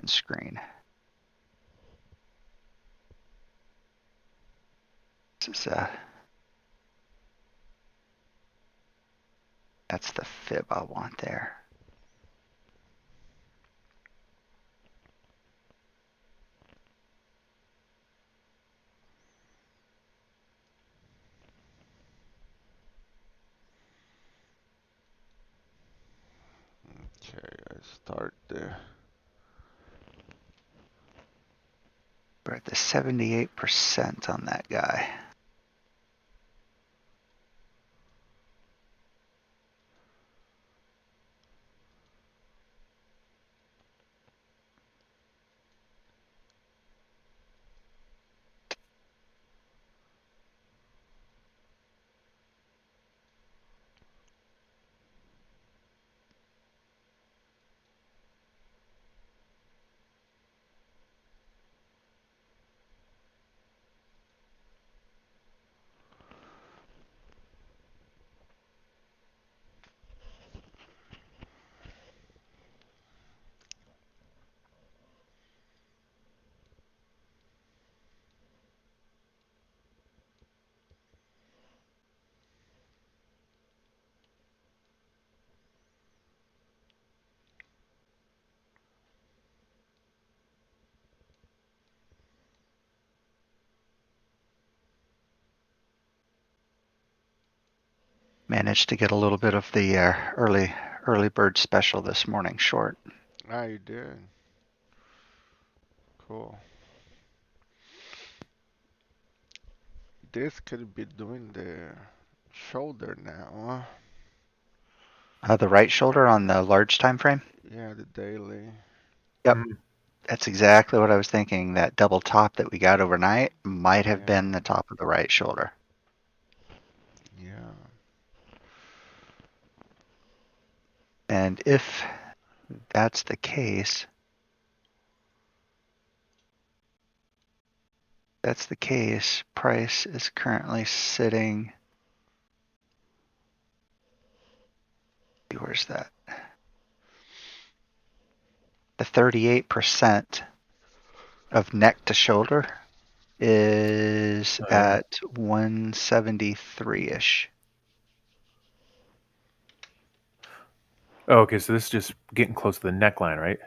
second screen. This is that's the fib I want there. Okay, I start there. We're at the 78% on that guy. Managed to get a little bit of the early bird special this morning short. Ah, you did. Cool. This could be doing the shoulder now, The right shoulder on the large time frame. huh? Yeah, the daily. Yep, that's exactly what I was thinking. That double top that we got overnight might have Yeah, been the top of the right shoulder. yeah. And if that's the case, price is currently sitting. Where's that? The 38% of neck to shoulder is at 173-ish. Oh, okay, so this is just getting close to the neckline, right?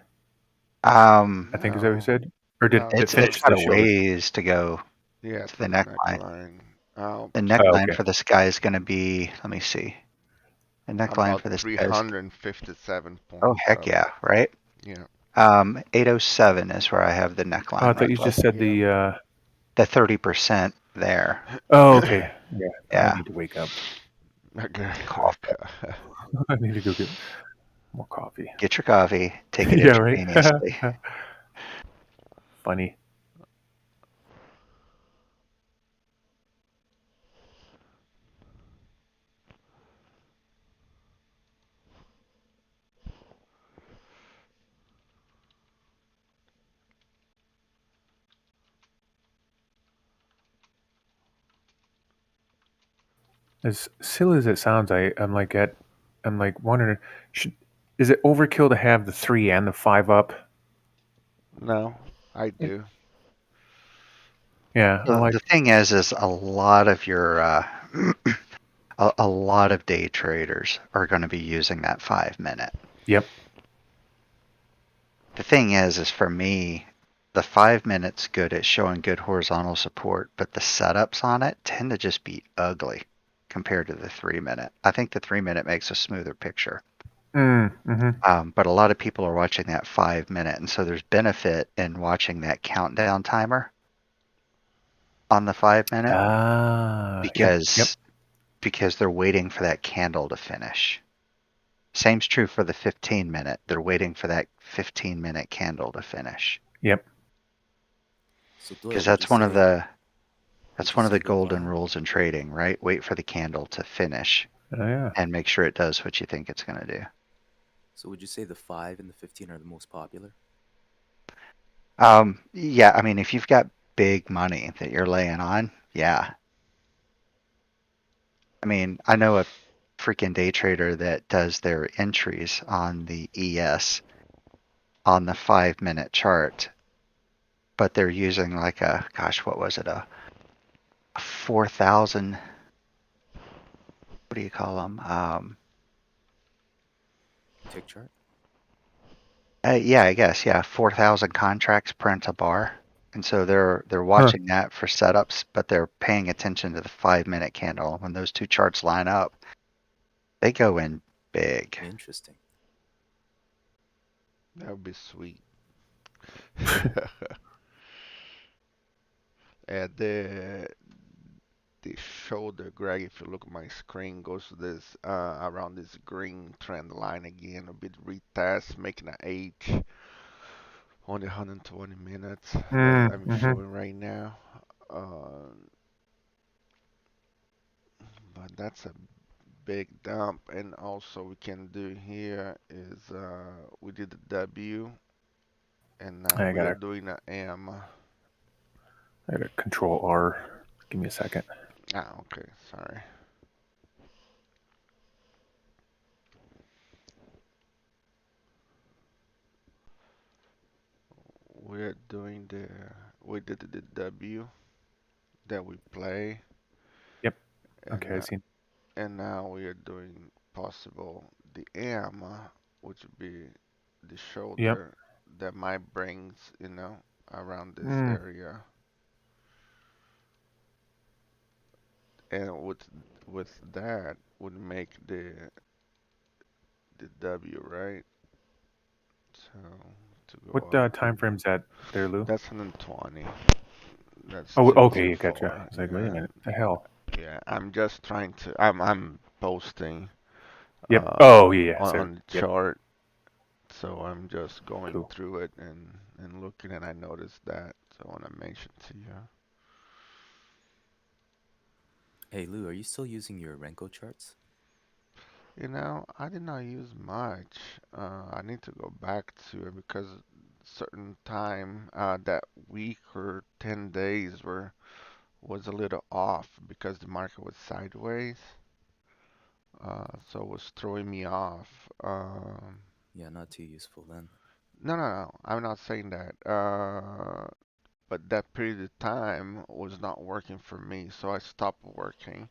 I think is that what you No. said? Or did No, it It's finish got the a shoulder? ways to go yeah, to to the the neckline. neckline. The Oh, neckline okay. for this guy is going to be, let me see. The neckline About for this guy is, 357 oh, points heck up. yeah, right? Yeah. 807 is where I have the Oh, neckline I thought you marked. just said Yeah. The 30% there. Oh, okay. Yeah, I Yeah, need to wake up. Okay. cough. I need to go get more coffee. Get your coffee, take it Yeah, right. intravenously. Funny. As silly as it sounds, I'm like wondering, should is it overkill to have the 3 and the 5 up? No, I do. Yeah, I So like. the thing is a lot of your a lot of day traders are going to be using that 5 minute. Yep. The thing is for me, the 5 minutes good at showing good horizontal support, but the setups on it tend to just be ugly compared to the 3 minute. I think the 3 minute makes a smoother picture. Mm-hmm. But a lot of people are watching that 5 minute, and so there's benefit in watching that countdown timer on the 5 minute Ah, yep, yep, because they're waiting for that candle to finish. Same's true for the 15 minute. They're waiting for that 15-minute candle to finish. yep. So Because Doyle, would you that's one of say the the golden five? rules in trading, right? Wait for the candle to finish Oh, yeah. and make sure it does what you think it's going to do. So would you say the 5 and the 15 are the most popular? Yeah, I mean, if you've got big money that you're laying on, yeah. I mean, I know a freaking day trader that does their entries on the ES on the 5-minute chart, but they're using like a, gosh, what was it? A 4,000, what do you call them? Tick chart. Yeah, I guess, yeah, 4,000 contracts print a bar. And so they're watching that for setups, but they're paying attention to the 5-minute candle. When those two charts line up, they go in big. Interesting. That would be sweet. And the shoulder, Greg, if you look at my screen, goes to this around this green trend line again, a bit retest, making an H on the 120 minutes that I'm Mm-hmm. showing right now. But that's a big dump. And also we can do here is we did the W, and now I we are gotta doing an M. control R. Give me a second. Ah, okay, sorry. We're doing we did the W that we play, Yep. and Okay, I see. and now we are doing possible the M, which would be the Yep. shoulder that might brings, around this Mm. area. And with that would make the W, right? So to What go up, time frame's that there, Lou? that's 120. That's Oh, two okay, to gotcha. I four. was like, wait a Yeah, minute, the hell? yeah. I'm just trying to. I'm posting Yep. Oh, yeah. on So, the yep. chart, so I'm just going Cool. through it and looking, and I noticed that. So I want to mention to you. Hey Lou, are you still using your Renko charts? I did not use much. I need to go back to it because certain time that week or 10 days was a little off because the market was sideways. So it was throwing me off. Yeah, not too useful then. No, no, no. I'm not saying that. But that period of time was not working for me, so I stopped working.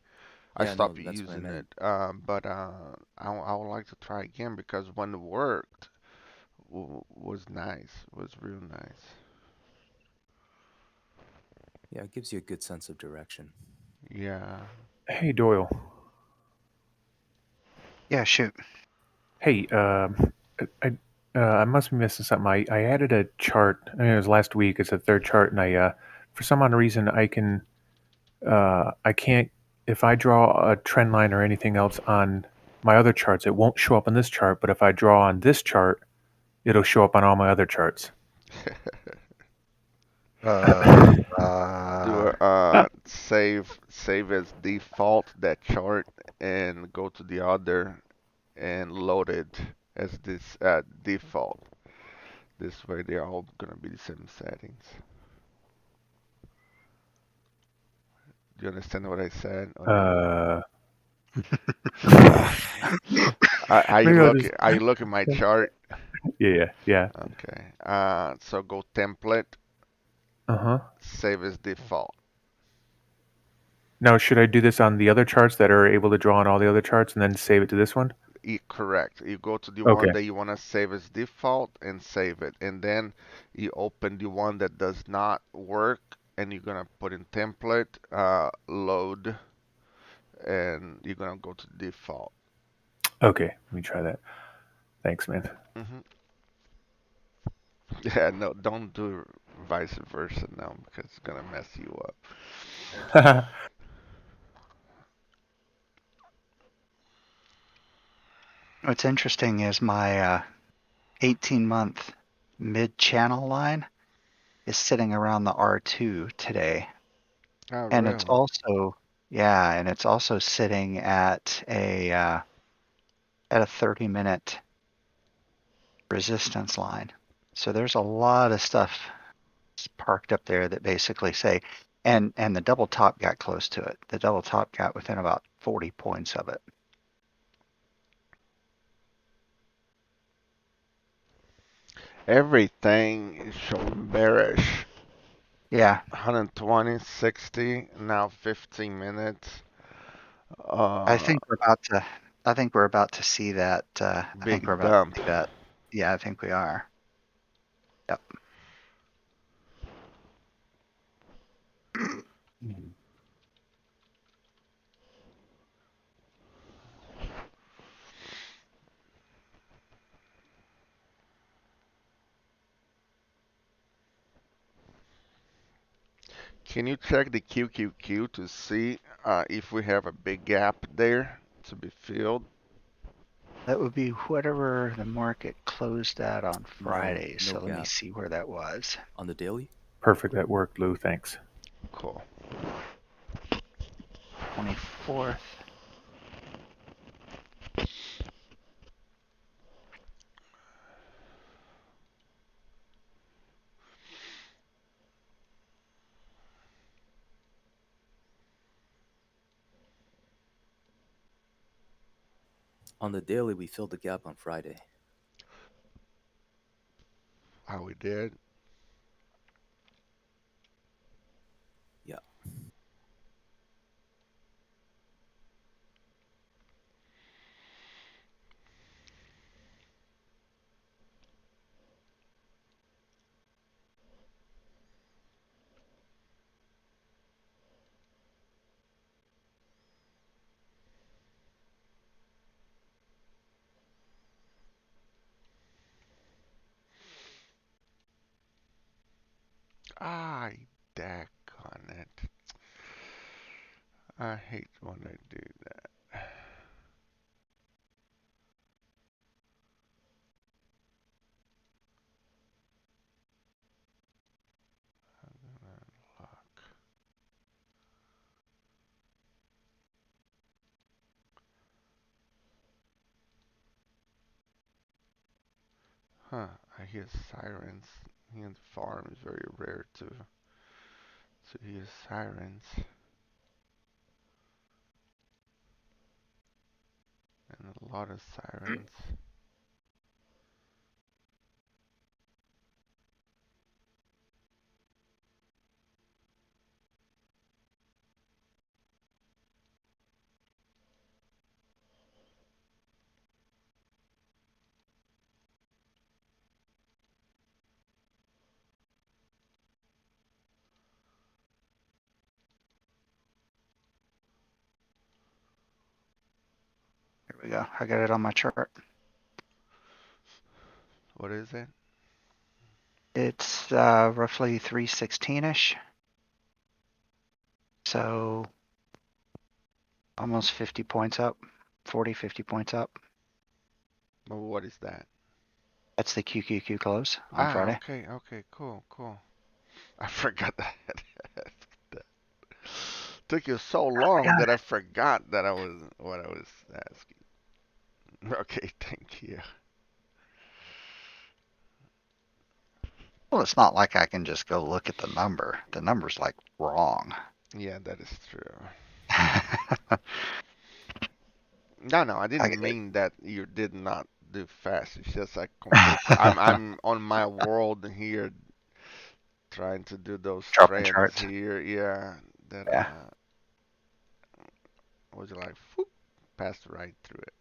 I Yeah, no, stopped that's what I using meant. it. But I would like to try again because when it worked, was nice. Was real nice. Yeah, it gives you a good sense of direction. Yeah. Hey, Doyle. Yeah, shoot. Hey, I must be missing something. I added a chart. I mean, it was last week. It's a third chart, and for some odd reason, I can't. If I draw a trend line or anything else on my other charts, it won't show up on this chart. But if I draw on this chart, it'll show up on all my other charts. Uh, Do uh, a save as default that chart and go to the other and load it as this default. This way they're all gonna be the same settings. Do you understand what I said or no? Uh, I maybe I'll look just. I look at my chart. Yeah. Okay. So go template, Uh huh. save as default. Now, should I do this on the other charts that are able to draw on all the other charts and then save it to this one? Correct. You go to the one Okay. that you want to save as default and save it. And then you open the one that does not work and you're going to put in template, load, and you're going to go to default. Okay. Let me try that. Thanks, man. Hmm. Yeah, no, don't do vice versa now because it's going to mess you up. what's interesting is my 18-month mid-channel line is sitting around the R2 today. Oh, And it's really? also, yeah, and it's also sitting at a 30-minute resistance line. So there's a lot of stuff parked up there that basically say, and the double top got close to it. The double top got within about 40 points of it. Everything is showing bearish. Yeah, 120, 60, now 15 minutes. I Uh, think we're about to. I think we're about to see that. I think we're big about to dump. see that. Yeah, I think we are. Yep. Mhm. Can you check the QQQ to see if we have a big gap there to be filled? That would be whatever the market closed at on No, Friday. no So let me gap. see where that was. On the daily? Perfect. That worked, Lou. Thanks. Cool. 24th. On the daily, we filled the gap on Friday. How we did? Yeah. Ah, dack on it. I hate when I do that. Lock. Huh, I hear sirens. Here in the farm is very rare to hear sirens. And a lot of sirens. Here we go. I got it on my chart. What is it? It's roughly 316-ish. So almost 50 points up. 40, 50 points up. Well, what is that? That's the QQQ close on Ah, Friday. okay, okay, cool, cool. I forgot that. That took you so long Yeah. that I forgot that I was what I was asking. Okay, thank you. Well, it's not like I can just go look at the number. The number's like wrong. Yeah, that is true. I No, no, I get didn't it. mean that you did not do fast. It's just like compared to I'm on my world here trying to do those Dropping trends charts. here. Yeah, that Yeah. was like whoop, passed right through it.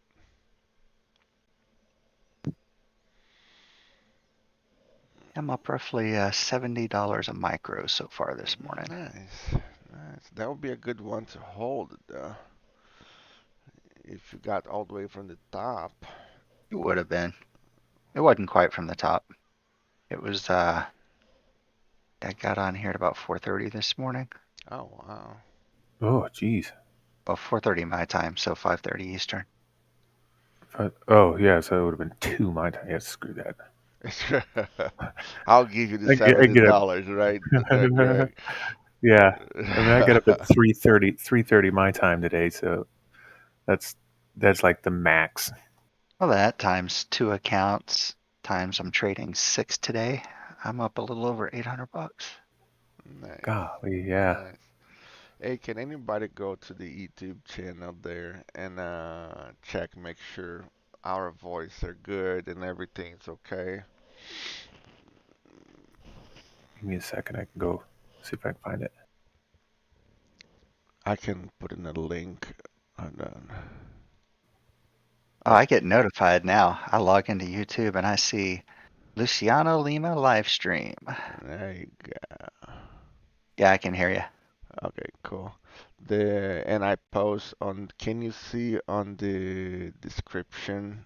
I'm up roughly $70 a micro so far this morning. Nice, nice. That would be a good one to hold if you got all the way from the top. It would have been. It wasn't quite from the top. It was I got on here at about 4:30 this morning. Oh wow. Oh, geez. Well, 4:30 my time, so 5:30 Eastern. Oh, yeah. So it would have been two my time. Yeah, screw that. I'll give you the I seventy get up. dollars, right, Greg? Yeah. I mean, I get up at 3:30 my time today. So that's that's like the max. Well, that times two accounts times I'm trading six today. I'm up a little over 800 bucks. Nice, Golly, yeah. nice. Hey, can anybody go to the YouTube channel there and check, make sure our voice are good and everything's okay? me a second. I can go see if I can find it. I can put in a link. And then, Oh, I get notified now. I log into YouTube and I see Luciano Lima live stream. there you go. Yeah, I can hear you. Okay, cool. And I post on. Can you see on the description?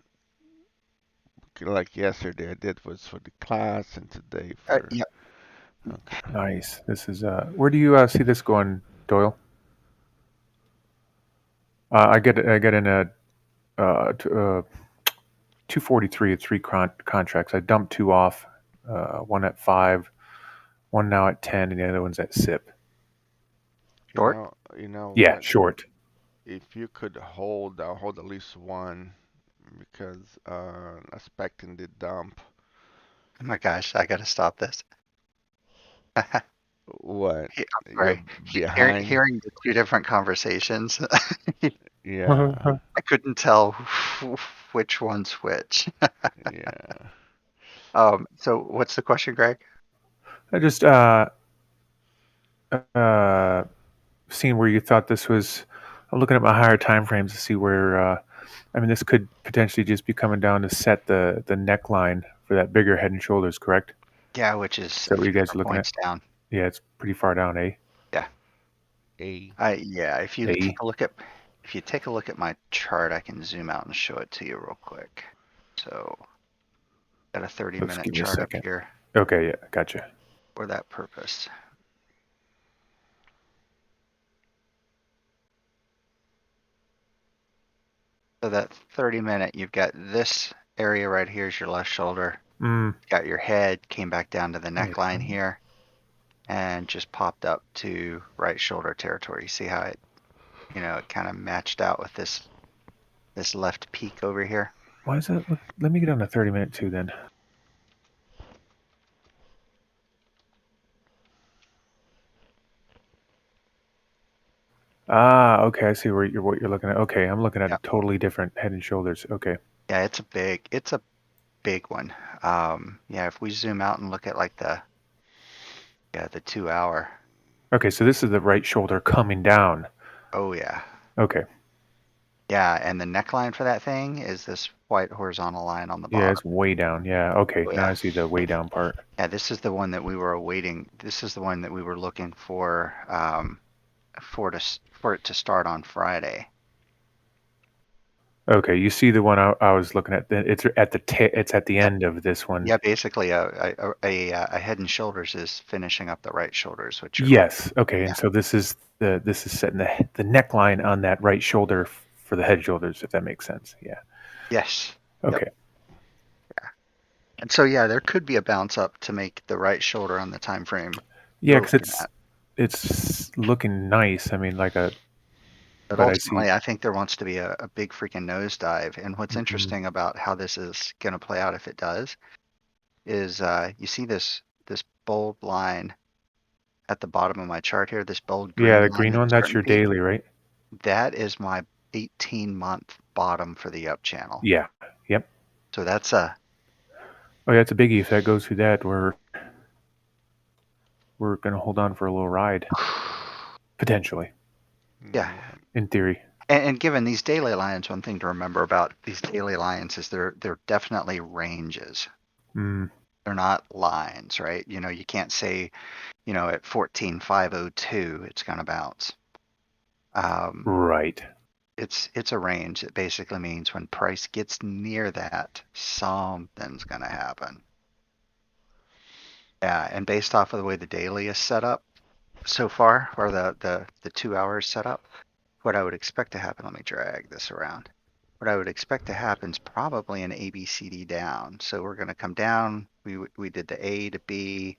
Like yesterday, I did was for the class, and today for. Yeah, Okay. Nice. This is where do you see this going, Doyle? I get in a 243 at three contracts. I dumped two off, one at 5, one now at 10, and the other one's at SIP. short. You know Yeah, what? short. If you could hold, I'll hold at least one because expecting the dump. Oh my gosh, I gotta stop this. What? I'm You're sorry. behind? Hearing the two different conversations, Yeah, I couldn't tell which one's which. yeah. So what's the question, Greg? I just uh, seeing where you thought this was. I'm looking at my higher time frames to see where. I mean, this could potentially just be coming down to set the neckline for that bigger Head and Shoulders. Correct? Yeah, which Is is a that what few you guys more are looking at? points down. Yeah, it's pretty far down, eh? Yeah. A. Yeah, if you A. take a look at my chart, I can zoom out and show it to you real quick. So, got a Let's 30-minute give me a chart up second. here Okay, yeah, gotcha. for that purpose. So that 30-minute, you've got this area right here is your left shoulder. Mm, Got your head, came back down to the yeah. neckline here, and just popped up to right shoulder territory. See how it, it kind of matched out with this left peak over here. Why is that? Let me get on the 30-minute too then. Ah, okay. I see what you're looking at. Okay, I'm looking at Yeah, a totally different Head and Shoulders. Okay. yeah, it's a big one. Yeah, if we zoom out and look at like the 2 hour. Okay, so this is the right shoulder coming down. Oh yeah, Okay. yeah, and the neckline for that thing is this white horizontal line on the Yeah, bottom. it's way down. Yeah. Okay. Oh Now I yeah, see the way down part. yeah. This is the one that we were awaiting. This is the one that we were looking for it to start on Friday. Okay, you see the one I was looking at. It's at it's at the Yep. end of this one. Yeah, basically a Head and Shoulders is finishing up the right shoulders, which you're looking. Yes. Okay, Yeah. and so this is setting the neckline on that right shoulder for the head shoulders, if that makes sense. Yeah. Yes. Yep. Okay. And so yeah, there could be a bounce up to make the right shoulder on the time frame Yeah, you're because looking at. it's looking nice. I mean, But but I see. ultimately, I think there wants to be a big freaking nosedive. And what's Mm, interesting about how this is going to play out, if it does, is you see this bold line at the bottom of my chart here, this bold yeah, green the line green that's one, that's starting your to peak. daily, right? That is my 18-month bottom for the up channel. Yeah. Yep. So that's a Oh, yeah, it's a biggie. If that goes through that, we're gonna hold on for a little ride, potentially, yeah. Yeah. in theory. And given these daily lines, one thing to remember about these daily lines is they're definitely ranges. Mm, They're not lines, right? You can't say, at 14,502 it's going to bounce. right. It's a range. It basically means when price gets near that, something's going to happen. Yeah, and based off of the way the daily is set up so far, or the 2 hours set up, what I would expect to happen, let me drag this around. What I would expect to happen is probably an ABCD down. So we're going to come down. We did the A to B.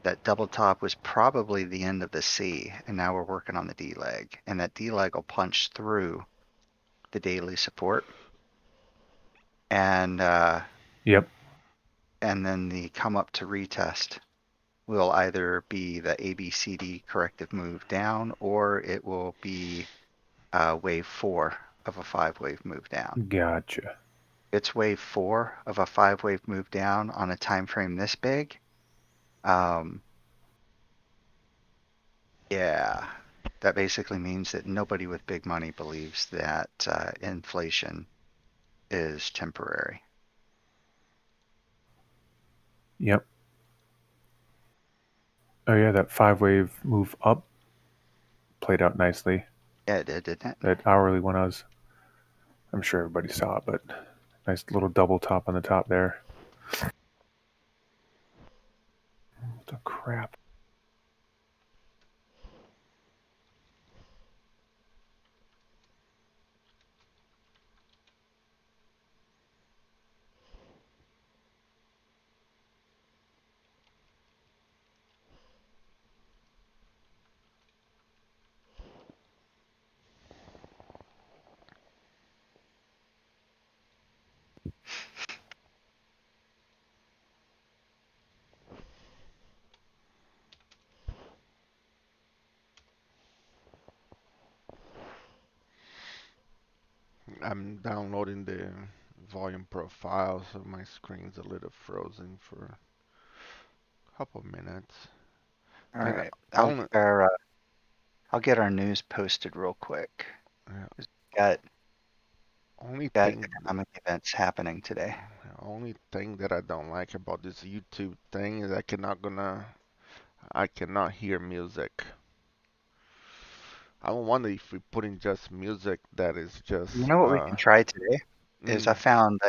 That double top was probably the end of the C, and now we're working on the D leg. And that D leg will punch through the daily support, and Yep. then the come up to retest will either be the ABCD corrective move down, or it will be wave 4 of a 5-wave move down. Gotcha. It's wave 4 of a 5-wave move down on a time frame this big. Yeah, that basically means that nobody with big money believes that inflation is temporary. Yep. Oh yeah, that 5 wave move up played out nicely. Yeah, it did, didn't it? That hourly one, I'm sure everybody saw it, but nice little double top on the top there. What the crap? I'm downloading the volume profile, so my screen's a little frozen for a couple minutes. All And right, only, I'll get our news posted real quick. uh, Got only got thing, economic events happening today. only thing that I don't like about this YouTube thing is I cannot hear music. I wonder if we put in just music that is You just know what we can try today is mm, I found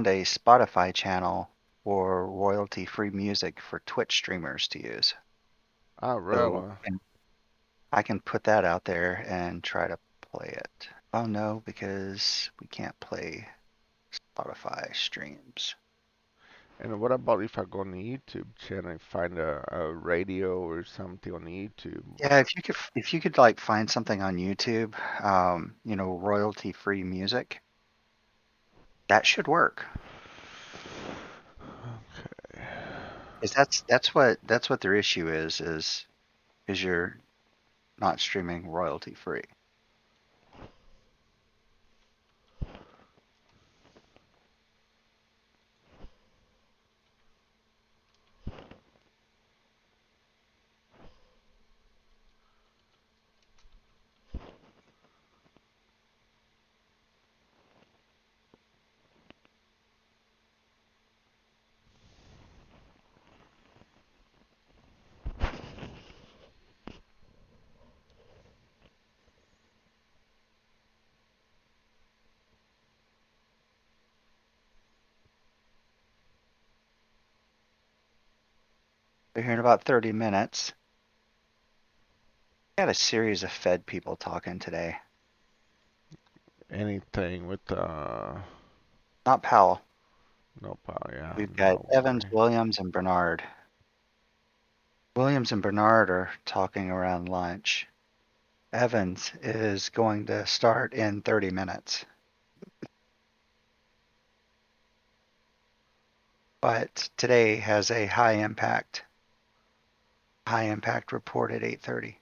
a Spotify channel for royalty-free music for Twitch streamers to use. So really. I can put that out there and try to play it. Oh no, because we can't play Spotify streams. And what about if I go on the YouTube channel and find a radio or something on YouTube? Yeah, if you could like find something on YouTube, royalty-free music, that should work. Okay. Because that's what their issue is you're not streaming royalty-free. We're here in about 30 minutes. Got a series of Fed people talking today. Anything with Not Powell. no power, yeah, We've got no Evans, way. Williams, and Bernard. Williams and Bernard are talking around lunch. Evans is going to start in 30 minutes. But today has a high impact report at 8:30.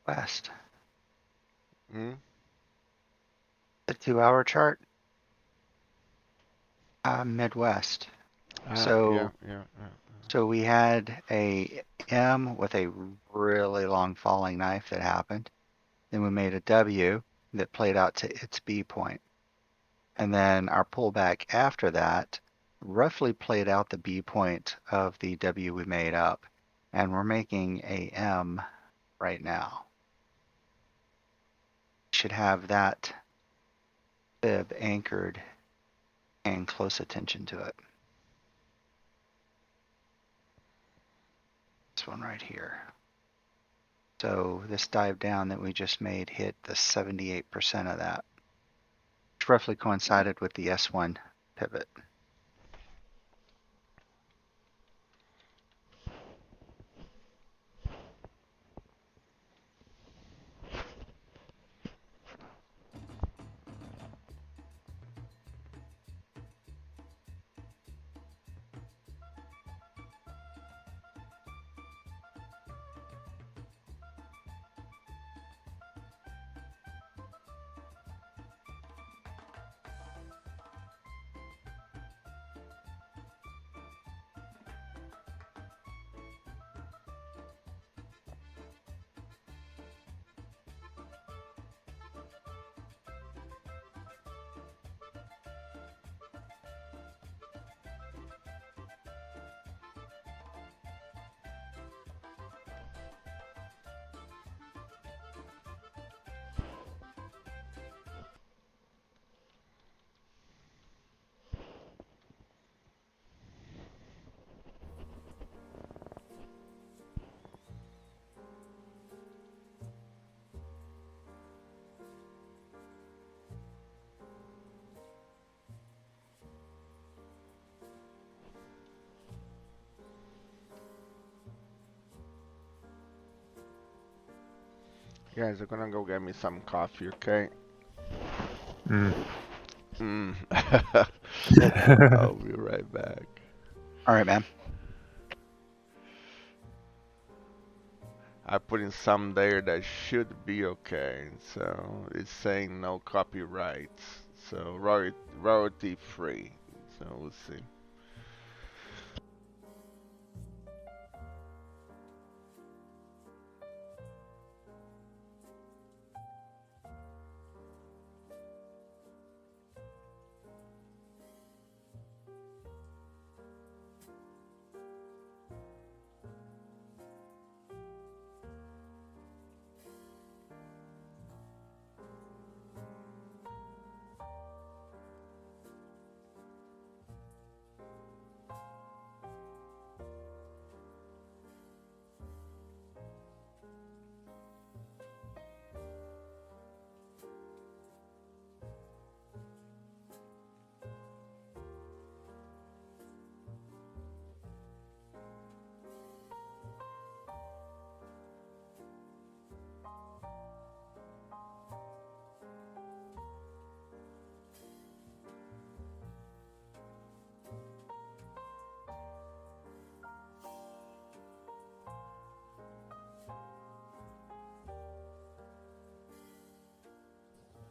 West. Mm? The 2-hour chart. Midwest. So Yeah. So we had a M with a really long falling knife that happened. Then we made a W that played out to its B point. And then our pullback after that roughly played out the B point of the W we made up. And we're making a M right now. Should have that fib anchored and close attention to it. This one right here. So this dive down that we just made hit the 78% of that, which roughly coincided with the S1 pivot. Guys, I'm gonna go get me some coffee, okay? Mm. Mm. I'll be right back. All right, man. I put in some there that should be okay. So it's saying no copyrights. So royalty free. So we'll see.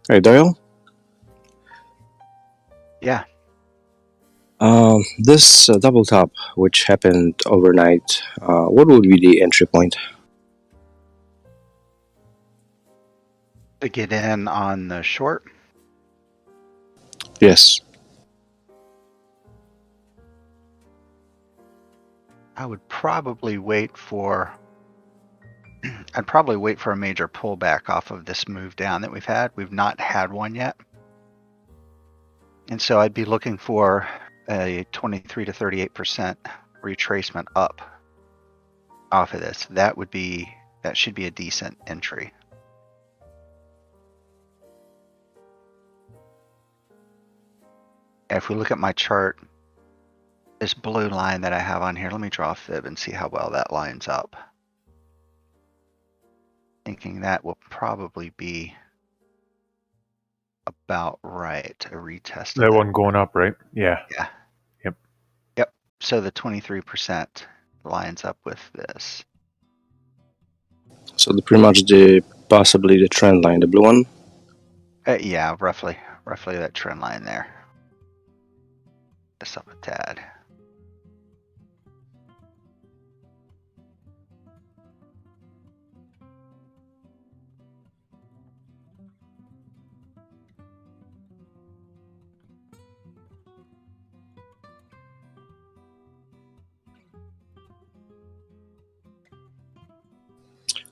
Hey, Doyle. Yeah. This double top, which happened overnight, what would be the entry point? To get in on the short, Yes. I would probably wait for I'd probably wait for a major pullback off of this move down that we've had. We've not had one yet. And so I'd be looking for a 23 to 38% retracement up off of this. That should be a decent entry. If we look at my chart, this blue line that I have on here, let me draw a fib and see how well that lines up. Thinking that will probably be about right, a retest of That one going up, right? Yeah. Yeah. Yep. Yep. So the 23% lines up with this. So pretty much possibly the trend line, the blue one. Yeah, roughly that trend line there. Just up a tad.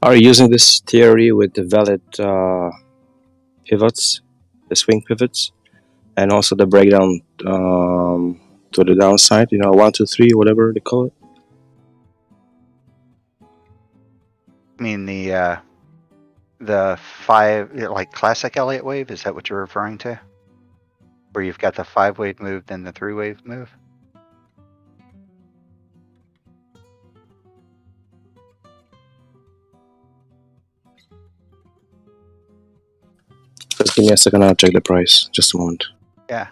Are you using this theory with the valid pivots, the swing pivots, and also the breakdown to the downside? 1, 2, 3, whatever they call it. I mean the 5, like classic Elliott wave. Is that what you're referring to? Where you've got the 5-wave move, then the 3-wave move. Just give me a second. I'll check the price. Just a moment. Yeah.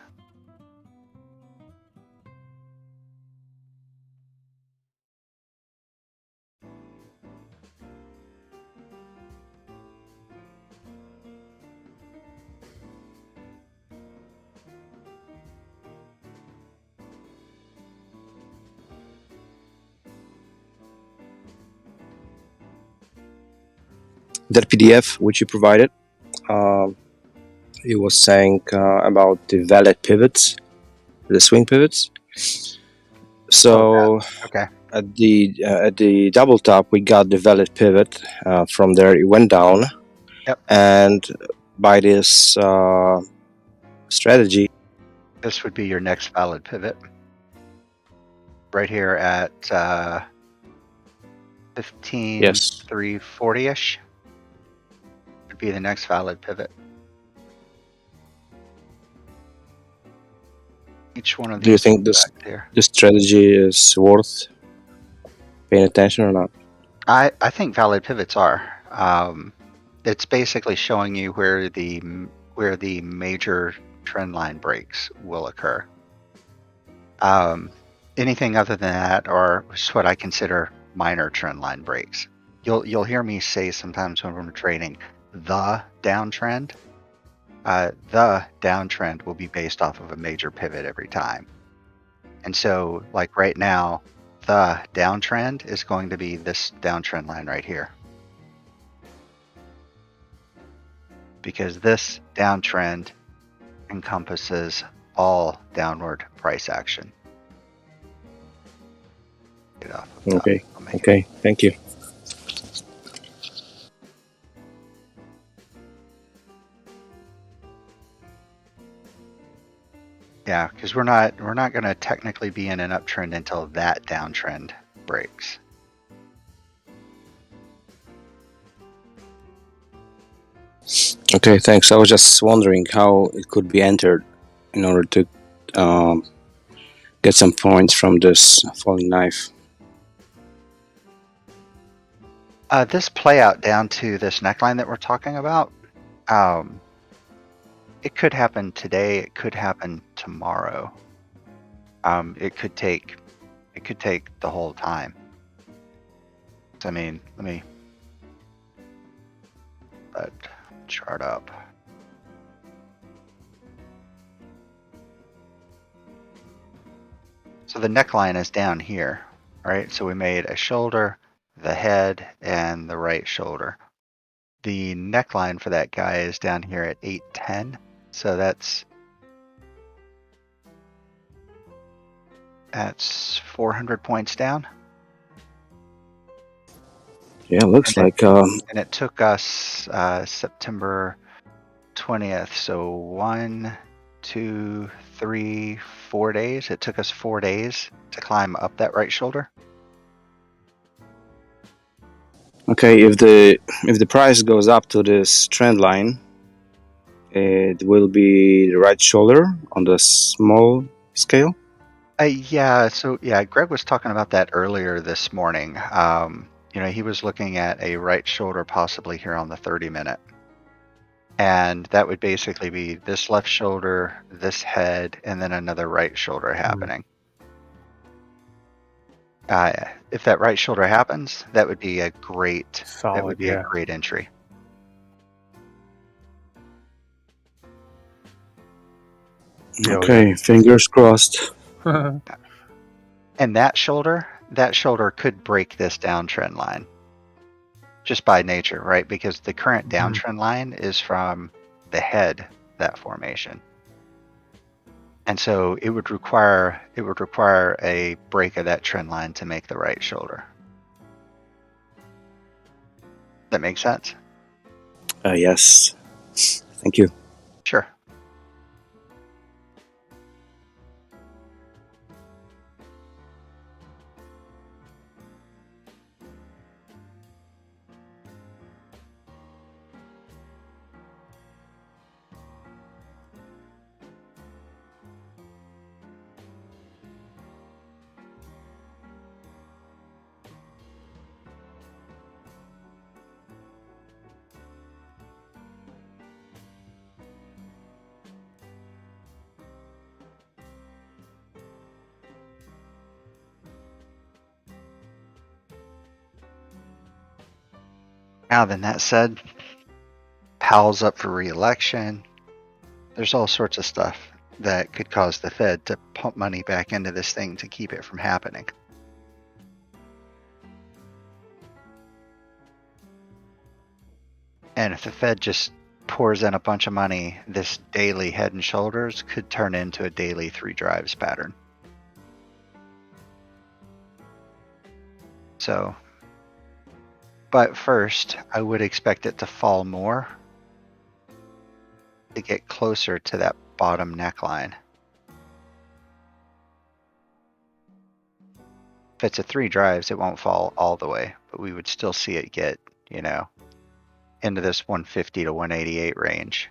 That PDF which you provided, it was saying about the valid pivots, the swing pivots. So Okay. at the double top, we got the valid pivot. From there, it went down. Yep. And by this strategy, This would be your next valid pivot. Right here at 15,340-ish would be the next valid pivot. Each one of these. Do you think this strategy is worth paying attention or not? I think valid pivots are. It's basically showing you where the major trend line breaks will occur. Anything other than that are what I consider minor trend line breaks. You'll hear me say sometimes when we're trading the downtrend. The downtrend will be based off of a major pivot every time. And so, like right now, the downtrend is going to be this downtrend line right here. Because this downtrend encompasses all downward price action. Get off of Okay. Okay. Thank you. Yeah, because we're not going to technically be in an uptrend until that downtrend breaks. Okay, thanks. I was just wondering how it could be entered in order to get some points from this falling knife. This play out down to this neckline that we're talking about, it could happen today. It could happen tomorrow. It could take the whole time. I mean, let me put chart up. So the neckline is down here, right? So we made a shoulder, the head, and the right shoulder. The neckline for that guy is down here at 810. So that's 400 points down. Yeah, looks like. And it took us September 20th. So 1, 2, 3, 4 days. It took us 4 days to climb up that right shoulder. Okay, if the price goes up to this trend line, it will be the right shoulder on the small scale. Yeah. So yeah, Greg was talking about that earlier this morning. He was looking at a right shoulder possibly here on the 30-minute. And that would basically be this left shoulder, this head, and then another right shoulder happening. if that right shoulder happens, that would be a great Solid, yeah. entry. Yeah, Okay, fingers crossed. yeah. And that shoulder could break this downtrend line just by nature, right? Because the current downtrend line is from the head, that formation. And so it would require a break of that trend line to make the right shoulder. That makes sense? Yes. Thank you. Sure. Now then, that said, Powell's up for re-election. There's all sorts of stuff that could cause the Fed to pump money back into this thing to keep it from happening. And if the Fed just pours in a bunch of money, this daily head and shoulders could turn into a daily 3 drives pattern. So, but first, I would expect it to fall more to get closer to that bottom neckline. If it's a 3 drives, it won't fall all the way, but we would still see it get, into this 150 to 188 range.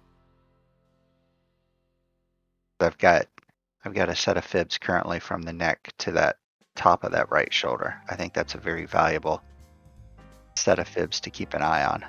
I've got a set of fibs currently from the neck to that top of that right shoulder. I think that's a very valuable set of fibs to keep an eye on.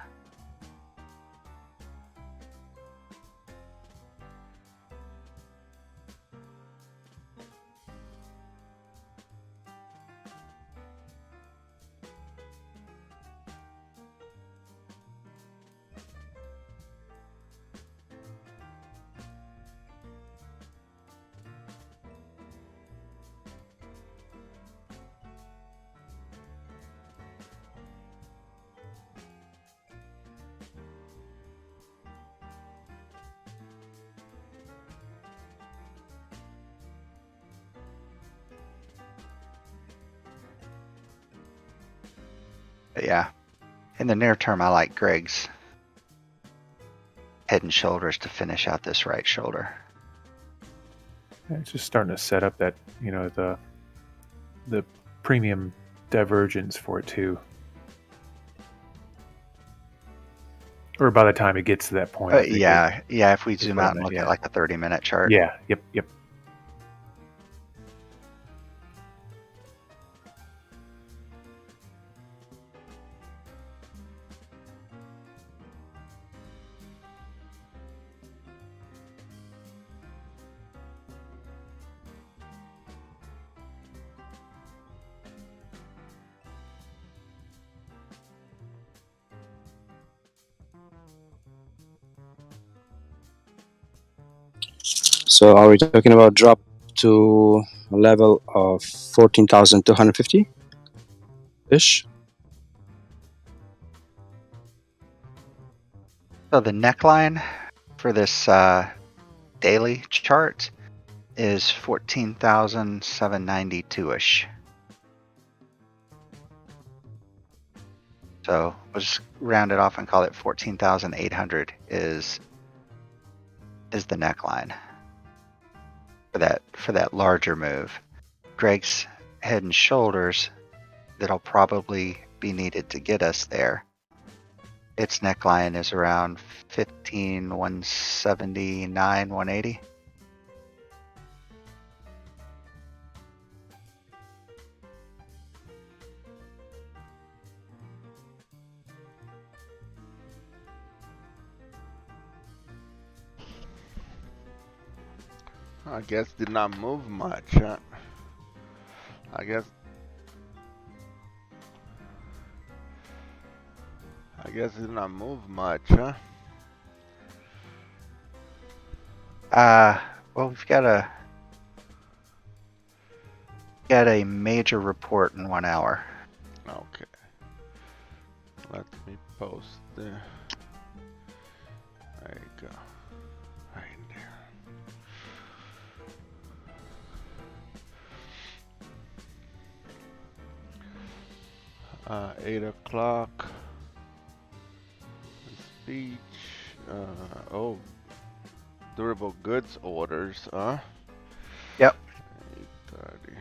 But yeah, in the near term, I like Greg's head and shoulders to finish out this right shoulder. It's just starting to set up that, the premium divergence for it too. Or by the time it gets to that point. Yeah, if we zoom out and look at like a 30-minute chart. Yeah, yep. So are we talking about drop to a level of 14,250-ish? So the neckline for this daily chart is 14,792-ish. So we'll just round it off and call it 14,800 is the neckline for that larger move. Greg's head and shoulders, that'll probably be needed to get us there. Its neckline is around 15,179, 180. I guess did not move much. Huh? I guess I guess it did not move much, huh? Well, we've got a major report in 1 hour. Okay. Let me post there. There you go. Right there. 8 o'clock. Speech. Oh, durable goods orders, huh? Yep. 8:30.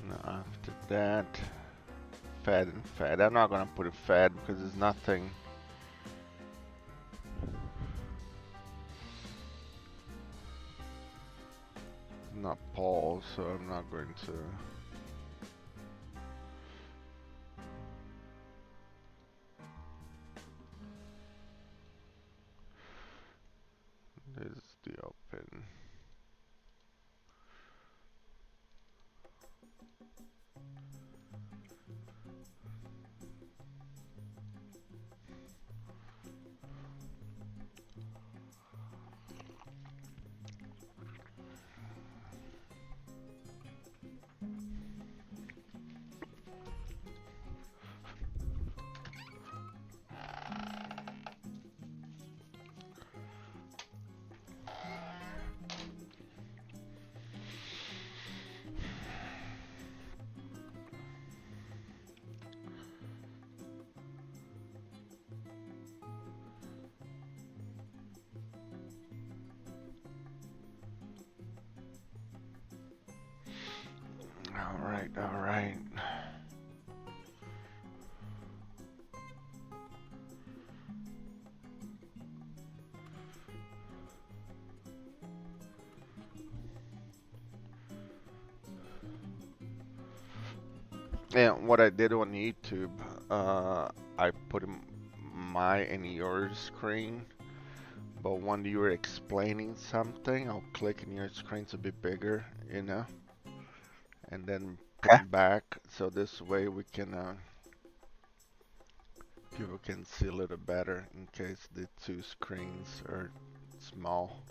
Now after that, Fed and Fed. I'm not gonna put it Fed because there's nothing. Not Paul, so I'm not going to. This is the open. Alright, alright. And what I did on YouTube, I put my and your screen, but when you were explaining something, I'll click in your screen to be bigger, you know, and then put Okay. it back, so this way we can, people can see a little better in case the two screens are small.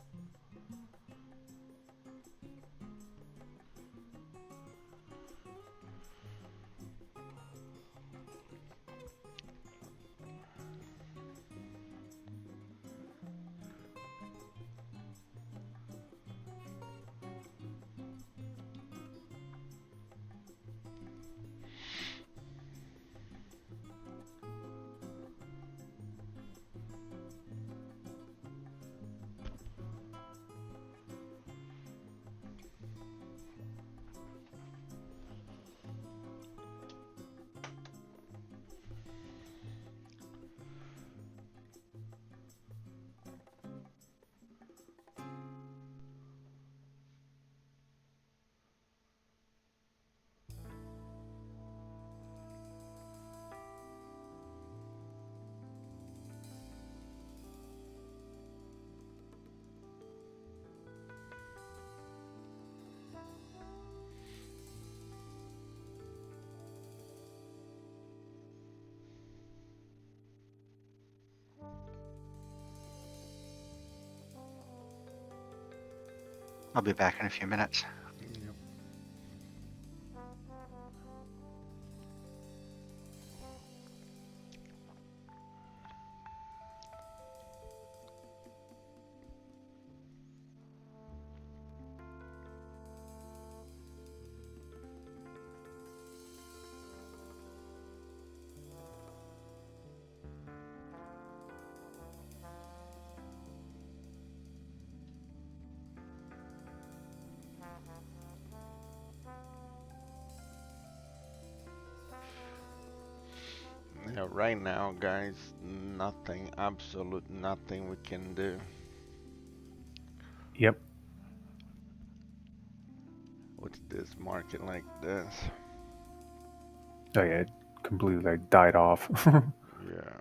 I'll be back in a few minutes. Yep. Right now, guys, nothing, absolute nothing we can do Yep. with this market like this. Oh yeah, it completely like died off. Yeah.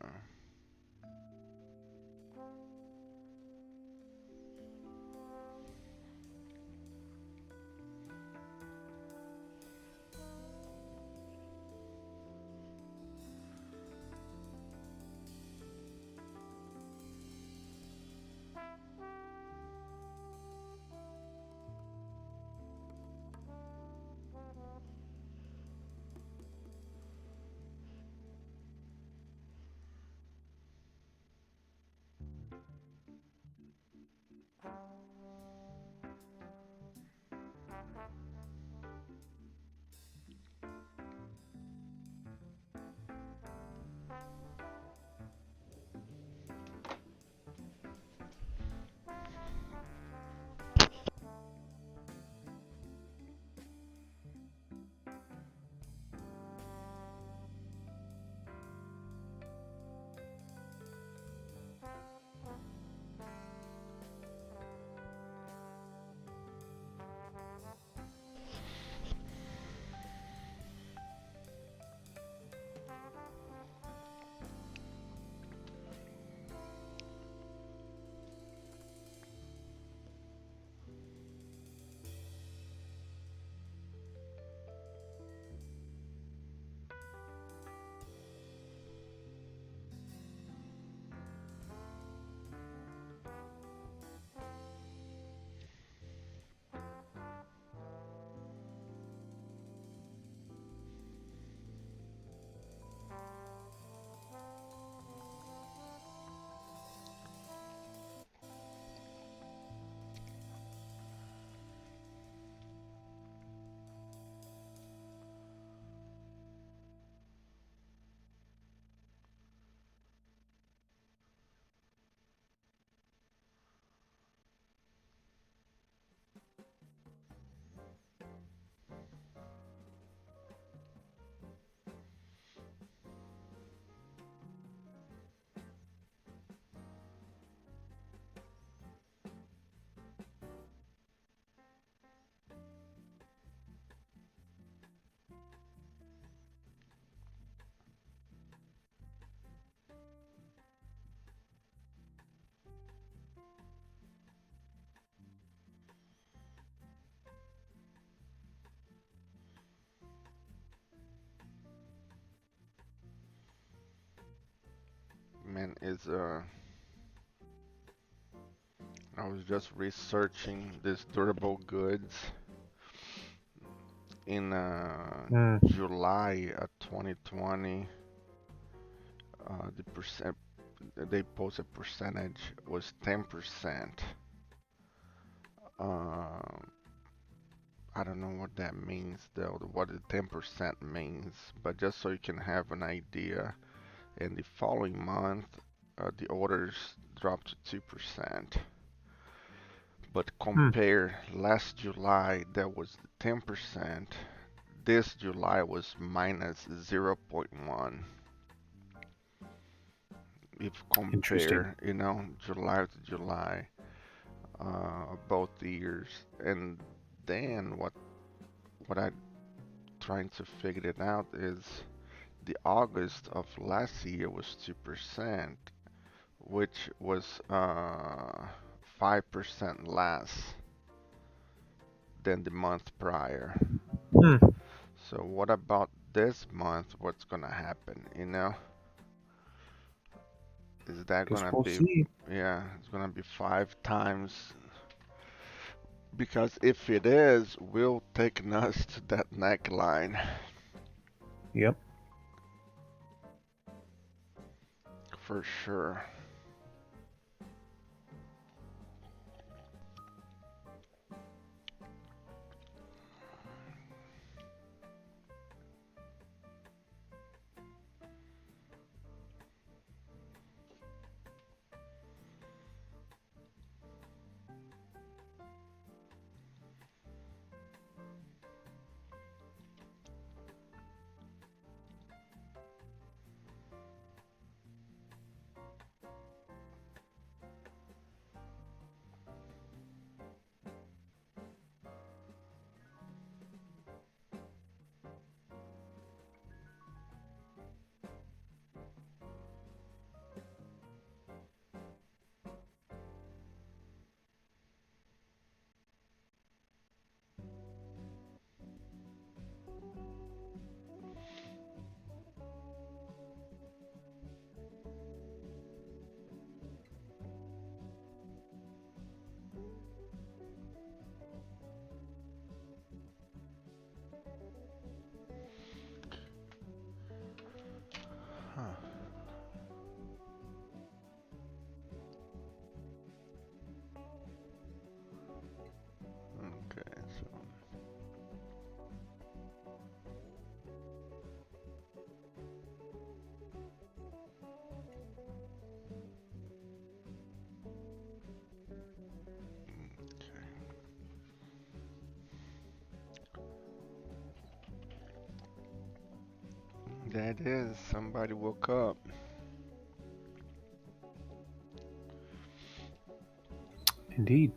Man, is I was just researching this durable goods in Mm, July 2020. The percent they posted percentage was 10%. Um, I don't know what that means though, what the 10% means, but just so you can have an idea, in the following month, the orders dropped to 2%. But mm. compare last July, that was 10%. This July was minus 0.1. If Interesting. compare, July to July, both years, and then what I trying to figure it out is the August of last year was 2%, which was 5% less than the month prior. Hmm. So what about this month? What's gonna happen? Is that Guess gonna we'll be, see. yeah, it's gonna be 5 times? Because if it is, we'll take us to that neckline Yep. for sure. That is, somebody woke up. Indeed.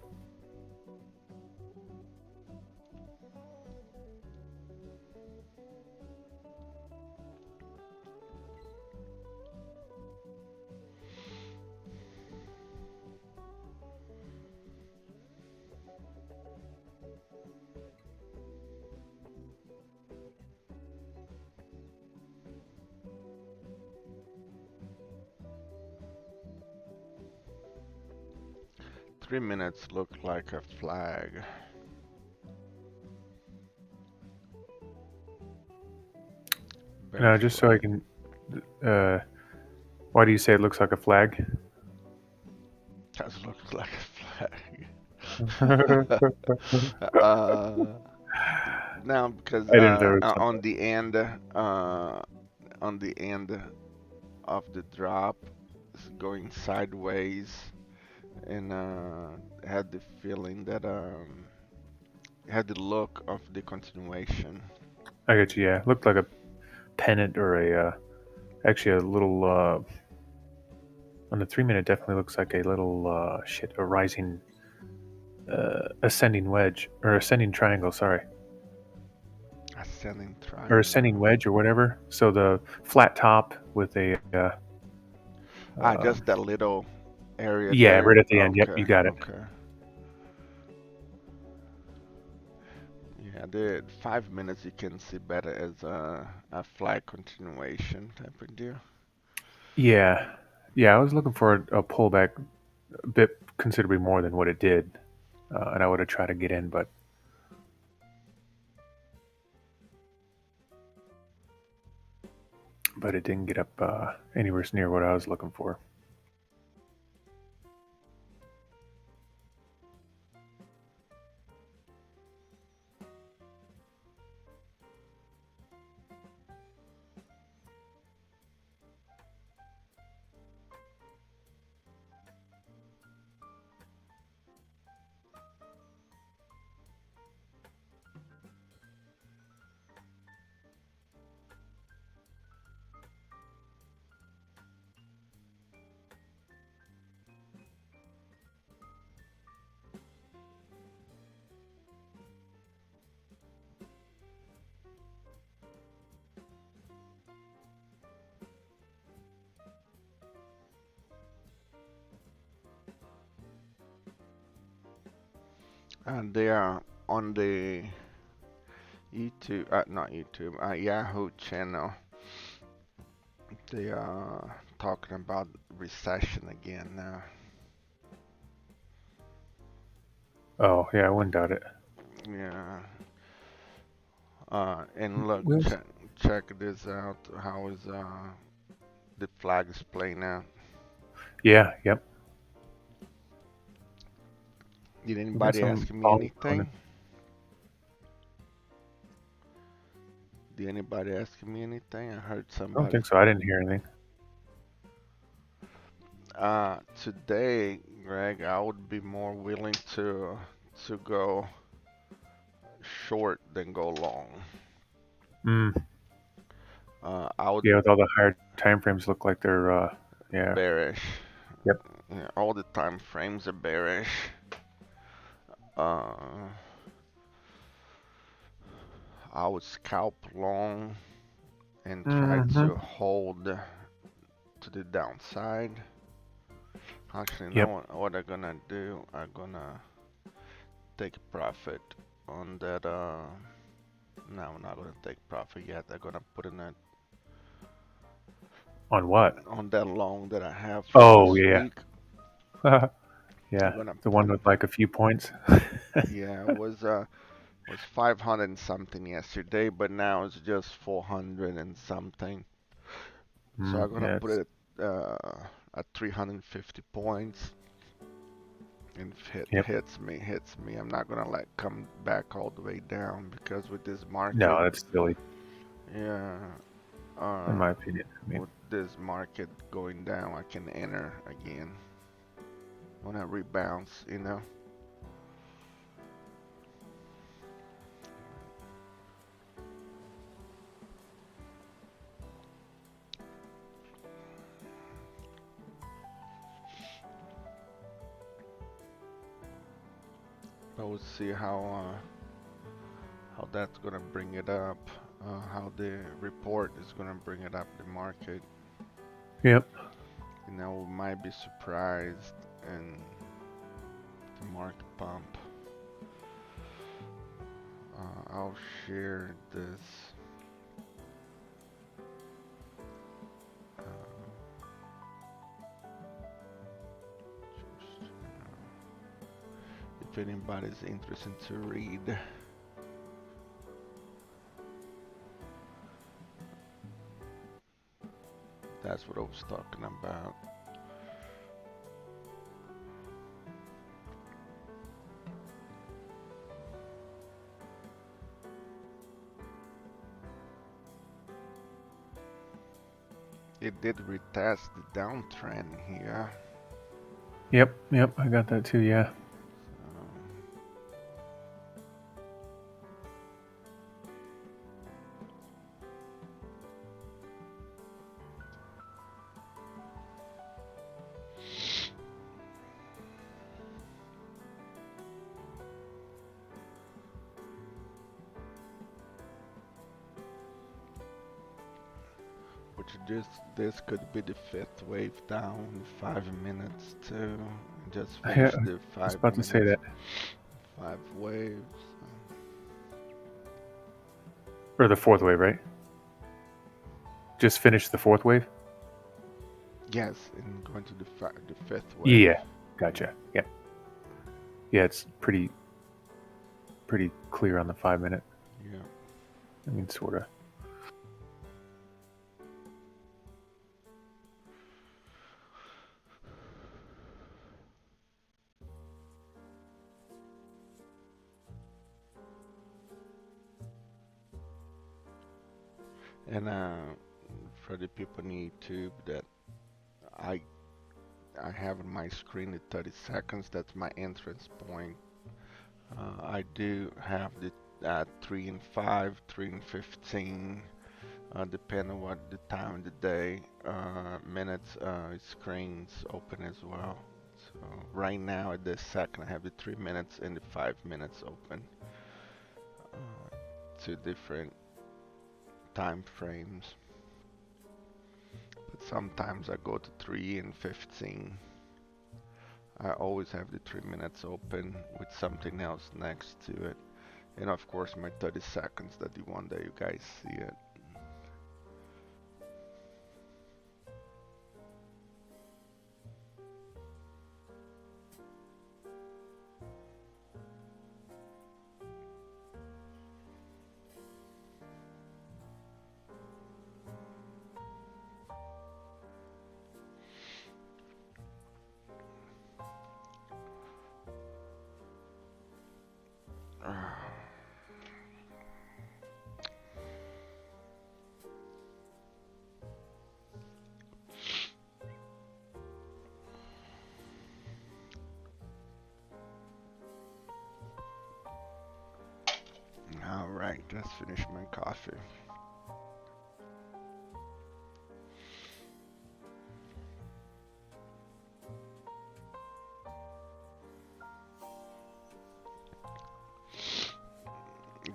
Three minutes look like a flag. Bear Just so I flag. can. Uh, why do you say it looks like a flag? That looks like a I flag. uh, Now, because didn't know there was something. on the end of the drop, it's going sideways, and had the feeling that had the look of the continuation. I get you. Yeah, it looked like a pennant or actually a little. On the 3 minute, definitely looks like a little a rising, ascending wedge or ascending triangle. Sorry, Ascending or ascending triangle. wedge or whatever. So the flat top with a Just that little area yeah, right there. at the end. Yep, Okay, you got it. okay. Yeah, the 5 minutes you can see better as a flag continuation type of deal. Yeah, yeah. I was looking for a pullback a bit considerably more than what it did, and I would have tried to get in, but it didn't get up anywhere near what I was looking for. And they are on the YouTube, not YouTube, Yahoo channel. They are talking about recession again now. Oh yeah, I wouldn't doubt it. Yeah. And look, Will? check this out. How is the flags playing out? Yeah, yep. Did We got anybody some ask me volume going. anything? Did anybody ask me anything? I heard I don't somebody. think so. I didn't hear anything. Today, Greg, I would be more willing to go short than go long. Mm, I would yeah, with all the higher time frames, look like they're yeah. bearish. Yep. Yeah, all the time frames are bearish. Uh, I would scalp long and try Hmm. to hold to the downside. Actually, Yep. know what I'm gonna do? I'm gonna take profit on that. No, I'm not gonna take profit yet. I'm gonna put in that On what? on that long that I have for Oh this yeah. week. I'm Yeah, gonna the put one it. with like a few points. Yeah, it was 500 and something yesterday, but now it's just 400 and something. So I'm gonna Yeah, put it's it at 350 points, and if yep. hits me. I'm not gonna like come back all the way down because with this market, No, that's silly, yeah, in uh, my opinion. I mean, with this market going down, I can enter again when it rebounds, you know. we'll see how that's gonna bring it up. How the report is gonna bring it up the market. Yep. We might be surprised and the market pump. I'll share this. Uh, if anybody's interested to read. That's what I was talking about. It did retest the downtrend here. Yep. I got that too. Yeah. Um, which this could be the fifth wave down in 5 minutes too. Just Yeah. finish the I was 5 about to say minutes. that. 5 waves. Or the fourth wave, right? Just finished the fourth wave. Yes, and going to the fifth wave. Yeah. Gotcha. Yep. Yeah, it's pretty clear on the 5 minute. Yeah. I mean, sort of. And for the people on YouTube that I I have on my screen the 30 seconds, that's my entrance point. I do have the 3 and 5, 3 and 15, depending on what the time of the day, minutes, screens open as well. So right now at this second, I have the 3 minutes and the 5 minutes open. Two different time frames. But sometimes I go to 3 and 15. I always have the 3 minutes open with something else next to it. And of course my 30 seconds, that the one that you guys see it. Alright, let's finish my coffee.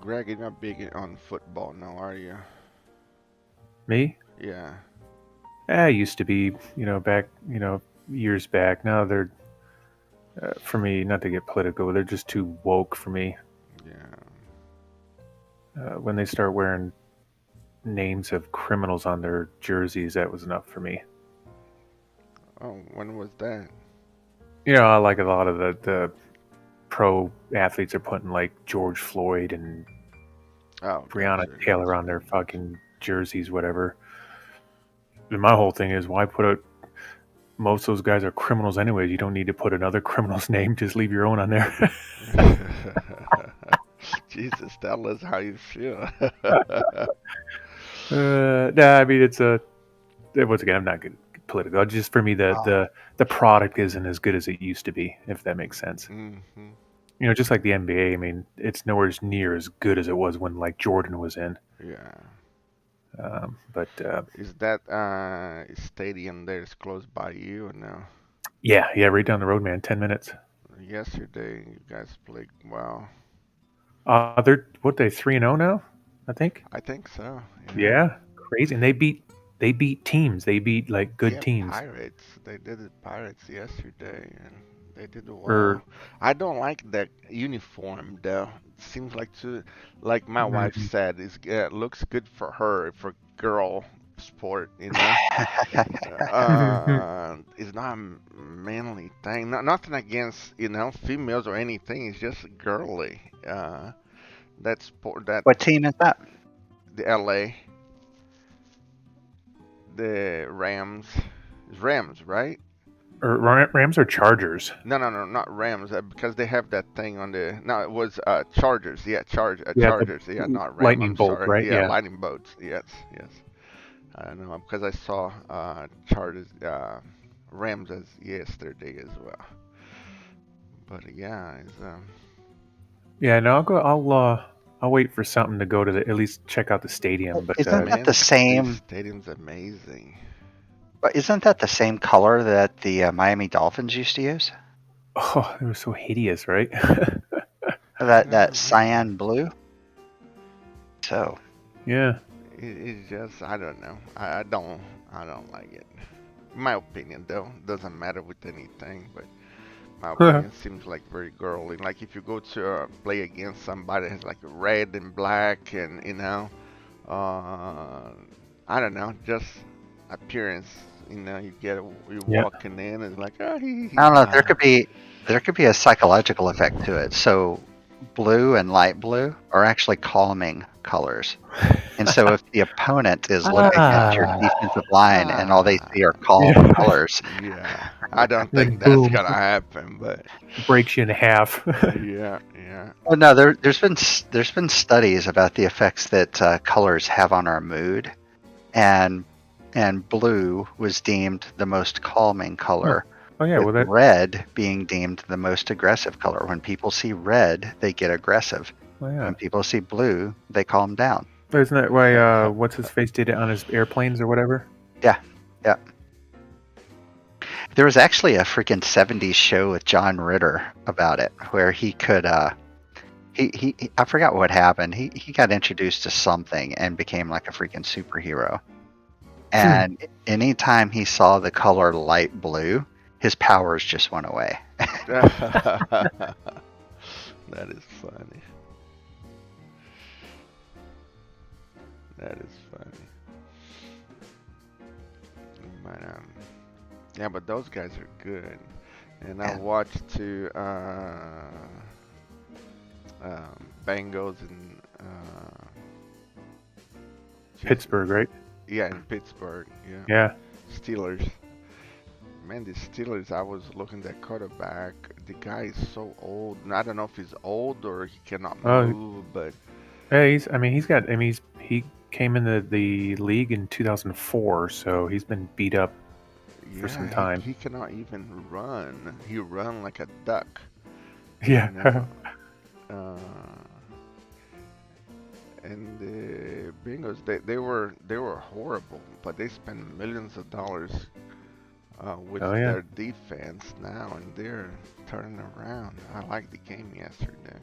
Greg, you're not big on football now, are you? Me? Yeah. I used to be, back, years back. Now they're, for me, not to get political, they're just too woke for me. Yeah. When they start wearing names of criminals on their jerseys, that was enough for me. Oh, when was that? I like a lot of the pro athletes are putting like George Floyd and Oh, Breonna gotcha, Taylor gotcha. on their fucking jerseys, whatever. And my whole thing is, why put a most of those guys are criminals anyways. You don't need to put another criminal's name. Just leave your own on there. Jesus, tell us how you feel. Nah, I mean once again, I'm not good political. Just for me, the product isn't as good as it used to be, if that makes sense. Hmm. Just like the NBA. I mean, it's nowhere near as good as it was when like Jordan was in. Yeah. But Is that stadium there is close by you or no? yeah, right down the road, man. 10 minutes. Yesterday, you guys played well. They're what they 3-0 now, I think. I think so. Yeah. Yeah, crazy. And they beat teams. They beat like good Yeah, teams. Pirates. They did the Pirates yesterday, and they did well. Or I don't like that uniform though. Seems like like my wife mm, said, looks good for her for girl sport, you know. It's not a manly thing. Nothing against females or anything. It's just girly. That sport, that What team is that? the LA, the Rams, it's Rams, right? or Rams or Chargers. No, no, no, not Rams, because they have that thing on the. No, it was Chargers. Yeah, Yeah, the Chargers. Yeah, not Ram. lightning I'm bolt, sorry. right? Yeah, Yeah. lightning bolts. Yes, yes. I know because I saw Chargers, Rams as yesterday as well. But yeah, it's Yeah, no, I'll wait for something to go to at least check out the stadium. But Isn't that the man, this same? stadium's amazing. But isn't that the same color that the Miami Dolphins used to use? oh, it was so hideous, right? That Yeah. cyan blue. So Yeah. It's just I don't know. I don't like it. My opinion though doesn't matter with anything, but my opinion seems like very girly. Like if you go to play against somebody that has like red and black and uh, I don't know, just appearance. You Yeah. walking in and it's like oh I don't know. nah. There could be a psychological effect to it. So blue and light blue are actually calming colors. And so if the opponent is looking at your Ah. defensive line and all they see are calm Yeah. colors, Yeah, I don't And then think that's boom, gonna happen, but breaks you in half. yeah, yeah. well, no, there's been studies about the effects that colors have on our mood, and blue was deemed the most calming color, Oh yeah. with Well, that red being deemed the most aggressive color. When people see red, they get aggressive. well, yeah. When people see blue, they calm down. Isn't that why what's his face did it on his airplanes or whatever? Yeah, yeah. There was actually a freaking '70s show with John Ritter about it, where he could I forgot what happened. He got introduced to something and became like a freaking superhero. And anytime he saw the color light blue, his powers just went away. That is funny. That is funny. But yeah, but those guys are good. And I Yeah. watched two Bengals and Pittsburgh, right? yeah, in Pittsburgh. Yeah, Yeah. Steelers. Man, the Steelers. I was looking at quarterback. The guy is so old. And I don't know if he's old or he cannot Oh, move, but yeah, he's got. I mean, he came into the league in 2004, so he's been beat up for some yeah, time. he cannot even run. He run like a duck. You Yeah. know. Uh, and the Bengals, they were horrible, but they spent millions of dollars with Oh yeah. their defense now, and they're turning around. I like the game yesterday.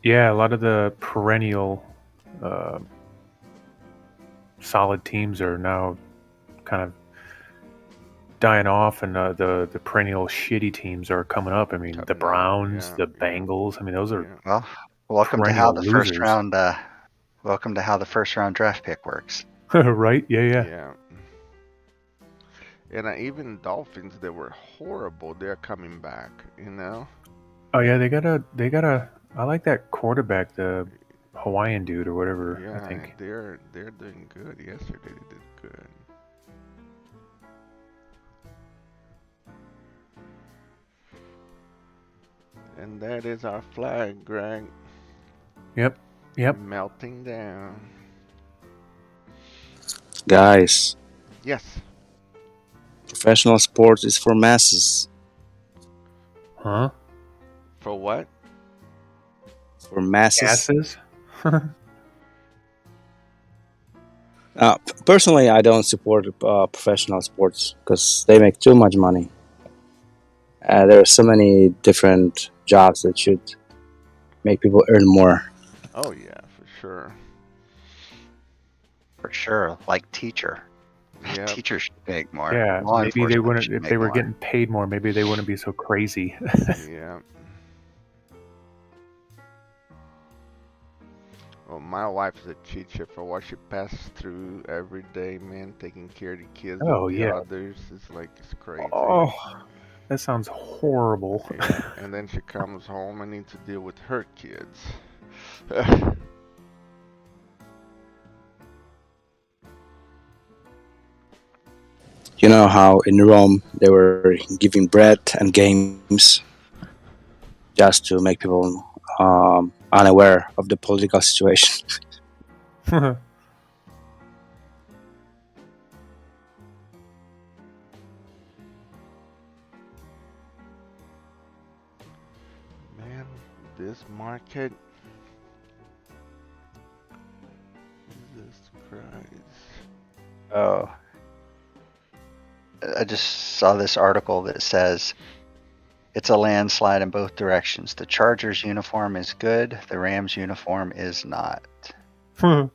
Yeah, a lot of the perennial uh, solid teams are now kind of dying off, and the perennial shitty teams are coming up. I mean, the Coming up, Browns, yeah, the yeah, Bengals. I mean, those are yeah, Well, welcome to how perennial the first losers. round welcome to how the first round draft pick works. Right? Yeah, yeah. yeah. And even Dolphins, they were horrible. They're coming back, you know. Oh yeah, they got a. I like that quarterback, the Hawaiian dude or whatever. I Yeah, think. they're doing good. Yesterday they did good. And that is our flag, Greg, Yep. Yep. melting down. Guys, Yes. professional sports is for masses. Huh? For what? For masses. Asses. Personally, I don't support professional sports because they make too much money. There are so many different jobs that should make people earn more. Oh yeah, for sure. For sure, like teacher. Yep. Teachers should make more. Yeah, Law maybe they enforcement wouldn't should if they make were more. getting paid more. Maybe they wouldn't be so crazy. Yeah. Well, my wife is a teacher. For what she passes through every day, man, taking care of the kids of Oh the yeah. others, it's like it's crazy. Oh, that sounds horrible. Yeah, and then she comes home and needs to deal with her kids. You know how in Rome they were giving bread and games just to make people unaware of the political situation. Man, this market. Jesus Christ. Oh, I just saw this article that says it's a landslide in both directions. The Chargers uniform is good. The Rams uniform is not. I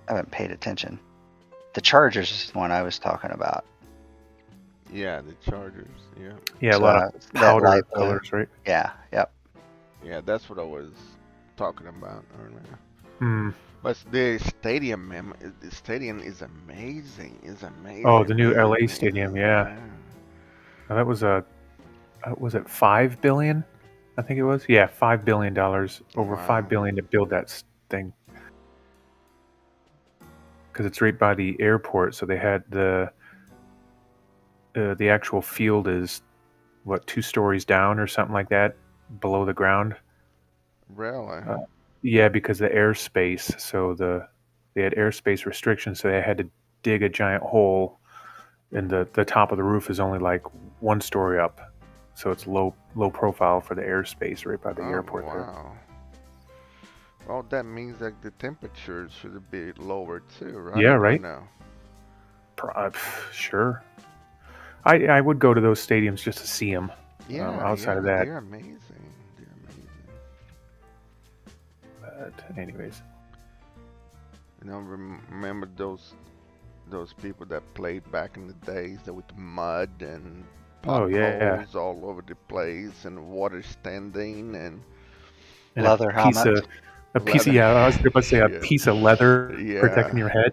haven't paid attention. The Chargers is the one I was talking about. Yeah, the Chargers. Yeah. Yeah, a lot of that powder light blue. colors, right? Yeah, yep. Yeah, that's what I was talking about earlier. Hmm. But the stadium, man, the stadium is amazing. It's amazing. Oh, the new amazing, LA amazing. stadium, yeah. Now, that was was it $5 billion? I think it was. Yeah, $5 billion. Over Wow. $5 billion to build that thing. Because it's right by the airport, so they had the actual field is what 2 stories down or something like that below the ground. Really? Yeah, because of the airspace. So they had airspace restrictions, so they had to dig a giant hole, and the top of the roof is only like 1 story up, so it's low profile for the airspace right by the airport there. Wow. Well, that means that the temperature should be lower too, right? Yeah, Or right. no? Sure. I would go to those stadiums just to see them. Yeah, outside yeah, of that, they're amazing. They're amazing. but anyways. You know, remember those people that played back in the days that with mud and Oh yeah, potholes all over the place and water standing and and Leather a piece helmet. of a piece of leather. yeah. I was about to say a Yeah. piece of leather Yeah. protecting your head.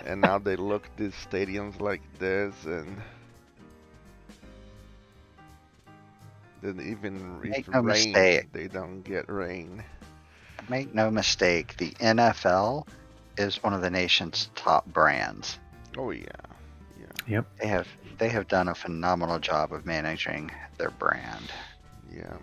And now they look at these stadiums like this, and then even if Make it no rains, mistake. they don't get rain. Make no mistake, the NFL is one of the nation's top brands. Oh yeah, Yep. They have done a phenomenal job of managing their brand. yeah.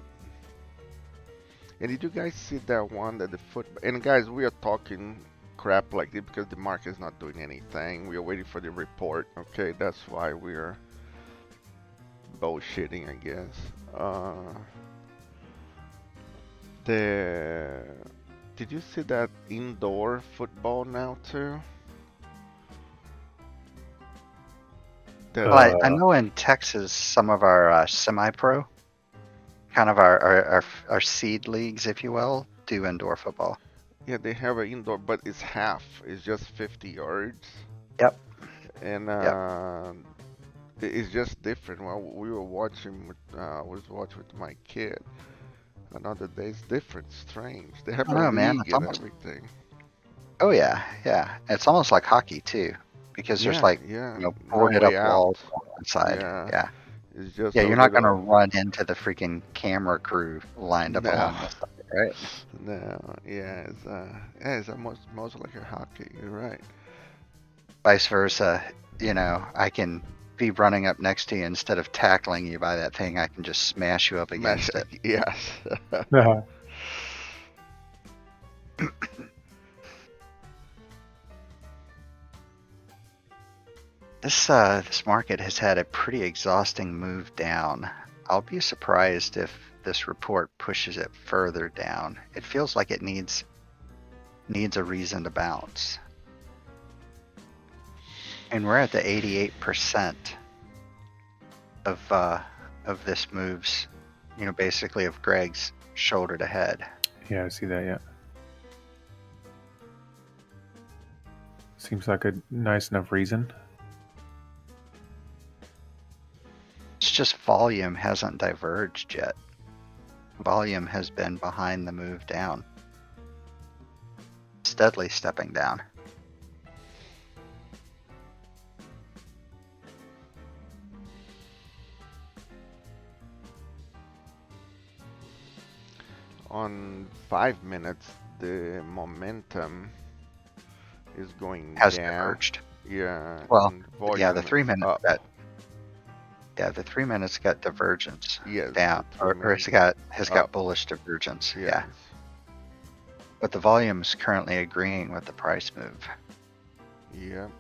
And did you guys see that one that the foot? And guys, we are talking crap like this because the market is not doing anything. We are waiting for the report. Okay, that's why we are bullshitting, I guess. Did you see that indoor football now too? Well, I know in Texas, some of our semi-pro, kind of our seed leagues, if you will, do indoor football. Yeah, they have an indoor, but it's half. It's just 50 yards. Yep. And it's just different. Well, we were watching with, I was watching with my kid. Another day, it's different, strange. They have I don't a know, man. league It's and almost, everything. oh yeah, yeah. It's almost like hockey too, because there's like yeah, you know no boarded up way out. walls on one side. Yeah, Yeah, it's just yeah. a You're not gonna little. run into the freaking camera crew lined up No, along the side, right? no, yeah, it's almost like a hockey. You're right. Vice versa. You know, I can be running up next to you instead of tackling you by that thing. I can just smash you up against it. Yes. Uh-huh. This market has had a pretty exhausting move down. I'll be surprised if this report pushes it further down. It feels like it needs a reason to bounce. And we're at the 88% of this moves, basically of Greg's shoulder to head. Yeah, I see that. Yeah, seems like a nice enough reason. It's just volume hasn't diverged yet. Volume has been behind the move down, steadily stepping down. On 5 minutes, the momentum is going Has down. diverged. Yeah, Well, and volume yeah, the is 3 minutes up. the 3 minutes got divergence Yes, down, the 3 or minutes has up. got bullish divergence. Yes. Yeah, but the volume is currently agreeing with the price move. Yep.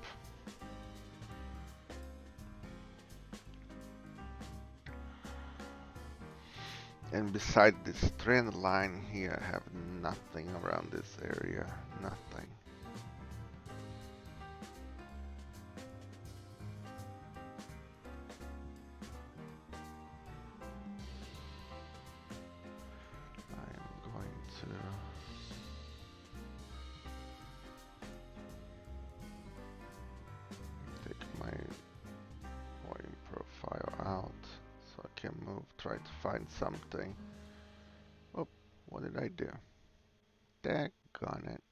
And beside this trend line here, I have nothing around this area. Nothing. I am going to take my volume profile out so I can move, try to find something. Oh, what did I do? Daggone it.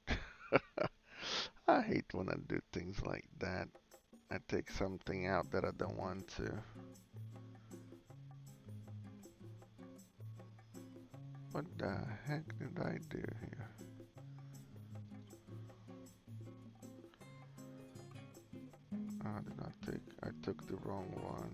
I hate when I do things like that. I take something out that I don't want to. What the heck did I do here? I did not take, I took the wrong one.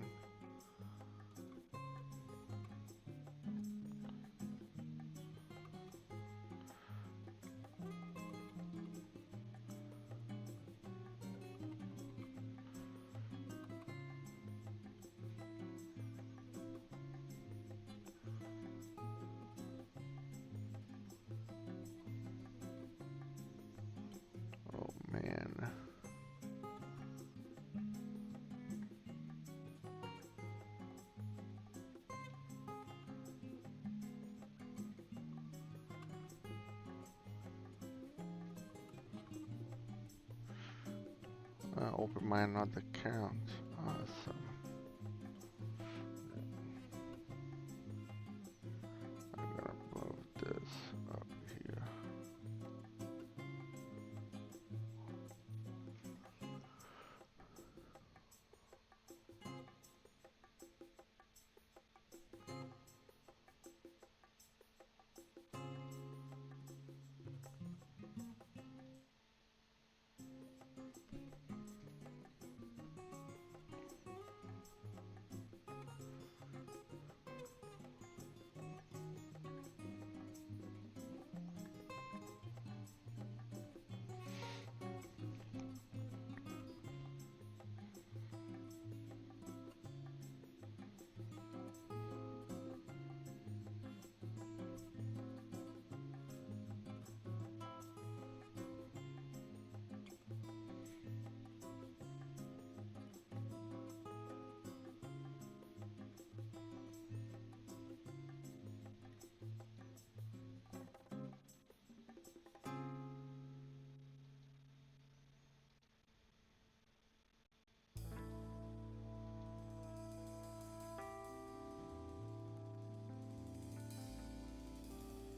Oh man. Open my another account. Awesome. I'm gonna move this up here.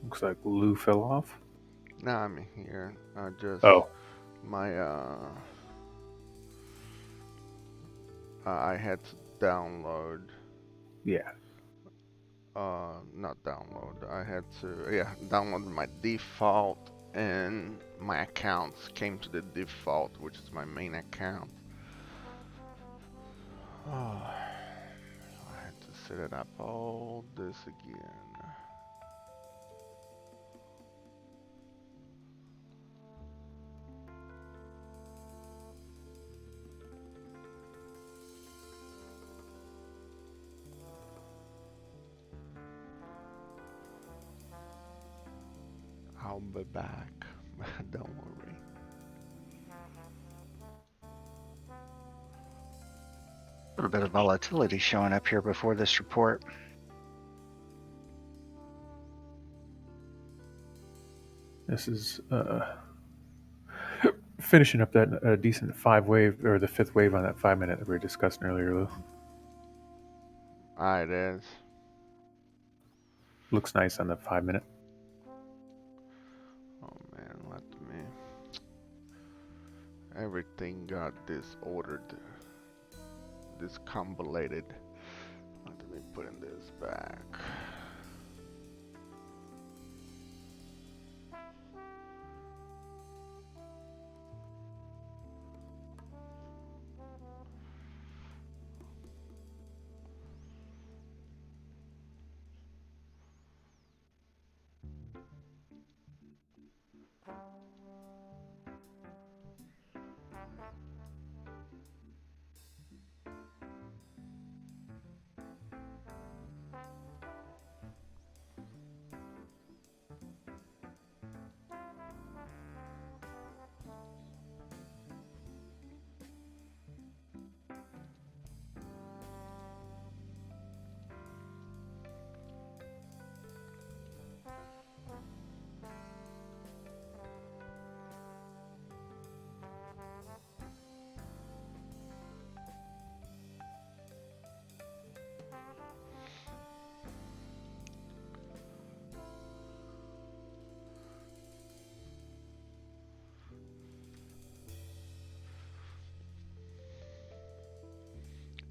Looks like Lou fell off. Now I'm here. Just Oh, my I had to download. yeah. Not download. I had to download my default, and my accounts came to the default, which is my main account. Oh, I had to set it up all this again. I'll be back. Don't worry. A little bit of volatility showing up here before this report. This is finishing up that decent 5 wave, or the 5th wave on that 5 minute that we were discussing earlier, Lou. It is. Looks nice on the 5 minute. Oh man, let me. Everything got disordered, discombobulated. Let me put in this back.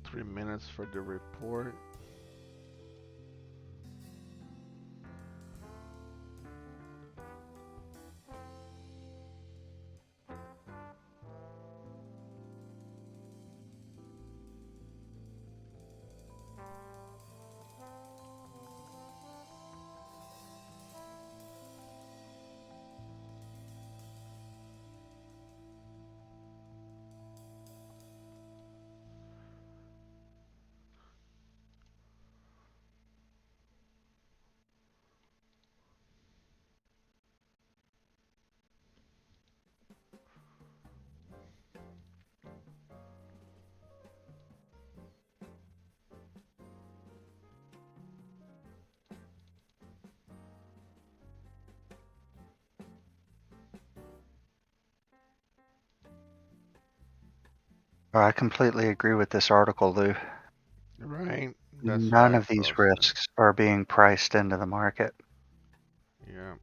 Three minutes for the report. I completely agree with this article, Lou. Right. That's what None I of these thought. risks are being priced into the market. Yeah.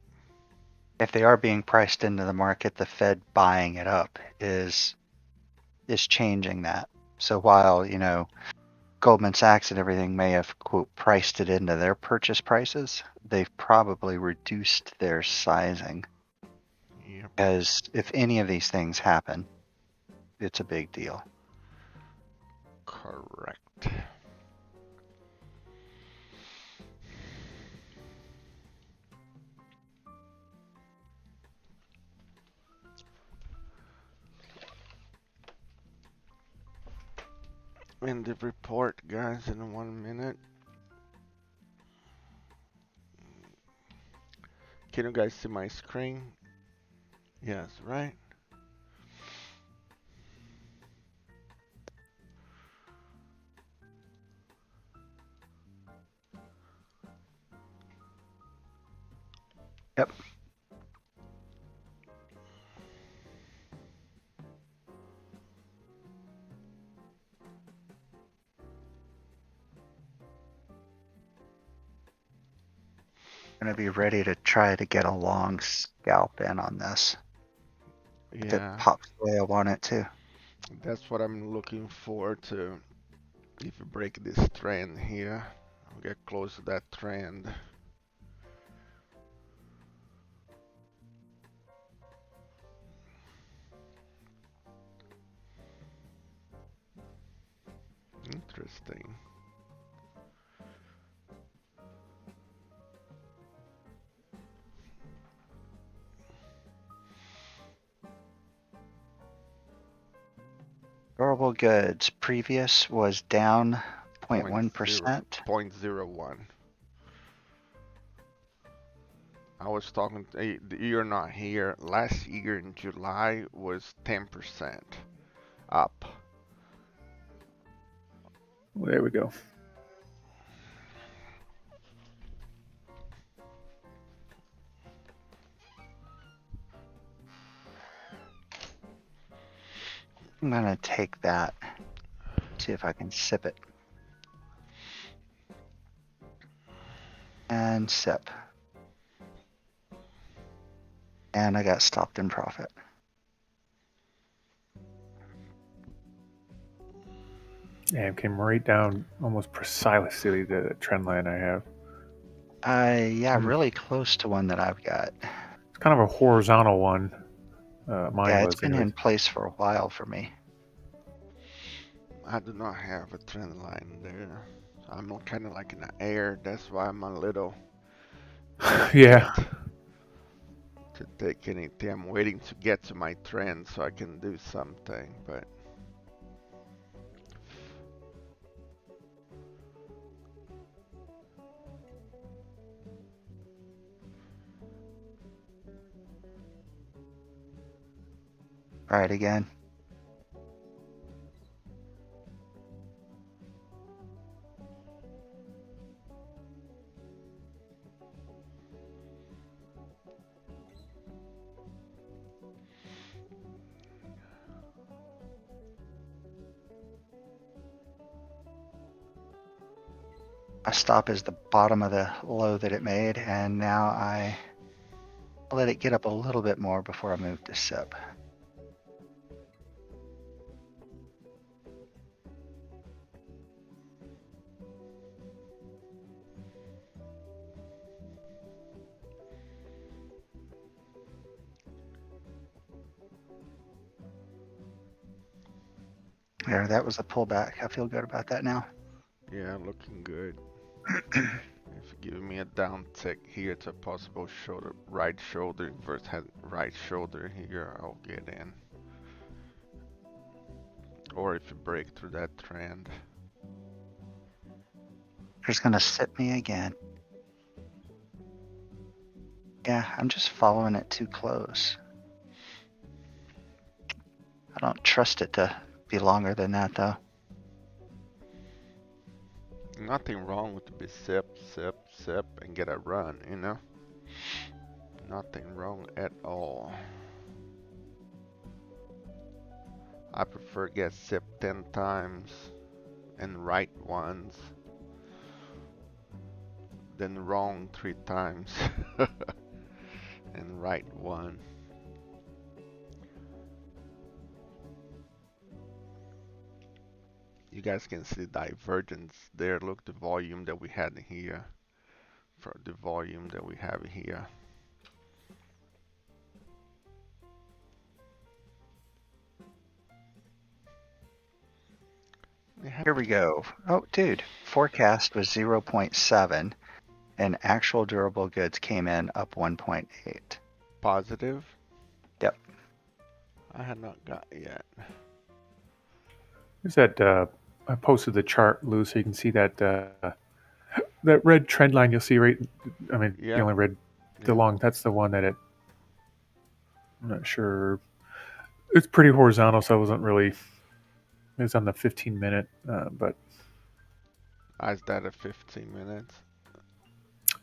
If they are being priced into the market, the Fed buying it up is changing that. So while, Goldman Sachs and everything may have, quote, priced it into their purchase prices, they've probably reduced their sizing. Yep. Because if any of these things happen, it's a big deal. Correct. In the report, guys, in 1 minute. Can you guys see my screen? Yes, right? Yep. Going to be ready to try to get a long scalp in on this. If it Yeah, pops the way I want it to. that's what I'm looking for to. If you break this trend here, I'll get close to that trend. Interesting. Durable goods previous was down Point 0.1%. 0.01. I was talking. You're not here. Last year in July was 10% up. Well, there we go. I'm gonna take that, see if I can sip it. And sip. And I got stopped in profit. Yeah, it came right down almost precisely the trend line I have. Yeah, really close to one that I've got. It's kind of a horizontal one. Mine Yeah, it's was, been anyways. in place for a while for me. I do not have a trend line there. I'm kind of like in the air. That's why I'm a little Yeah. hesitant to take anything. I'm waiting to get to my trend so I can do something, but Right again. My stop is the bottom of the low that it made, and now I let it get up a little bit more before I move to sip. There, that was a pullback. I feel good about that now. yeah, looking good. If you give me a down tick here to a possible shoulder, right shoulder versus right shoulder here, I'll get in. Or if you break through that trend. It's gonna sip me again. Yeah, I'm just following it too close. I don't trust it to be longer than that, though. Nothing wrong with the sip, sip, sip, and get a run, you know? Nothing wrong at all. I prefer get sip 10 times and right once than wrong 3 times and right one. You guys can see the divergence there. Look, the volume that we had here for the volume that we have here. Here we go. Oh, dude, forecast was 0.7, and actual durable goods came in up 1.8. Positive? Yep. I had not got yet. Is that I posted the chart, Lou, so you can see that that red trend line you'll see right. I mean, Yeah. the only red, the Yeah. long. That's the one that it. I'm not sure. It's pretty horizontal, so I wasn't really. It's on the 15-minute, but Is that at 15 minutes?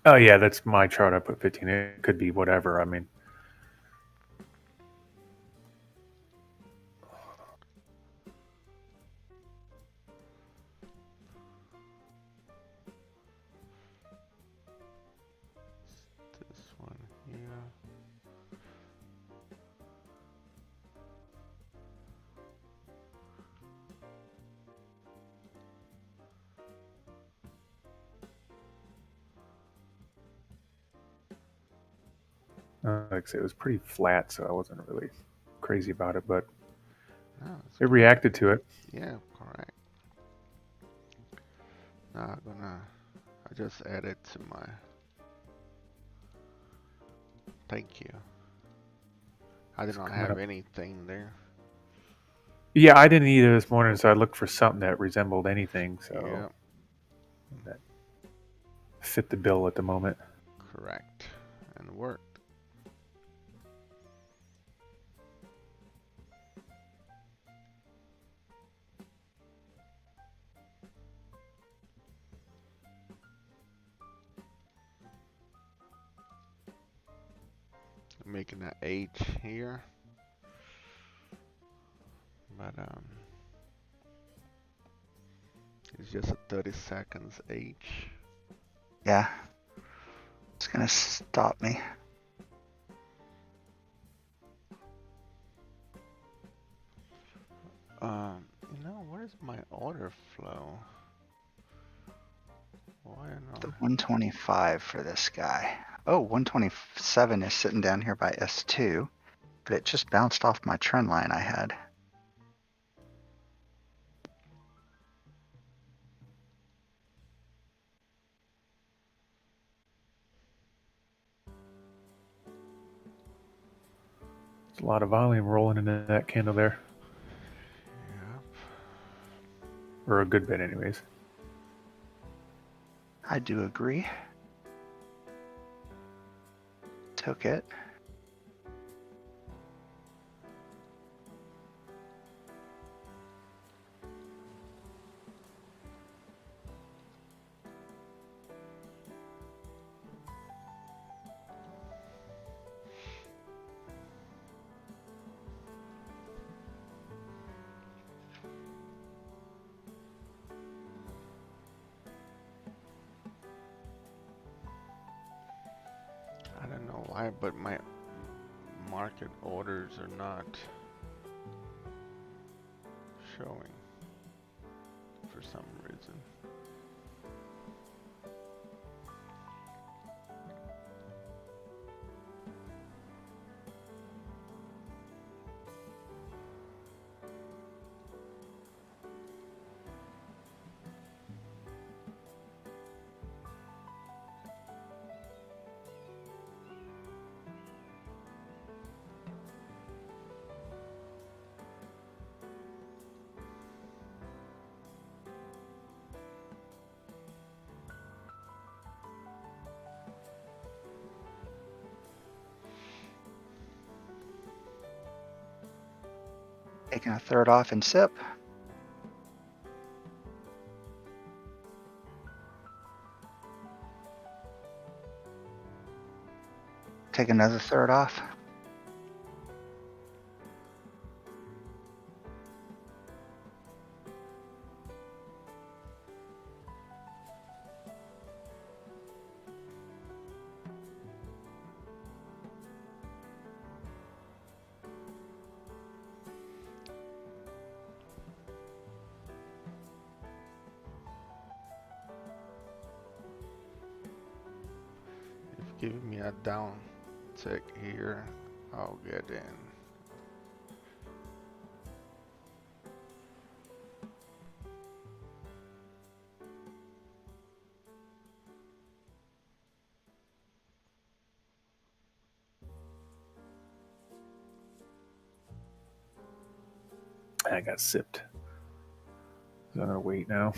oh yeah, that's my chart. I put 15. It could be whatever. I mean, This one here. like I say, it was pretty flat, so I wasn't really crazy about it, but Oh, it reacted to it. yeah, correct. Now I just added to my, thank you. I did It's not coming have up. anything there. Yeah, I didn't either this morning, so I looked for something that resembled anything. So Yeah, that fit the bill at the moment. correct. And worked. making an H here, but it's just a 30 seconds H. Yeah. It's gonna stop me. Where's my order flow? Why The not? 125 for this guy. Oh, 127 is sitting down here by S2, but it just bounced off my trend line I had. There's a lot of volume rolling into that candle there, Yep. or a good bit, anyways. I do agree. Took it. I don't know why, but my market orders are not showing for some reason. Taking a third off and sip. Take another third off. If giving me a down tick here, I'll get in. I got sipped. So I'm gonna wait now.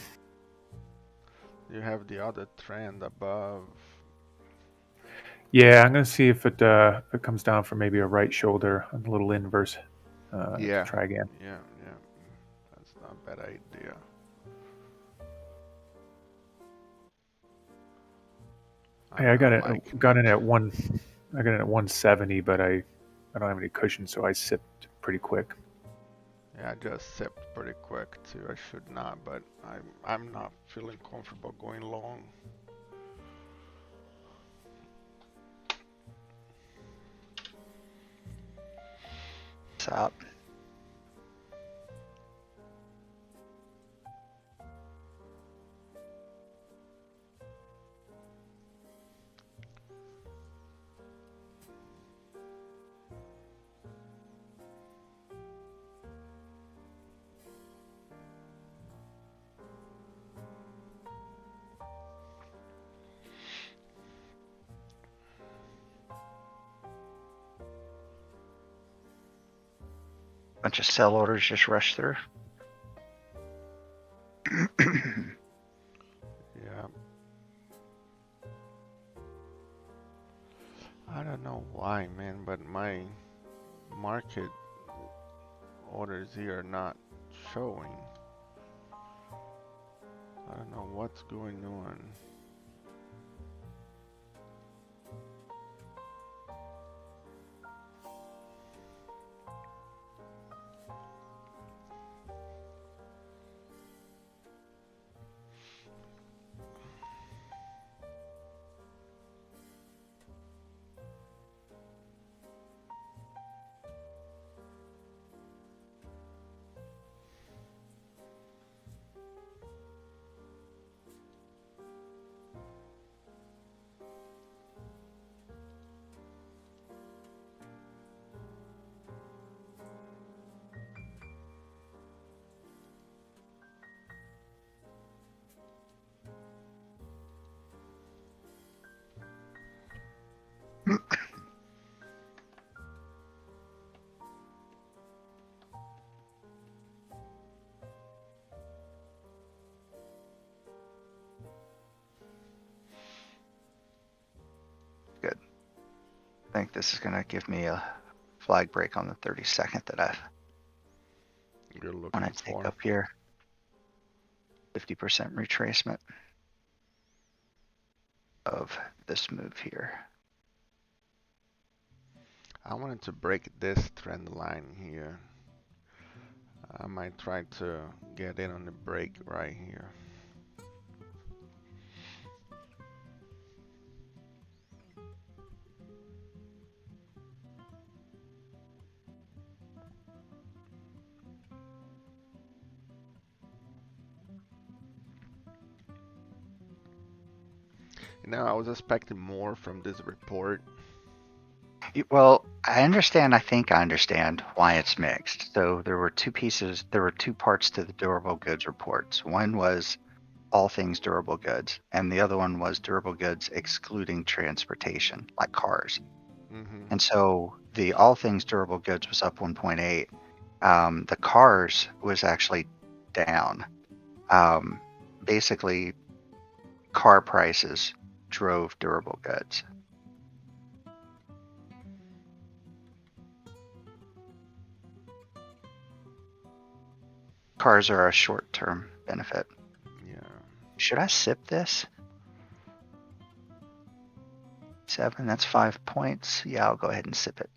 You have the other trend above. Yeah, I'm gonna see if it comes down for maybe a right shoulder, a little inverse. Yeah, To try again. yeah. That's not a bad idea. Hey, I I'm got not it. liking Got in it. at one. I got in at 170, but I don't have any cushion, so I sipped pretty quick. Yeah, I just sipped pretty quick too. I should not, but I'm not feeling comfortable going long. Stop. Bunch of sell orders just rushed through. Yeah. I don't know why, man, but my market orders here are not showing. I don't know what's going on. this is going to give me a flag break on the 32nd that I You're want looking to take for. up here. 50% retracement of this move here. I wanted to break this trend line here. I might try to get in on the break right here. You know, I was expecting more from this report. Well, I understand. I think I understand why it's mixed. So there were two pieces. There were two parts to the durable goods reports. One was all things durable goods, and the other one was durable goods excluding transportation, like cars. Mm-hmm. And so the all things durable goods was up 1.8. The cars was actually down. Basically, car prices drove durable goods. Cars are a short-term benefit. Yeah. Should I sip this? 7, that's 5 points. Yeah, I'll go ahead and sip it.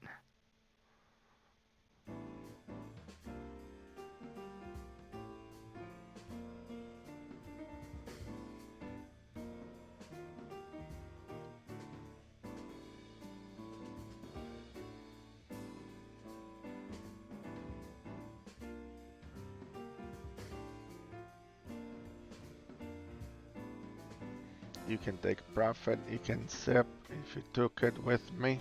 You can take profit, you can sip if you took it with me.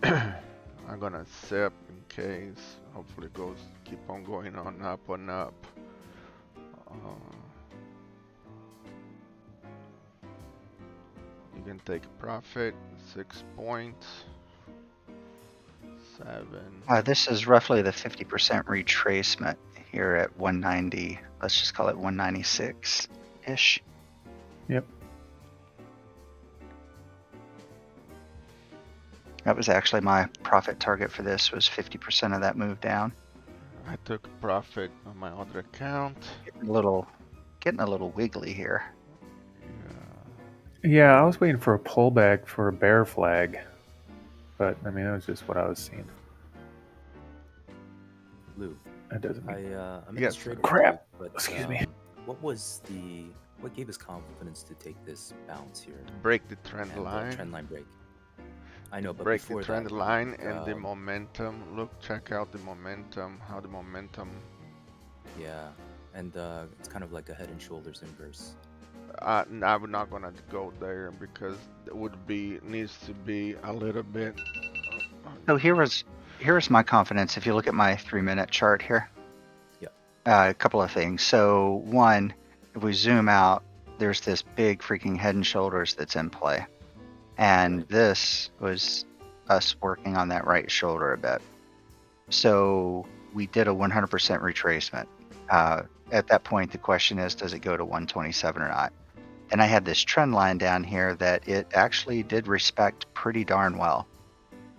I'm gonna sip in case. Hopefully it goes, keep on going on up and up. You can take profit, 6 points. 7. This is roughly the 50% retracement here at 190. Let's just call it 196-ish. Yep. That was actually my profit target for this, was 50% of that move down. I took profit on my other account. Getting a little wiggly here. Yeah, I was waiting for a pullback for a bear flag, but I mean that was just what I was seeing. Lou, That doesn't mean I'm Yes, straight sir. Crap. But, Excuse me. What gave us confidence to take this bounce here? Break the trend And line. trend line break. I know, but Break before the trend that, line and the momentum. Look, check out the momentum. How the momentum. yeah, and it's kind of like a head and shoulders inverse. I'm not gonna go there because it would be needs to be a little bit. So here's my confidence. If you look at my 3-minute chart here. Yeah. A couple of things. So one, if we zoom out, there's this big freaking head and shoulders that's in play. And Right. this was us working on that right shoulder a bit. So we did a 100% retracement. At that point, the question is, does it go to 127 or not? And I had this trend line down here that it actually did respect pretty darn well.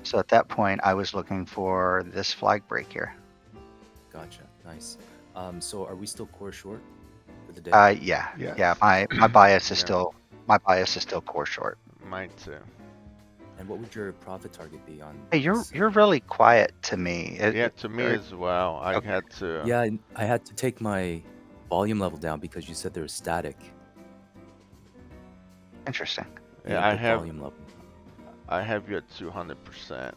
So at that point, I was looking for this flag break here. Gotcha. Nice. So are we still core short for the day? Yeah. Yes. Yeah. My bias is Yeah. still core short. Mine too. And what would your profit target be on? Hey, you're this? really quiet to me. Yeah, to me as well. I Okay. had to. Yeah, I had to take my volume level down because you said there was static. Interesting. The Yeah, I input have. volume level. I have you at 200%.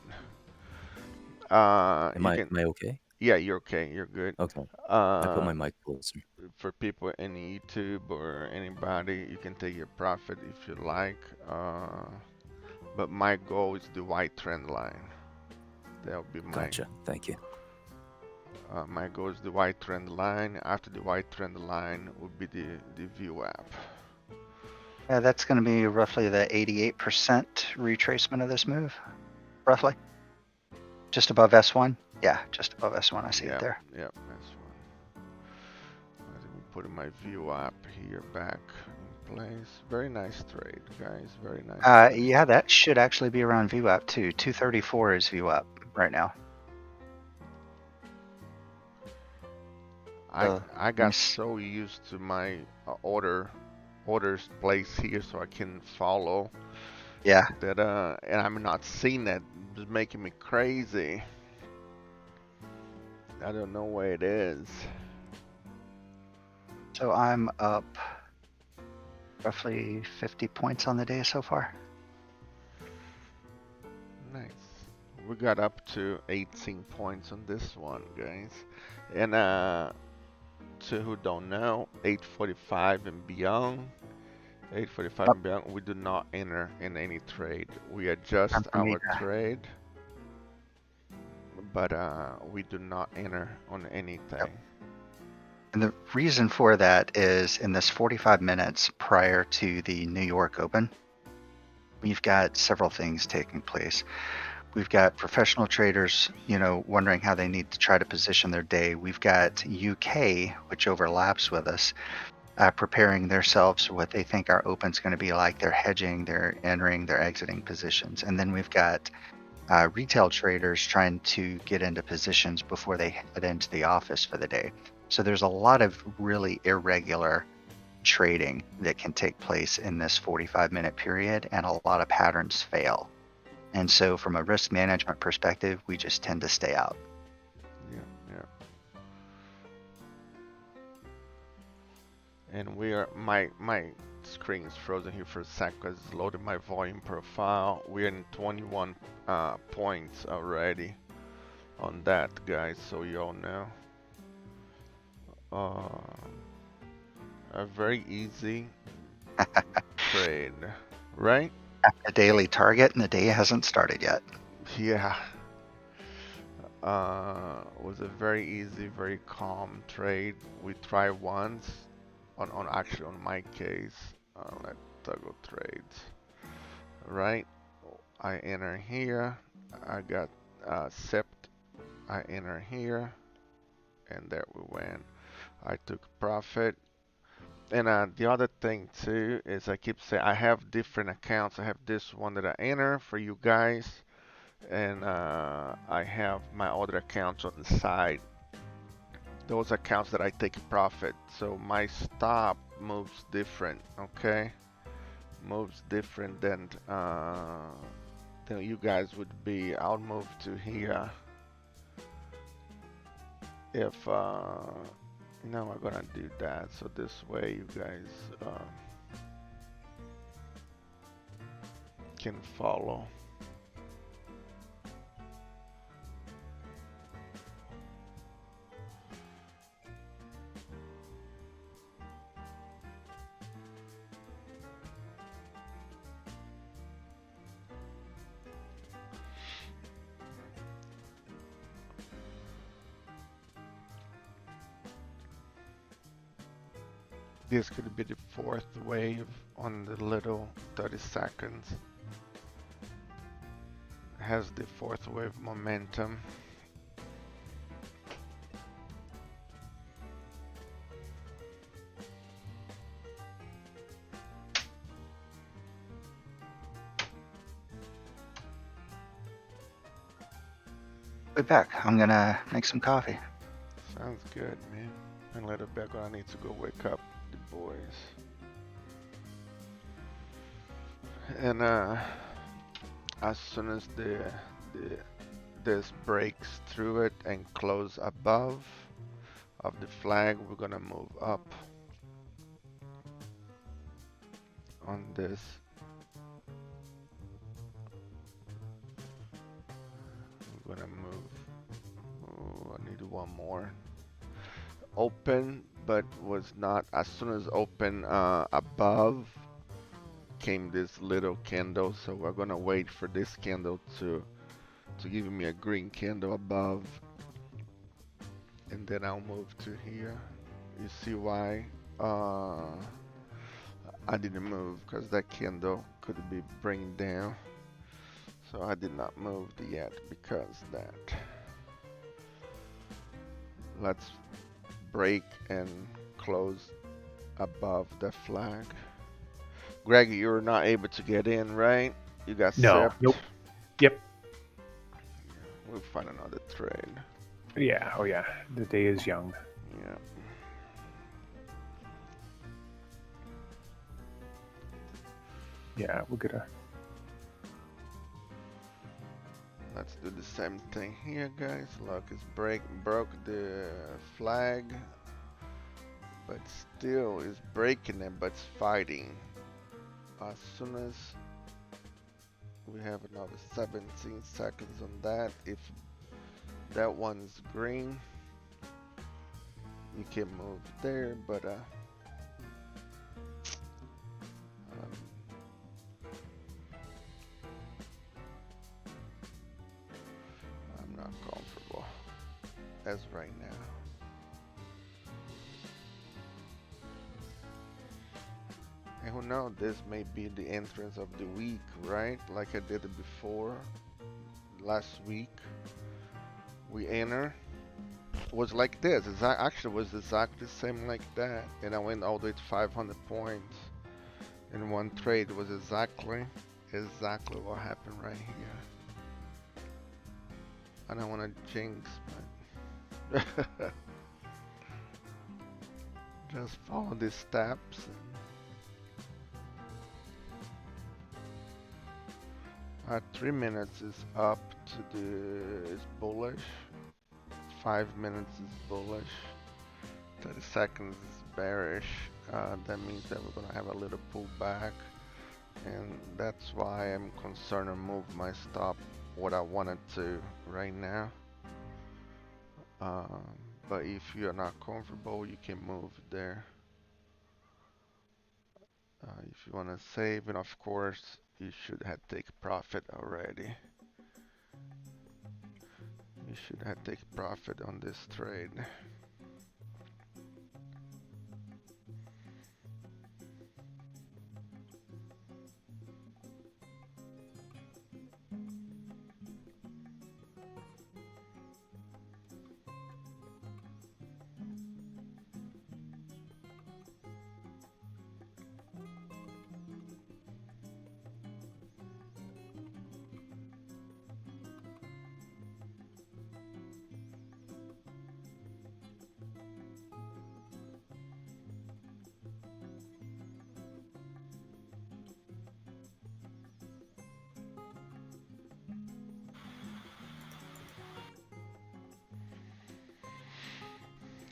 Am I okay? Yeah, you're okay. You're good. Okay. I put Uh, my mic closer. for people in YouTube or anybody, you can take your profit if you like. But my goal is the white trend line. That'll be my. Gotcha. Thank you. My goal is the white trend line. After the white trend line would be the VWAP. Yeah, that's going to be roughly the 88% retracement of this move, roughly. Just above S1. Yeah, just above S1. I see it there. Yep, that's one. Let me put my VWAP here back place. Very nice trade, guys. Very nice trade. Yeah, that should actually be around VWAP too. 234 is VWAP right now. I So I got so used to my orders place here so I can follow yeah. that and I'm not seeing that. It's making me crazy. I don't know where it is. So I'm up roughly 50 points on the day so far. Nice. We got up to 18 points on this one, guys. And to who don't know, 845 and beyond, 845 Up and beyond, we do not enter in any trade. We adjust for me. our trade, but we do not enter on anything. And the reason for that is in this 45 minutes prior to the New York Open, we've got several things taking place. We've got professional traders, wondering how they need to try to position their day. We've got UK, which overlaps with us, preparing themselves for what they think our open's going to be like. They're hedging, they're entering, they're exiting positions. And then we've got retail traders trying to get into positions before they head into the office for the day. So there's a lot of really irregular trading that can take place in this 45-minute period, and a lot of patterns fail. And so from a risk management perspective, we just tend to stay out. Yeah. And my screen is frozen here for a sec because it's loaded my volume profile. We're in 21 points already on that, guys, so you all know. A very easy trade, right? A daily target, and the day hasn't started yet. Yeah. Was a very easy, very calm trade. We try once actually on my case. Let toggle trades. Right. I enter here. I got sept. I enter here, and there we went. I took profit. And the other thing too is I keep saying I have different accounts. I have this one that I enter for you guys, and I have my other accounts on the side. Those accounts that I take profit. So my stop moves different. Okay, moves different than you guys would be. I'll move to here if I'm gonna do that. So this way you guys can follow. This could be the fourth wave on the little 30 seconds. Has the fourth wave momentum. Be back. I'm gonna make some coffee. Sounds good, man. And later back when I need to go wake up the boys. And as soon as this breaks through it and close above of the flag, we're gonna move up on this. We're gonna move. Oh, I need one more. Open, but was not. As soon as open above came this little candle, so we're gonna wait for this candle to give me a green candle above, and then I'll move to here. You see why I didn't move, because that candle could be bring down, so I did not move yet because that. Let's break and close above the flag. Greg, you're not able to get in, right? You got No. sipped. Nope. Yep. We'll find another trade. Yeah. Oh yeah. The day is young. Yeah. Yeah. We're gonna. Let's do the same thing here, guys. Look, it's broke the flag, but still is breaking it, but it's fighting. As soon as we have another 17 seconds on that, if that one is green, you can move there, but um, I'm not comfortable as right now. And who knows, this may be the entrance of the week, right? Like I did it before, last week. We enter, was like this. It actually was exactly the same like that. And I went all the way to 500 points. In one trade was exactly what happened right here. I don't want to jinx, but just follow these steps. And 3 minutes is up to the is bullish. 5 minutes is bullish. 30 seconds is bearish. That means that we're gonna have a little pullback, and that's why I'm concerned to move my stop what I wanted to right now. Um, but if you're not comfortable, you can move there. If you want to save, and of course, you should have take profit already. You should have take profit on this trade.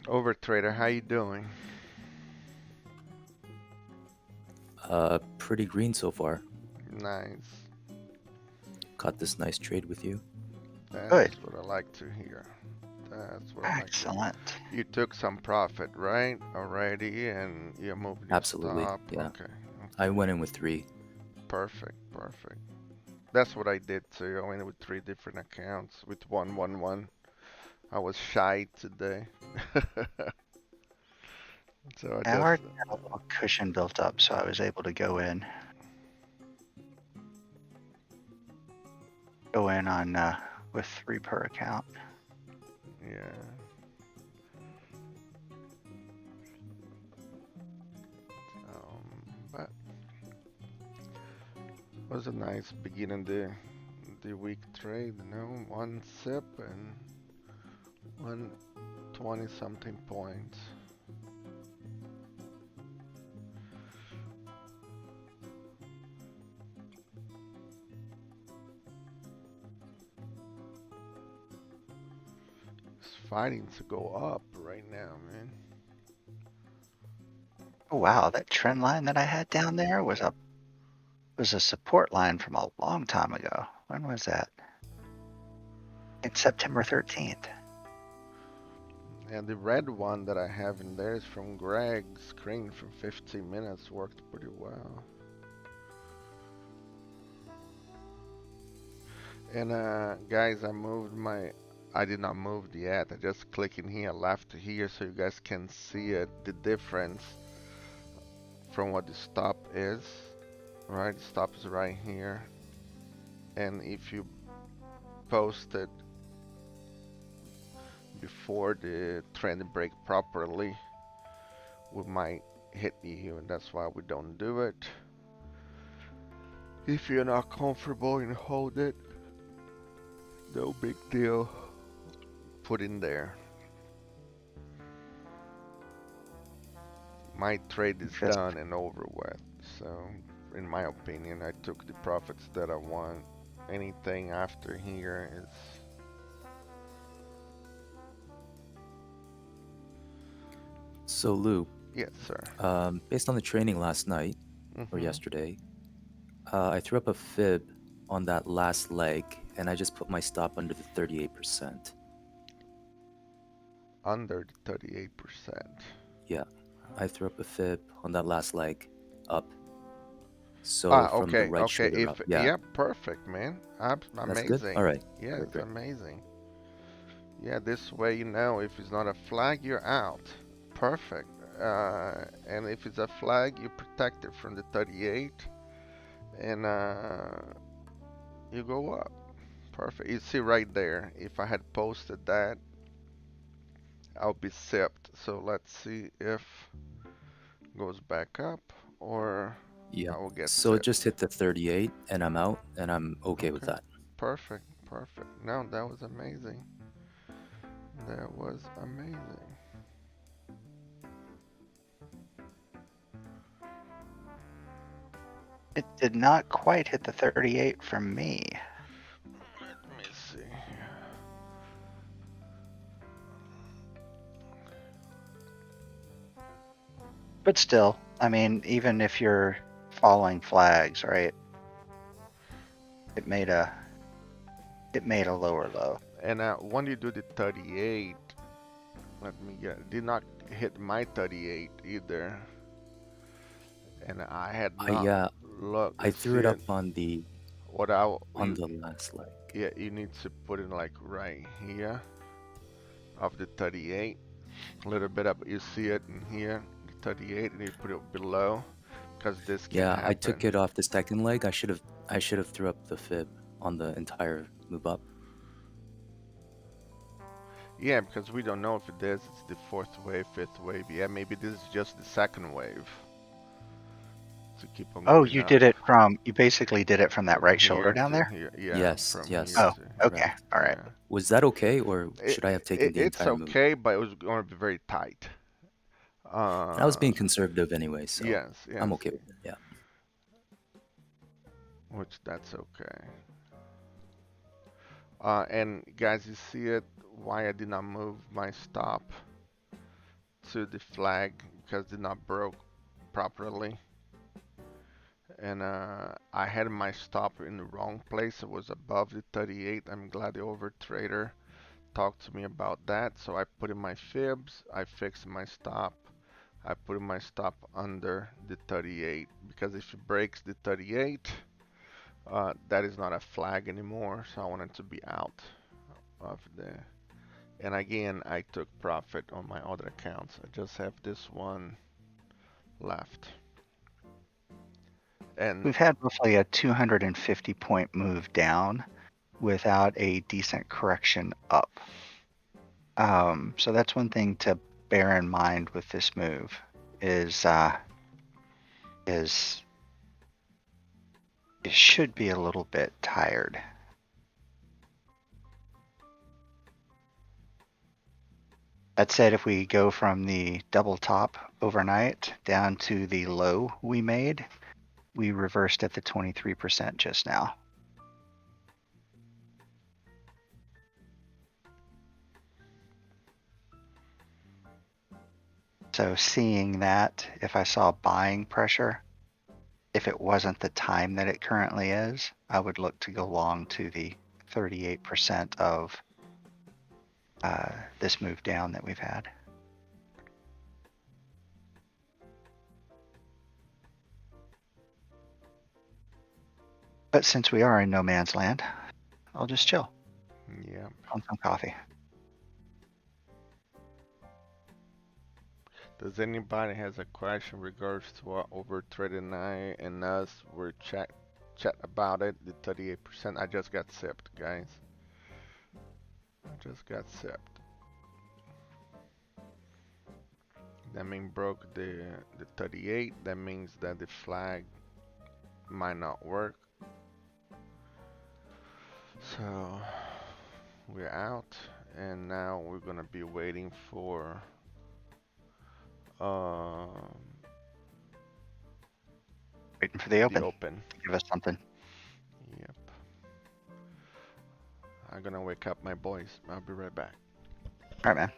Overtrader, how you doing? Pretty green so far. Nice. Caught this nice trade with you. That's Good. what I like to hear. That's what I like to hear. Excellent. You took some profit, right? Already, and you're moving your Absolutely, stop. yeah. Okay. I went in with 3. Perfect, perfect. That's what I did too. I went in with 3 different accounts with 111. I was shy today. So I I just already had a little cushion built up, so I was able to go in on with 3 per account. yeah. But it was a nice beginning the week trade, you know, 1 sip and 120 something points. It's fighting to go up right now, man. Oh wow, that trend line that I had down there was a support line from a long time ago. When was that? It's September 13th. And the red one that I have in there is from Greg's screen from 15 minutes, worked pretty well. And guys, I did not move yet. I just click in here, left here, so you guys can see it, the difference from what the stop is. Right, the stop is right here. And if you post it before the trend break properly, we might hit you, and that's why we don't do it. If you're not comfortable and hold it, no big deal. Put in there. My trade is Just done and over with. So, in my opinion, I took the profits that I want. Anything after here is. So, Lou, Yes, sir. based on the training last night or Mm-hmm. yesterday, I threw up a fib on that last leg, and I just put my stop under the 38%. Under the 38%. Yeah, I threw up a fib on that last leg up. So Ah, from the okay, right okay. shoulder If up. Yeah, yeah, perfect, man. that's good. All Amazing. right, Yeah, it's perfect. amazing. Yeah, this way you know if it's not a flag, you're out. Perfect. And if it's a flag, you protect it from the 38, and you go up. Perfect. You see right there. If I had posted that, I'll be sipped. So let's see if goes back up or Yeah. I will get So it sipped. just hit the 38, and I'm out, and I'm okay with Okay. that. Perfect. Perfect. No, that was amazing. That was amazing. it did not quite hit the 38 for me. Let me see. But still, I mean, even if you're following flags, right? It made a lower low. And when you do the 38, let me get. Did not hit my 38 either, and I had I not yeah, looked. I You threw it see up it? What I on you the last leg. yeah, you need to put it like right here of the 38. A little bit up. You see it in here, the 38, and you put it below, because this can Yeah, I took happen. it off the second leg. I should have threw up the fib on the entire move up. Yeah, because we don't know if it is. It's the fourth wave, fifth wave. Yeah, maybe this is just the second wave to keep on Oh, going you up. did it you basically did it from that From right shoulder here down to there? here. Yeah, Yes, from here yes, Oh, to. okay. correct. All right. Yeah. Was that okay, or should I have taken the It's entire move? okay, but it was going to be very tight. And I was Uh, being conservative anyway, so yes, I'm yes, okay with it. Yeah. which that's okay. And guys, you see it? Why I did not move my stop to the flag because it did not broke properly. And I had my stop in the wrong place. It was above the 38. I'm glad the overtrader talked to me about that. So I put in my fibs. I fixed my stop. I put in my stop under the 38 because if it breaks the 38, that is not a flag anymore. So I wanted to be out of the. And again, I took profit on my other accounts. I just have this one left. And We've had roughly a 250 point move down without a decent correction up. So that's one thing to bear in mind with this move is is it should be a little bit tired. That said, if we go from the double top overnight down to the low we made, we reversed at the 23% just now. So seeing that, if I saw buying pressure, if it wasn't the time that it currently is, I would look to go long to the 38% of this move down that we've had. But since we are in no man's land, I'll just chill yeah. on some coffee. Does anybody has a question in regards to what overtraded and I and us were chat about it? The 38%. I just got sipped, guys. I just got sipped. That means broke the 38. That means that the flag might not work. So we're out, and now we're gonna be waiting for um, Waiting for the the open. open. Give us something. Yep. I'm gonna wake up my boys. I'll be right back. All right, man.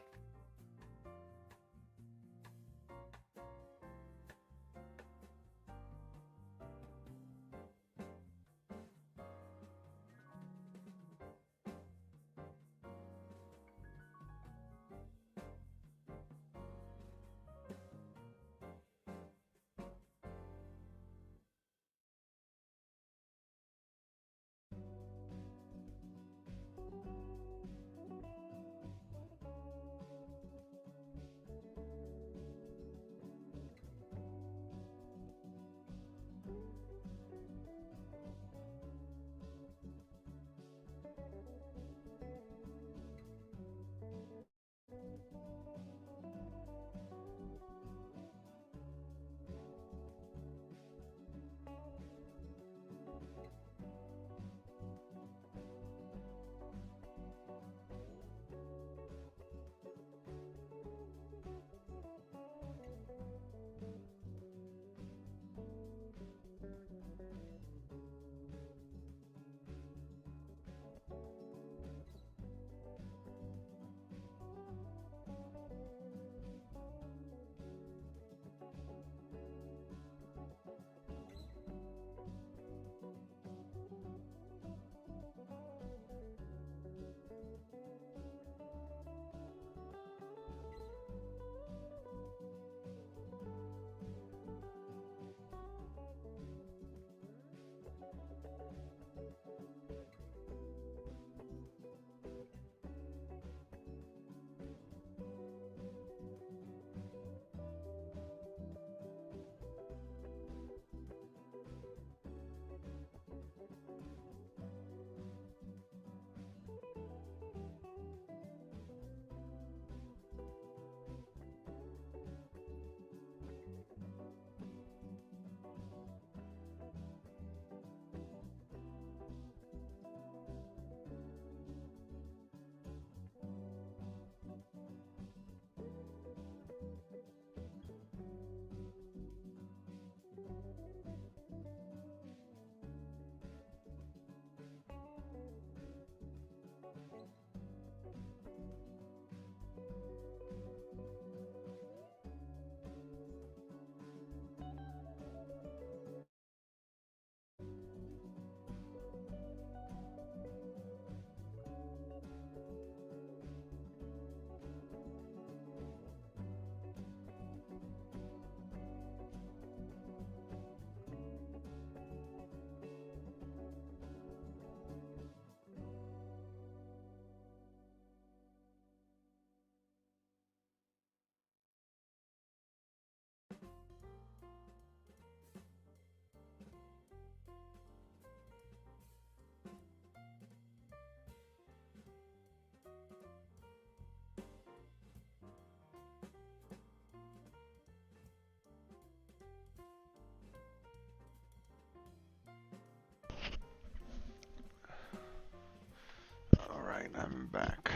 All right, I'm back.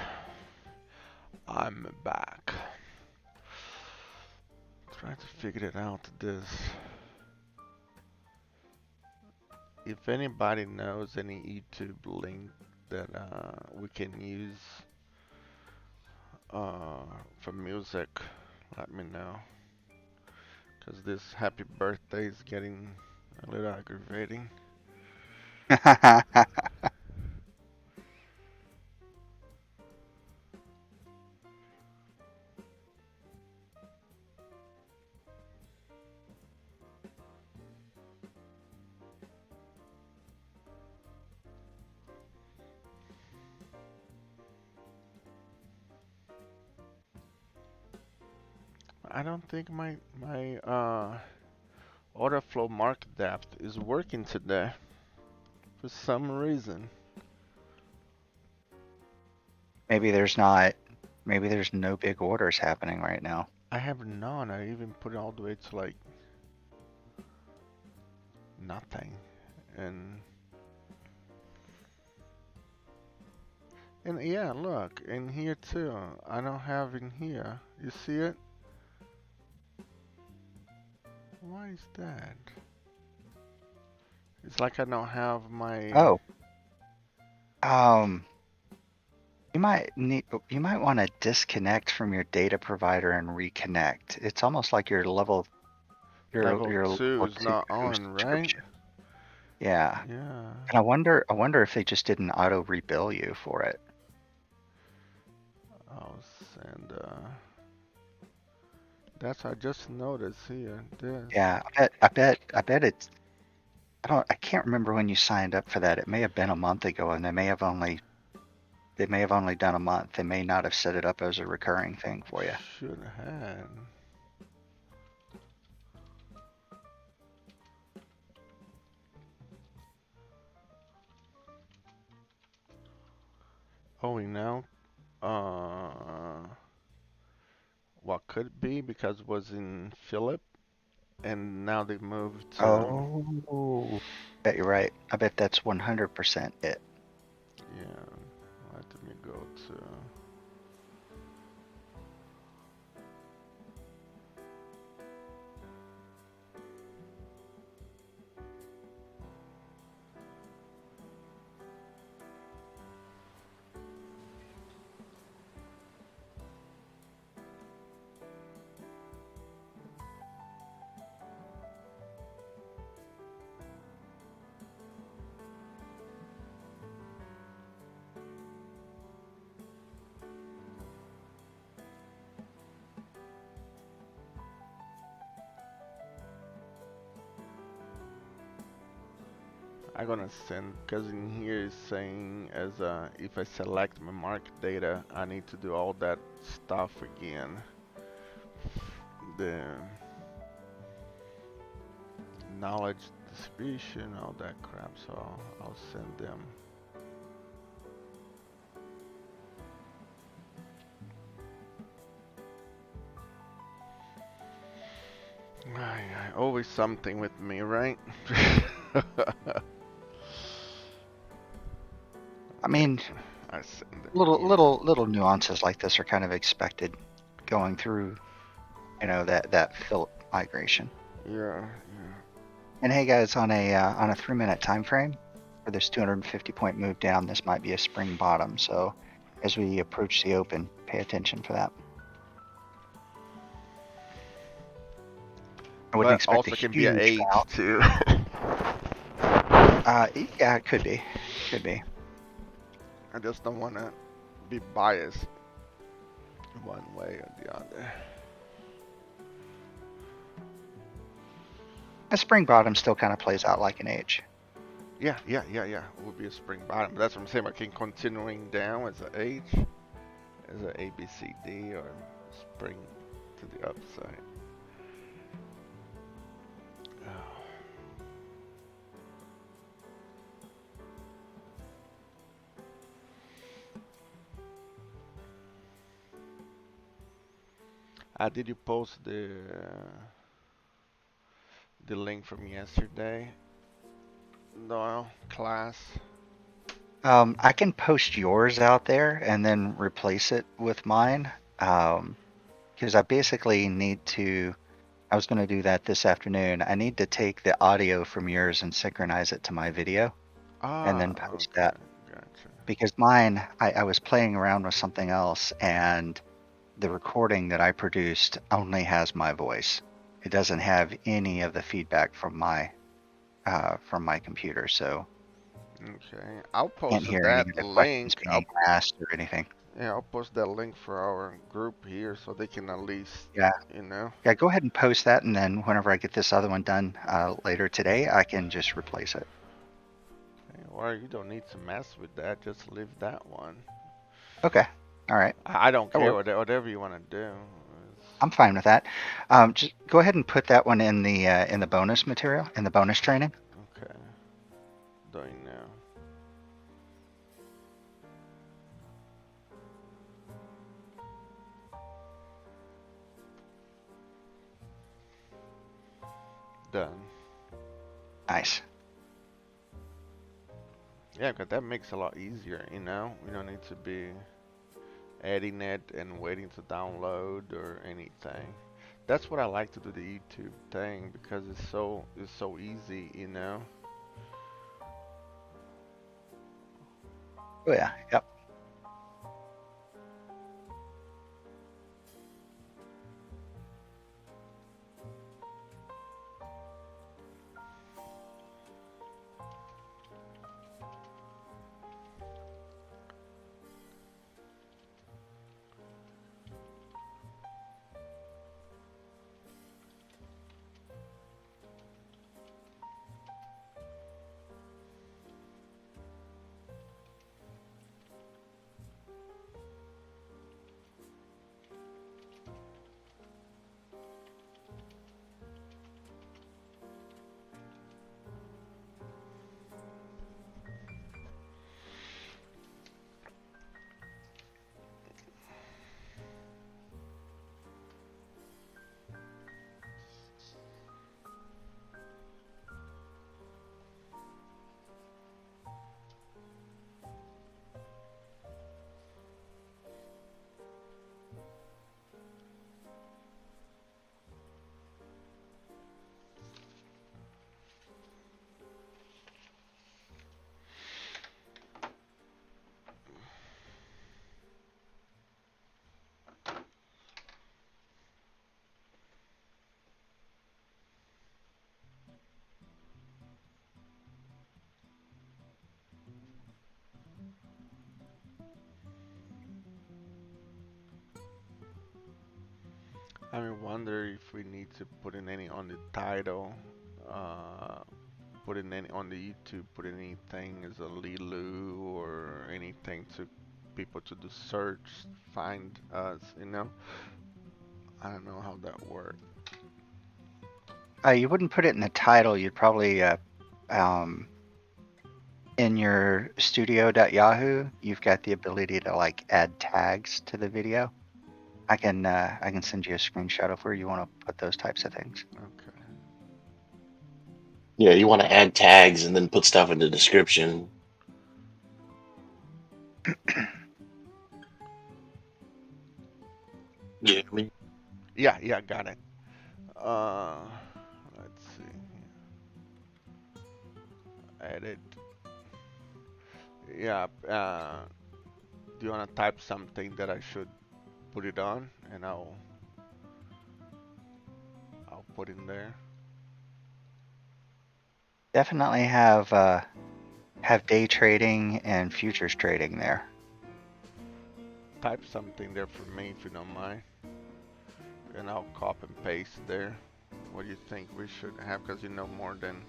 I'm back. Trying to figure it out. This. If anybody knows any YouTube link that we can use uh, for music, let me know. Cause this happy birthday is getting a little aggravating. I don't think my autoflow market depth is working today for some reason. Maybe there's not. Maybe there's no big orders happening right now. I have none. I even put it all the way to like nothing, and And yeah, look, in here too. I don't have in here. You see it? Why is that? It's like I don't have my. Oh, um, you might want to disconnect from your data provider and reconnect. It's almost like Level your 2 level is two not on, right? subscription. Yeah. Yeah. And I wonder if they just didn't auto rebill you for it. I'll send. That's I just noticed here. This. Yeah, I bet it's I can't remember when you signed up for that. It may have been a month ago and they may have only done a month. They may not have set it up as a recurring thing for you. Should have. Oh, we know. Uh, what could it be? Because it was in Philip, and now they moved to. Oh, bet you're right. I bet that's 100% it. Yeah. Let me go to. I'm gonna send because in here is saying as if I select my market data, I need to do all that stuff again. The knowledge distribution, all that crap. So I'll send them. Always something with me, right? I mean, I send them little here. little little nuances like this are kind of expected going through, that Philip migration. Yeah, And hey guys, on a 3-minute time frame for this 250 point move down, this might be a spring bottom. So as we approach the open, pay attention for that. I wouldn't but expect a also can be an huge 8 bounce. too. Yeah, it could be, could be. I just don't want to be biased one way or the other. A spring bottom still kind of plays out like an H. Yeah. It would be a spring bottom. That's what I'm saying. I can continuing down as a H, as a A, B, C, D, or spring to the upside. Oh. Did you post the link from yesterday? No, class. I can post yours out there and then replace it with mine. Because I basically need to. I was going to do that this afternoon. I need to take the audio from yours and synchronize it to my video and then post Okay, that. gotcha. Because mine, I was playing around with something else and the recording that I produced only has my voice. It doesn't have any of the feedback from my computer, so Okay, I'll I can't post hear any that of the questions link. being asked or anything. Yeah, I'll post that link for our group here so they can at least, Yeah, you know. yeah. Go ahead and post that, and then whenever I get this other one done later today, I can just replace it. Or you don't need to mess with that. Just leave that one. Okay. All right. I don't That care. works. Whatever you want to do. I'm fine with that. Just go ahead and put that one in the bonus material, in the bonus training. Okay. Doing now. Done. Nice. Yeah, 'cause that makes it a lot easier, you know? We don't need to be editing it and waiting to download or anything. That's what I like to do the YouTube thing because it's so easy, you know? Oh yeah, yep. I wonder if we need to put in any on the title, uh, put in any on the YouTube, put in anything as a Lilu or anything to people to do search, find us, you know? I don't know how that works. You wouldn't put it in the title. You'd probably um, in your studio.yahoo, you've got the ability to like add tags to the video. I can send you a screenshot of where you want to put those types of things. Okay. Yeah, you want to add tags and then put stuff in the description. Yeah, I mean, Yeah, yeah, got it. Uh, let's see. Edit. Yeah, do you want to type something that I should put it on and I'll put in there. Definitely have day trading and futures trading there. Type something there for me if you don't mind. And I'll copy and paste there. What do you think we should have? Because you know more than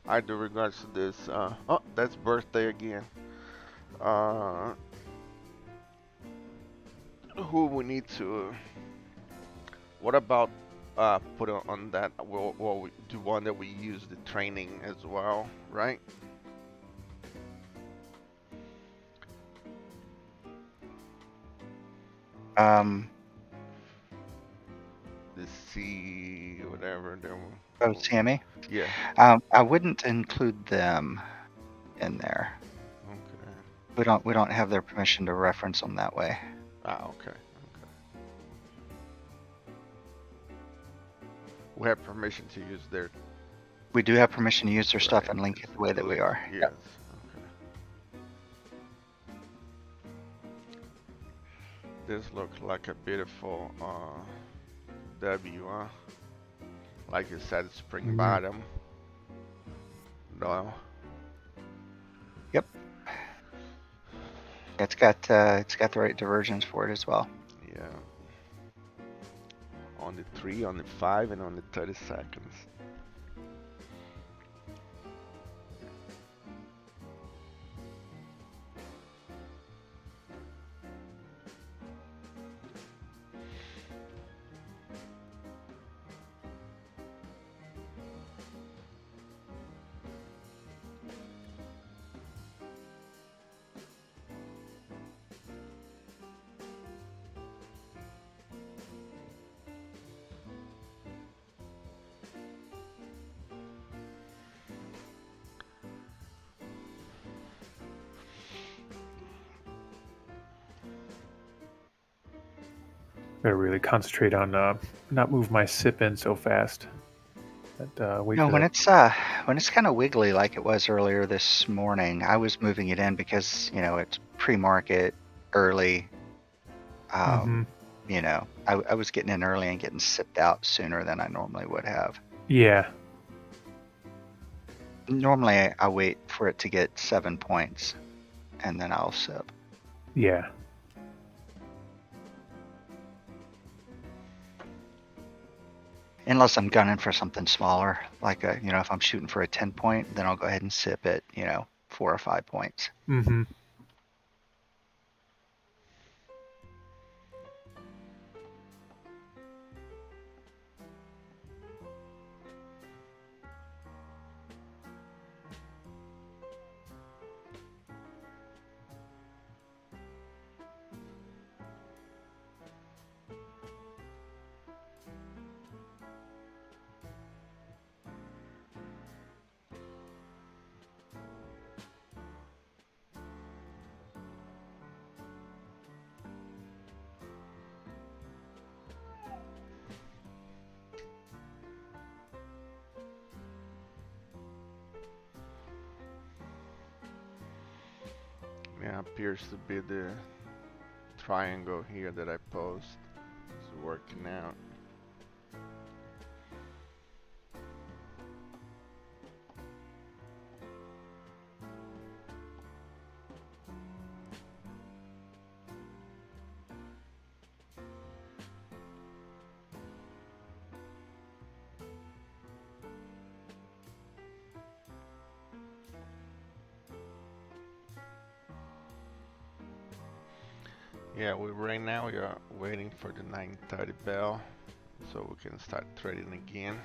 I do regards to this. Oh, that's birthday again. Uh, who we need to? What about put on that? Well, we do one that we use the training as well, right? Um, The C whatever. oh, CME. Yeah. I wouldn't include them in there. Okay. We don't have their permission to reference them that way. Ah, okay. Okay. We have permission to use their We do have permission to use their stuff right, and link it the way that we are. Yes. Yep. Okay. This looks like a beautiful W, huh? Like you said, spring bottom. No. Yep. It's got the right divergence for it as well. Yeah. On the 3, on the 5, and on the 30 seconds. Better really concentrate on not move my sip in so fast. Wait No, for that. when it's kind of wiggly like it was earlier this morning, I was moving it in because it's pre-market early. Mm-hmm. I was getting in early and getting sipped out sooner than I normally would have. Yeah. Normally, I wait for it to get 7 points, and then I'll sip. Yeah. Unless I'm gunning for something smaller, like if I'm shooting for a 10 point, then I'll go ahead and sip at 4 or 5 points. Mm-hmm. Yeah, appears to be the triangle here that I post. It's working out. Yeah, right now we are waiting for the 9:30 bell so we can start trading again.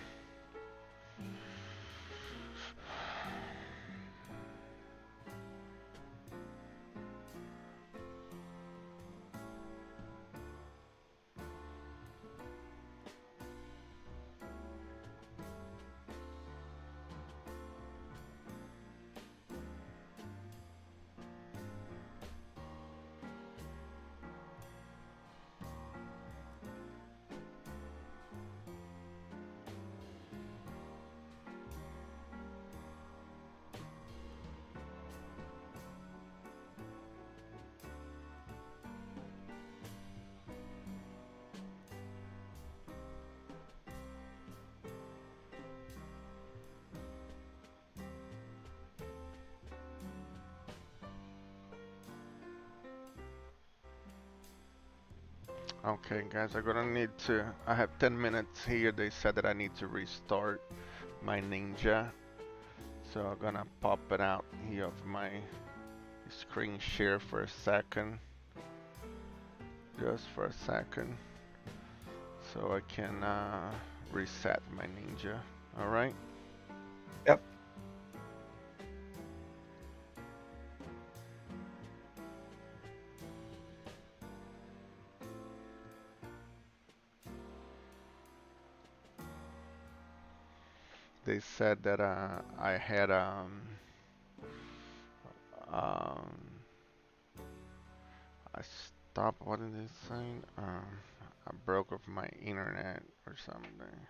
Okay, guys, I'm gonna need to. I have 10 minutes here. They said that I need to restart my Ninja. So I'm gonna pop it out here of my screen share for a second. Just for a second. So I can reset my Ninja. Alright? Yep. They said that I had um I stopped. What did they say? I broke off my internet or something.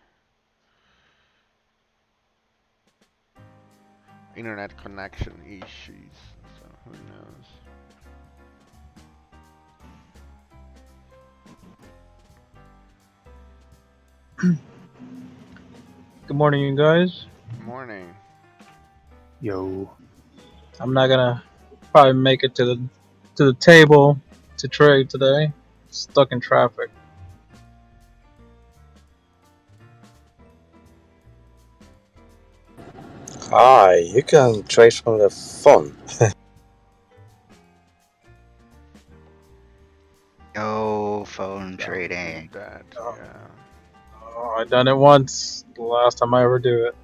Internet connection issues. So who knows? Good morning, you guys. Morning. Yo. I'm not gonna probably make it to the table to trade today. Stuck in traffic. Hi, you can trade from the phone. No phone Don't do trading. that. Oh, Yeah. oh, I done it once. The last time I ever do it.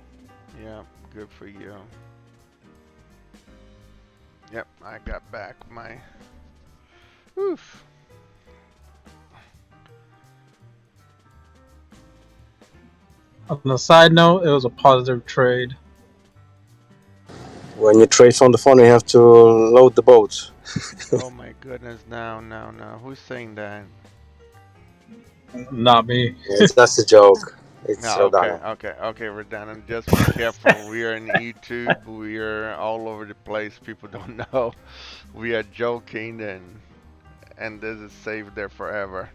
Yeah. Good for you. Yep. I got back my. Oof. On the side note, it was a positive trade. When you trade from the phone, you have to load the boat. Oh my goodness. No. No. No. Who's saying that? Not me. It's just a joke. It's No, okay, Rodano. okay, okay, we're done. And just be careful. We are in YouTube. We are all over the place. People don't know. We are joking, and this is saved there forever.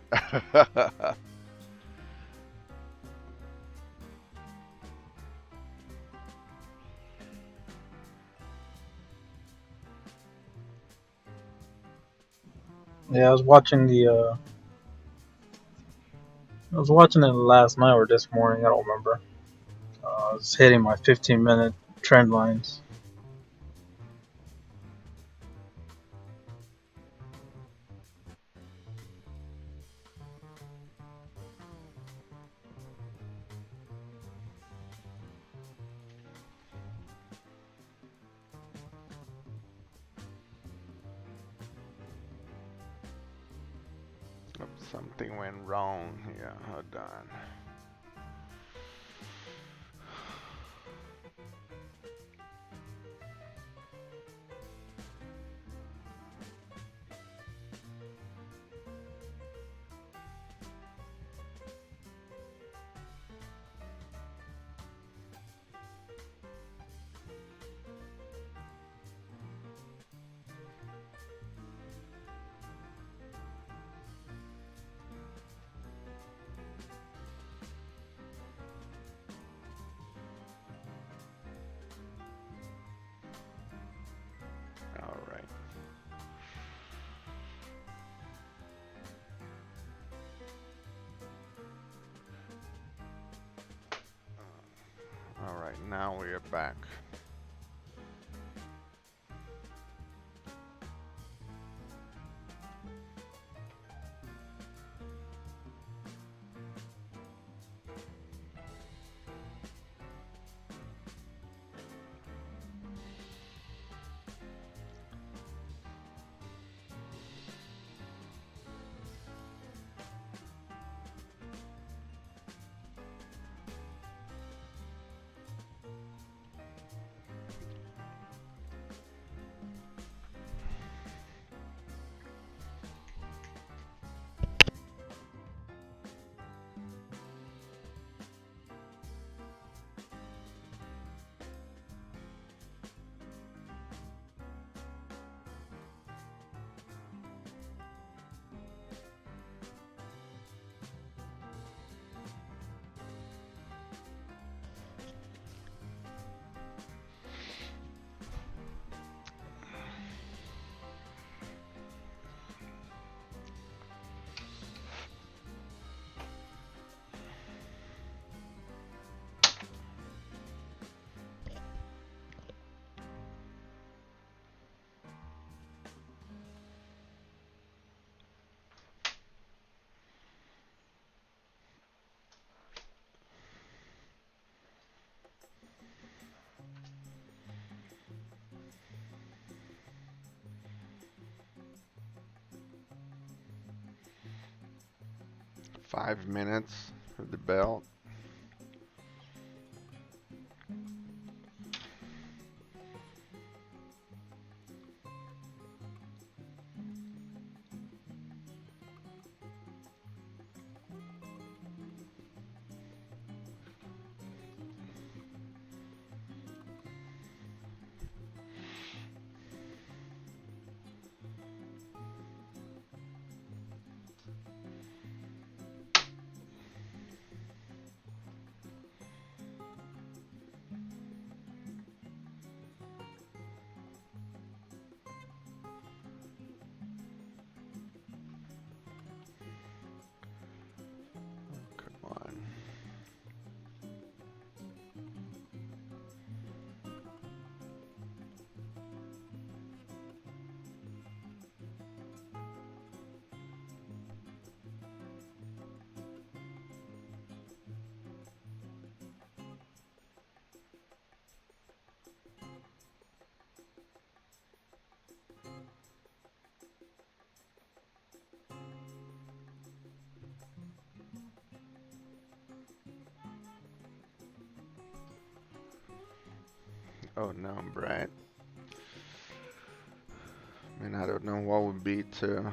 Yeah, I was watching it last night or this morning. I don't remember. I was hitting my 15-minute trend lines. Something went wrong here. Hold on. 'Alright. Alright, now we are back. Five minutes for the belt. Come on. Oh no, Brad. Man, I don't know what would be to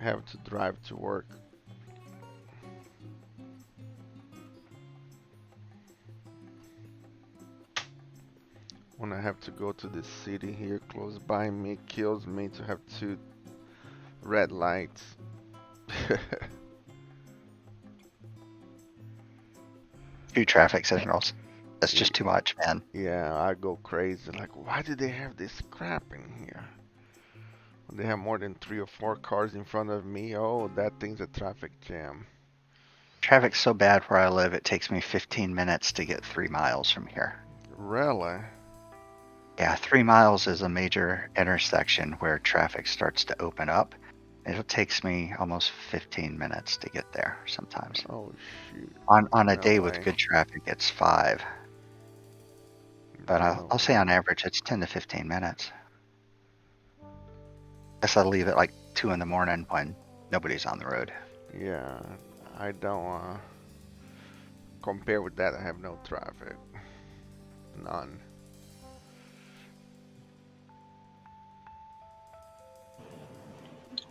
have to drive to work. When I have to go to the city here close by me, kills me to have two red lights. Two traffic signals. That's just too much, man. Yeah, I go crazy. Like, why do they have this crap in here? When they have more than 3 or 4 cars in front of me, oh, that thing's a traffic jam. Traffic's so bad where I live, it takes me 15 minutes to get 3 miles from here. Really? Yeah, 3 miles is a major intersection where traffic starts to open up. It takes me almost 15 minutes to get there sometimes. Oh, shoot. On a No day with way. good traffic, it's 5. But No I'll say way. on average, it's 10 to 15 minutes. Guess I leave at like 2 in the morning when nobody's on the road. Yeah, I don't compare with that. I have no traffic. None.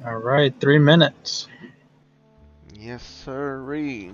All right, 3 minutes. Yes, sirree.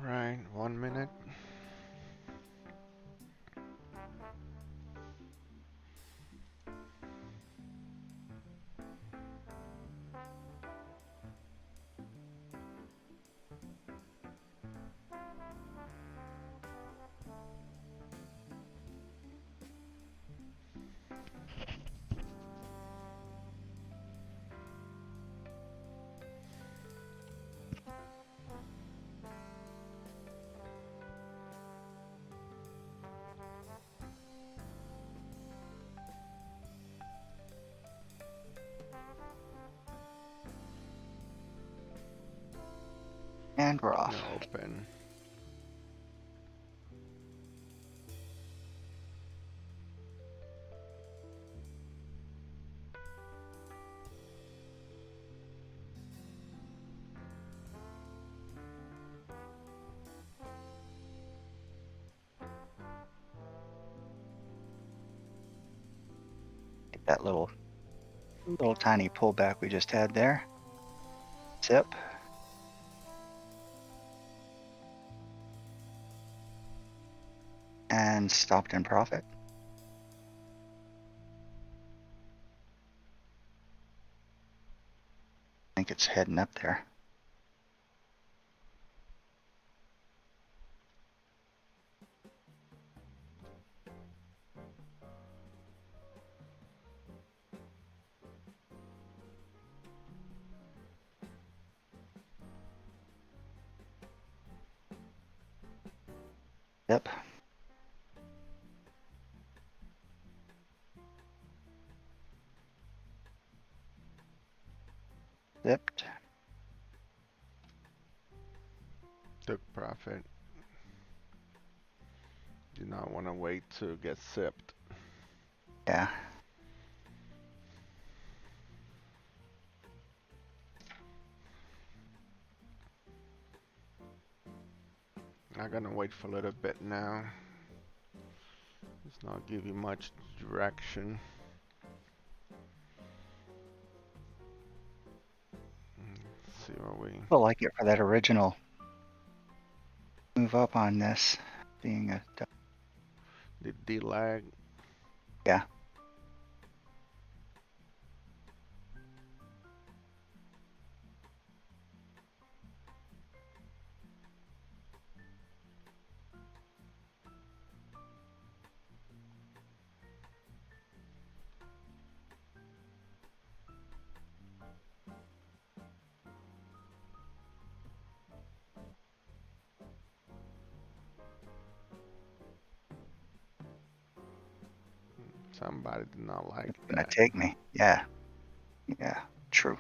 All right, 1 minute. And we're off. Open. That little tiny pullback we just had there. Zip. And stopped in profit. I think it's heading up there. Yep. Zipped. Took profit. Do not want to wait to get sipped. Yeah. I'm gonna wait for a little bit now. It's not give you much direction. Let's see what we. I like it for that original move up on this being a The D-lag. yeah. Somebody did not like It's gonna that. take me. Yeah. Yeah. True.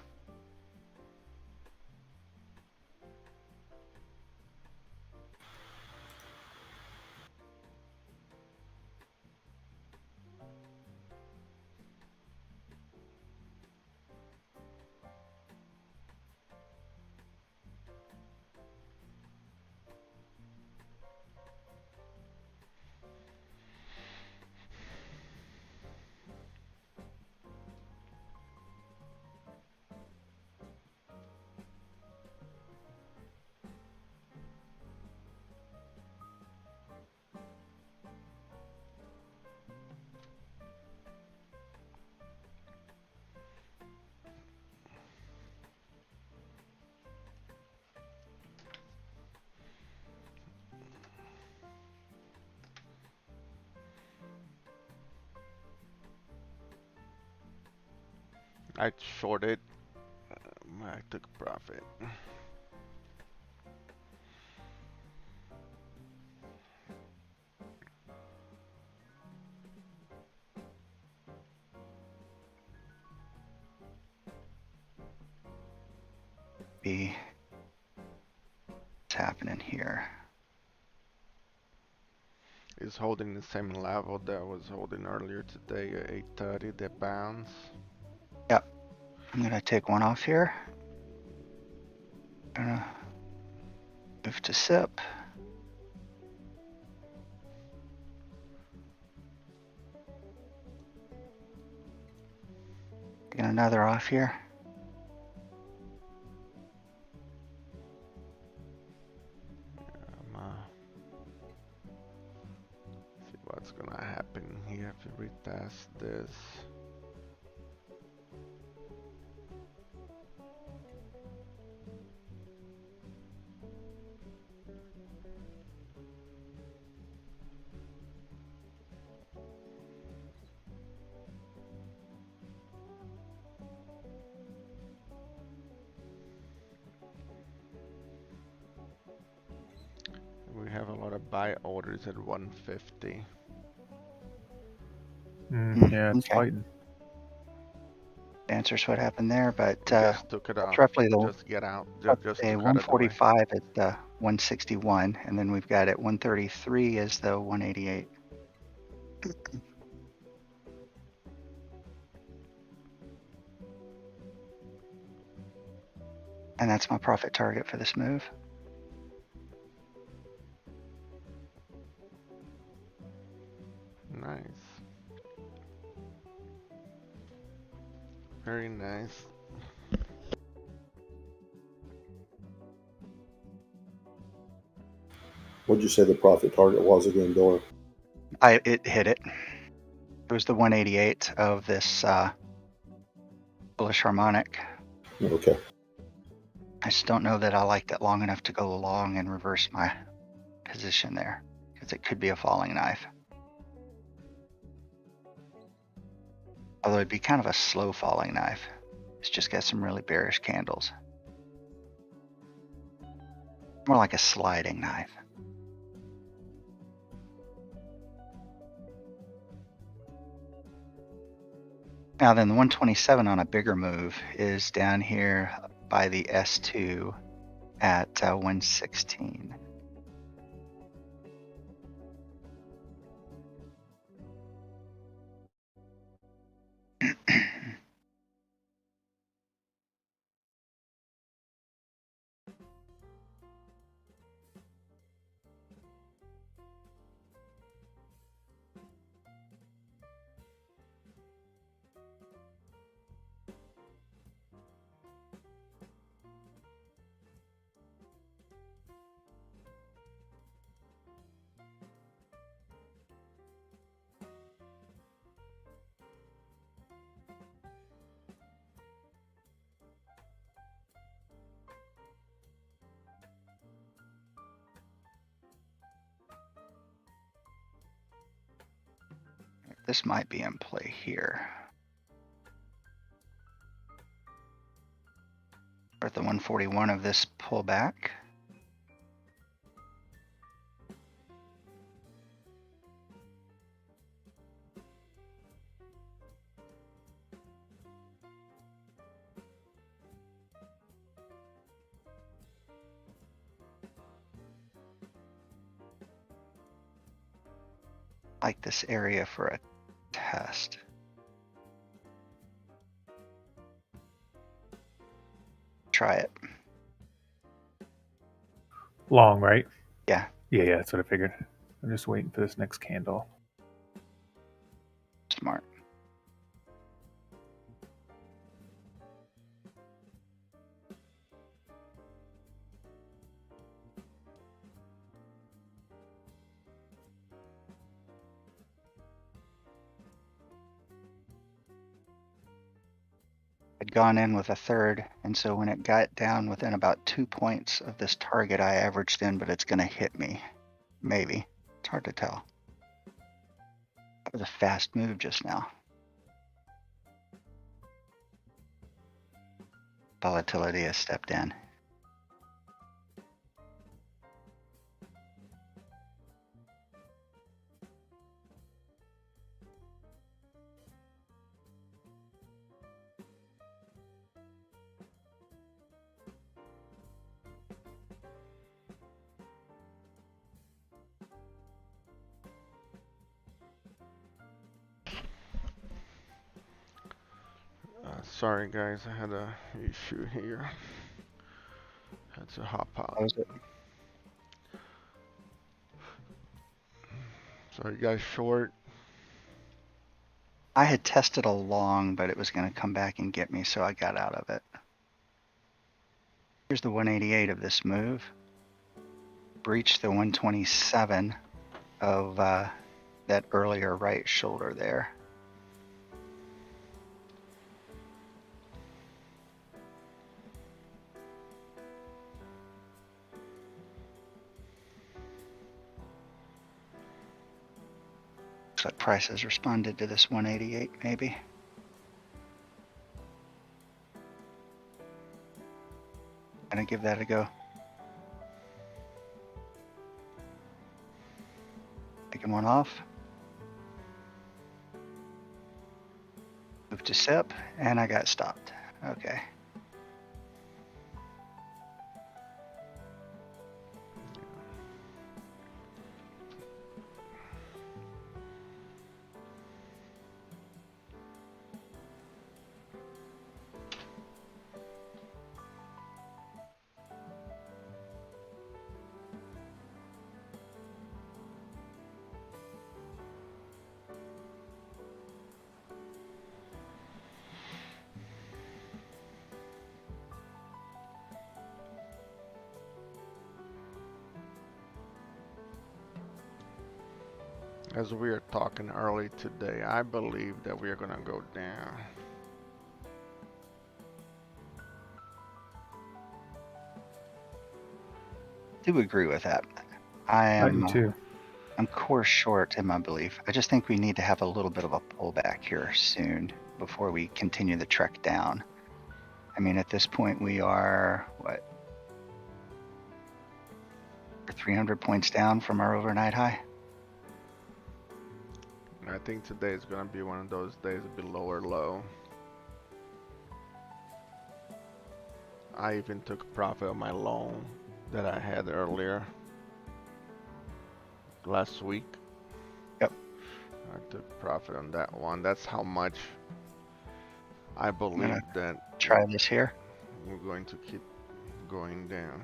I shorted. I took profit. Be what's happening here. Is holding the same level that I was holding earlier today at 830, that bounce. Yep. I'm gonna take one off here. Gonna move to sip. Get another off here. See what's gonna happen here if you retest this. We have a lot of buy orders at 150. Yeah, it's Okay. fighting. Answers what happened there, but Just took it that's off. roughly the Just get out. Just a to cut it away. 145 at 161, and then we've got at 133 is the 188. And that's my profit target for this move. Nice. Very nice. What'd you say the profit target was again, Dora? It hit it. It was the 188 of this bullish harmonic. Okay. I just don't know that I liked it long enough to go long and reverse my position there, because it could be a falling knife. Although it'd be kind of a slow falling knife. It's just got some really bearish candles. More like a sliding knife. Now then, the 127 on a bigger move is down here by the S2 at 116. This might be in play here. Or at the 141 of this pullback. Like this area for a test. Try it. Long, right? Yeah. Yeah, that's what I figured. I'm just waiting for this next candle. Smart. I'd gone in with a third, and so when it got down within about 2 points of this target, I averaged in, but it's going to hit me. Maybe. It's hard to tell. That was a fast move just now. Volatility has stepped in. Sorry guys, I had a issue here. Had to hop out. Close it. So you guys short? I had tested a long, but it was going to come back and get me, so I got out of it. Here's the 188 of this move. Breached the 127 of that earlier right shoulder there. Looks like price has responded to this 188 maybe. Gonna give that a go. Taking one off. Move to SIP, and I got stopped. Okay. As we are talking early today, I believe that we are gonna go down. Do agree with that. I I am do too. I'm course short in my belief. I just think we need to have a little bit of a pullback here soon before we continue the trek down. I mean, at this point we are, what, 300 points down from our overnight high? I think today is gonna be one of those days below or low. I even took a profit on my loan that I had earlier last week. Yep. I took profit on that one. That's how much I believe that Try this here. we're going to keep going down.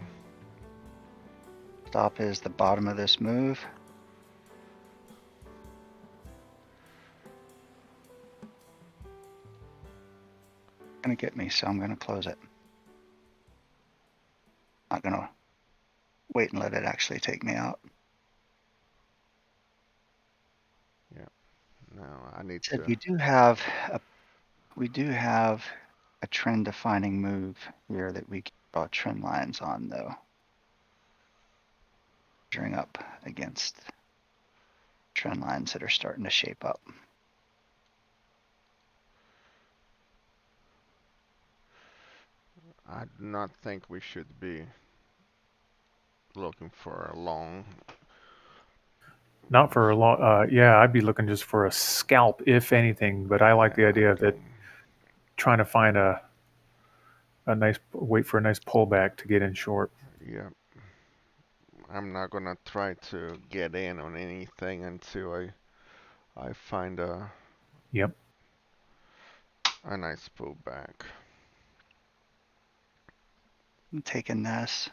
Stop is the bottom of this move. Gonna get me, so I'm gonna close it. Not gonna wait and let it actually take me out. No, I need So to. we do have a trend defining move here that we can draw trend lines on though. Measuring up against trend lines that are starting to shape up. I do not think we should be looking for a long. Not for a long. Yeah, I'd be looking just for a scalp, if anything. But I like Yeah, the I idea that think. trying to find a nice wait for a nice pullback to get in short. Yeah, I'm not gonna try to get in on anything until I find Yep. a nice pullback. I'm taking this.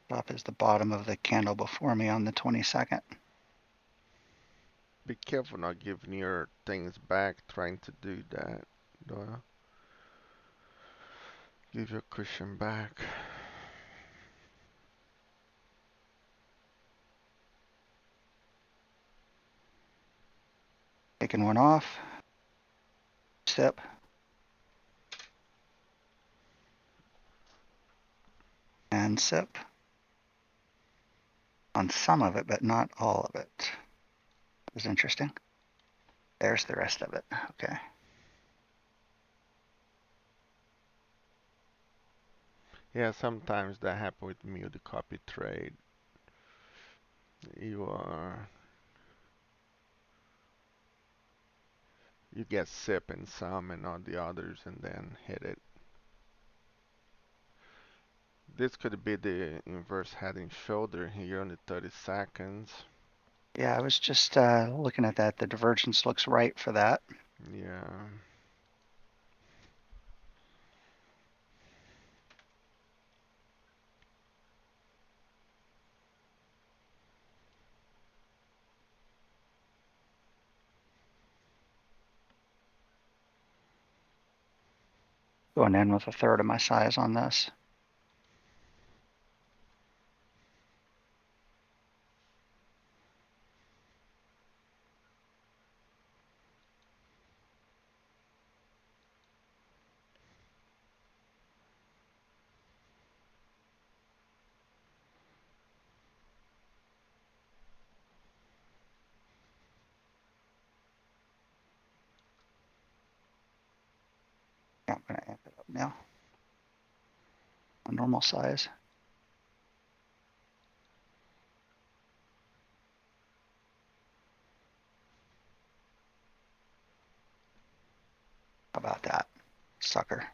Top is the bottom of the candle before me on the 22nd. Be careful not giving your things back trying to do that, Doyle. Give your cushion back. Taking one off. Sip. And sip. On some of it, but not all of it. It was interesting. There's the rest of it. Okay. Yeah, sometimes that happens with me with the copy trade. You you get sip in some and not the others and then hit it. This could be the inverse head and shoulder here on the 30 seconds. Yeah, I was just looking at that. The divergence looks right for that. Yeah. Going in with a third of my size on this. Yeah, I'm going to amp it up now. A normal size. How about that? Sucker.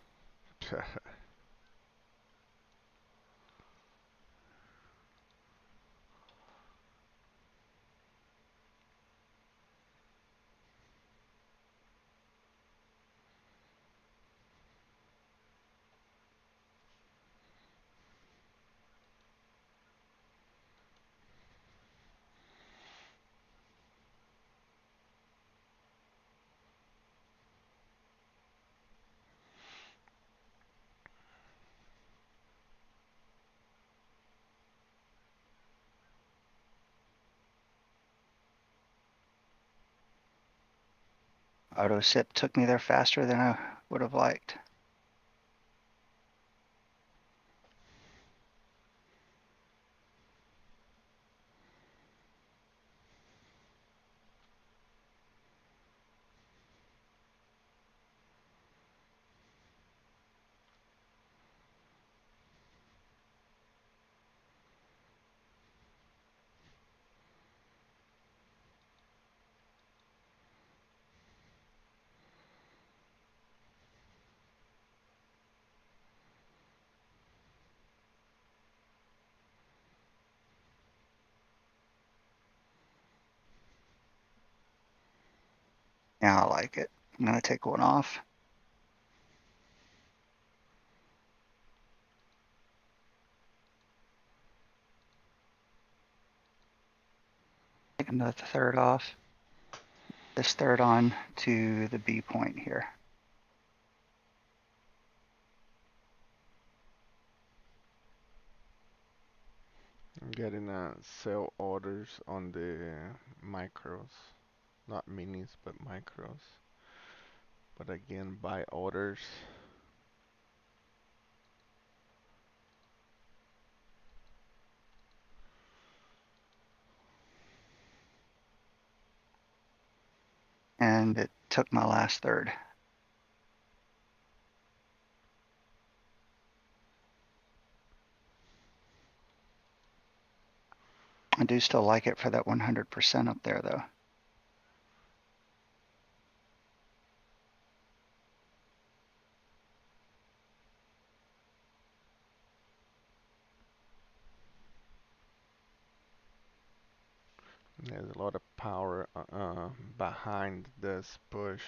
Auto sip took me there faster than I would have liked. Now I like it. I'm going to take one off. Take another third off. This third on to the B point here. I'm getting sell orders on the micros. Not minis, but micros. But again, buy orders. and it took my last third. I do still like it for that 100% up there, though. There's a lot of power behind this push.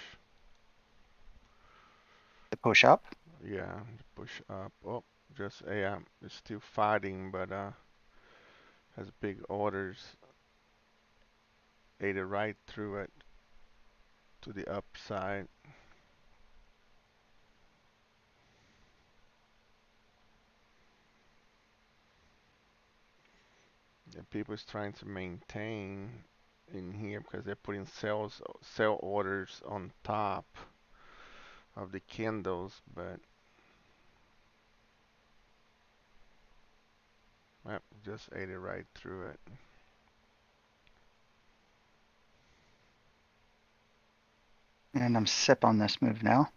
The push up. Yeah, push up. Oh, just yeah, it's still fighting, but has big orders. Ate it right through it to the upside. And people's trying to maintain in here because they're putting sell orders on top of the candles, but yep, just ate it right through it. And I'm sip on this move now.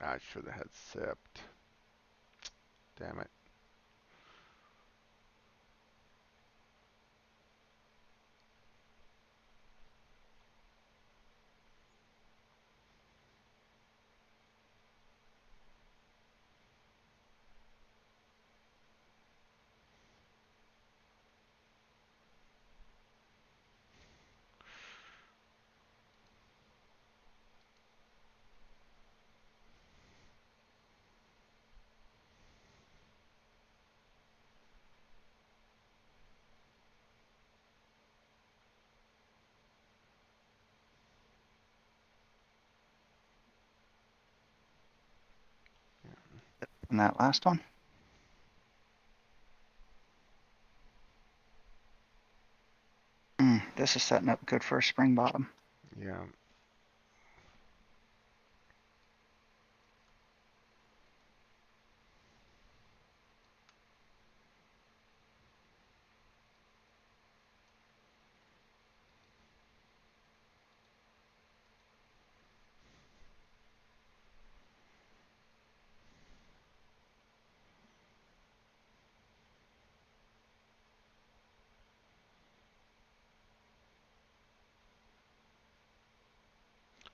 I should have had sipped. Damn it. And that last one. This is setting up good for a spring bottom. Yeah.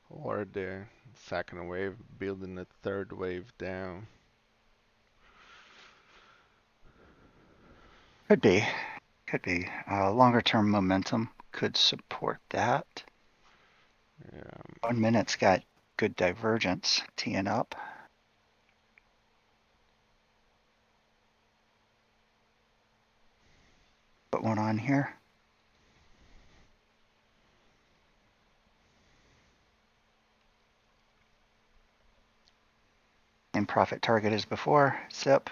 Or the second wave building the third wave down. Could be. Could be. Longer term momentum could support that. Yeah. 1 minute's got good divergence teeing up. Put one on here. And profit target as before. Sip.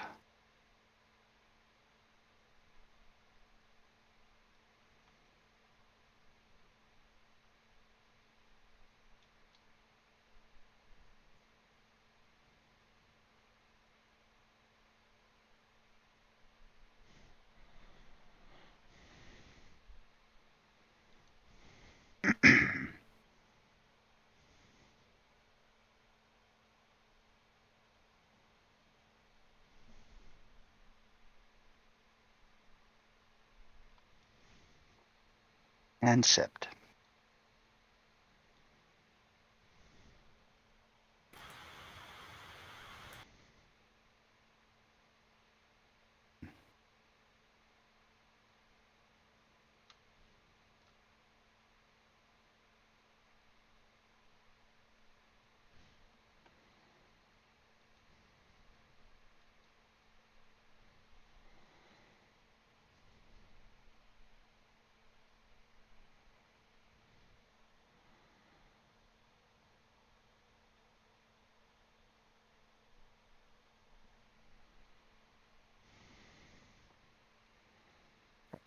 And sipped.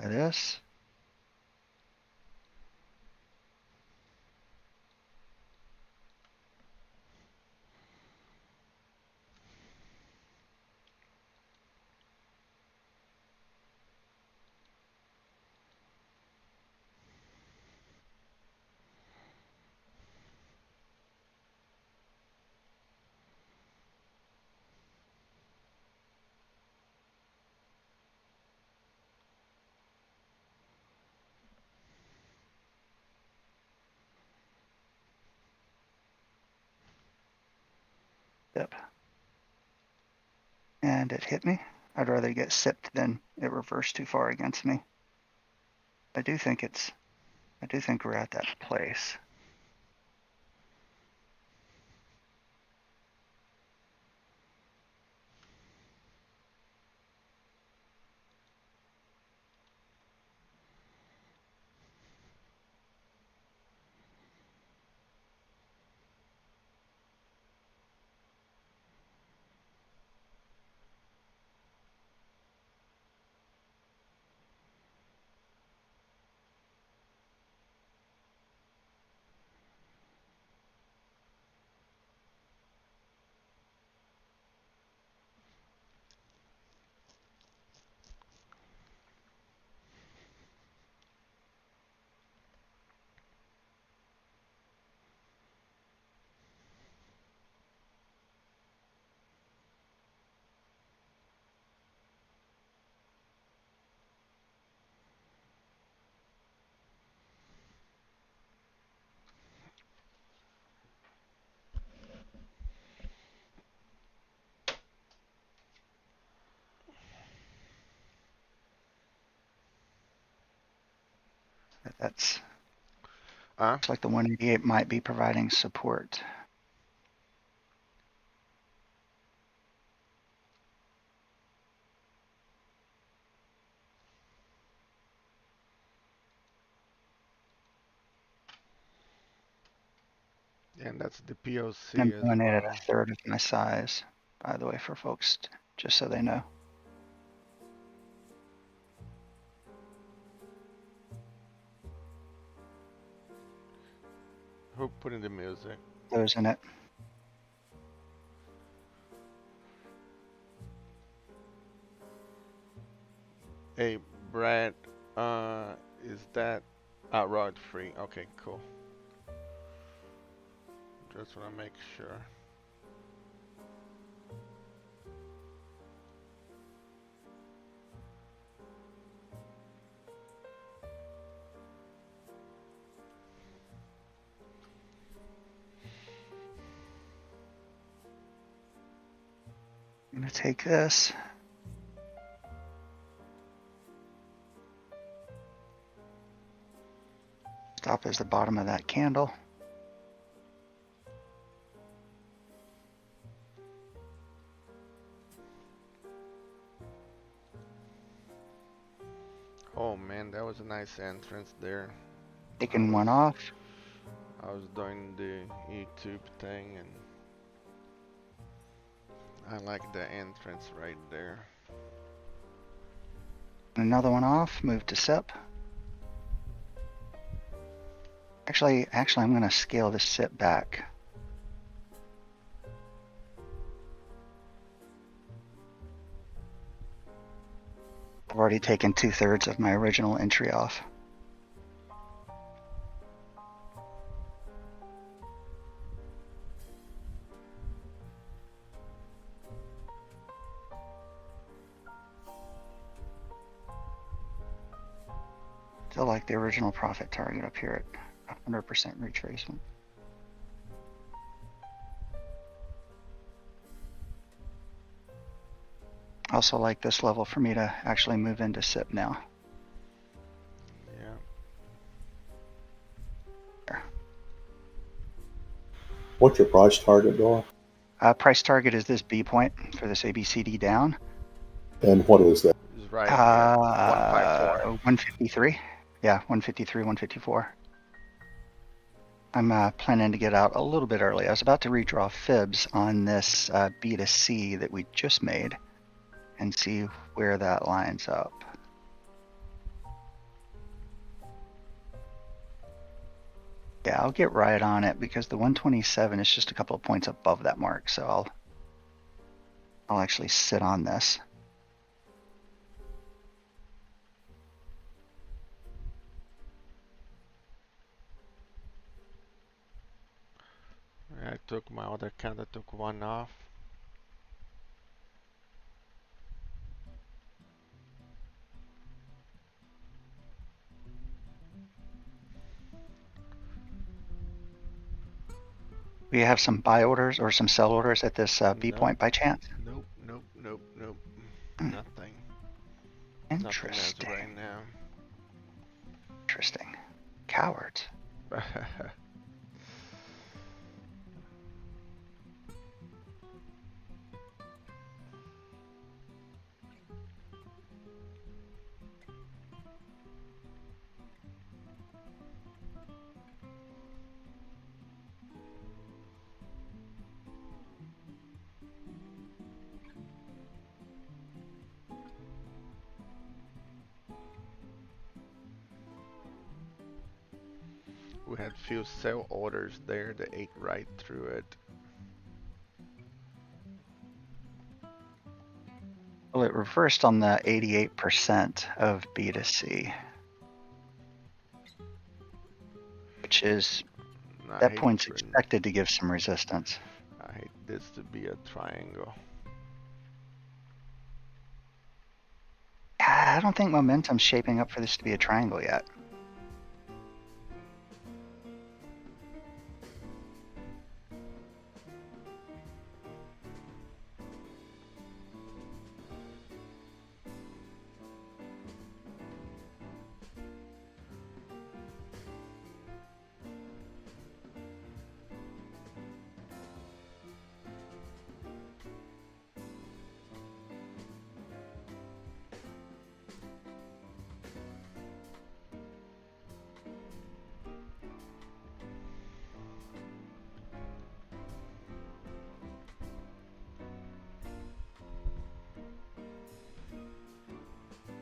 Try this. Yep. And it hit me. I'd rather get sipped than it reversed too far against me. I do think we're at that place. That's looks like the 188 might be providing support. And that's the POC I'm as doing it at well. a third of my size, by the way, for folks, just so they know. Who put in the music? Those in it. Hey, Brad, is that rod free? Okay, cool. Just wanna make sure. I'm gonna take this. Stop is the bottom of that candle. Oh man, that was a nice entrance there. Taking one off. I was doing the YouTube thing and I like the entrance right there. Another one off. Move to SIP. Actually, I'm gonna scale this SIP back. I've already taken 2/3 of my original entry off. Still like the original profit target up here at 100% retracement. Also like this level for me to actually move into SIP now. Yeah. What's your price target, Dora? Price target is this B point for this ABCD down. And what is that? It's right here. 154. 153. Yeah, 153, 154. I'm planning to get out a little bit early. I was about to redraw fibs on this B to C that we just made and see where that lines up. Yeah, I'll get right on it because the 127 is just a couple of points above that mark. So I'll actually sit on this. I took my other count, I took one off. We have some buy orders or some sell orders at this B Nope. point by chance? Nope, nope, nope, nope. Hmm. Nothing. Nothing as Interesting. right now. Interesting. Cowards. We had few sell orders there that ate right through it. Well, it reversed on the 88% of B to C, which is that point's expected to give some resistance. I hate this to be a triangle. I don't think momentum's shaping up for this to be a triangle yet.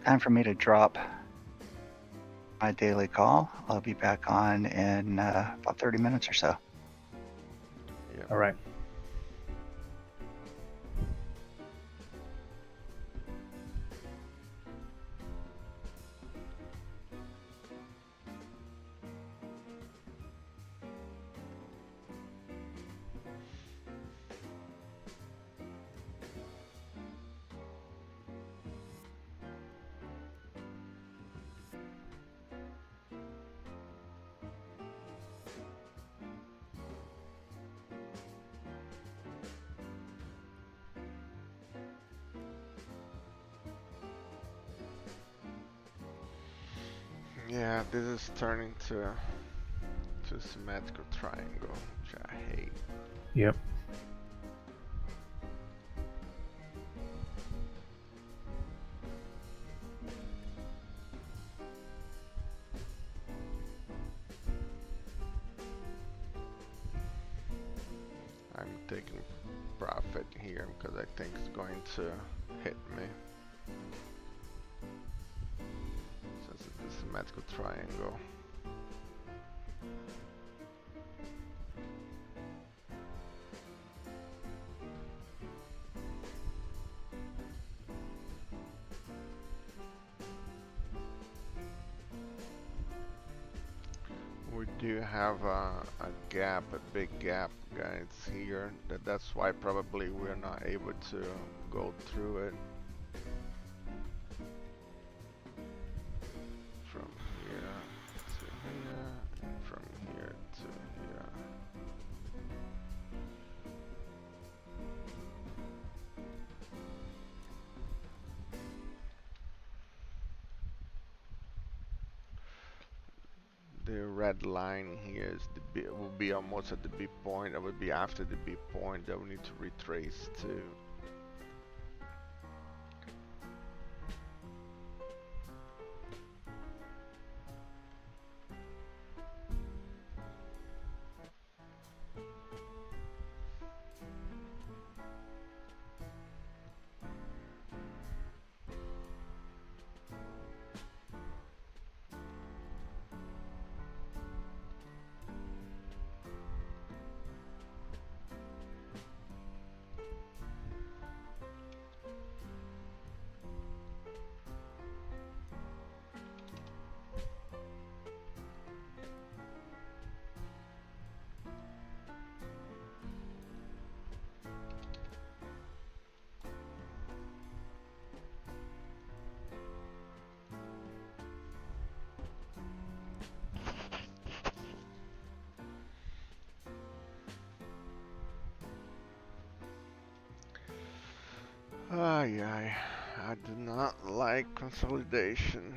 Time for me to drop my daily call. I'll be back on in about 30 minutes or so. Yep. All right. Yeah, this is turning to a symmetrical triangle, which I hate. Yep. I'm taking profit here because I think it's going to hit me. Since it's a symmetrical triangle. We do have a gap, a big gap, guys, here. That's why probably we're not able to go through it. From here to here, and from here to here. The red line here is the B, will be almost at the B point. That would be after the B point that we need to retrace to. Ay, ay. I do not like consolidation.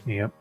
Yep.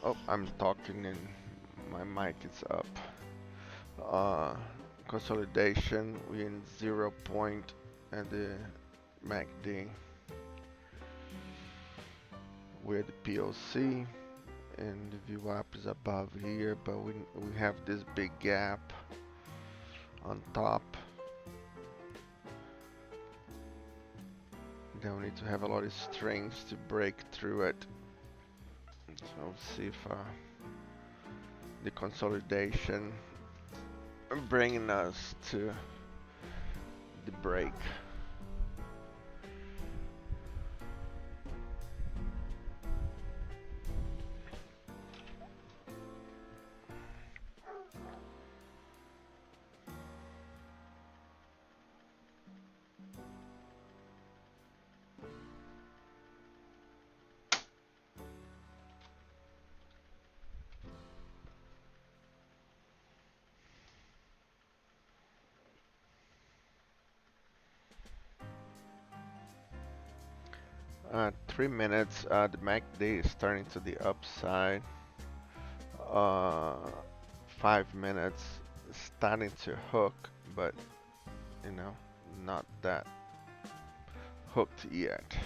Oh, I'm talking and my mic is up. Uh, Consolidation, we in 0 point at the MACD. We're the POC, and the VWAP is above here, but we have this big gap on top. Then we need to have a lot of strength to break through it. So let's see if the consolidation bringing us to the break. At 3 minutes, the MACD is turning to the upside. 5 minutes, starting to hook, but you know, not that hooked yet.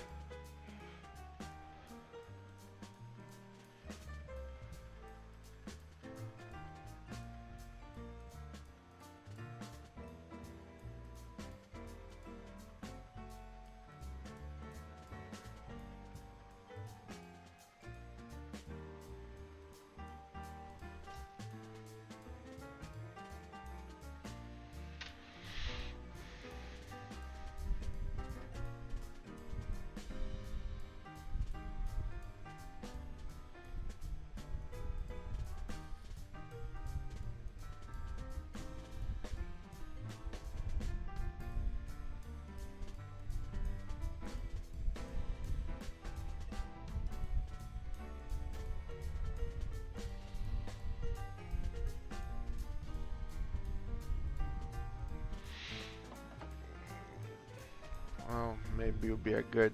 Well, maybe it'll be a good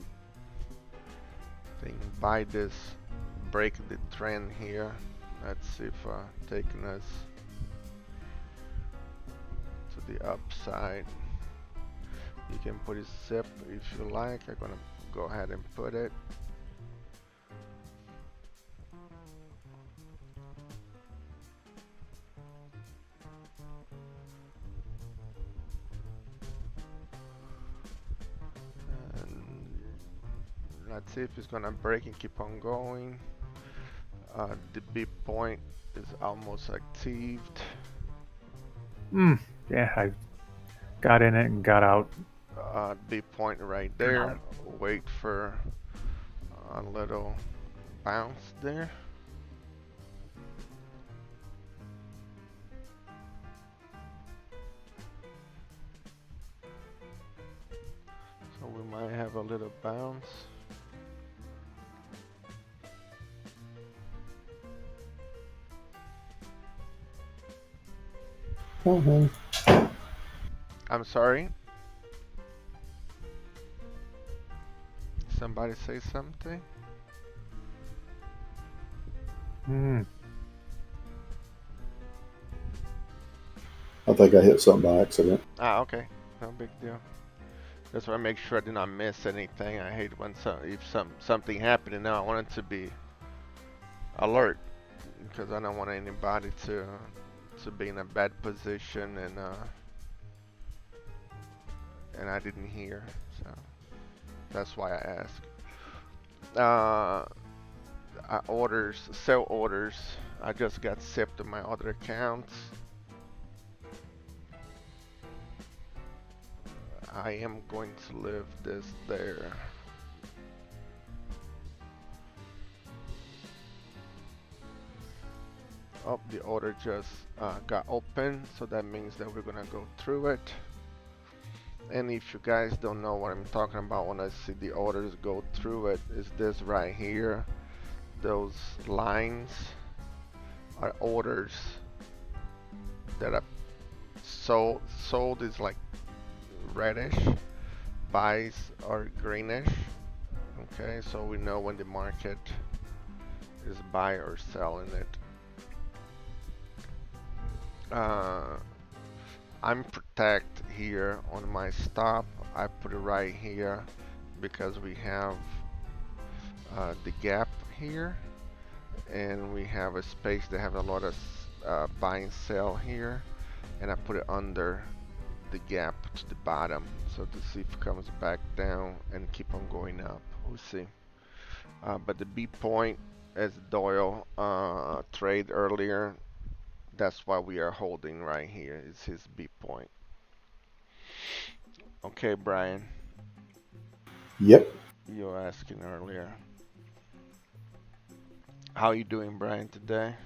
thing by this break the trend here. Let's see if taking us to the upside. You can put a zip if you like. I'm gonna go ahead and put it. And let's see if it's gonna break and keep on going. The B point is almost actived. Yeah, I got in it and got out. B point right there. Wait for a little bounce there. So we might have a little bounce. I'm sorry. Somebody say something? I think I hit something by accident. Ah, okay. No big deal. That's why I make sure I did not miss anything. I hate when something happened and now I want it to be alert because I don't want anybody to be in a bad position and and I didn't hear, so that's why I asked. Uh, sell orders. I just got sipped on my other accounts. I am going to leave this there. Oh, the order just got open, so that means that we're gonna go through it. And if you guys don't know what I'm talking about when I see the orders go through it, is this right here. Those lines are orders that are sold is like reddish, buys are greenish. Okay, so we know when the market is buy or selling it. Uh, I'm protect here on my stop. I put it right here because we have the gap here, and we have a space that have a lot of buy and sell here, and I put it under the gap to the bottom, so to see if it comes back down and keep on going up. We'll see. But the B point, as Doyle trade earlier, that's why we are holding right here. Is his B point. Okay, Brian, Yep. you were asking earlier. How you doing, Brian, today?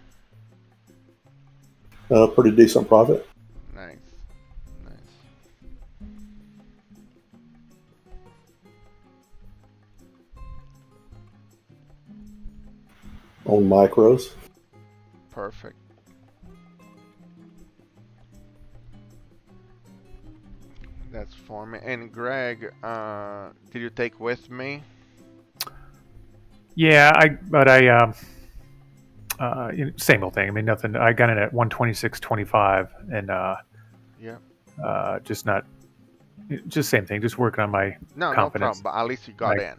Pretty decent profit Nice, nice. on micros. Perfect. That's for me. And Greg, did you take with me? Yeah, same old thing. I mean, nothing. I got it at 126.25, and Yeah. just not, just same thing. Just working on my No, no problem. confidence. But at least you got Like, in.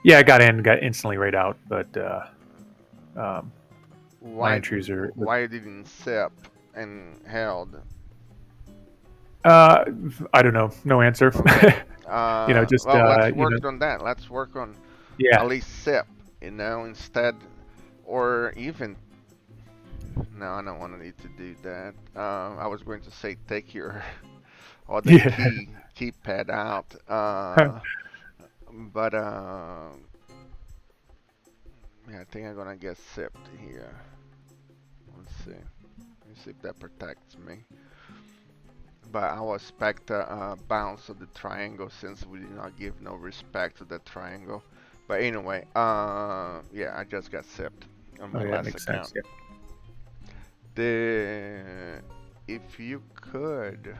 yeah, I got in, got instantly right out, but um, my Why? entries are. Why you didn't sip and held? Uh, I don't know. No answer. Okay. Just Well, let's work on that. Let's work on at yeah, least sip. Instead, or even. No, I don't want to need to do that. I was going to say take your other yeah. keypad out. But yeah, I think I'm gonna get sipped here. Let's see. Let me see if that protects me. But I will expect a bounce of the triangle since we did not give no respect to the triangle. But anyway, yeah, I just got sipped on Oh my yeah, last makes sense. account. Yeah. The if you could,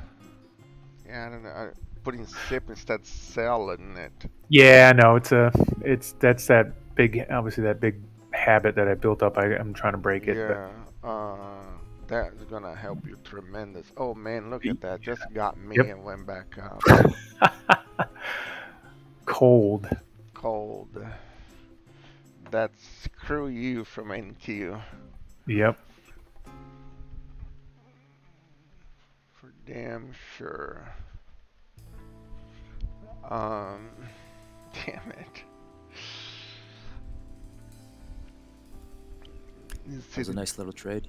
yeah, I don't know, putting sip instead selling it. Yeah, no, that's that big, obviously that big habit that I built up. I'm trying to break it, but Yeah, that's gonna help you tremendous. Oh man, look at that! Just got me yep. and went back up. Cold. Cold. That's screw you from NQ. Yep. For damn sure. Um, damn it. You That see was a nice little trade.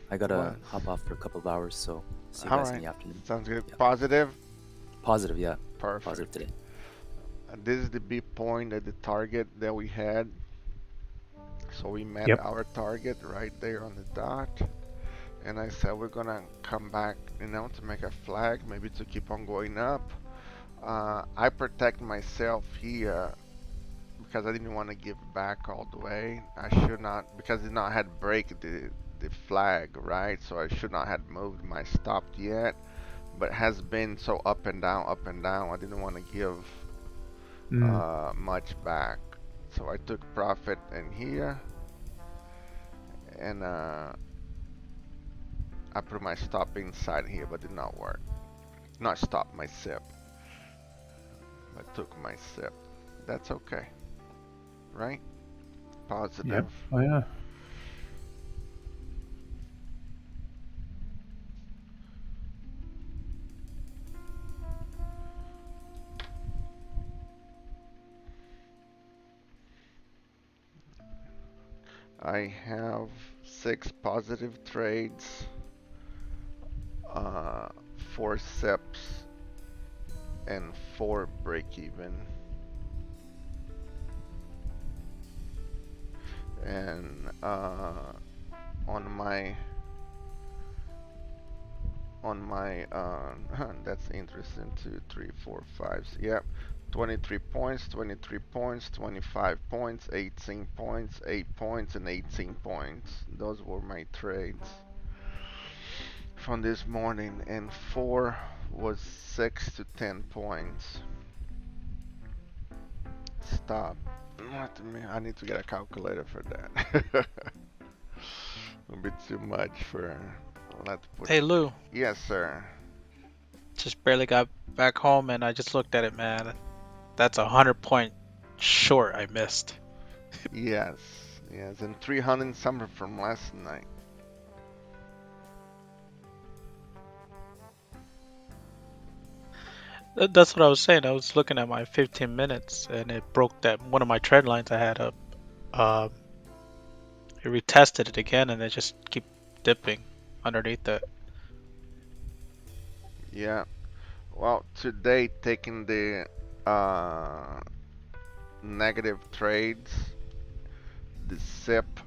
I it gotta was. hop off for a couple of hours, so see you All guys in right. the afternoon. Sounds good. Yeah. Positive. Positive, yeah. Perfect. Positive today. This is the B point at the target that we had. So we met Yep. our target right there on the dot. And I said we're gonna come back, to make a flag, maybe to keep on going up. I protect myself here because I didn't want to give back all the way. I should not, because it not had break the flag, right? So I should not have moved my stop yet. But it has been so up and down, up and down. I didn't want to give Mm. much back. So I took profit in here, and I put my stop inside here, but did not work. Not stop, my sip. I took my sip. That's okay, right? Yep. Positive. Oh yeah. I have 6 positive trades, 4 SIPs, and 4 break even. And on my that's interesting. 2, 3, 4, 5. Yep. 23 points, 23 points, 25 points, 18 points, 8 points, and 18 points. Those were my trades from this morning, and 4 was 6 to 10 points. Stop. I need to get a calculator for that. A bit too much for. Let's put. Hey Lou, Yes, sir. just barely got back home and I just looked at it, man. That's 100 point short I missed. Yes, yes, and 300 something from last night. That's what I was saying. I was looking at my 15 minutes and it broke that one of my trend lines I had up. Um, it retested it again and it just keep dipping underneath it. Yeah. Well, today taking the uh, negative trades, the SIP,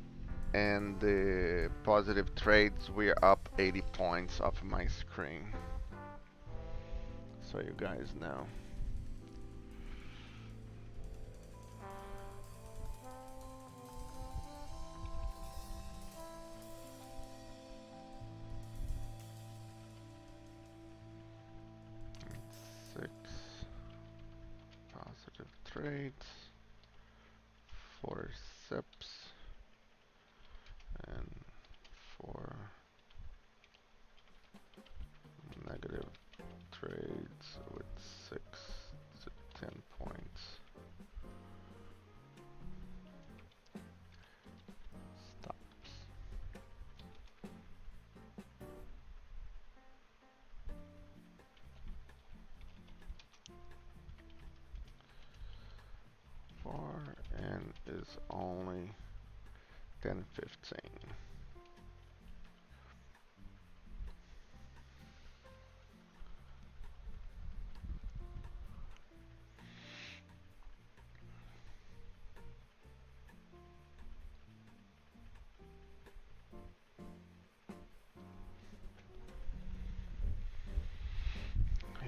and the positive trades, we're up 80 points off of my screen. So you guys know. Six positive trades, 4 SIPs, and 4 negative trades with 6 to 10 points. Stops. Far and is only 10:15.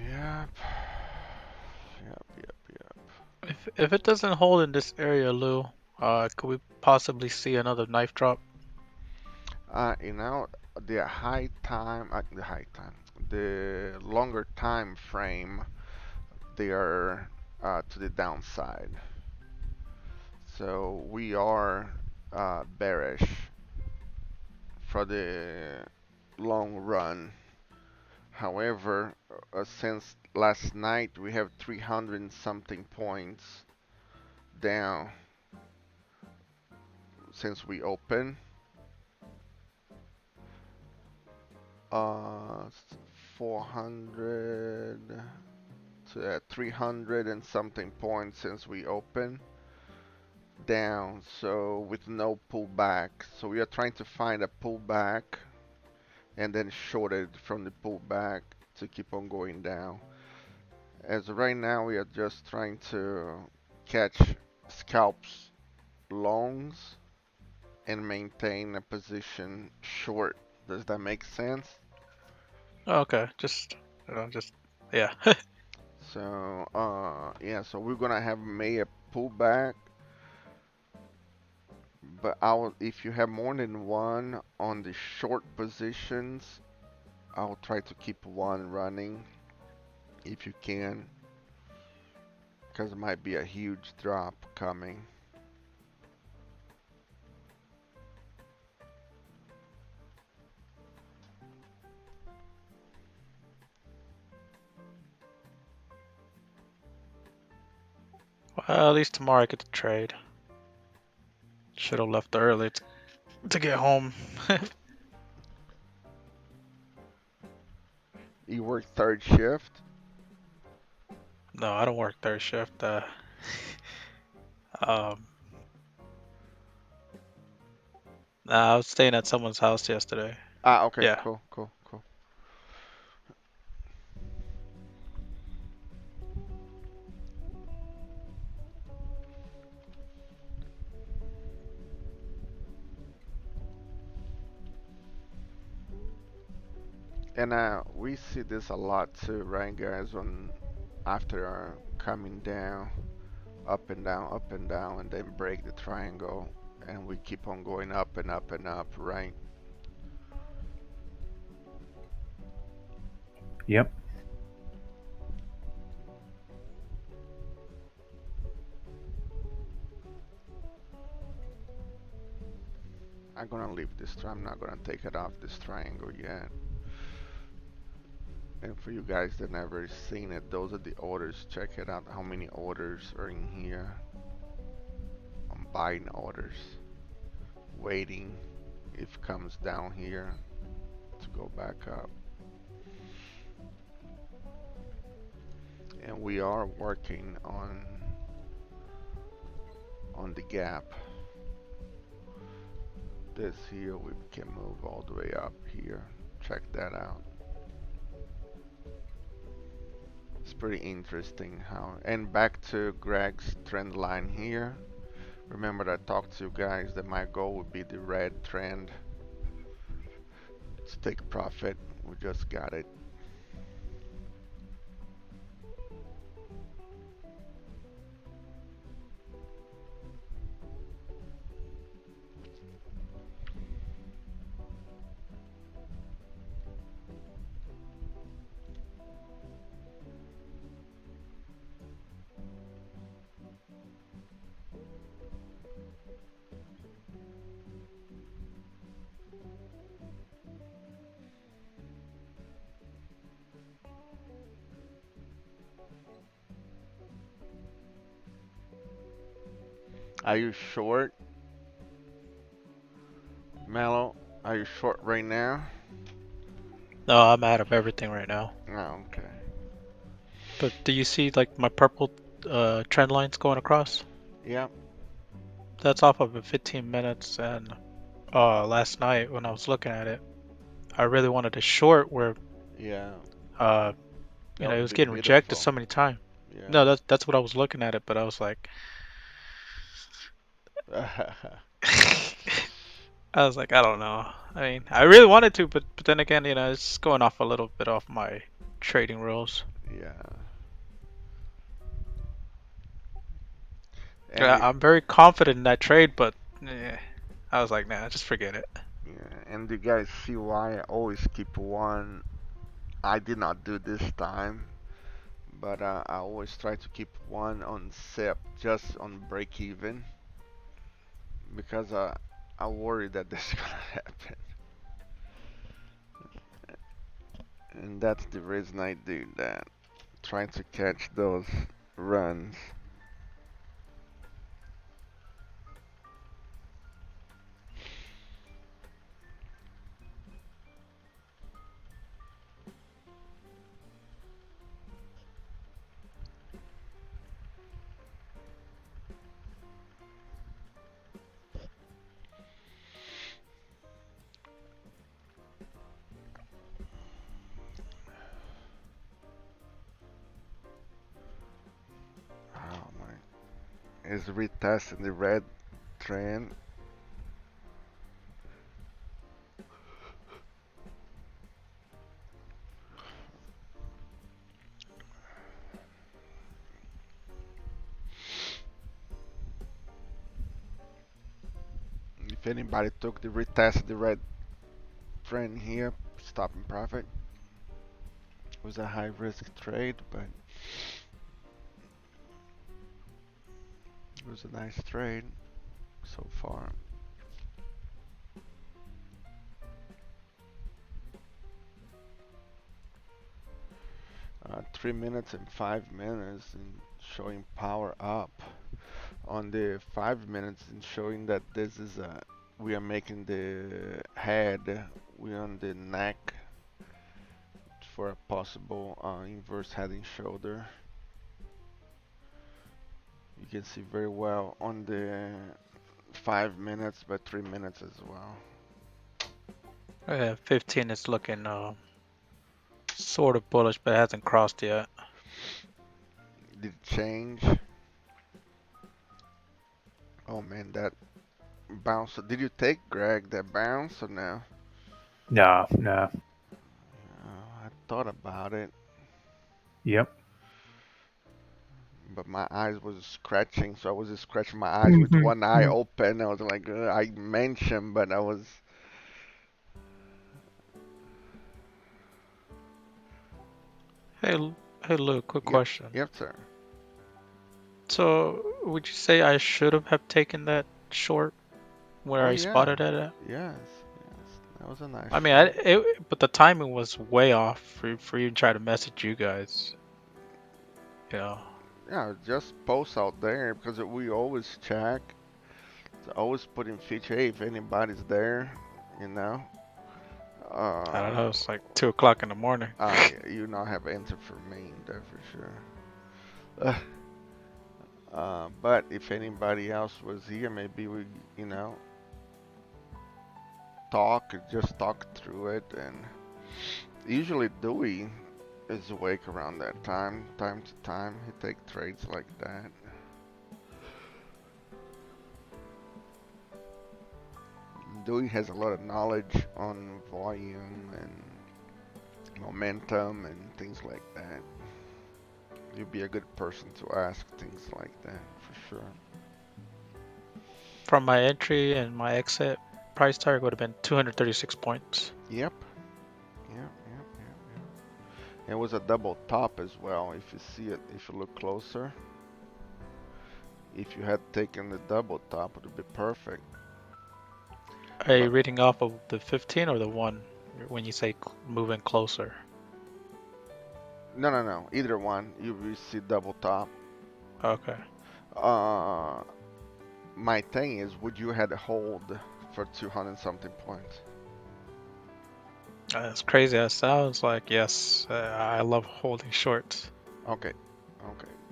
Yep. Yep. If it doesn't hold in this area, Lou, could we possibly see another knife drop? You know, the longer time frame, they are to the downside. So we are bearish for the long run. However, since last night we have 300 and something points down since we opened. Uh, 400 to 300 and something points since we opened down, so with no pullback. So we are trying to find a pullback and then short it from the pullback to keep on going down. As of right now, we are just trying to catch scalps longs and maintain a position short. Does that make sense? Okay, just just yeah. So, yeah, so we're gonna have made a pullback, but if you have more than one on the short positions, I'll try to keep one running if you can, because it might be a huge drop coming. Well, at least tomorrow I get to trade. Should have left early to get home. You work third shift? No, I don't work third shift. Um, Nah, I was staying at someone's house yesterday. Ah, okay, Yeah. cool, cool, cool. And we see this a lot too, right, guys? When after coming down, up and down, and then break the triangle, and we keep on going up and up and up, right? Yep. I'm gonna leave this. I'm not gonna take it off this triangle yet. And for you guys that never seen it, those are the orders. Check it out. How many orders are in here? I'm buying orders, waiting if comes down here to go back up. And we are working on the gap. This here we can move all the way up here. Check that out. It's pretty interesting how. And back to Greg's trend line here. Remember that I talked to you guys that my goal would be the red trend to take profit. We just got it. Are you short, Mellow? Are you short right now? No, I'm out of everything right now. Oh, okay. But do you see like my purple trend lines going across? Yep. That's off of 15 minutes. And last night when I was looking at it, I really wanted a short where Yeah. uh That it would was be getting rejected beautiful. so many times. No, Yeah. that's what I was looking at it, but I was like, I was like, I don't know. I mean, I really wanted to, but then again, it's going off a little bit off my trading rules. Yeah. And I'm very confident in that trade, but I was like, nah, just forget it. yeah, and you guys see why I always keep one. I did not do this time, but I always try to keep one on SIP just on break even because I worry that this is gonna happen, and that's the reason I do that. Trying to catch those runs. Oh my! Is retesting the red trend. If anybody took the retest the red trend here, stopping profit. It was a high risk trade, but it was a nice trade so far. 3 minutes and 5 minutes and showing power up on the 5 minutes and showing that this is a we are making the head, we are on the neck for a possible inverse head and shoulder. You can see very well on the 5 minutes, but 3 minutes as well. 15 is looking sort of bullish, but it hasn't crossed yet. Did it change? Oh man, that bounce. Did you take, Greg, that bounce or no? No. I thought about it, Yep. but my eyes was scratching, so I was just scratching my eyes with one eye open. I was like, I mentioned, but I was. Hey, Luke, quick Yep, question. yep, sir. So, would you say I should have taken that short where Oh I yeah, spotted it at? yes, that was a nice I mean, shot. but the timing was way off for you to try to message you guys. Yeah. Yeah, just post out there because we always check. So always put in feature, hey, if anybody's there, you know. I don't know. Uh, It's like 2 o'clock in the morning. you not have answer for me there for sure. But if anybody else was here, maybe we, you know, just talk through it. And usually Dewey is awake around that time to time. He take trades like that. Dewey has a lot of knowledge on volume and momentum and things like that. You'd be a good person to ask things like that for sure. From my entry and my exit, price target would have been 236 points. Yep. It was a double top as well. If you see it, if you look closer, if you had taken the double top, it would be perfect. Are you reading off of the 15 or the 1 when you say moving closer? No. Either one. You will see double top. Okay. My thing is, would you had a hold for 200 something points? As crazy as sounds, like, yes, I love holding shorts. Okay,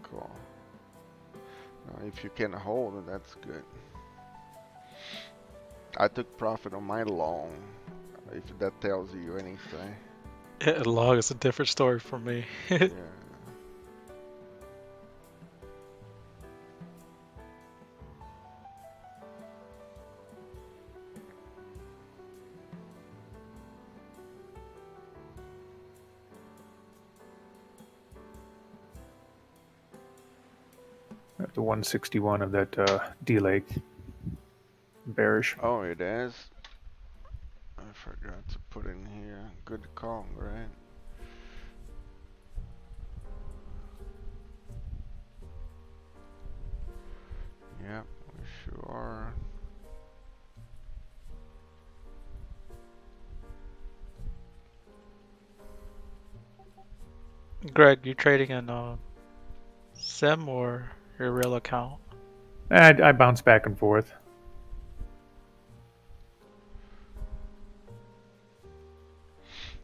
cool. Now, if you can hold it, that's good. I took profit on my long, if that tells you anything. Long is a different story for me. Yeah. The 161 of that D-leg. Bearish. Oh, it is. I forgot to put in here. Good call, right? Yep, we sure are. Greg, you trading in Sim or your real account? I bounce back and forth.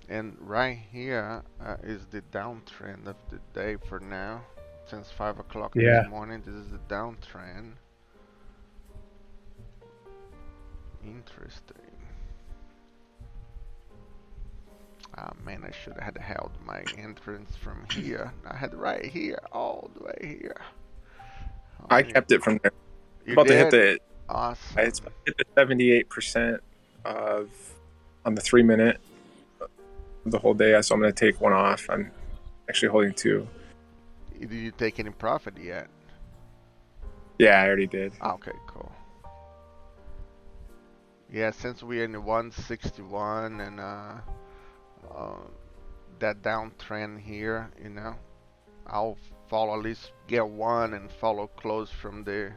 And right here is the downtrend of the day for now. Since 5 o'clock this morning, this is the downtrend. Interesting. Ah man, I should have held my entrance from here. I had right here, all the way here. I kept it from there. You about did? to hit the Awesome. It's about to hit the 78% of on the 3 minute of the whole day. So I'm going to take one off. I'm actually holding two. Did you take any profit yet? Yeah, I already did. Okay, cool. Yeah, since we're in the 161 and that downtrend here, you know, I'll follow, at least get one and follow close from the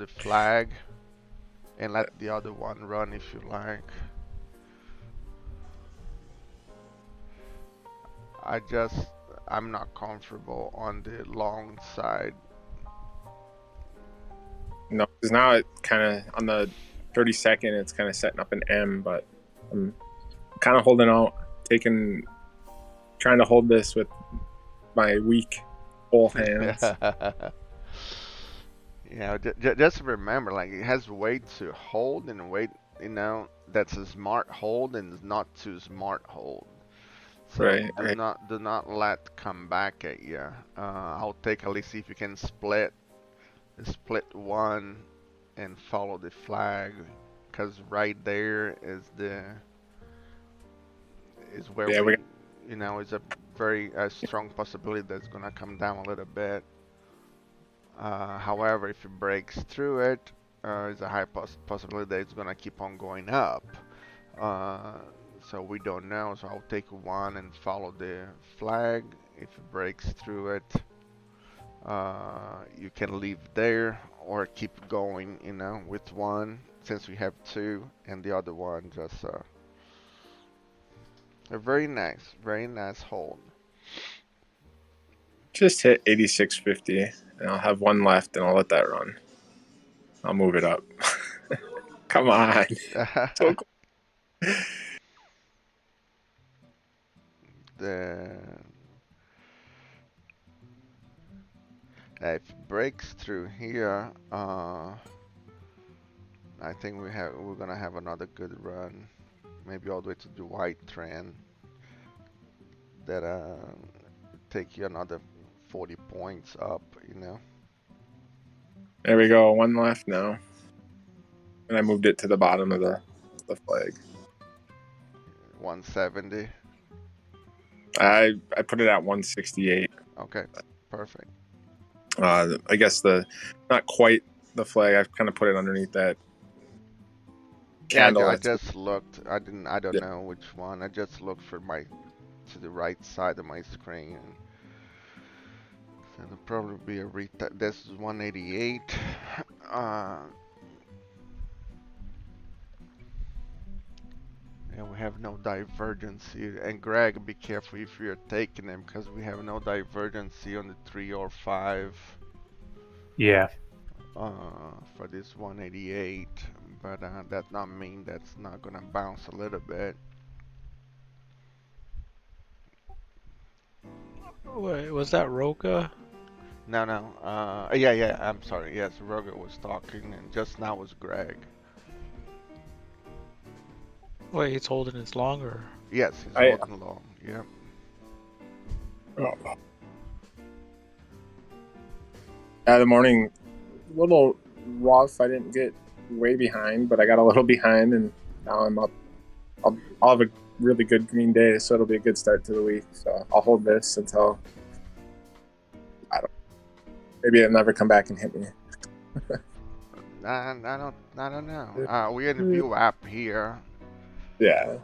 flag and let the other one run if you like. I'm not comfortable on the long side. No, because now it kind of on the 32nd, it's kind of setting up an M, but I'm kind of holding out, trying to hold this with my weak whole hands. Just remember, like it has way to hold and weight, that's a smart hold and it's not too smart hold. So Right, do right. not let come back at you. I'll take at least if you can split one and follow the flag, because right there is where Yeah, we is a very strong possibility that's gonna come down a little bit. However, if it breaks through it, it's a high possibility that it's gonna keep on going up. Uh, so we don't know. So I'll take one and follow the flag. If it breaks through it, you can leave there or keep going, with one since we have two, and the other one just a very nice hold. just hit 86.50, and I'll have one left, and I'll let that run. I'll move it up. Come on. So the If it breaks through here, I think we're gonna have another good run, maybe all the way to the white trend. That take you another 40 points up. there we go. One left now, and I moved it to the bottom of the flag. 170. I put it at 168. Okay, perfect. I guess not quite the flag. I've kind of put it underneath that Yeah, candle. I That's just looked. I don't yeah. know which one. I just looked for to the right side of my screen. So it'll probably be a retest. This is 188. And we have no divergence here. And Greg, be careful if you're taking them, because we have no divergence on the 3 or 5 Yeah. for this 188. But that not mean that's not gonna bounce a little bit. Wait, was that Roga? No, no. Yeah. I'm sorry. Yes, Roger was talking, and just now was Greg. Wait, he's holding his longer. Yes, he's I holding long. Yeah. oh. The morning a little rough. I didn't get way behind, but I got a little behind, and now I'm up. I'll have a really good green day, so it'll be a good start to the week. So I'll hold this until maybe it'll never come back and hit me. I don't know. We're in the view app here. Yeah.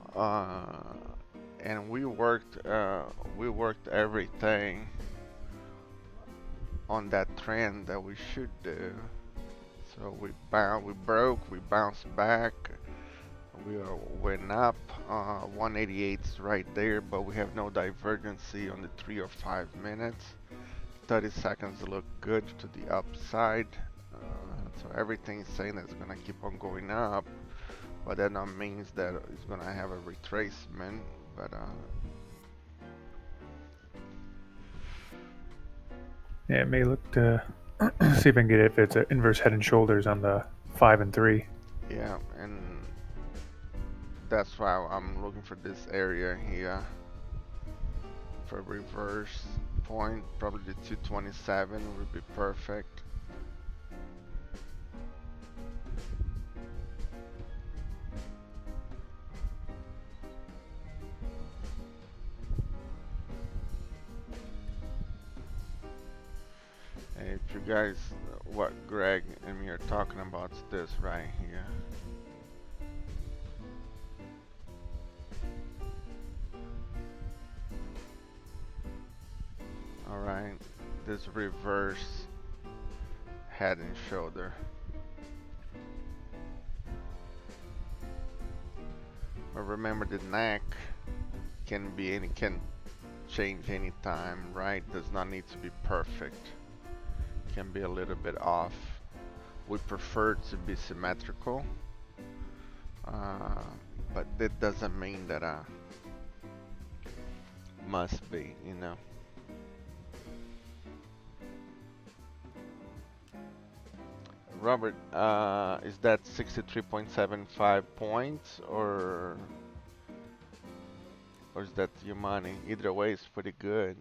And we worked everything on that trend that we should do. So we broke, we bounced back, went up. 188 is right there, but we have no divergency on the 3 or 5 minutes. 30 seconds look good to the upside. So everything's saying that it's gonna keep on going up, but that not means that it's gonna have a retracement. But Yeah, it may look to see if I can get it if it's an inverse head and shoulders on the 5 and 3. yeah, and that's why I'm looking for this area here for reverse point. Probably the 227 would be perfect. If you guys, what Greg and me are talking about is this right here. Alright, this reverse head and shoulder. But remember, the neck can change anytime, right? Does not need to be perfect. Can be a little bit off. We prefer to be symmetrical, but that doesn't mean that must be. Robert, is that 63.75 points or is that your money? Either way, it's pretty good.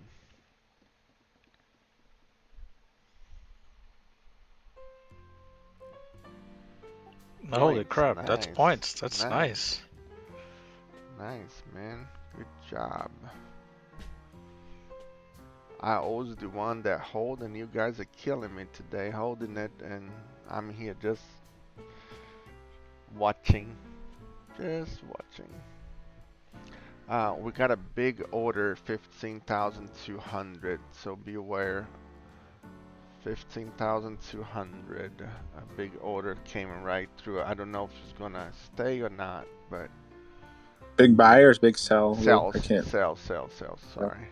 Holy Points, crap, that's nice, points. That's nice, nice. nice, man. Good job. I always the one that hold, and you guys are killing me today holding it, and I'm here just watching, just watching. We got a big order, 15,200, so be aware. 15,200, a big order came right through. I don't know if it's gonna stay or not, but Big buy or big sell? Lou? I sells, can't. sells, sells, sells, Yeah. sorry.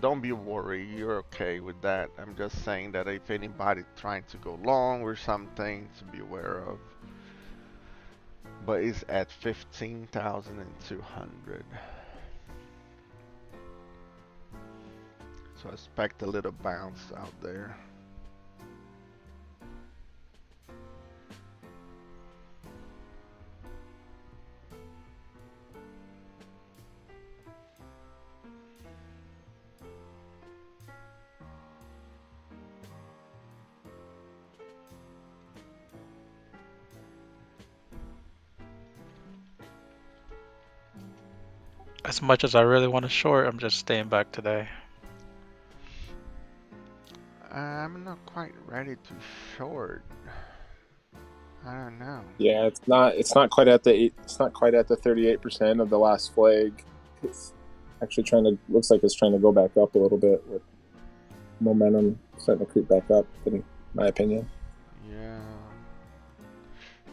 Don't be worried, you're okay with that. I'm just saying that if anybody trying to go long or something to be aware of. But it's at 15,200. So expect a little bounce out there. As much as I really want to short, I'm just staying back today. I'm not quite ready to short. I don't know. Yeah, it's not quite at the 38% of the last flag. It's actually looks like it's trying to go back up a little bit with momentum starting to creep back up, in my opinion. Yeah.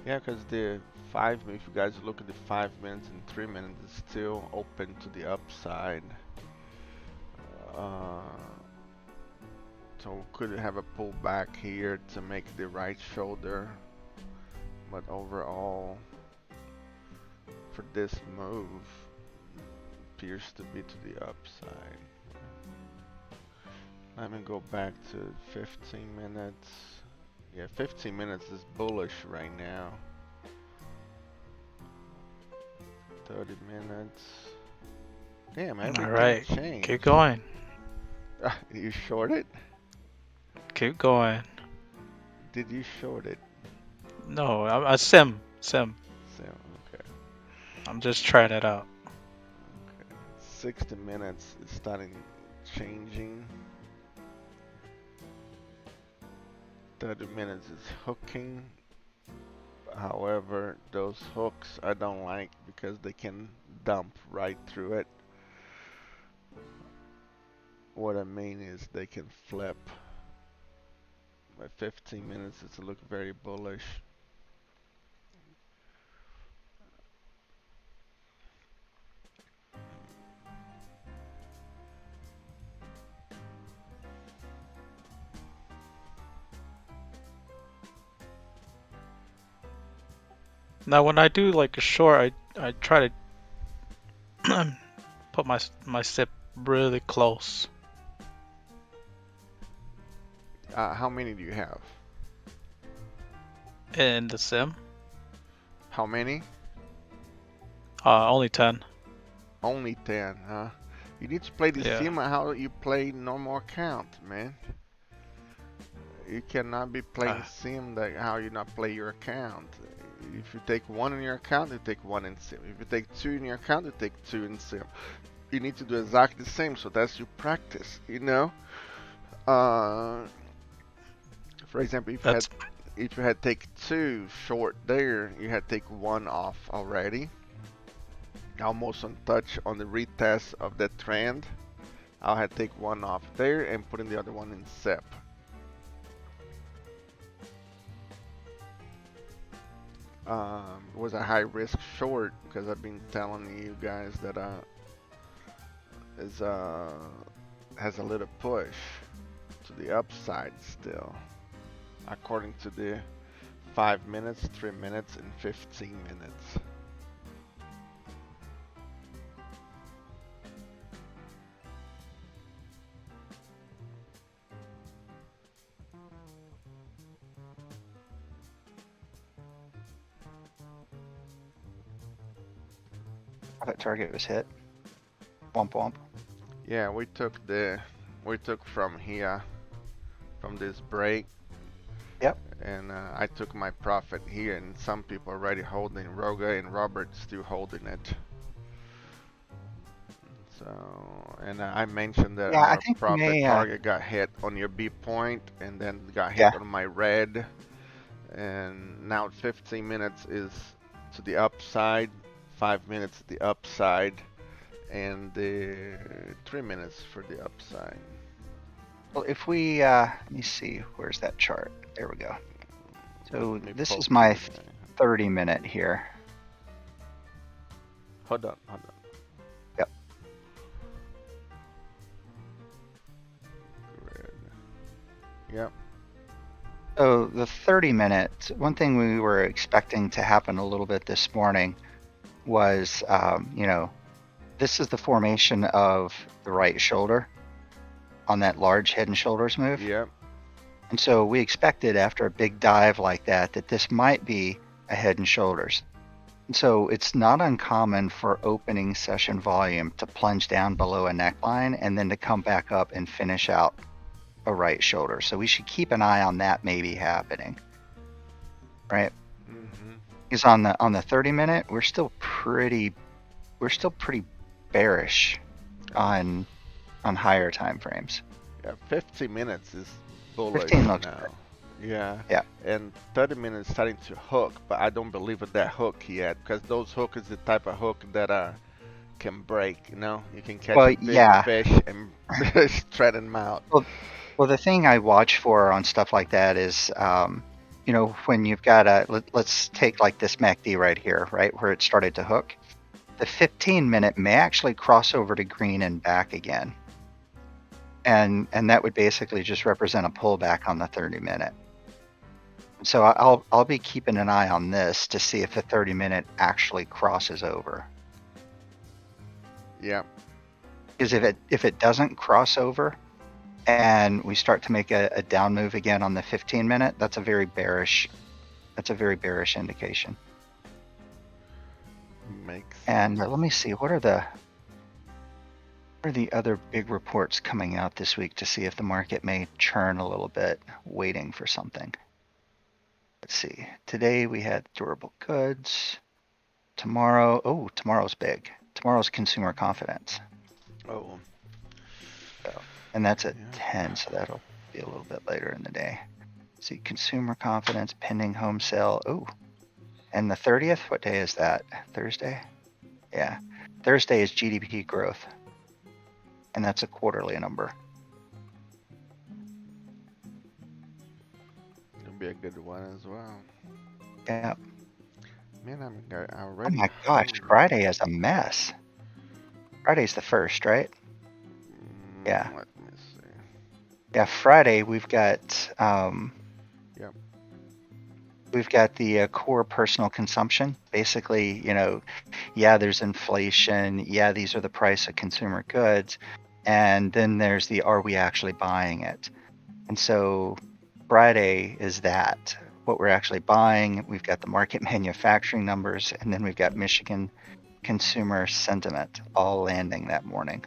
Yeah, because the if you guys look at the 5 minutes and 3 minutes, it's still open to the upside. Uh, so could have a pullback here to make the right shoulder. But overall, for this move, appears to be to the upside. Let me go back to 15 minutes. Yeah, 15 minutes is bullish right now. 30 minutes. Damn, everything Alright, changed. keep going. You short it? Keep going. Did you short it? No, I sim. Sam, okay. I'm just trying it out. Okay. 60 minutes is starting changing. 30 minutes is hooking. However, those hooks I don't like because they can dump right through it. What I mean is they can flip. By 15 minutes it's look very bullish. Now, when I do like a short, I try to put my sip really close. How many do you have? In the sim, How many? only 10. Only 10, huh? You need to play the Yeah. sim how you play normal account, man. You cannot be playing sim like how you not play your account. If you take one in your account, you take one in sim. If you take two in your account, you take two in sim. You need to do exactly the same, so that's your practice, you know? For example, if you had take two short there, you had take one off already. Almost on touch on the retest of that trend. I'll have take one off there and putting the other one in SIP. It was a high risk short because I've been telling you guys that has a little push to the upside still, according to the 5 minutes, 3 minutes, and 15 minutes. Profit target was hit. Womp womp. Yeah, we took from here, from this break. Yep. And I took my profit here, and some people already holding. Roga and Robert still holding it. So, and I mentioned that Yeah, I our think we profit may. target got hit on your B point, and then got hit Yeah. on my red. And now 15 minutes is to the upside, 5 minutes to the upside, and the 3 minutes for the upside. Well, if we let me see, where's that chart? There we go. So this is my 30-minute here. Hold on. Yep. Red. Yep. So the 30-minute, one thing we were expecting to happen a little bit this morning was, this is the formation of the right shoulder on that large head and shoulders move. Yep. And so we expected after a big dive like that this might be a head and shoulders. And so it's not uncommon for opening session volume to plunge down below a neckline and then to come back up and finish out a right shoulder. So we should keep an eye on that maybe happening, right? Mm-hmm. Because on the 30-minute, we're still pretty bearish on higher time frames. Yeah, 50 minutes is bullish 15 looks now. good. Yeah. Yeah. And 30 minutes starting to hook, but I don't believe in that hook yet, because those hook is the type of hook that can break. You can catch a big fish and threaten them out. Well, the thing I watch for on stuff like that is, when you've got let's take like this MACD right here, right, where it started to hook. The 15-minute may actually cross over to green and back again. And that would basically just represent a pullback on the 30-minute. So I'll be keeping an eye on this to see if the 30-minute actually crosses over. Yeah. Because if it doesn't cross over, and we start to make a down move again on the 15-minute, that's a very bearish indication. Makes and let me see, what are the other big reports coming out this week to see if the market may churn a little bit, waiting for something. Let's see. Today we had durable goods. Tomorrow's big. Tomorrow's consumer confidence. Oh. And that's at 10, so that'll be a little bit later in the day. See, consumer confidence, pending home sale. Oh, and the 30th, what day is that? Thursday? Yeah, Thursday is GDP growth, and that's a quarterly number. It'll be a good one as well. Yeah. Man, I'm already. Oh my gosh, Friday is a mess. Friday's the 1st, right? Yeah. Let me see. Yeah, Friday we've got Yep. We've got the core personal consumption. Basically, there's inflation. Yeah, these are the price of consumer goods. And then there's the are we actually buying it? And so Friday is that, what we're actually buying. We've got the market manufacturing numbers, and then we've got Michigan consumer sentiment all landing that morning.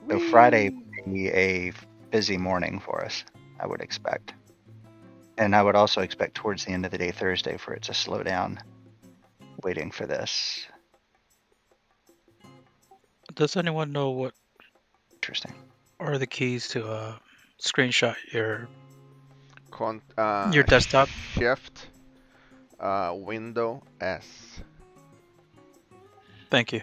So Friday will be a busy morning for us, I would expect. And I would also expect towards the end of the day, Thursday, for it to slow down, waiting for this. Does anyone know what Interesting are the keys to screenshot your your desktop? Shift, Window S. Thank you.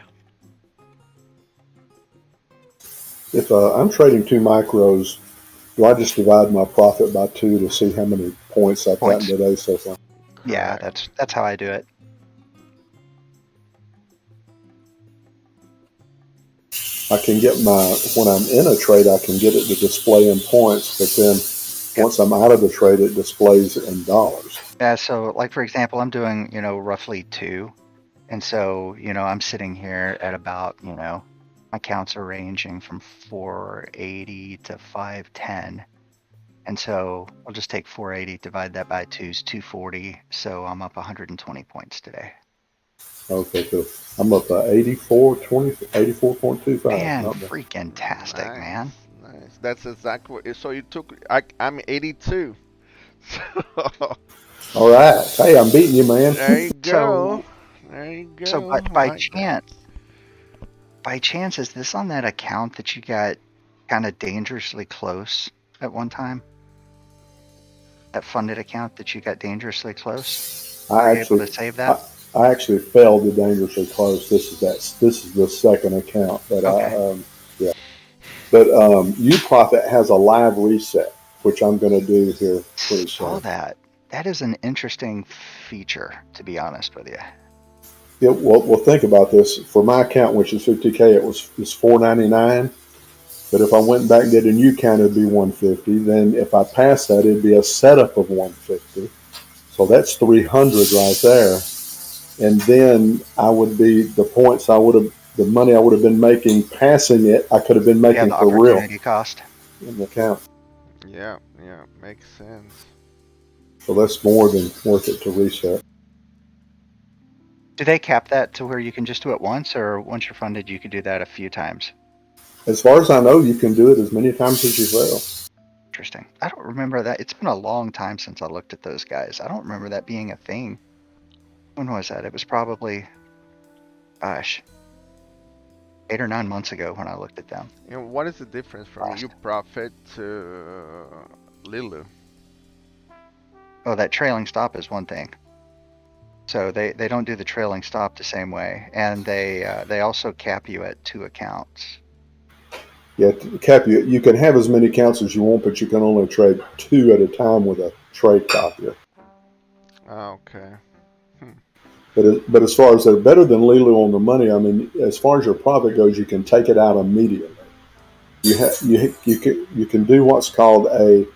If I'm trading 2 micros, do I just divide my profit by 2 to see how many points I've gotten today so far? Yeah, that's how I do it. I can get when I'm in a trade, I can get it to display in points, but then once I'm out of the trade, it displays in dollars. Yeah, so like for example, I'm doing, roughly 2. And so, I'm sitting here at about, my counts are ranging from 480 to 510. And so I'll just take 480, divide that by 2 is 240. So I'm up 120 points today. Okay, cool. I'm up 84.25. Man, Not bad. freaking tastic, man. Nice, nice. That's exactly what. So you took. I'm 82. So All right. Hey, I'm beating you, man. there you go. So, There you so go. I by like that. chance, is this on that account that you got kind of dangerously close at one time? That funded account that you got dangerously close? Were I you able actually, to save that? I actually failed the dangerously close. This is the second account that Okay. yeah. But UProfit has a live reset, which I'm going to do here pretty Saw soon. that. That is an interesting feature, to be honest with you. Yeah, well, think about this. For my account, which is 50K, it's 499. But if I went back and did a new count, it'd be 150. Then if I passed that, it'd be a setup of 150. So that's 300 right there. And then I would be the points I would have, the money I would have been making passing it, I could have been Yeah, making the for real opportunity cost. in the account. Yeah, yeah, makes sense. So that's more than worth it to reset. Do they cap that to where you can just do it once, or once you're funded, you could do that a few times? As far as I know, you can do it as many times as you fail. Interesting. I don't remember that. It's been a long time since I looked at those guys. I don't remember that being a thing. When was that? It was probably, gosh, 8 or 9 months ago when I looked at them And what is the difference from last. you profit to Lilu? Oh, that trailing stop is one thing. So they don't do the trailing stop the same way, and they also cap you at 2 accounts. Yeah, Cap, you can have as many accounts as you want, but you can only trade two at a time with a trade copier. Ah, okay. Hmm. But as far as they're better than Lulu on the money, I mean, as far as your profit goes, you can take it out immediately. You can do what's called a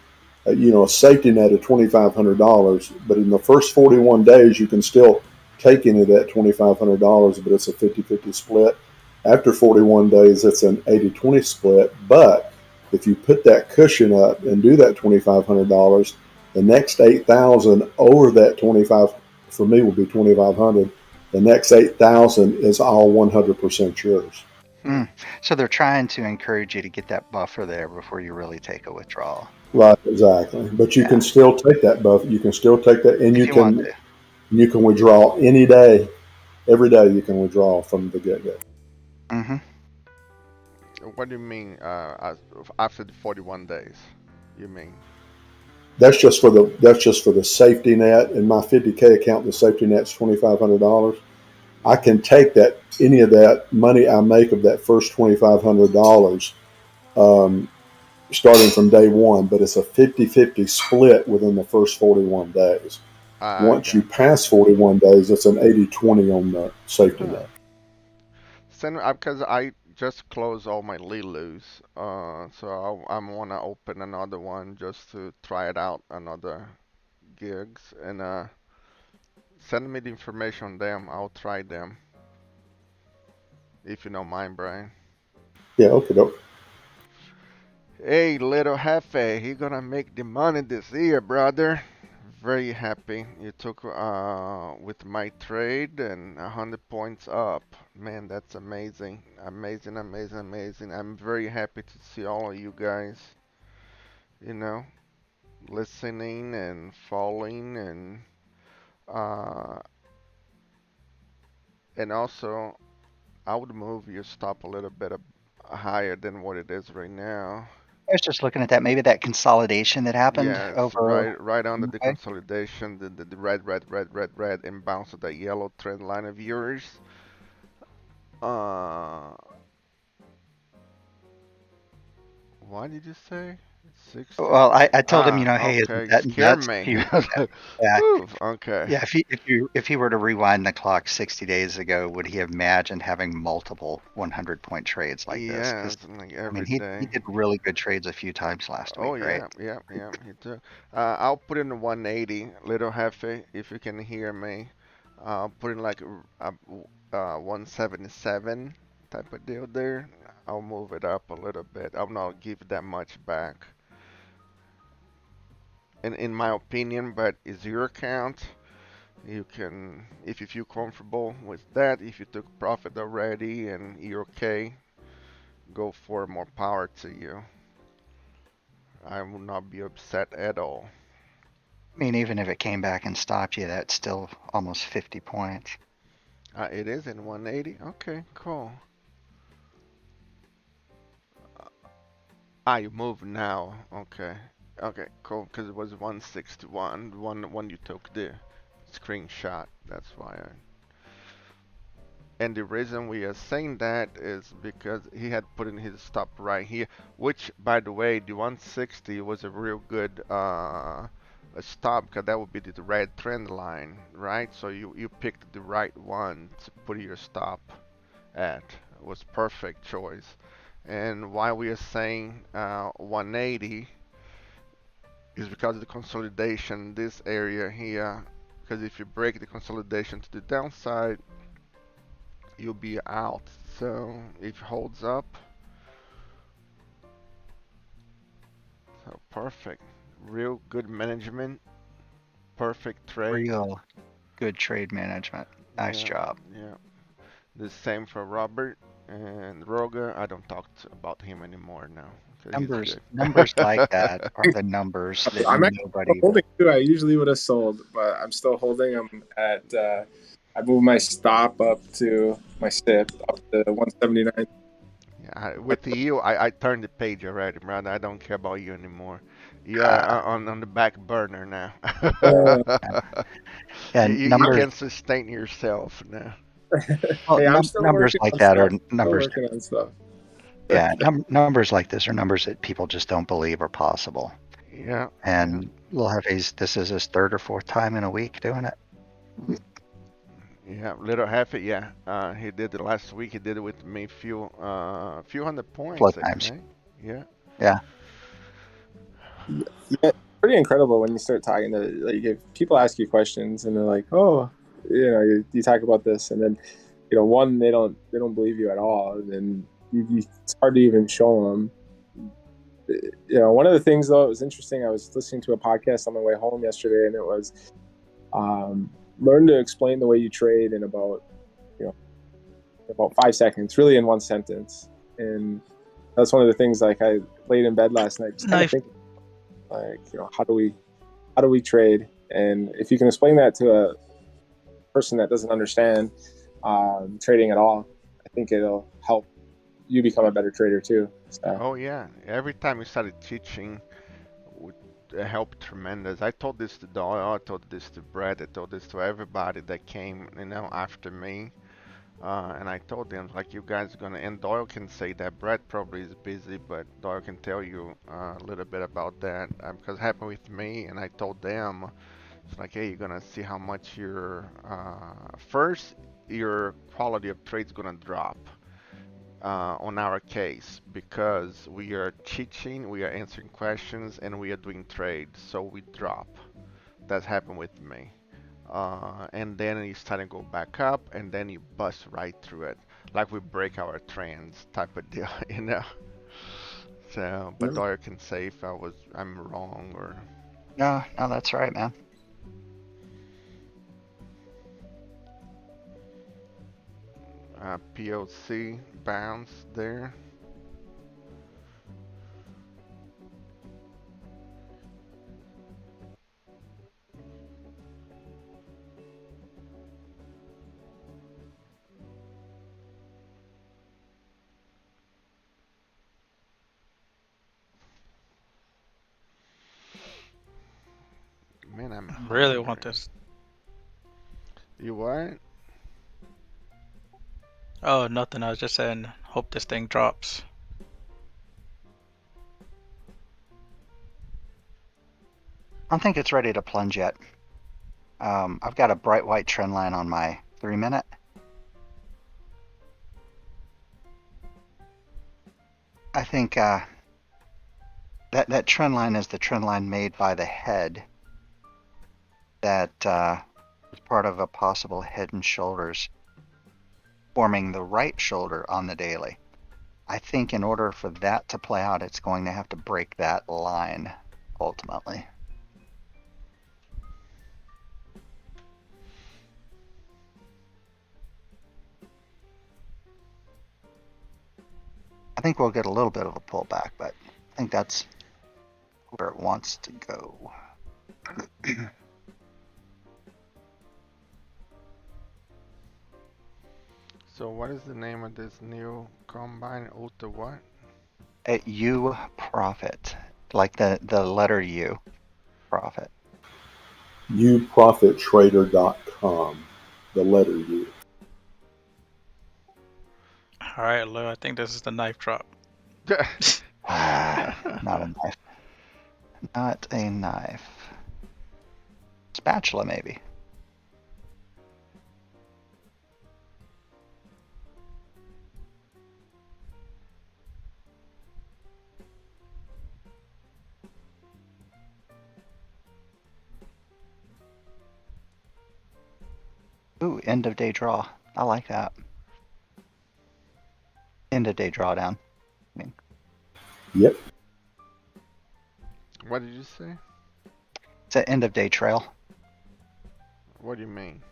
safety net of $2,500, but in the first 41 days you can still take any of that $2,500, but it's a 50-50 split. After 41 days, it's an 80-20 split. But if you put that cushion up and do that $2,500, the next 8,000 over that 25 for me will be 2,500. The next 8,000 is all 100% yours. Hmm. So they're trying to encourage you to get that buffer there before you really take a withdrawal. Right, exactly. But you Yeah, can still take that buff. You can still take that, and if you want to. you can withdraw any day, every day. You can withdraw from the get go. Hmm. What do you mean after the 41 days? You mean? That's just for the safety net. In my 50K account, the safety net's $2,500. I can take that any of that money I make of that first $2,500, um, starting from day one, but it's a 50-50 split within the first 41 days. I Once you got pass 41 days, it's an 80-20 on the safety you. Huh. net. Send because I just closed all my Lilus, so I wanna open another one just to try it out another gigs and send me the information on them. I'll try them if you don't mind, Brian. Yeah, okay, doke. Hey, little Hefe, he gonna make the money this year, brother. Very happy you took with my trade and 100 points up. Man, that's amazing. Amazing, amazing, amazing. I'm very happy to see all of you guys, you know, listening and following uh and also I would move your stop a little bit higher than what it is right now. I was just looking at that. Maybe that consolidation that happened Yeah, it's over. right under the Okay. consolidation, the red, red, red, red, red, and bounce of that yellow trend line of yours. Uh, what did you say? 60? Well, I told him, Ah, hey, isn't okay. You that scared nuts? me. If you, I was like, yeah, whew, okay. yeah. If he were to rewind the clock 60 days ago, would he have imagined having multiple 100-point trades like this? Yeah, Because it's like I mean, every he day. did really good trades a few times last Oh week, right? yeah, yeah, yeah. You too. I'll put in the 180, little Hefe, if you can hear me. I'll put in like a 177 type of deal there. I'll move it up a little bit. I'll not give that much back, in my opinion, but it's your account. You can, if you feel comfortable with that, if you took profit already and you're okay, go for more power to you. I will not be upset at all. I mean, even if it came back and stopped you, that's still almost 50 points. It is in 180. Okay, cool. You move now. Okay. Okay, cool. Because it was 161. The one you took the screenshot. That's why I. And the reason we are saying that is because he had put in his stop right here, which, by the way, the 160 was a real good a stop because that would be the red trend line, right? So you picked the right one to put your stop at. It was perfect choice. And why we are saying 180 is because of the consolidation this area here. Because if you break the consolidation to the downside, you'll be out. So if it holds up, so perfect. Real good management, perfect trade. Real good trade management. Nice Yeah, job. yeah. The same for Robert and Roger. I don't talk about him anymore now because he's Numbers, good. numbers like that are the numbers that I'm actually still nobody. holding too. I usually would have sold, but I'm still holding. I'm at. I moved my stop up to my SIP up to 179. Yeah, with you, I turned the page already, brother. I don't care about you anymore. You are on the back burner now. Yeah, You numbers. can sustain yourself now. Well, Hey, I'm still numbers working like on that are stuff. Still numbers. working on stuff. Yeah, numbers like this are numbers that people just don't believe are possible. Yeah, yeah, And this is his third or fourth time in a week doing it. yeah. Little half it, yeah. He did it last week. He did it with me few hundred Flow points, I times. think. Yeah. Yeah. Yeah, pretty incredible when you start talking to, like, if people ask you questions and they're like, "Oh, you talk about this," and then, one, they don't believe you at all, and it's hard to even show them. One of the things though, it was interesting. I was listening to a podcast on my way home yesterday, and it was learn to explain the way you trade in about 5 seconds, really in one sentence. And that's one of the things. Like, I laid in bed last night, just kind of Knife. thinking, like, how do we trade? And if you can explain that to a person that doesn't understand trading at all, I think it'll help you become a better trader too. So, Oh yeah. Every time we started teaching, would help tremendous. I told this to Doyle. I told this to Brett. I told this to everybody that came, after me. And I told them, like, you guys are gonna, and Doyle can say that. Brett probably is busy, but Doyle can tell you a little bit about that because it happened with me, and I told them, it's like, hey, you're gonna see how much your quality of trade is gonna drop on our case because we are teaching, we are answering questions, and we are doing trades, so we drop. That happened with me. And then you start to go back up, and then you bust right through it, like we break our trends type of deal, you know. So, but Doyle can say if I'm wrong or No, that's right, man. POC bounce there. Man, I'm Really want hungry. this. You what? Oh, nothing. I was just saying, hope this thing drops. I don't think it's ready to plunge yet. I've got a bright white trend line on my 3-minute. I think that trend line is the trend line made by the head that is part of a possible head and shoulders forming the right shoulder on the daily. I think in order for that to play out, it's going to have to break that line ultimately. think we'll get a little bit of a pullback, but I think that's where it wants to go. So what is the name of this new combine? Ultra what? U profit, like the letter U, profit. uprofittrader.com, the letter U. All right, Lou. I think this is the knife drop. Not a knife. Not a knife. Spatula, maybe. Ooh, end of day draw. I like that. End of day drawdown. Yep. What did you say? It's an end of day trail. What do you mean?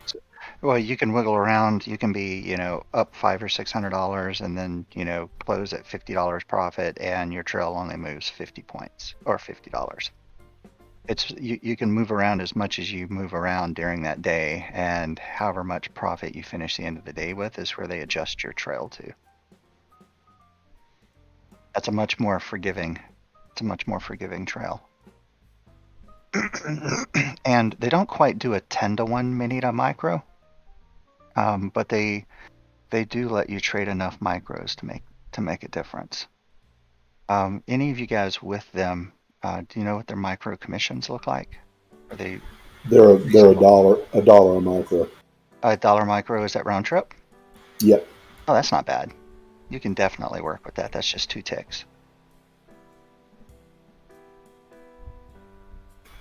Well, you can wiggle around. You can be, up $500 or $600, and then, close at $50 profit, and your trail only moves 50 points or $50. It's you can move around as much as you move around during that day, and however much profit you finish the end of the day with is where they adjust your trail to. That's a much more forgiving. It's a much more forgiving trail. And they don't quite do a 10-to-1 mini to micro, but they do let you trade enough micros to make a difference. Any of you guys with them, do you know what their micro commissions look like? Are they They're a dollar a micro. a dollar micro? Is that round trip? Yep. Oh, that's not bad. You can definitely work with that. That's just 2 ticks.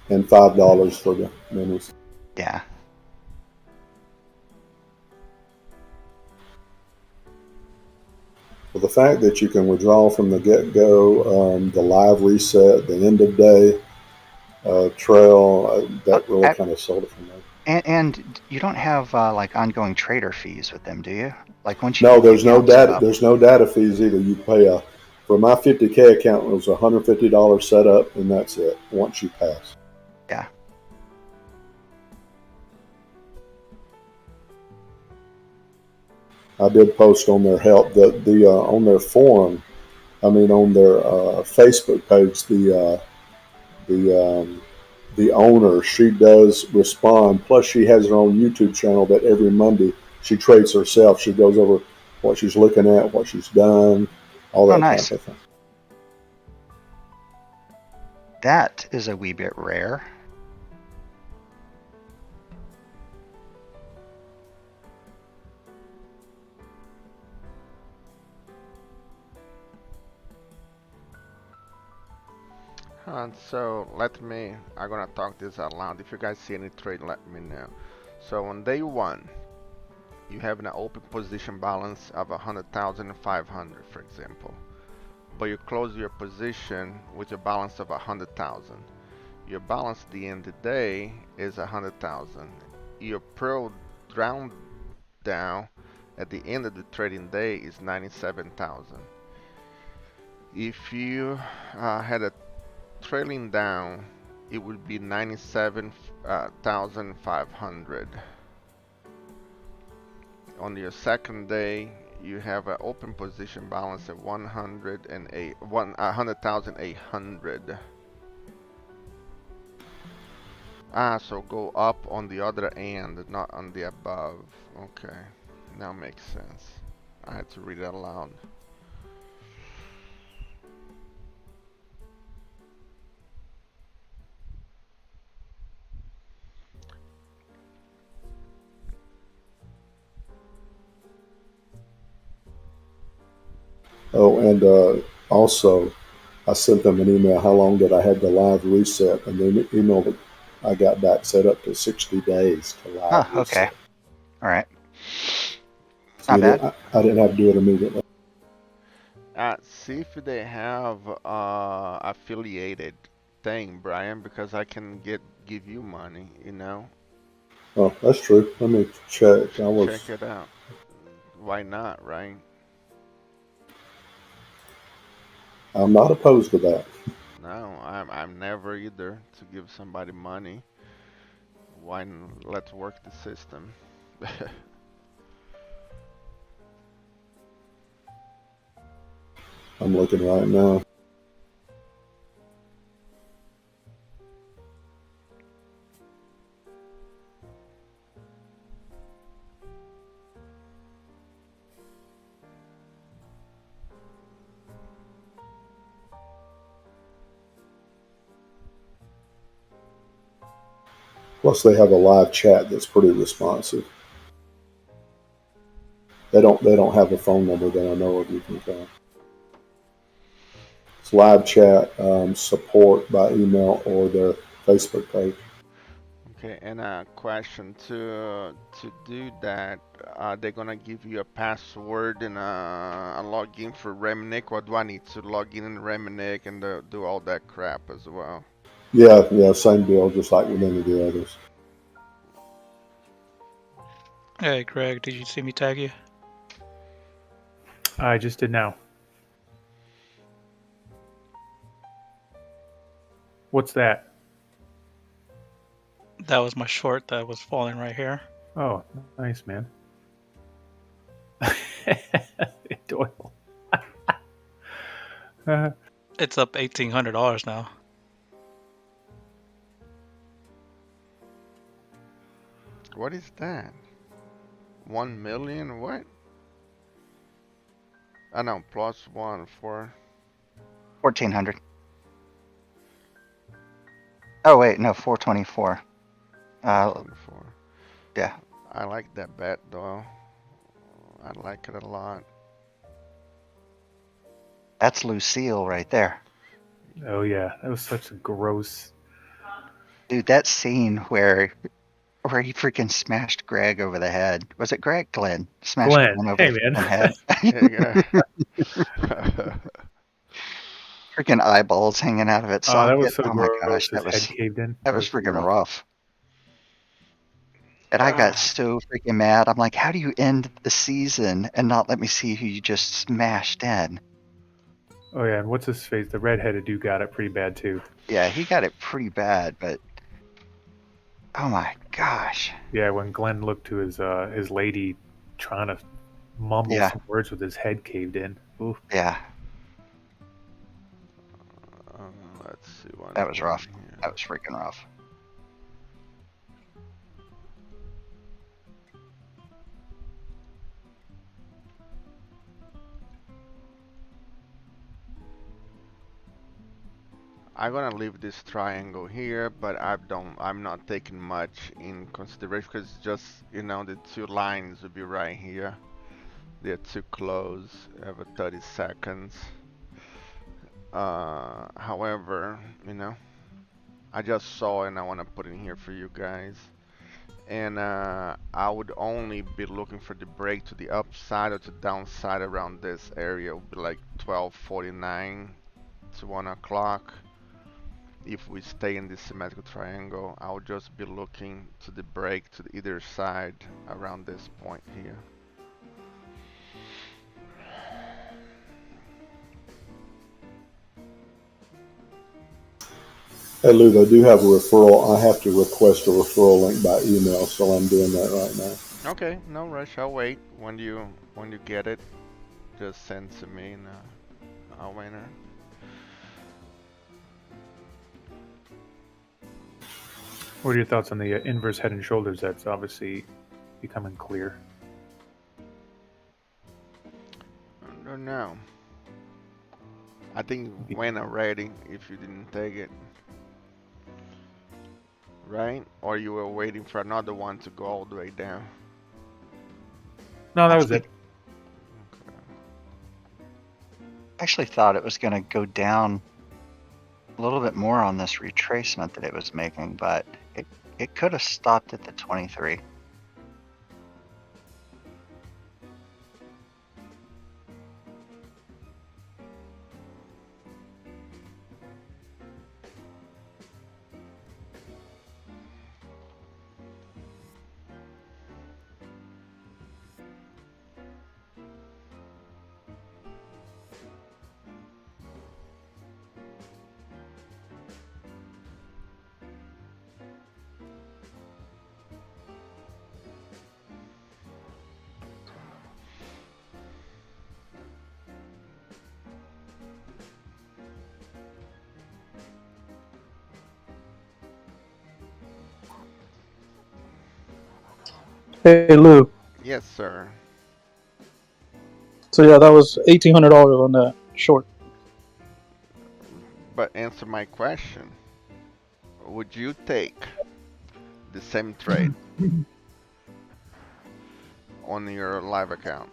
And $5 for the minis. Yeah. Well, the fact that you can withdraw from the get-go, the live reset, the end of day trail, that really kind of sold it for me. And you don't have like ongoing trader fees with them, do you? Like once you No, get the there's no account set data. up. There's no data fees either. You pay for my 50K account, it was $150 setup, and that's it. Once you pass. Yeah. I did post on their help on their forum. I mean, on their Facebook page, the owner, she does respond. Plus, she has her own YouTube channel that every Monday she trades herself. She goes over what she's looking at, what she's done, all Oh, that nice. type of thing. That is a wee bit rare. And so I'm gonna talk this out loud. If you guys see any trade, let me know. So on day 1, you have an open position balance of 100,500, for example. But you close your position with a balance of 100,000. Your balance at the end of the day is 100,000. Your pro down at the end of the trading day is 97,000. If you had a trailing down, it would be 97,500. On your second day, you have an open position balance of 100,800. So go up on the other end, not on the above. Okay, now makes sense. I had to read it aloud. Oh, and also, I sent them an email. How long did I have the live reset? And then emailed it. I got back set up to 60 days to live Oh, okay. reset. All right. So Not bad. I didn't have to do it immediately. See if they have affiliated thing, Brian, because I can give you money, you know. Oh, that's true. Let me check. Check it out. Why not, right? I'm not opposed to that. No, I'm never either to give somebody money. Let's work the system. I'm looking right now. Plus, they have a live chat that's pretty responsive. They don't have a phone number that I know of you can call. It's live chat, support by email or their Facebook page. Okay, and a question to do that, they're gonna give you a password and a login for Reminic, or do I need to log in Reminic and do all that crap as well? Yeah, same deal, just like with any of the others. Hey, Greg, did you see me tag you? I just did now. What's that? That was my short that was falling right here. Oh, nice, man. Doyle. It's up $1,800 now. What is that? 1 million? What? I know, plus one for 1,400. Oh wait, no, 424. 24. Yeah, I like that bet though. I like it a lot. that's Lucille right there. Oh yeah, that was such a gross. Dude, that scene where he freaking smashed Greg over the head. Was it Greg? Glenn smashed Glenn, Glenn over hey the freaking man. head. Yeah. Freaking eyeballs hanging out of its Oh, that was socket. so Oh my gross. gosh, His head caved in. that That was was too freaking rough. rough. And I got so freaking mad. I'm like, how do you end the season and not let me see who you just smashed in? Oh yeah, and what's his face? The redheaded dude got it pretty bad too. Yeah, he got it pretty bad, but oh my gosh. Yeah, when Glenn looked to his lady, trying to mumble Yeah, some words with his head caved in. Oof. yeah, Let's see what that I'm was doing rough. here. That was freaking rough. I'm gonna leave this triangle here, but I'm not taking much in consideration because just, the two lines will be right here. They're too close. I have a 30 seconds. However, I just saw it and I want to put it in here for you guys. And I would only be looking for the break to the upside or to downside around this area. It would be like 12:49 to 1 o'clock. If we stay in this symmetrical triangle, I'll just be looking to the break to the either side around this point here. Hey Lou, they do have a referral. I have to request a referral link by email, so I'm doing that right now. Okay, no rush. I'll wait. When you get it, just send to me and I'll enter. What are your thoughts on the inverse head and shoulders? That's obviously becoming clear. I don't know. I think when already, if you didn't take it. Right? Or you were waiting for another one to go all the way down? No, that was Actually, it. actually thought it was going to go down a little bit more on this retracement that it was making, but it could have stopped at the 23. Hey Lou. Yes, sir. So yeah, that was $1,800 on that short. But answer my question. Would you take the same trade on your live account?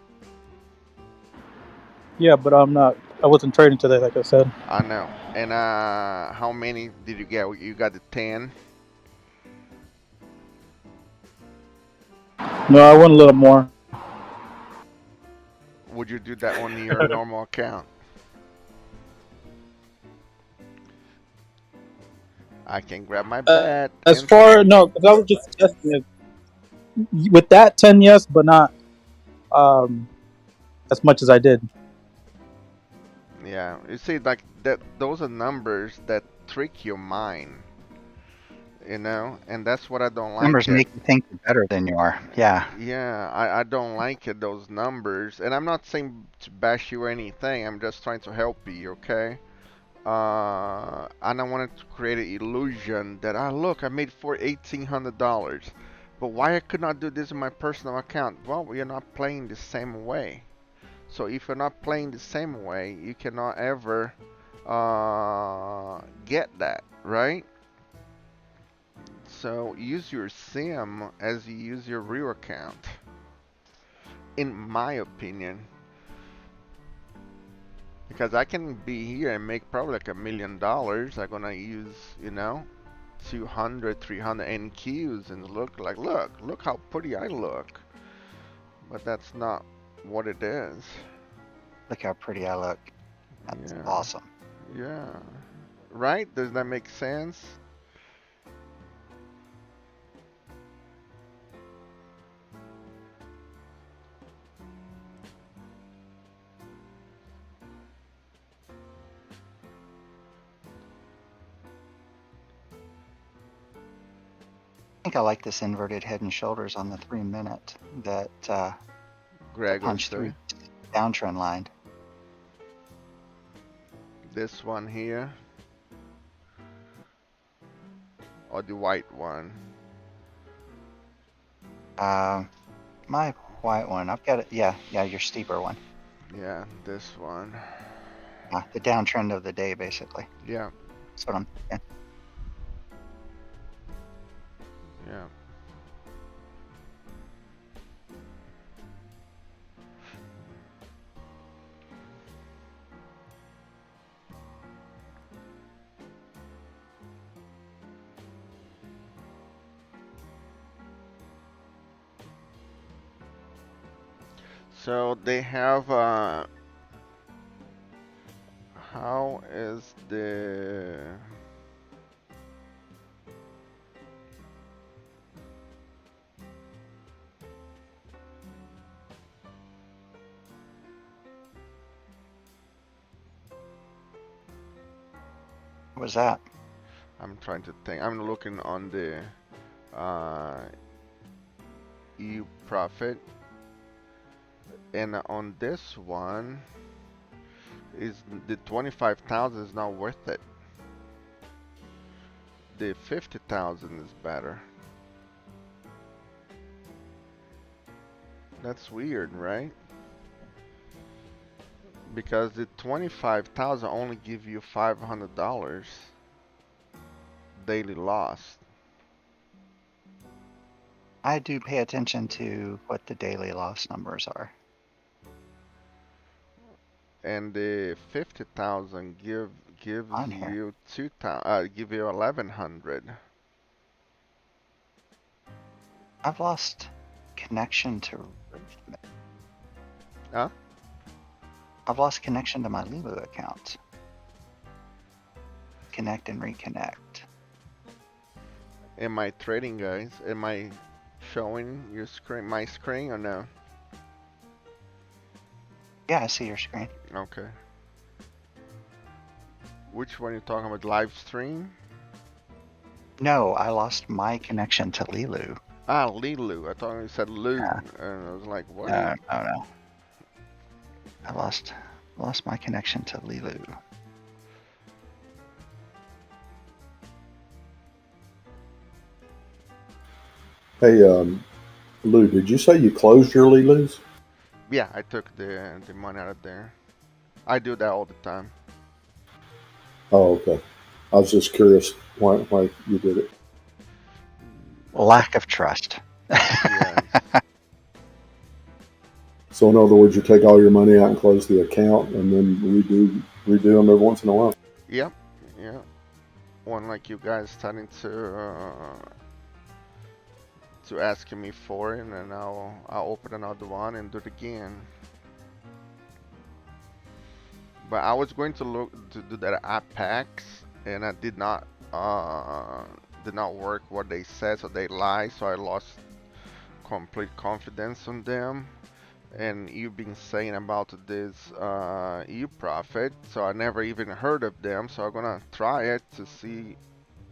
Yeah, but I'm not. I wasn't trading today, like I said. I know. And how many did you get? You got the 10. No, I went a little more. Would you do that on your normal account? I can grab my bat As and throw. far no, because I was just testing it. With that 10, yes, but not um as much as I did. Yeah, you see, like that. Those are numbers that trick your mind, and that's what I don't like Numbers it. make you think you're better than you are. Yeah. Yeah, I don't like it, those numbers. And I'm not saying to bash you or anything, I'm just trying to help you, okay? And I wanted to create an illusion that, look, I made for $1,800. But why I could not do this in my personal account? Well, we are not playing the same way. So if you're not playing the same way, you cannot ever get that, right? So use your sim as you use your real account, in my opinion. Because I can be here and make probably like $1 million. I'm gonna use, 200, 300 NQs and look how pretty I look. But that's not what it is. Look how pretty I look. That's Yeah, awesome. yeah. Right? Does that make sense? I think I like this inverted head and shoulders on the 3 minute that Greg will punch say. through downtrend line. This one here, or the white one. My white one. I've got it. Yeah, your steeper one. Yeah, this one. Yeah, the downtrend of the day, basically. Yeah, That's what I'm thinking. yeah. So they have how is the What was that? I'm trying to think. I'm looking on the uh, EU profit, and on this one is the 25,000 is not worth it. The 50,000 is better. That's weird, right? Because the 25,000 only give you $500 daily loss. I do pay attention to what the daily loss numbers are. And the 50,000 gives On here. you 2,000, give you 1,100. I've lost connection to. Huh? I've lost connection to my Lulu account. Connect and reconnect. Am I trading, guys? Am I showing your screen, my screen, or no? Yeah, I see your screen. Okay. Which one are you talking about? Live stream? No, I lost my connection to Lilu. Ah, Lilu. I thought you said Lou, Yeah. and I was like, what? No. I lost my connection to Lilu. Hey, Lou, did you say you closed your Lulus? Yeah, I took the money out of there. I do that all the time. Oh, okay. I was just curious why you did it. Lack of trust. Yes. So in other words, you take all your money out and close the account, and then redo them every once in a while. Yep. Yeah. One like you guys starting to ask me for it, and then I'll open another one and do it again. But I was going to look to do that at PAX, and I did not work what they said, so they lied, so I lost complete confidence on them. And you've been saying about this e-profit, so I never even heard of them, so I'm gonna try it to see.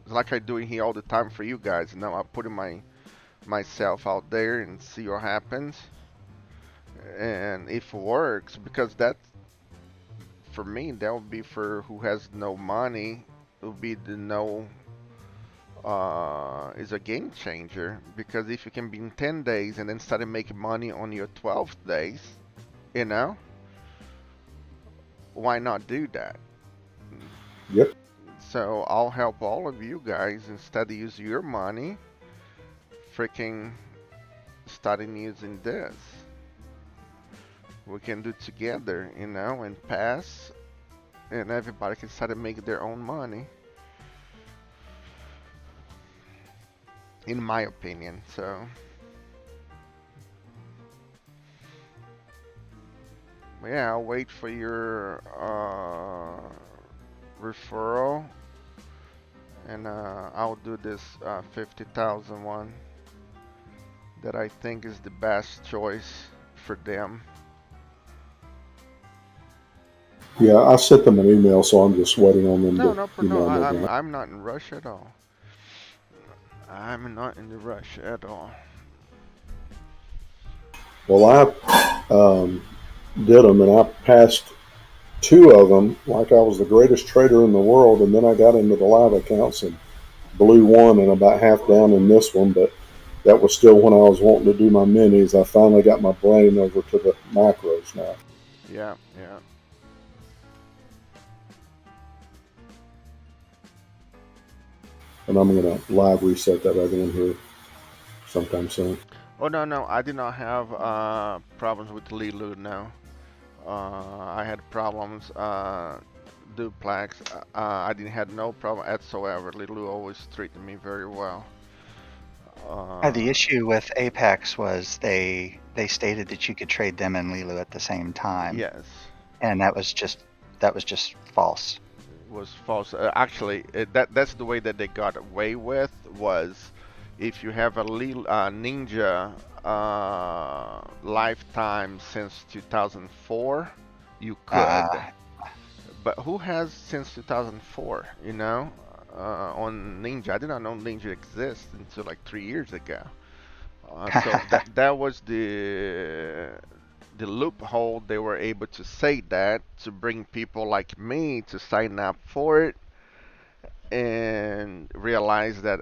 It's like I do it here all the time for you guys. Now I'm putting myself out there and see what happens, and if it works, because that for me that would be for who has no money. It would be the no is a game changer, because if you can be in 10 days and then start making money on your 12th days, you know, why not do that? Yep. So I'll help all of you guys instead of use your money, freaking starting using this. We can do it together, you know, and pass, and everybody can start to make their own money, in my opinion. So, yeah, I'll wait for your referral, and I'll do this 50,000 one that I think is the best choice for them. Yeah, I sent them an email, so I'm just waiting on them No, to no, no. email me again. I'm not in rush at all. I'm not in the rush at all. Well, I did them, and I passed two of them like I was the greatest trader in the world, and then I got into the live accounts and blew one and about half down in this one, but that was still when I was wanting to do my minis. I finally got my brain over to the macros now. Yeah, yeah. And I'm going to live reset that other one here sometime soon. Oh no, no, I did not have problems with Lilu. No, I had problems duplex. I didn't have no problem whatsoever. Lilu always treated me very well. The issue with Apex was they stated that you could trade them and Lilu at the same time, Yes, and that was just false. was false. Actually, that's the way that they got away with, was if you have a Ninja lifetime since 2004, you could. Uh, But who has since 2004? You know, on Ninja. I did not know Ninja exists until like 3 years ago. So that was the loophole. They were able to say that to bring people like me to sign up for it and realize that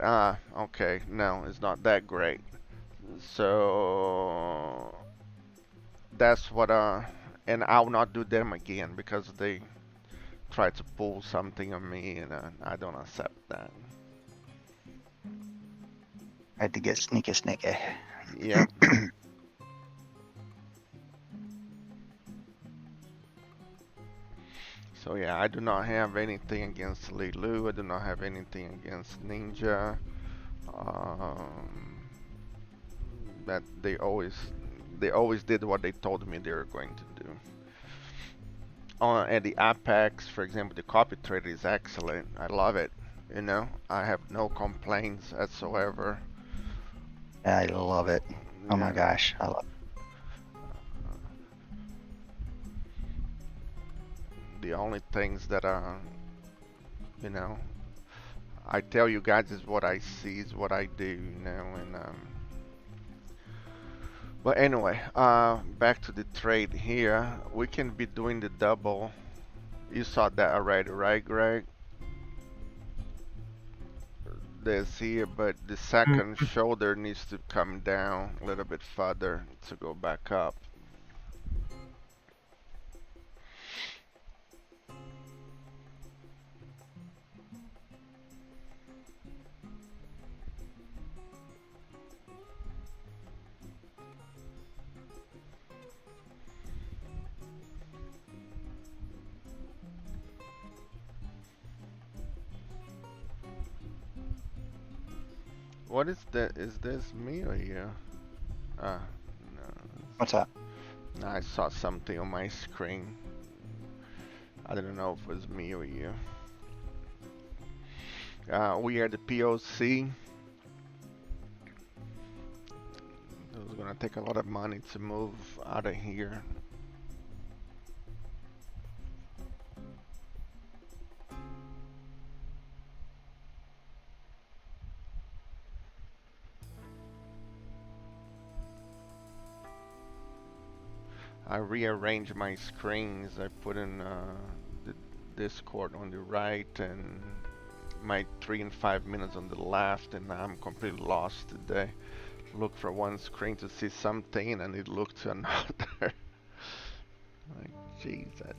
okay, no, it's not that great. So that's what and I'll not do them again because they try to pull something on me, and I don't accept that. I had to get sneaky. Yep. So yeah, I do not have anything against Lilu. I do not have anything against Ninja. Um, that they always did what they told me they were going to do. At the Apex, for example, the copy trade is excellent. I love it. You know, I have no complaints whatsoever. I love it. Oh my Yeah. gosh, I love it. The only things that you know, I tell you guys is what I see, is what I do, you know, and but anyway, back to the trade here. We can be doing the double. You saw that already, right, Greg? this here, but the second shoulder needs to come down a little bit further to go back up. What is that? Is this me or you? Ah, no. What's that? No, I saw something on my screen. I don't know if it was me or you. We are the POC. It was gonna take a lot of money to move out of here. I rearranged my screens. I put in the Discord on the right and my 3 and 5 minutes on the left, and I'm completely lost today. Look for one screen to see something and it looked to another. Like, Jesus.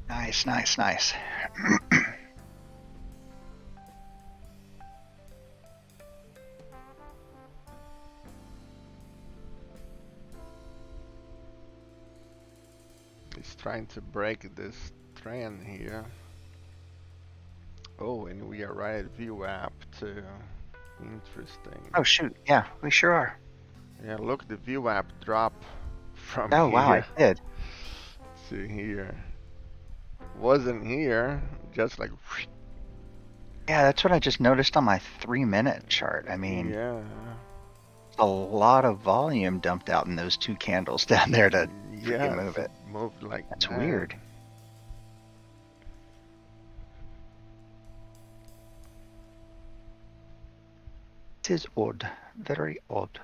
Nice, nice, nice. He's trying to break this trend here. Oh, and we are right at VWAP too. Interesting. Oh shoot, yeah, we sure are. Yeah, look, the VWAP drop from Oh wow, here I did. to here. Wasn't here, just like. Yeah, that's what I just noticed on my 3-minute chart. I mean, Yeah. a lot of volume dumped out in those two candles down there to freaking move it. Moved like That's that. weird. It is odd, very odd.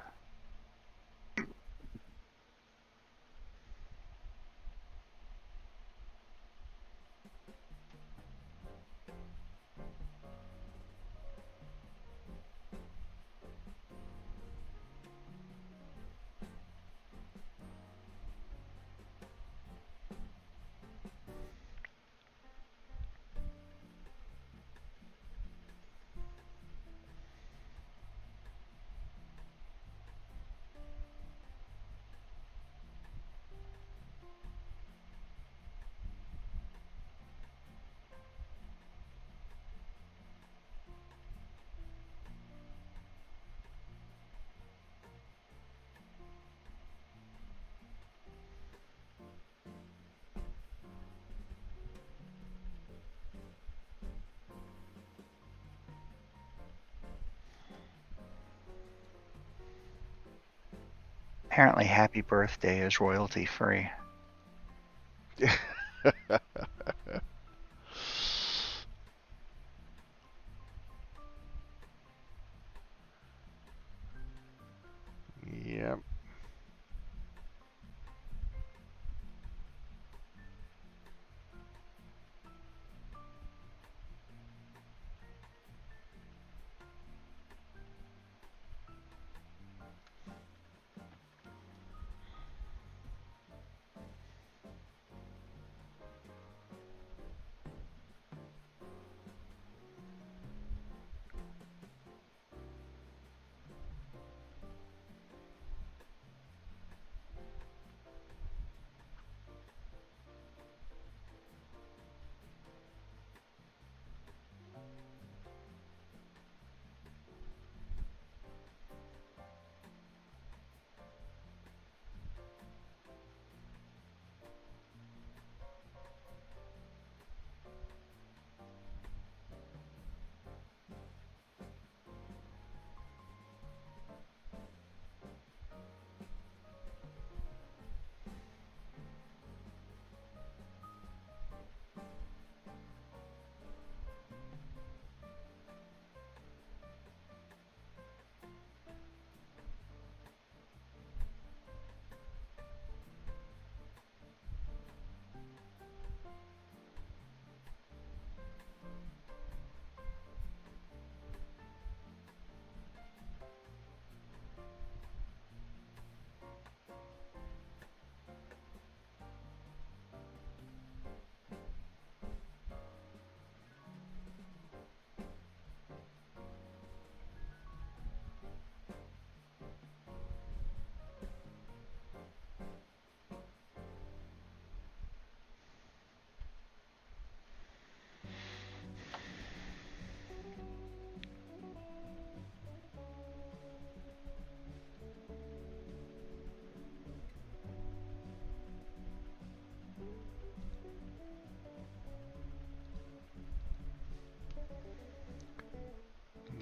Apparently, Happy Birthday is royalty free. Yep.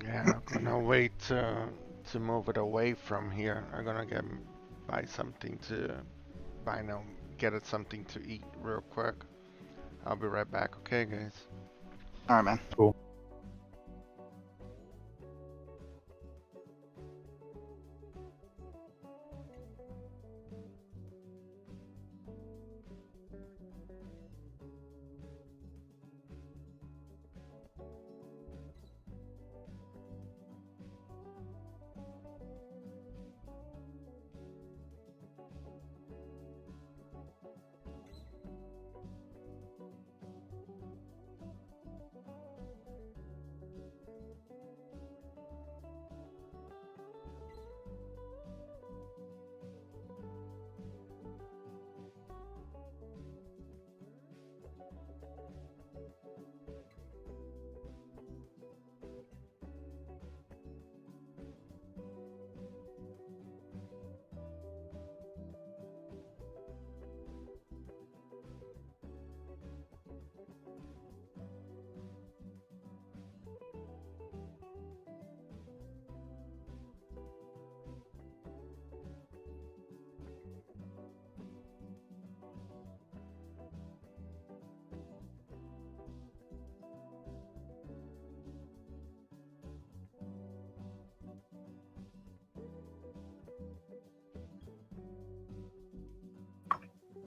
Yeah, I'm gonna wait to move it away from here. I'm gonna buy something to buy now, get it something to eat real quick. I'll be right back. Okay, guys. All right, man. Cool.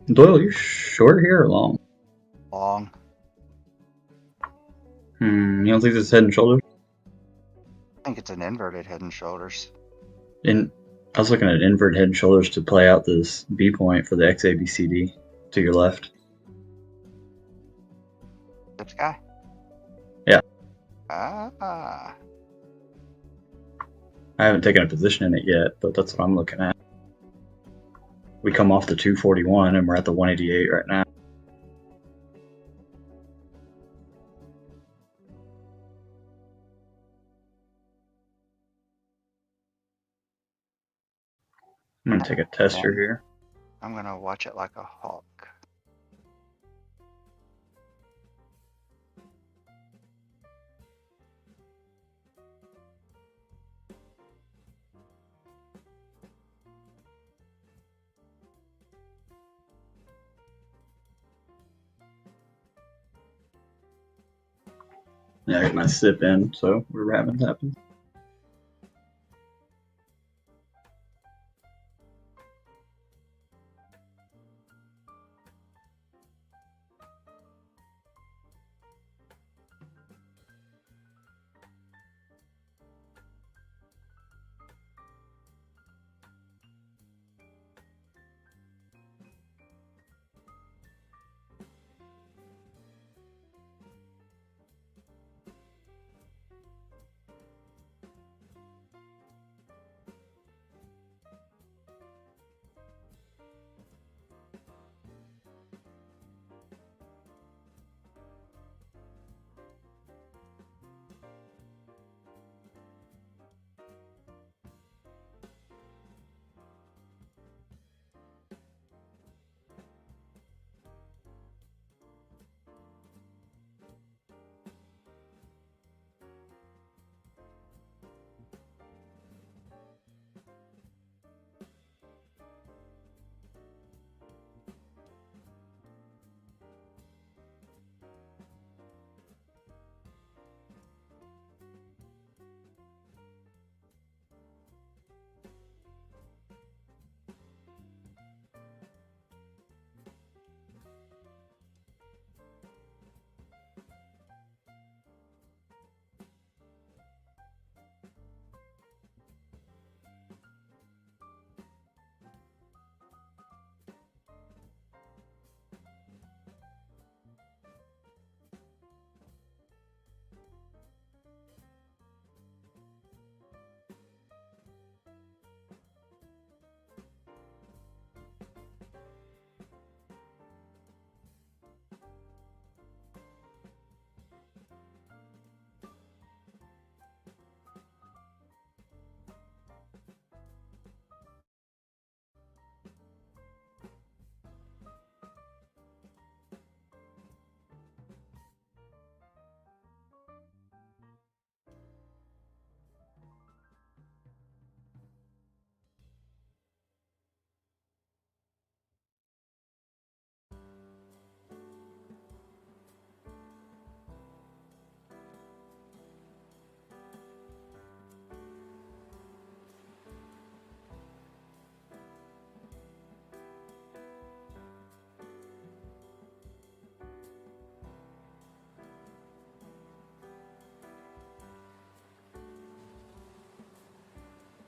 Doyle, you short here or long? Long. You don't think this is head and shoulders? I think it's an inverted head and shoulders. I was looking at invert head and shoulders to play out this B point for the XABCD to your left. This guy? Yeah. Ah. I haven't taken a position in it yet, but that's what I'm looking at. We come off the 241 and we're at the 188 right now. I'm going to take a tester here. I'm going to watch it like a hawk. Yeah, I got my sip in, so we're having it happen.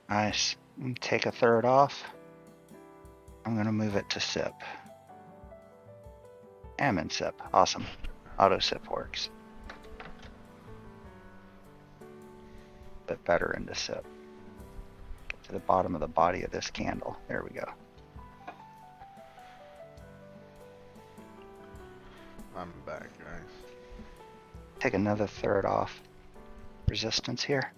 Nice. Take a third off. I'm going to move it to sip. Am in sip. Awesome. Auto sip works. Bit better into sip. Get to the bottom of the body of this candle. There we go. I'm back, guys. Take another third off. Resistance here.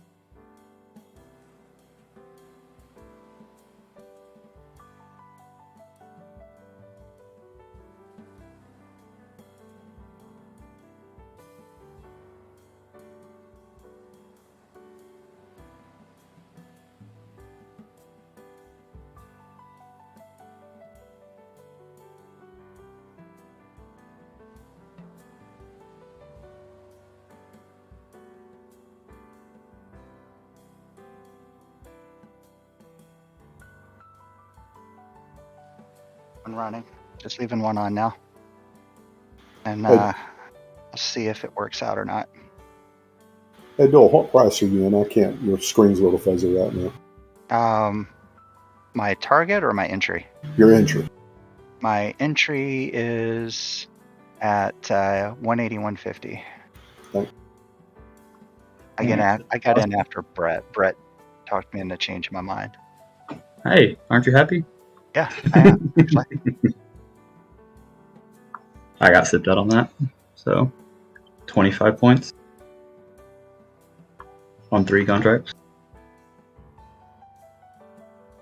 One running. Just leaving one on now. And Hey. let's see if it works out or not. Hey, Bill, what price are you in? I can't. Your screen's a little fuzzy right now. My target or my entry? Your entry. My entry is at 180, 150. Thanks. I got in after Brett. Brett talked me into changing my mind. Hey, aren't you happy? Yeah, I am, actually. I got sipped out on that. So 25 points on 3 contracts.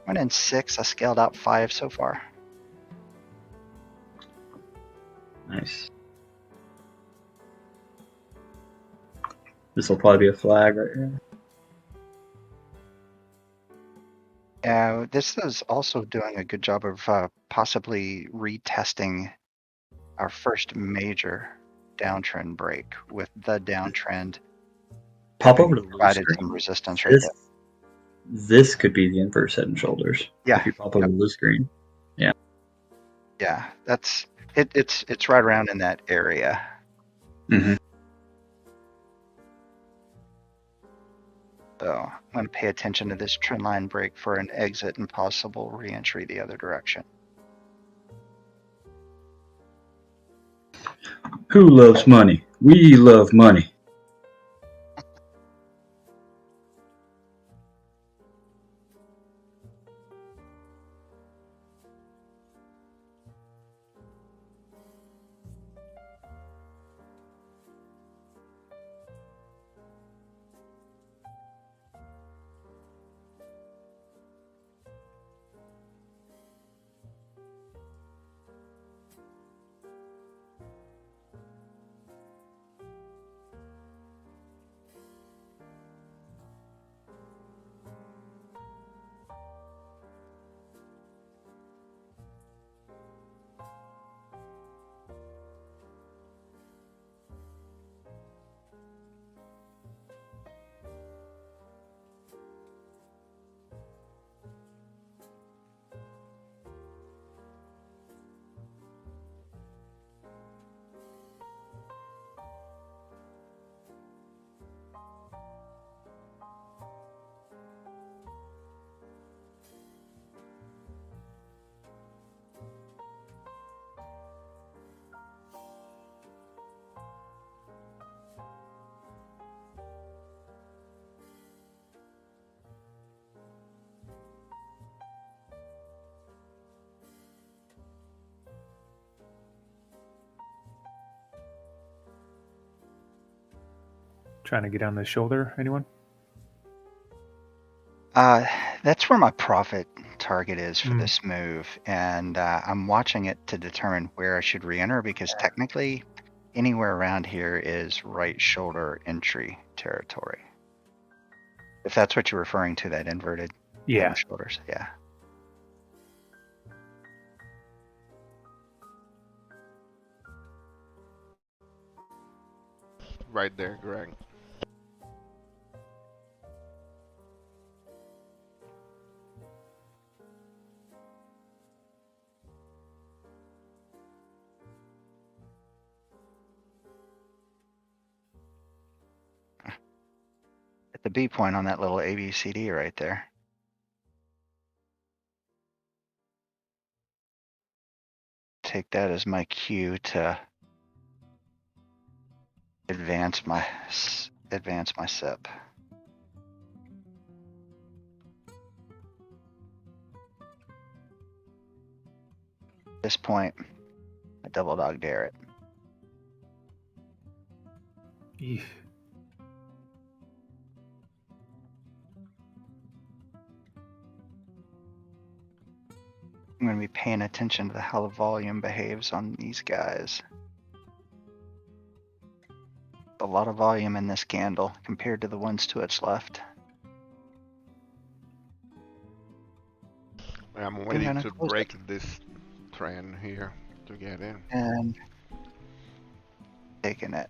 Went in 6. I scaled out 5 so far. Nice. This will probably be a flag right here. Yeah, this is also doing a good job of possibly retesting our first major downtrend break with the downtrend Pop over to the blue provided some screen. resistance right there. This could be the inverse head and shoulders. Yeah. If you pop over to the blue screen. Yeah. Yeah, that's it. It's right around in that area. Mm-hmm. So I'm going to pay attention to this trend line break for an exit and possible re-entry the other direction. Who loves money? We love money. Trying to get on the shoulder, anyone? That's where my profit target is for this move, and I'm watching it to determine where I should re-enter because technically anywhere around here is right shoulder entry territory. If that's what you're referring to, that inverted head and shoulders, yeah. Right there, Greg. At the B point on that little ABCD right there. Take that as my cue to advance my SIP. At this point, I double dog dare it. Eesh. I'm going to be paying attention to how the volume behaves on these guys. A lot of volume in this candle compared to the ones to its left. I'm waiting to break this trend here to get in. And taking it.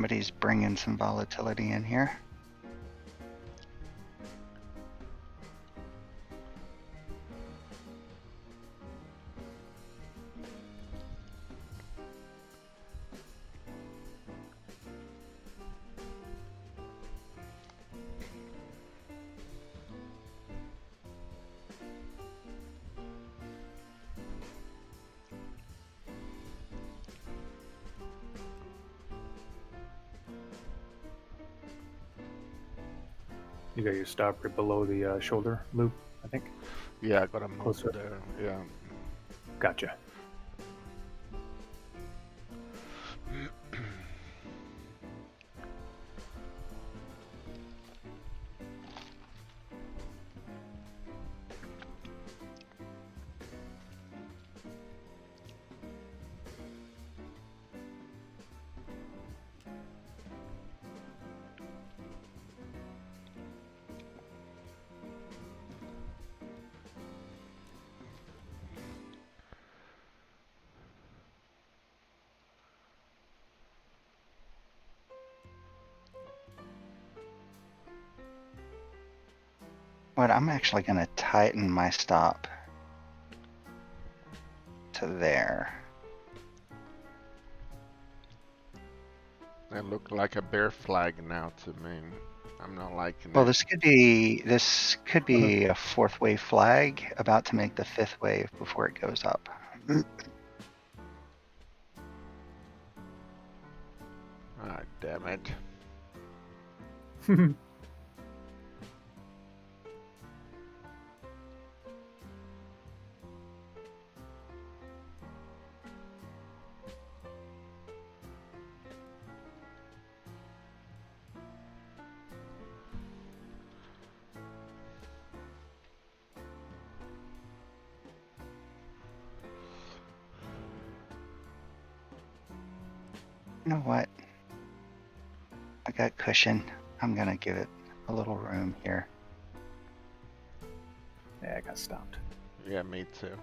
Somebody's bringing some volatility in here. You got your stop right below the shoulder loop, I think. Yeah, I gotta move Closer. there. Yeah. Gotcha. But I'm actually going to tighten my stop to there. It looked like a bear flag now to me. I'm not liking Well, it. this could be a fourth wave flag about to make the fifth wave before it goes up. Ah, damn it. You know what? I got cushion. I'm going to give it a little room here. Yeah, I got stopped. Yeah, me too.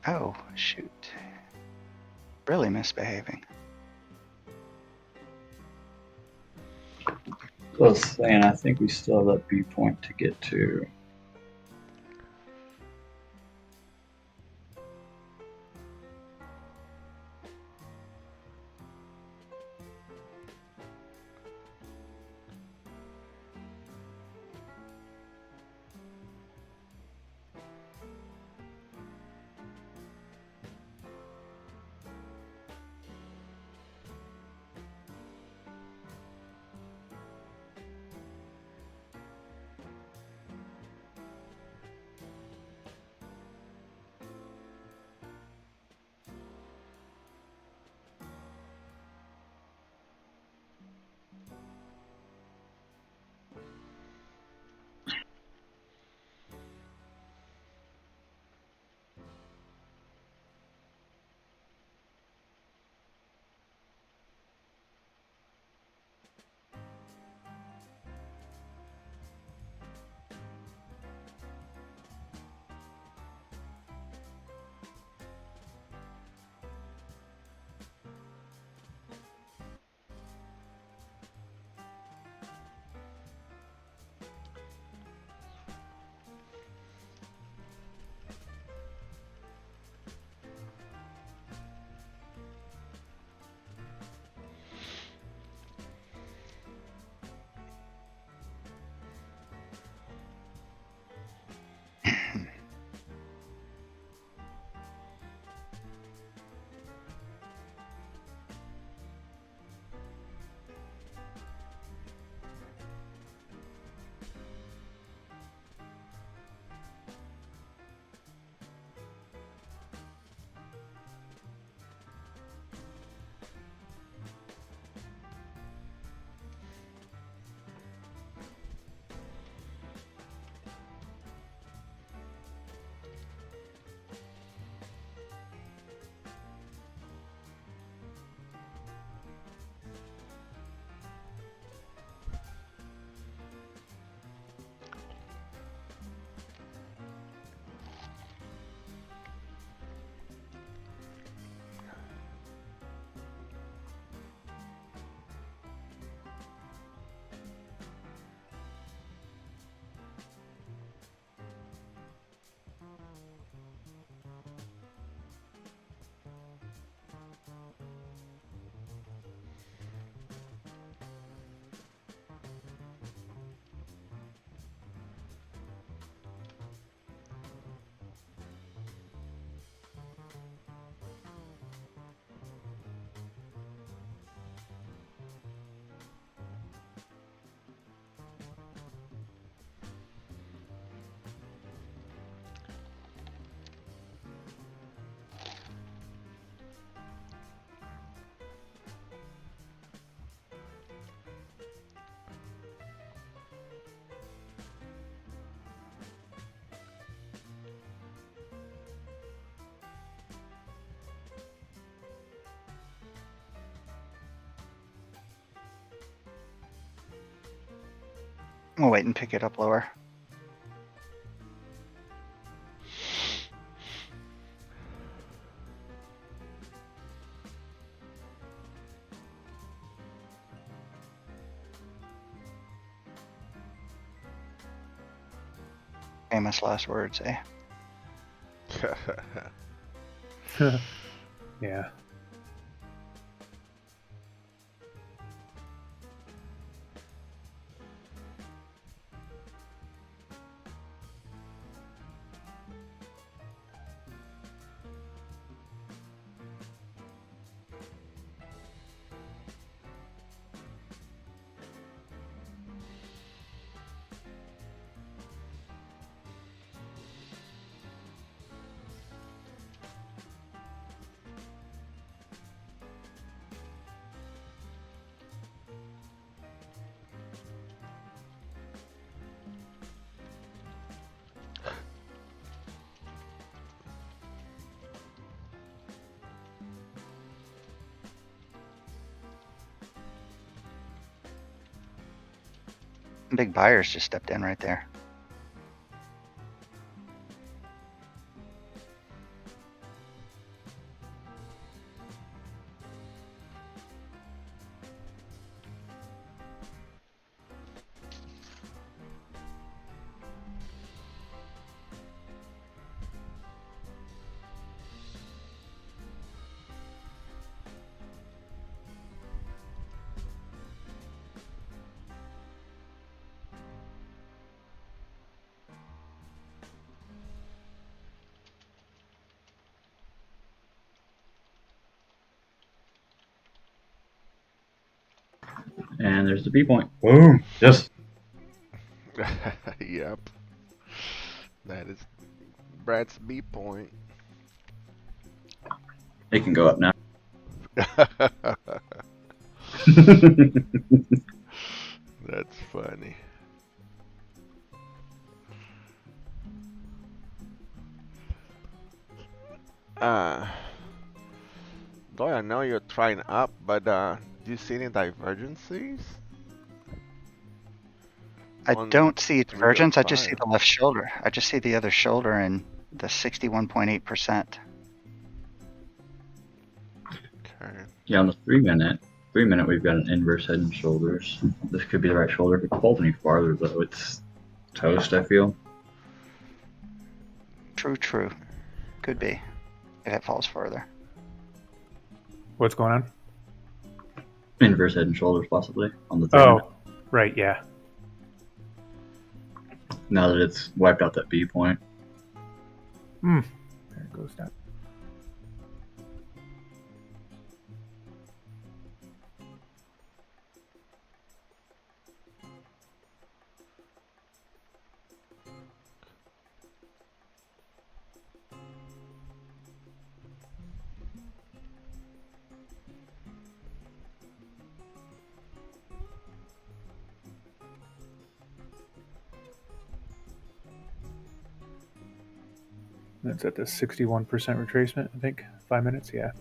Oh, shoot. Really misbehaving. So I was saying, I think we still have that B point to get to. We'll wait and pick it up lower. Famous last words, eh? Yeah. Big buyers just stepped in right there. And there's the B point. Boom. Yes. Yep. That is Brad's B point. It can go up now. That's funny. Though I know you're trying up, but do you see any divergences? I On don't see 3 to divergence. I just see 5. the left shoulder. I just see the other shoulder and the 61.8%. Okay. Yeah, on the 3 minute, we've got an inverse head and shoulders. This could be the right shoulder. If it falls any farther, though, it's toast, I feel. True. Could be. If it falls further. What's going on? Inverse head and shoulders, possibly, on the 3 minute. Oh, right, yeah. Now that it's wiped out that B point. There it goes down. That's at the 61% retracement, I think. 5 minutes, yeah.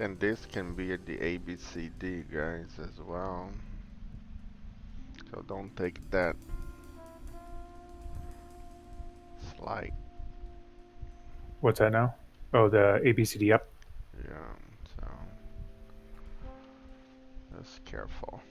And this can be the ABCD, guys, as well. So don't take that slight. What's that now? Oh, the ABCD up. Yeah, so just careful.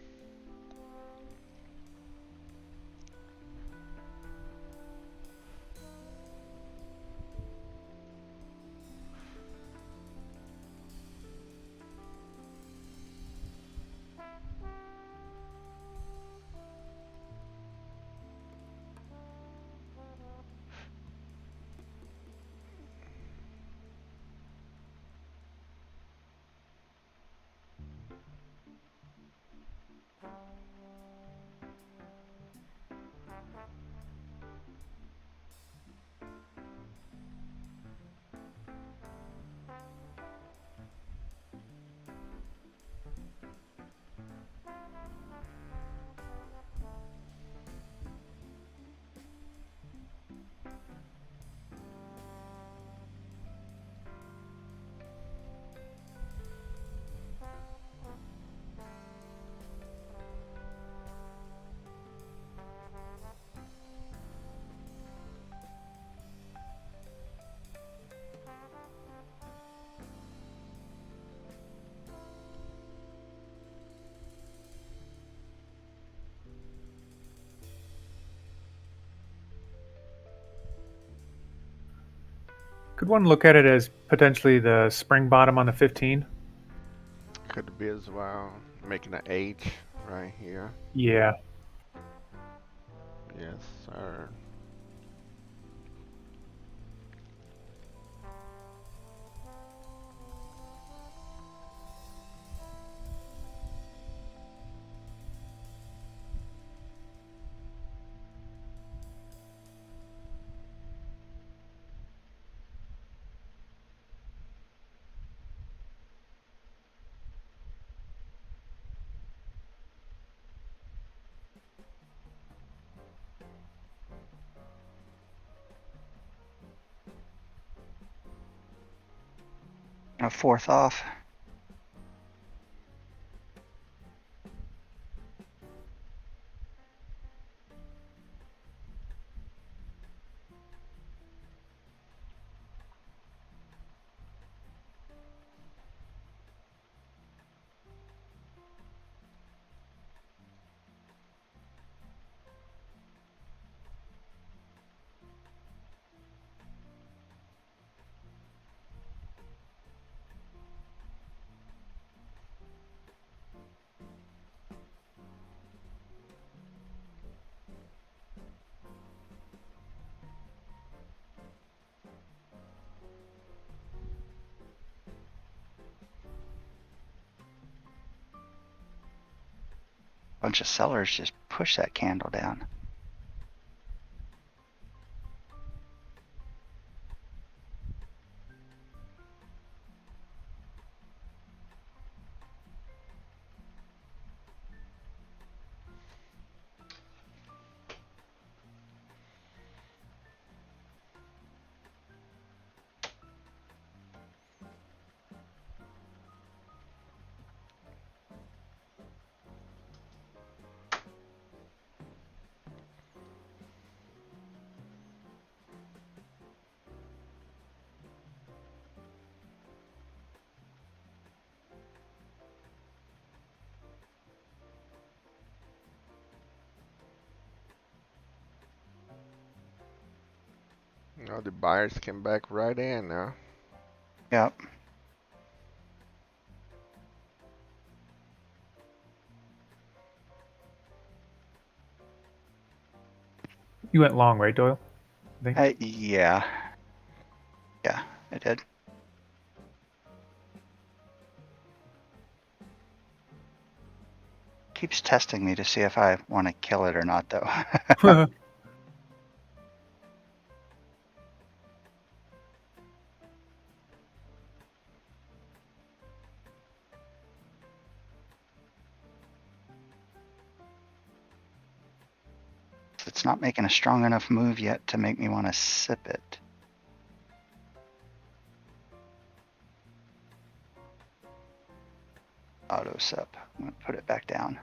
Could one look at it as potentially the spring bottom on the 15? Could be as well. Making an H right here. Yeah. Yes, sir. A fourth off. Bunch of sellers just push that candle down. Oh, the buyers came back right in now. Yep. You went long, right, Doyle? I think. Yeah. Yeah, I did. Keeps testing me to see if I want to kill it or not, though. It's not making a strong enough move yet to make me want to sip it. close up. I'm going to put it back down.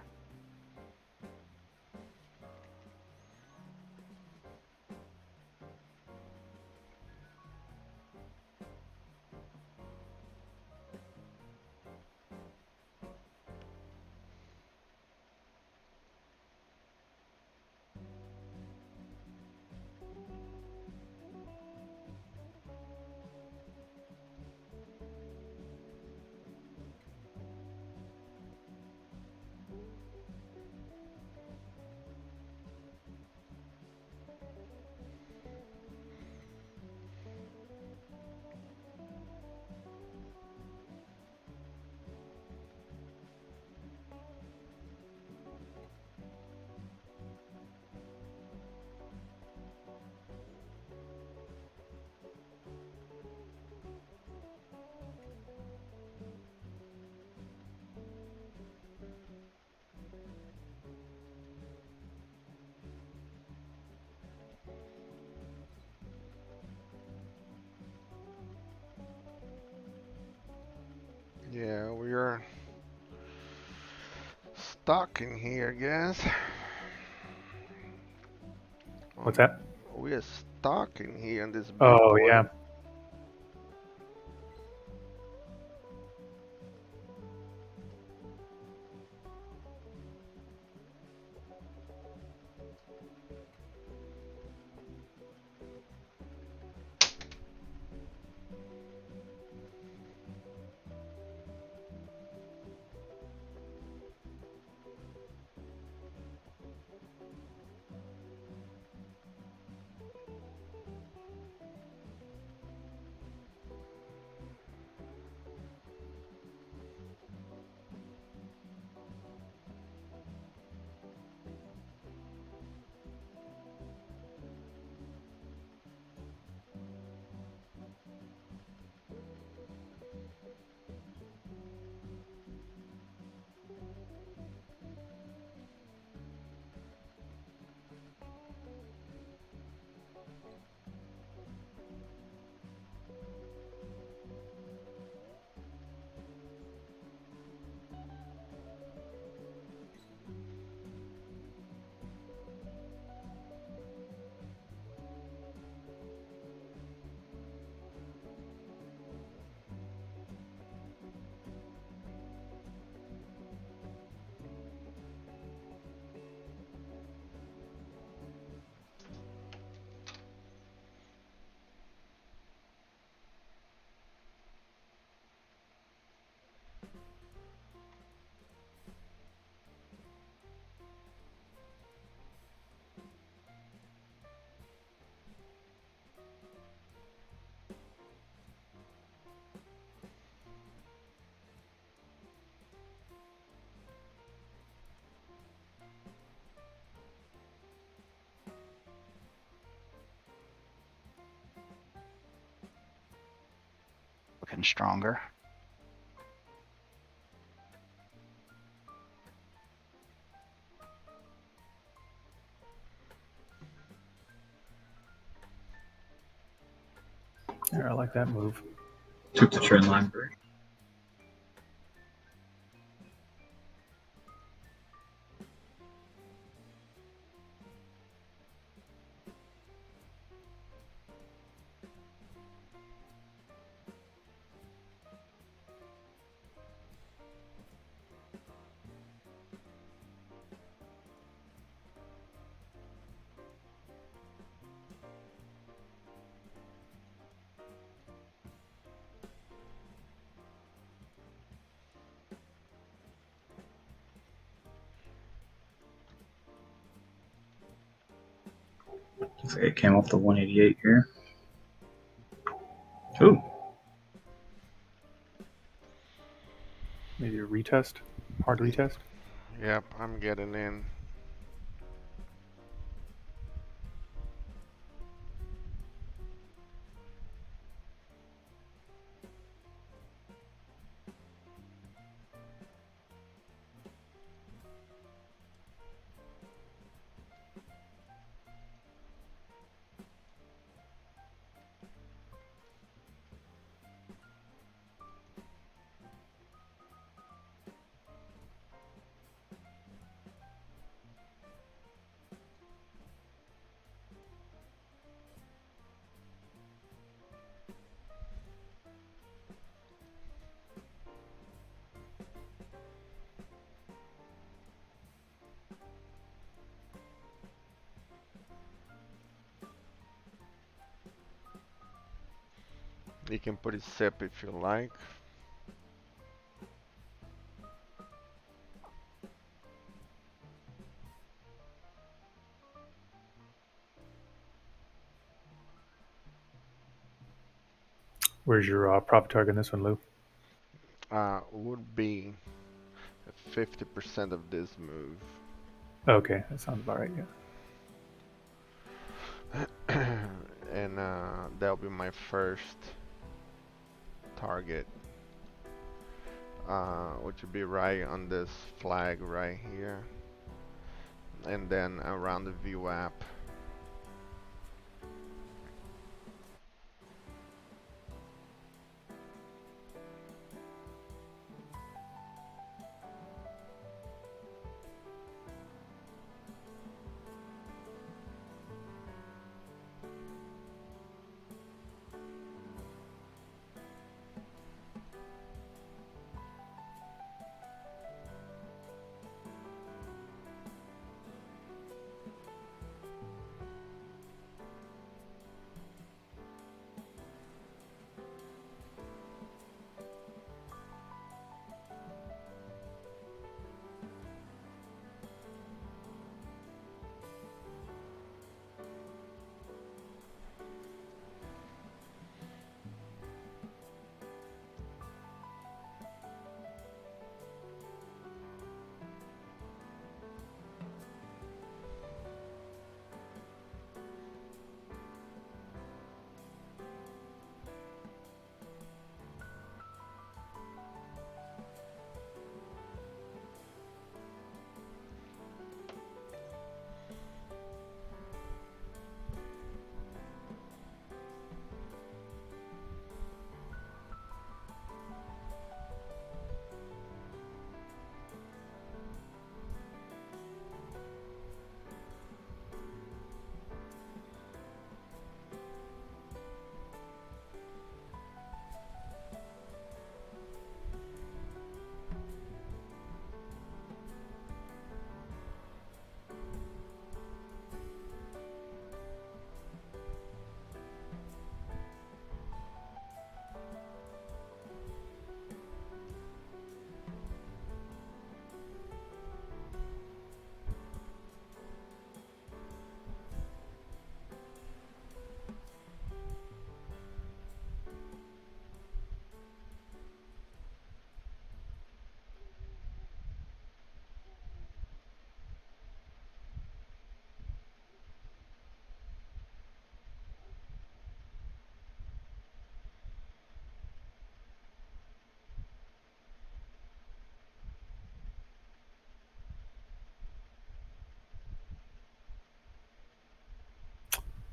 Yeah, we are stuck in here, guys. What's that? We are stuck in here in this big Oh boy. yeah. Looking stronger. Yeah, I like that move. Took the trend line break. Looks like it came off the 188 here. Ooh. Maybe a retest. Hard retest. Yep, I'm getting in. You can put it zip if you like. Where's your profit target in this one, Lou? Would be 50% of this move. Okay, that sounds about right. Yeah. And that'll be my first target. Which would be right on this flag right here. And then around the VWAP.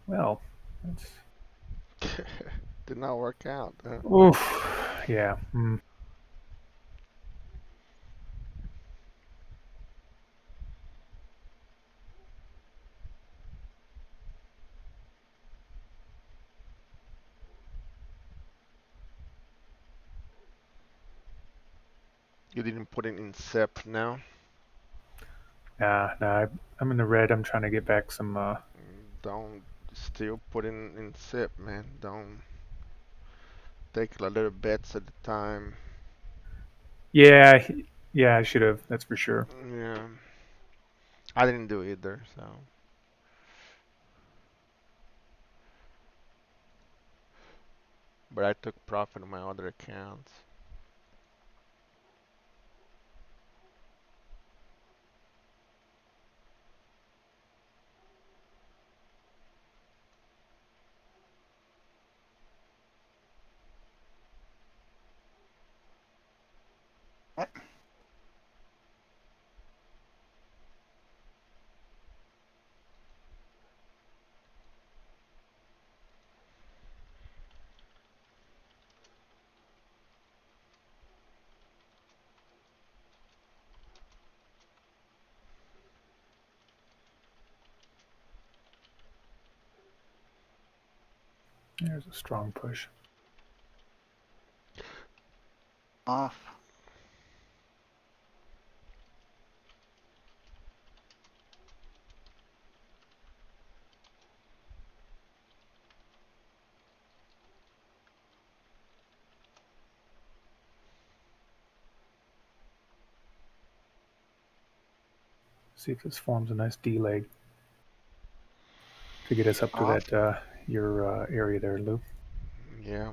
Well, that's. Did not work out. Oof. Yeah. You didn't put it in SIP now? Nah, I'm in the red. I'm trying to get back some. Don't still put in SIP, man. Don't take a little bets at the time. Yeah, I should have. That's for sure. Yeah. I didn't do either, so. But I took profit on my other accounts. There's a strong push. Off. See if this forms a nice D leg to get us up to Off. that your area there, Lou. Yeah.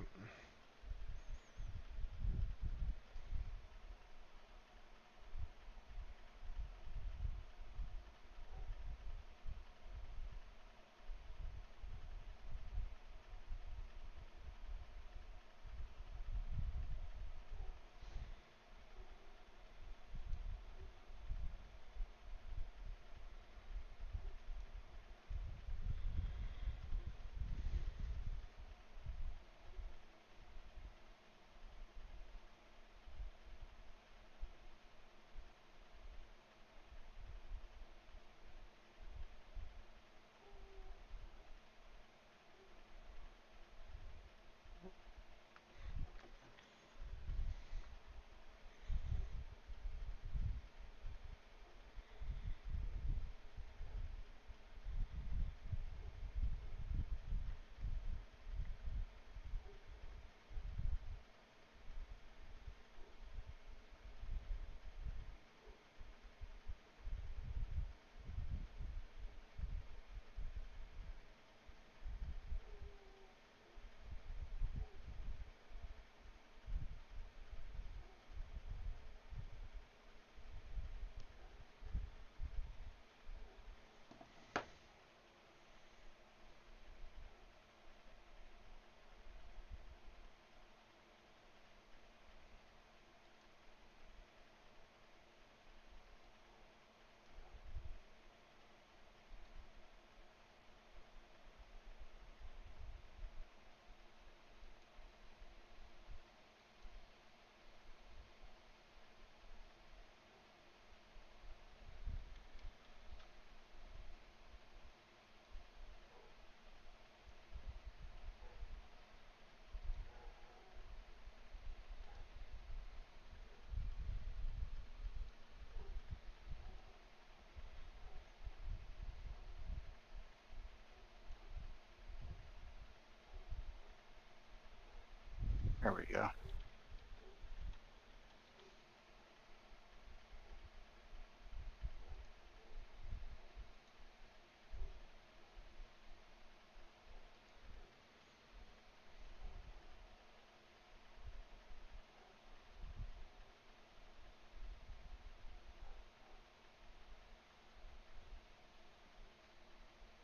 There we go.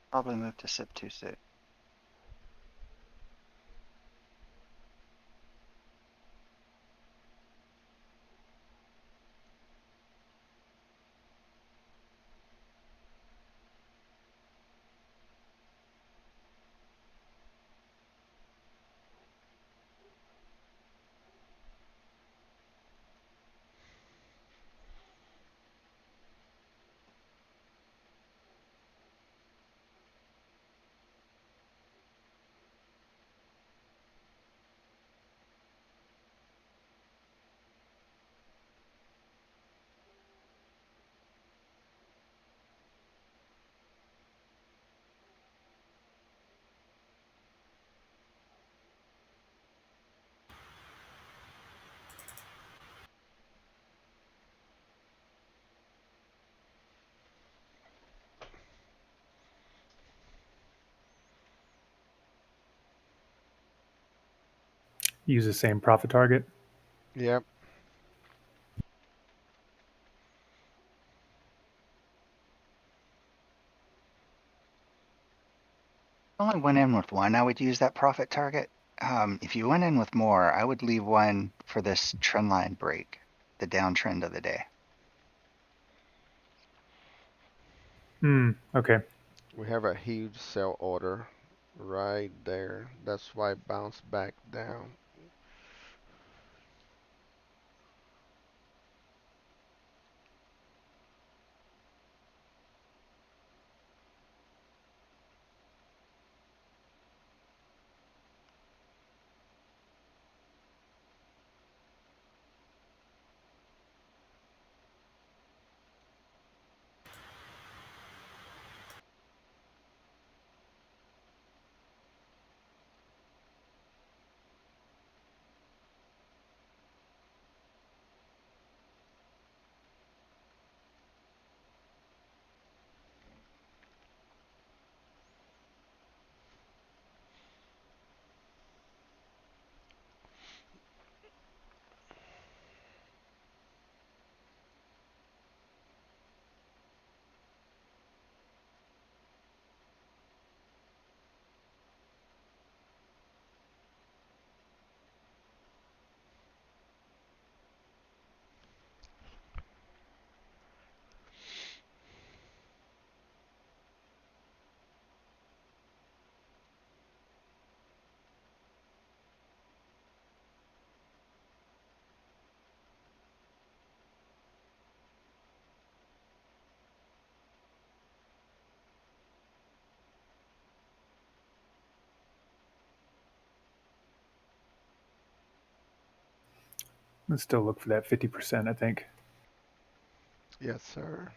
Probably move to SIP 2-6. Use the same profit target. Yep. I only went in with one. I would use that profit target. If you went in with more, I would leave one for this trend line break, the downtrend of the day. Okay. We have a huge sell order right there. That's why it bounced back down. Let's still look for that 50%, I think. Yes, sir.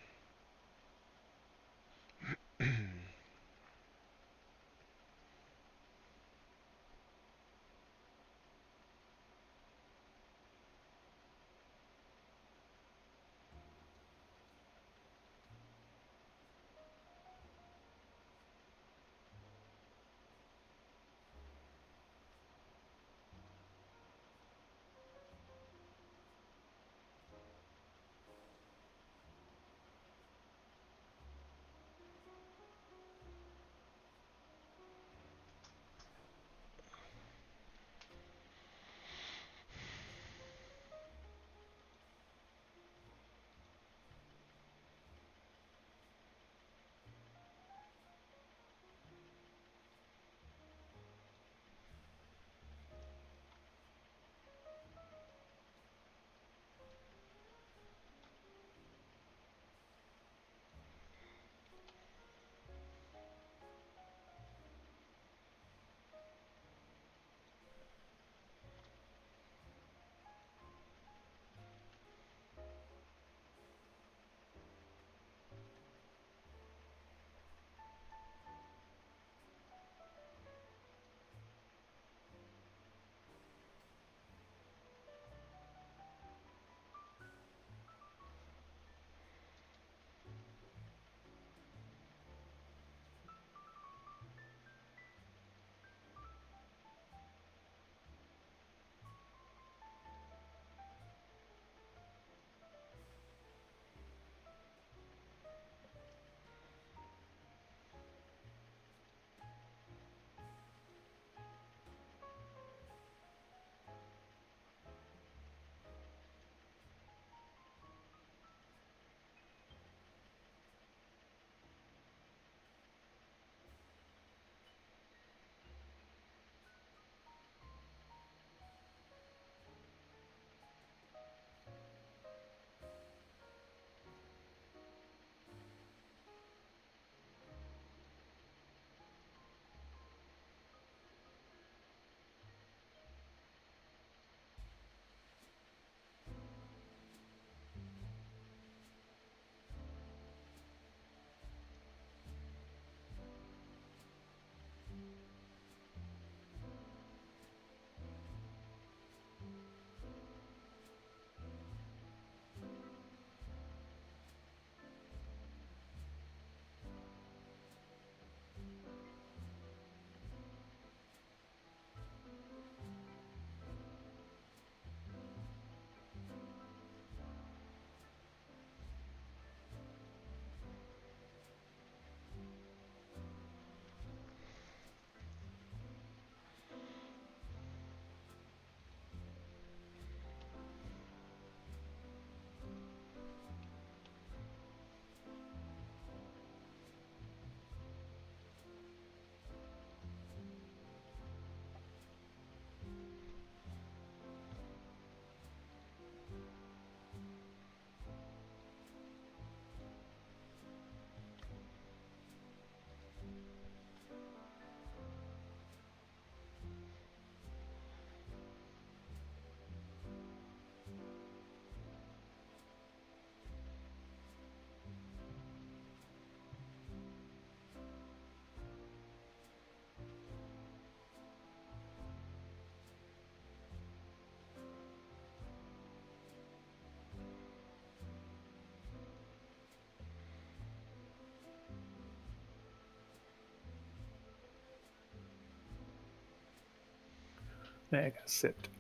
I got sipped.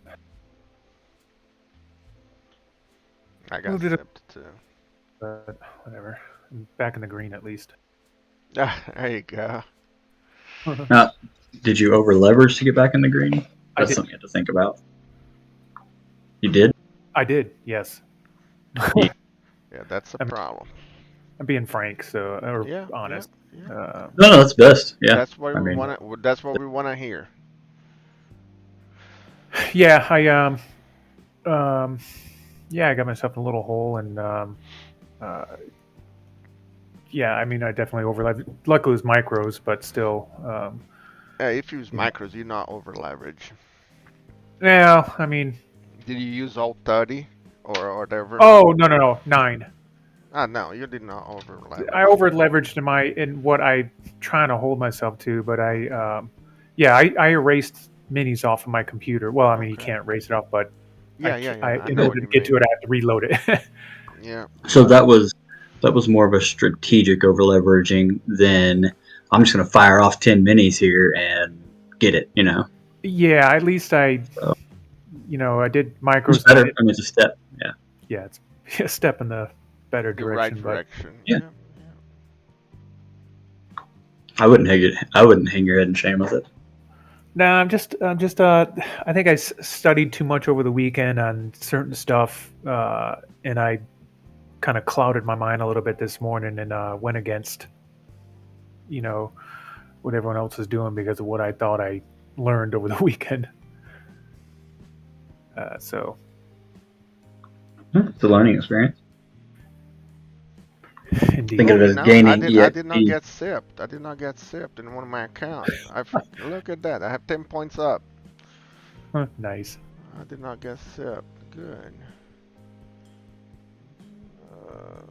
I got Moved it up, sipped too. but whatever. I'm back in the green at least. Ah, there you go. Now, did you over leverage to get back in the green? I That's did. something you have to think about. You did? I did, yes. Yeah. Yeah, that's a I'm, problem. I'm being frank, or Yeah, yeah, honest. yeah. No, that's best. Yeah. That's what I we mean, want to. That's what we want to hear. Yeah, um, yeah, I got myself in a little hole, and uh, yeah, I mean, I definitely overleveraged. Luckily, it was micros, but still, If you use you know. micros, you're not over leverage. Yeah, I mean, Did you use all 30 or whatever? Oh no, 9. Ah, no, you did not over I leverage. over leveraged in what I trying to hold myself to, but yeah, I erased minis off of my computer. Well, I mean you Okay. can't erase it off, but Yeah, yeah, yeah. I in know what order you to get to mean. it, I have to reload it. Yeah. So that was more of a strategic over leveraging than I'm just gonna fire off 10 minis here and get it. Yeah, at least So I did it's micros, and I better. did. I mean, it's a step. Yeah. Yeah, it's a step in the better The right direction, but direction. Yeah. Yeah. Yeah. I wouldn't hang it. I wouldn't hang your head in shame with it. no, I'm just. I think I studied too much over the weekend on certain stuff, and I kind of clouded my mind a little bit this morning, and went against, you know, what everyone else is doing because of what I thought I learned over the weekend. So, It's a learning experience. Think indeed. Oh, of it you as know, I gaining did. I did not EXP. get sipped. I did not get sipped in one of my accounts. Look at that. I have 10 points up. Nice. I did not get sipped. Good. Uh,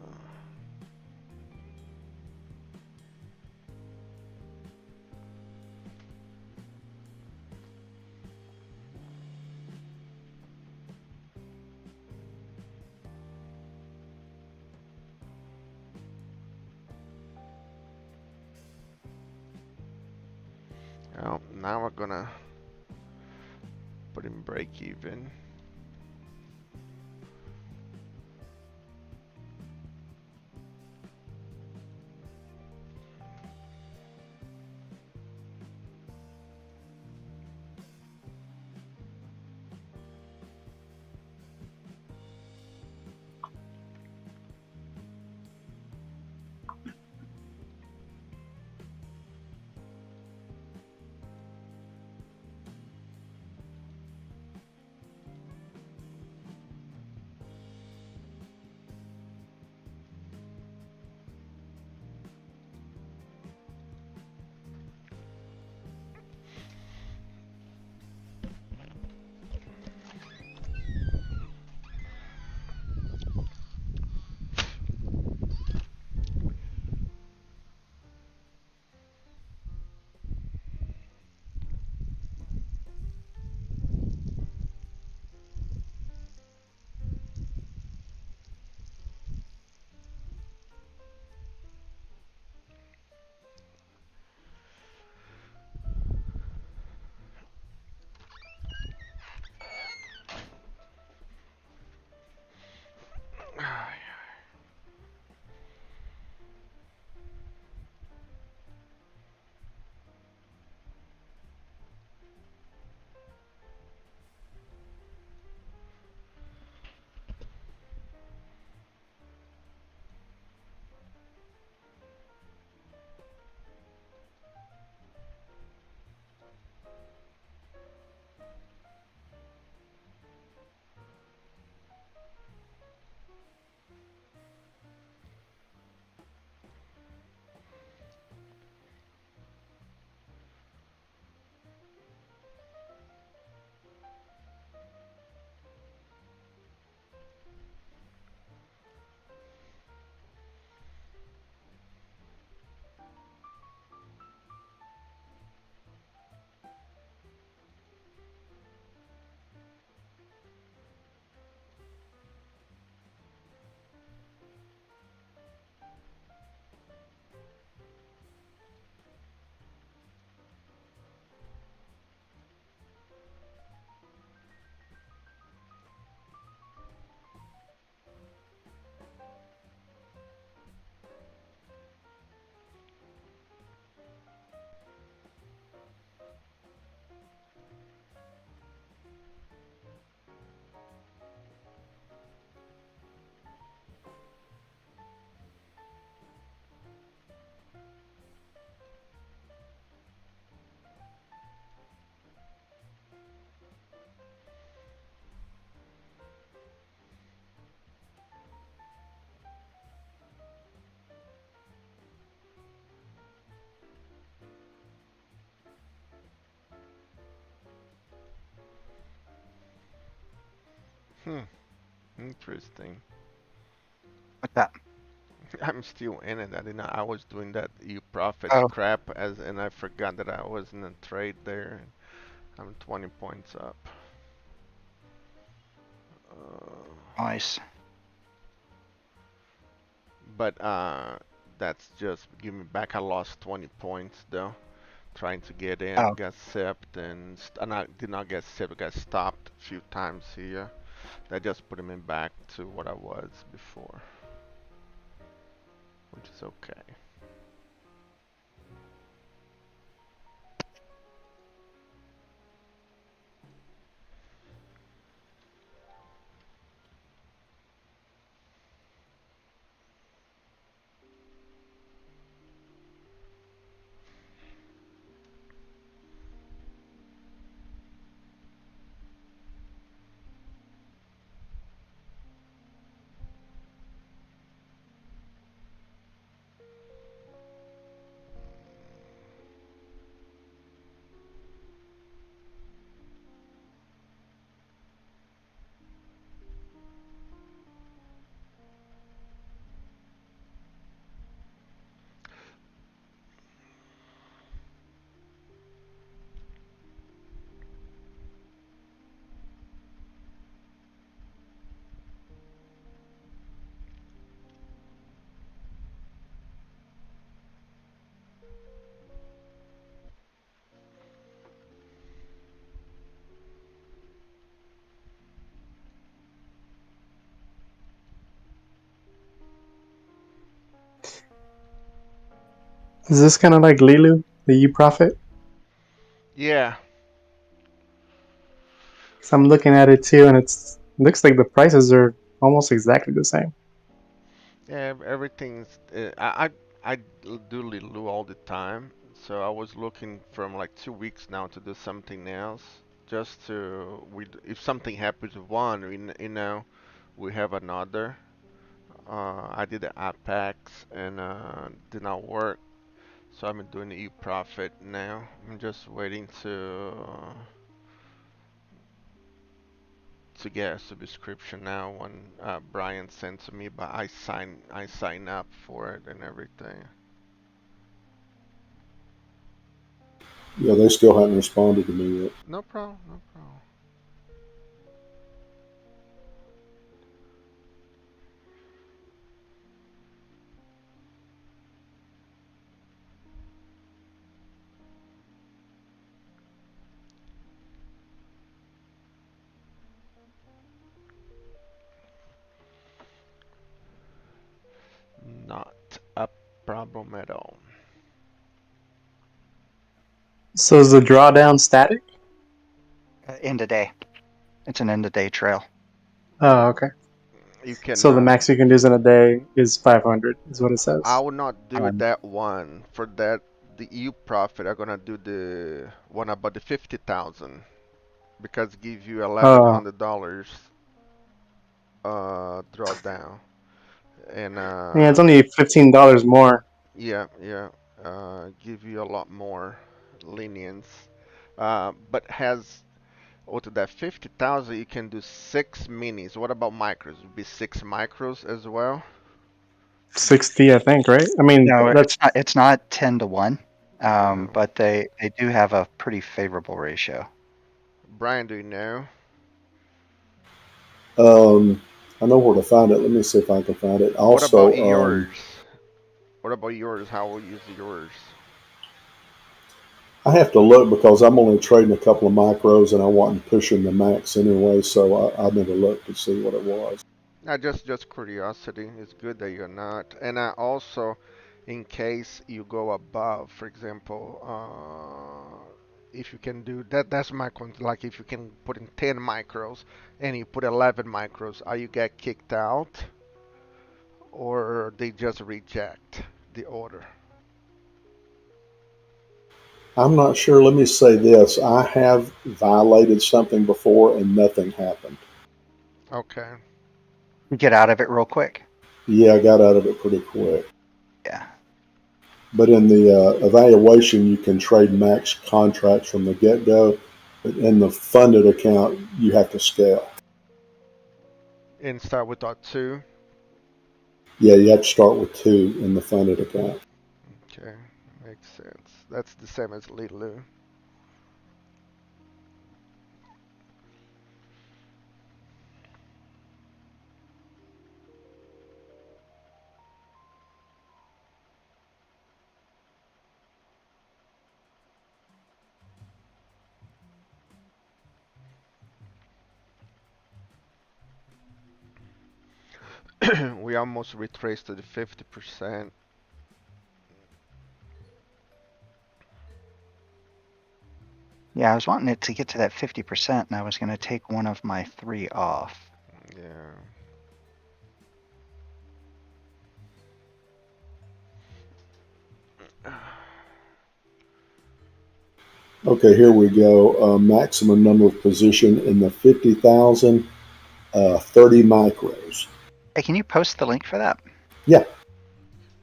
well, now we're gonna put in break even. Hmm. Interesting. What's that? I'm still in it. I did not. I was doing that you profit Oh, crap and I forgot that I was in a trade there. I'm 20 points up. Uh, nice. but that's just give me back. I lost 20 points though. Trying to get in, Oh, got sipped, and I did not get sipped. Got stopped a few times here. That just put me back to what I was before, which is okay. Is this kind of like Lilu, the U Profit? Yeah, Because I'm looking at it too, and it looks like the prices are almost exactly the same. yeah. Everything's. I do Lilu all the time, so I was looking from like 2 weeks now to do something else, just to if something happens with one, we have another. I did the Apex and did not work, so I'm doing the e-profit now. I'm just waiting to get a subscription now when Brian sent to me, but I sign up for it and everything. Yeah, they still haven't responded to me yet. No problem, no problem. Not a problem at all. So is the drawdown static? end of day. It's an end of day trail. Oh, okay. You can. So the max you can do in a day is 500, is what it I says. will not do Um, that one. For that, the EU profit, I'm gonna do the one about the 50,000 because it gives you Oh, $1,100 drawdown. And yeah, it's only $15 more. yeah, yeah, give you a lot more lenience. But has out of that 50,000, you can do 6 minis. What about micros? Would be 6 micros as well? 60, I think, right? I mean, no, that's it's not 10 to 1, Uh, but they do have a pretty favorable ratio. Brian, do you know? Um, I know where to find it. Let me see if I can find it. What about Also, yours? What about yours? How will you use yours? I have to look because I'm only trading a couple of micros and I wasn't pushing the max anyway, so I never looked to see what it was. Just curiosity. It's good that you're not. And I also, in case you go above, for example, if you can do that, that's my like if you can put in 10 micros and you put 11 micros, are you get kicked out or they just reject the order? I'm not sure. Let me say this. I have violated something before and nothing happened. Okay. You get out of it real quick. Yeah, I got out of it pretty quick. Yeah. But in the evaluation, you can trade max contracts from the get go. But in the funded account, you have to scale. And start with our 2. Yeah, you have to start with 2 in the funded account. Okay, makes sense. That's the same as Lilu. We almost retraced to the 50%. Yeah, I was wanting it to get to that 50%, and I was going to take one of my 3 off. Yeah. Okay, here we go. Maximum number of position in the 50,000, 30 micros. Hey, can you post the link for that? Yeah.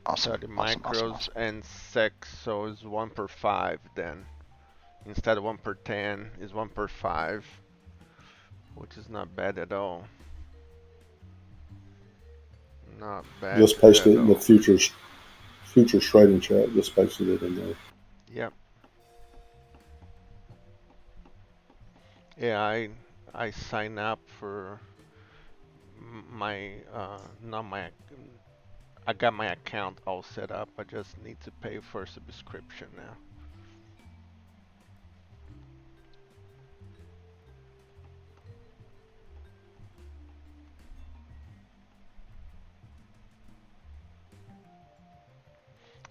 Awesome. 30 Awesome. Awesome. micros Awesome. and 6, so it's 1 per 5 then. Instead of 1 per 10, is 1 per 5, which is not bad at all. Not bad Just paste at it in the all. futures trading chat. Just pasted it in there. Yep. Yeah, I sign up for my not my I got my account all set up. I just need to pay for a subscription now.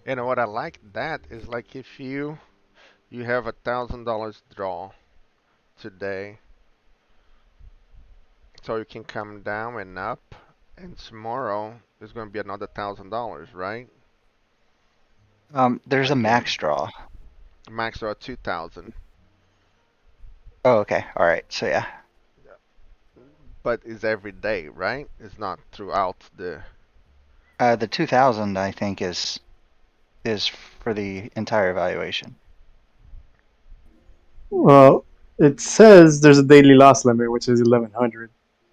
And what I like that is like if you have $1,000 draw today, so you can come down and up, and tomorrow there's going to be another $1,000, right? There's a Again, max draw. max draw 2,000, Oh, okay. All right. So yeah, but it's every day, right? It's not throughout the. the 2,000 I think is for the entire evaluation. Well, it says there's a daily loss limit, which is 1,100.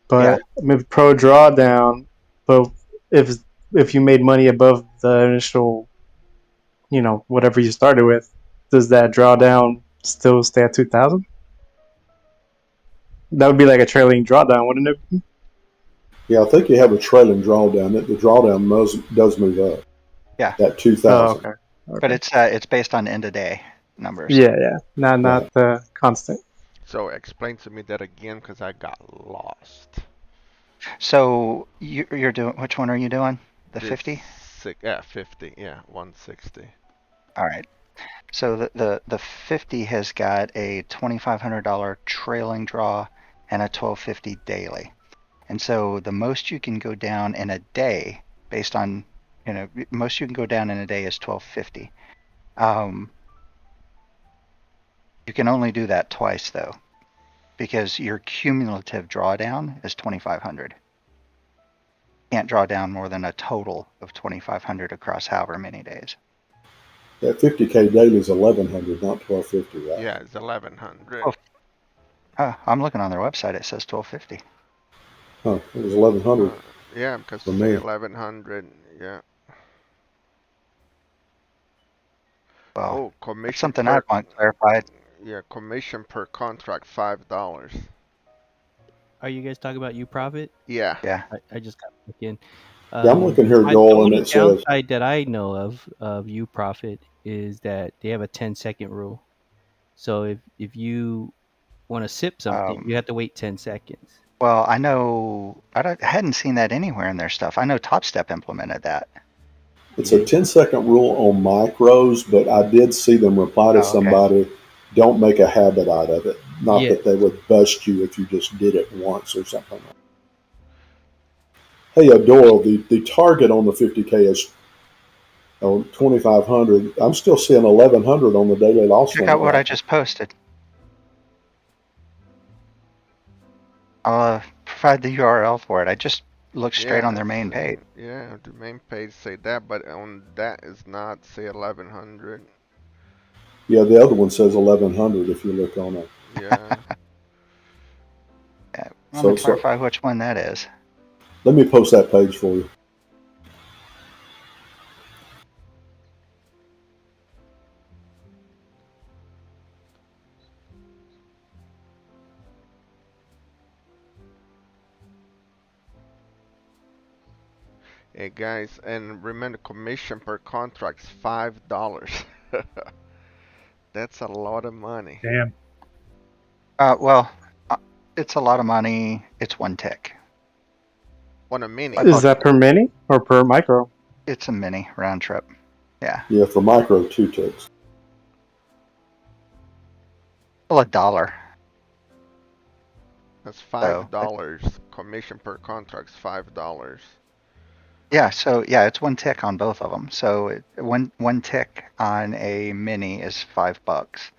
But Yeah. with pro drawdown, but if if you made money above the initial, whatever you started with, does that drawdown still stay at 2,000? That would be like a trailing drawdown, wouldn't it? Yeah, I think you have a trailing drawdown. The drawdown does move up. Yeah. At Oh, 2,000. okay. But Okay. it's based on end of day numbers. Yeah. Not Right. constant. So explain to me that again, because I got lost. So you're doing, which one are you doing? The This 50? 50, yeah, 160. All right. So the 50 has got a $2,500 trailing draw and a 1250 daily. And so the most you can go down in a day based on, most you can go down in a day is 1250. You can only do that twice though, because your cumulative drawdown is 2,500. Can't draw down more than a total of 2,500 across however many days. That 50K daily is 1,100, not 1,250, right? Yeah, it's 1,100. I'm looking on their website. It says 1,250. Huh, it was 1,100 Yeah, because for say me. 1,100. Yeah. Well, Oh, that's commission something I per. want clarified. Yeah, commission per contract $5. Are you guys talking about UProfit? Yeah. Yeah. I just got back in. Yeah, I'm looking here, The Joel, and only it says, downside that I know of UProfit is that they have a 10-second rule. So if you want to sip something, you have to wait 10 seconds. Well, I know I hadn't seen that anywhere in their stuff. I know TopStep implemented that. it's a 10-second rule on micros, but I did see them reply to Oh, okay. somebody, don't make a habit out of it. Not Yeah. that they would bust you if you just did it once or something. Hey, Doyle, the target on the 50K is 2,500. I'm still seeing 1,100 on the daily loss Check out limit. what I Right? just posted. I'll provide the URL for it. I just looked straight on their main page. Yeah, the main page say that, but on that is not say 1,100. Yeah, the other one says 1,100 if you look on it. Yeah. Yeah, I'm So, gonna clarify which one that is. Let me post that page for you. Hey guys, and remember commission per contract's $5. That's a lot of money. Damn. Well, uh, it's a lot of money. It's one tick. On a I mini. Is thought that per mini or per micro? it's a mini round trip. Yeah. Yeah, for micro, 2 ticks. Well, $1. That's So $5. Commission per contract's $5. yeah, so yeah, it's one tick on both of them. So one tick on a mini is $5,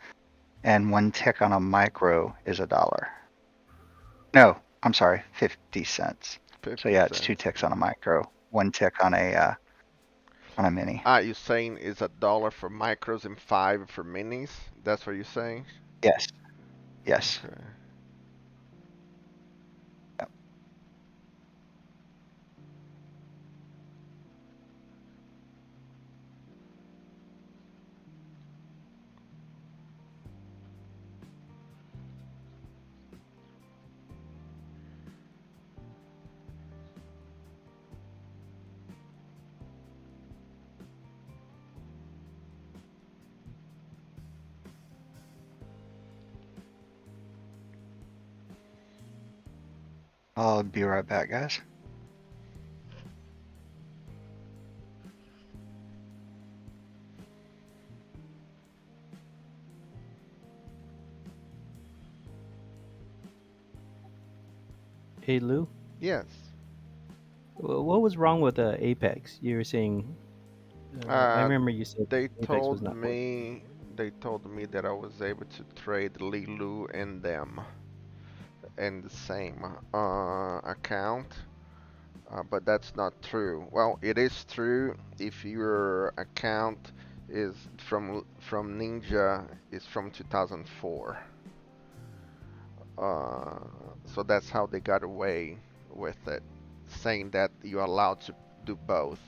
and one tick on a micro is $1. No, I'm sorry, 50 cents. 50 So yeah, it's two cents. ticks on a micro, one tick on a mini. You're saying it's $1 for micros and 5 for minis? That's what you're saying? Yes, yes. Okay. Yep. I'll be right back, guys. Hey Lou, Yes. what was wrong with Apex? You were saying. I Uh, remember you said they Apex was told not working. me they told me that I was able to trade Lilu and them in the same account. But that's not true. Well, it is true if your account is from Ninja is from 2004. Uh, so that's how they got away with it, saying that you're allowed to do both.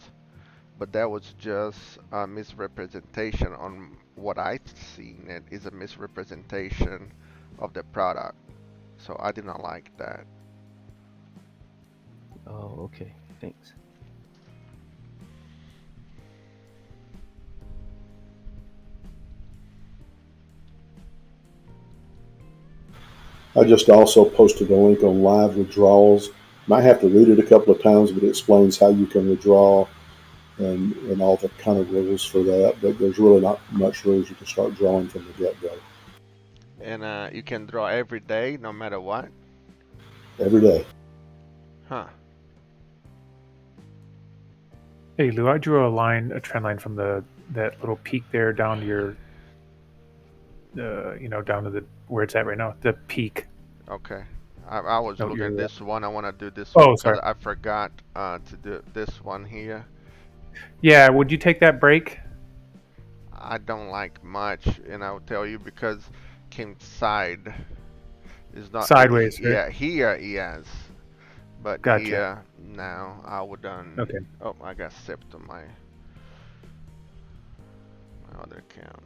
But that was just a misrepresentation on what I've seen. It is a misrepresentation of the product. So I did not like that. Oh, okay. Thanks. I just also posted a link on live withdrawals. Might have to read it a couple of times, but it explains how you can withdraw and all the kind of rules for that. But there's really not much rules. You can start drawing from the get go And you can draw every day, no matter what. every day. Huh. Hey Lou, I drew a trend line from that little peak there down to your, down to the where it's at right now, the peak. Okay. I was No, looking at your. this one. I want to do this one Oh, because sorry. I forgot to do this one here. Yeah, would you take that break? I don't like much, and I'll tell you because came side is not. Sideways, right? Yeah, here yes, but Gotcha. here now I would done. Okay. Oh, I got sipped on my other account.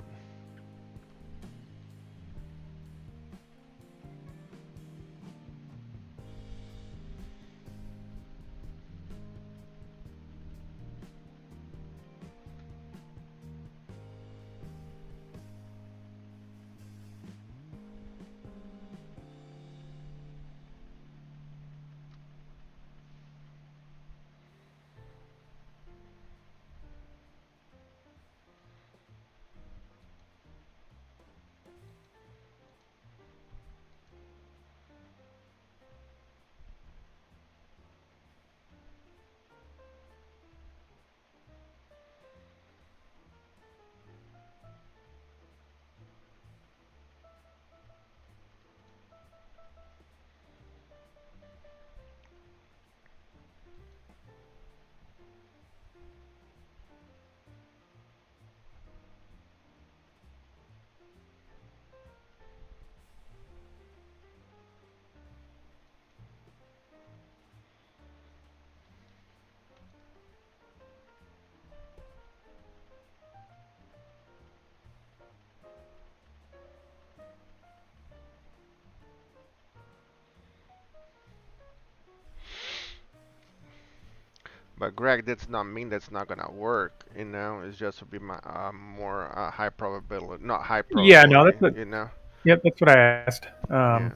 But Greg, that's not mean that's not gonna work. It's just to be my more high probability, not high Yeah, no, probability. yep, that's what I asked. Yeah.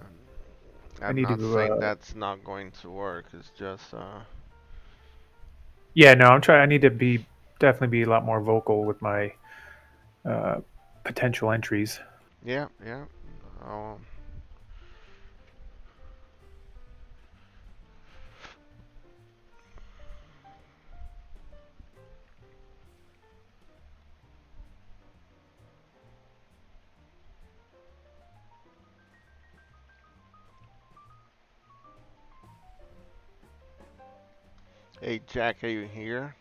I I'm need not to, saying that's not going to work. It's just yeah, no, I need to definitely be a lot more vocal with my uh, potential entries. yeah, yeah. Oh, hey Jack, are you here?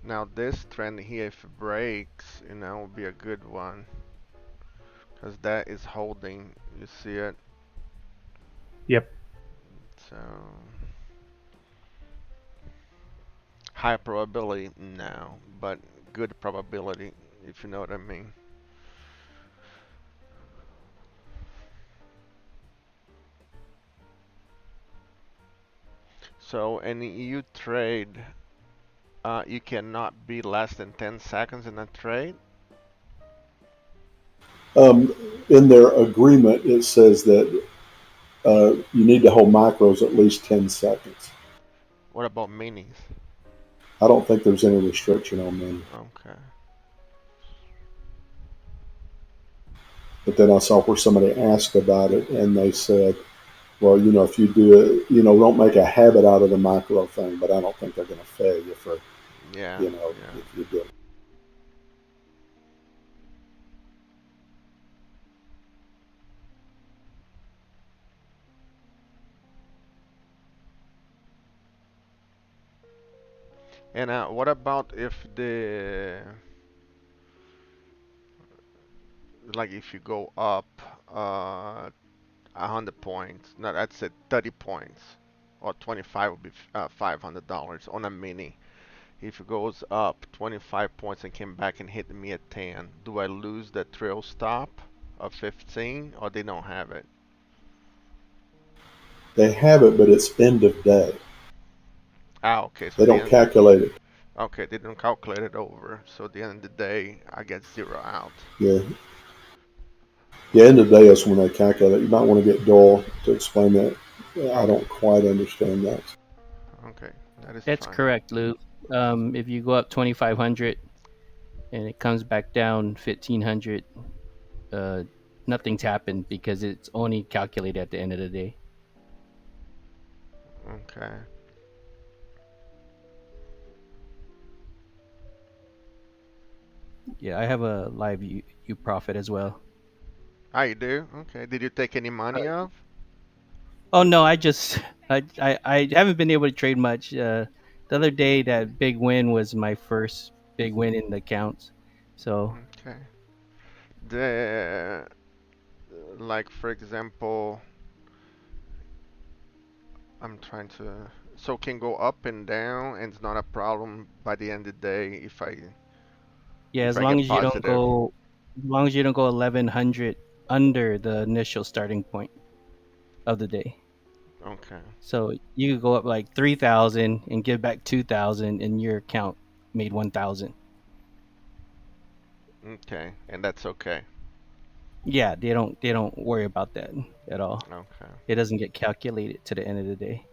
Now this trend here, if it breaks, will be a good one. Because that is holding. You see it? Yep. So high probability, no, but good probability, if you know what I mean. So in EU trade, you cannot be less than 10 seconds in a trade. In their agreement, it says that you need to hold micros at least 10 seconds. What about minis? I don't think there's any restriction on them. Okay. But then I saw where somebody asked about it, and they said, well, if you do it, don't make a habit out of the micro thing, but I don't think they're going to fail you for, Yeah, yeah. if you do. And what about if like if you go up 100 points, no, that's it, 30 points, or 25 would be $500 on a mini. If it goes up 25 points and came back and hit me at 10, do I lose the trail stop of 15, or they don't have it? They have it, but it's end of day. Ah, okay, so They the don't end. calculate it. Okay, they don't calculate it over. So at the end of the day, I get zero out. Yeah. The end of day is when they calculate it. You might want to get Doyle to explain that. I Okay, don't quite understand that. okay, that is That's fine. correct, Lou. If you go up 2,500 and it comes back down 1,500, uh, nothing's happened because it's only calculated at the end of the day. Okay. Yeah, I have a live U profit as well. Ah, you do? Okay. Did you take any money off? Oh no, I just I haven't been able to trade much. The other day, that big win was my first big win in the accounts. So Okay. The like for example, I'm trying to. So can go up and down, and it's not a problem by the end of the day yeah, if I get positive. as long as you don't go 1,100 under the initial starting point of the day. Okay. So you could go up like 3,000 and give back 2,000, and your account made 1,000. Okay, and that's okay. Yeah, they don't worry about that at all. Okay. It doesn't get calculated to the end of the day.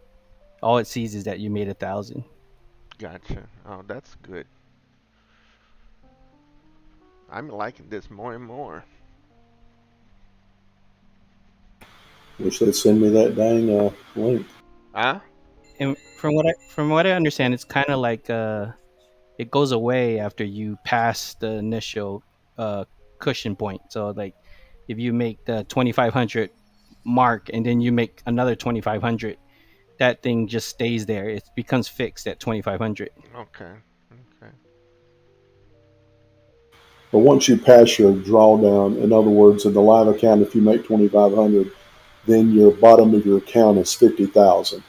All it sees is that you made 1,000. Gotcha. Oh, that's good. I'm liking this more and more. Wish they'd send me that dang link. Huh? And from what I understand, it's kind of like it goes away after you pass the initial uh cushion point. So like if you make the 2,500 mark and then you make another 2,500, that thing just stays there. It becomes fixed at 2,500. Okay. Okay. But once you pass your drawdown, in other words, in the live account, if you make 2,500, then your bottom of your account is 50,000.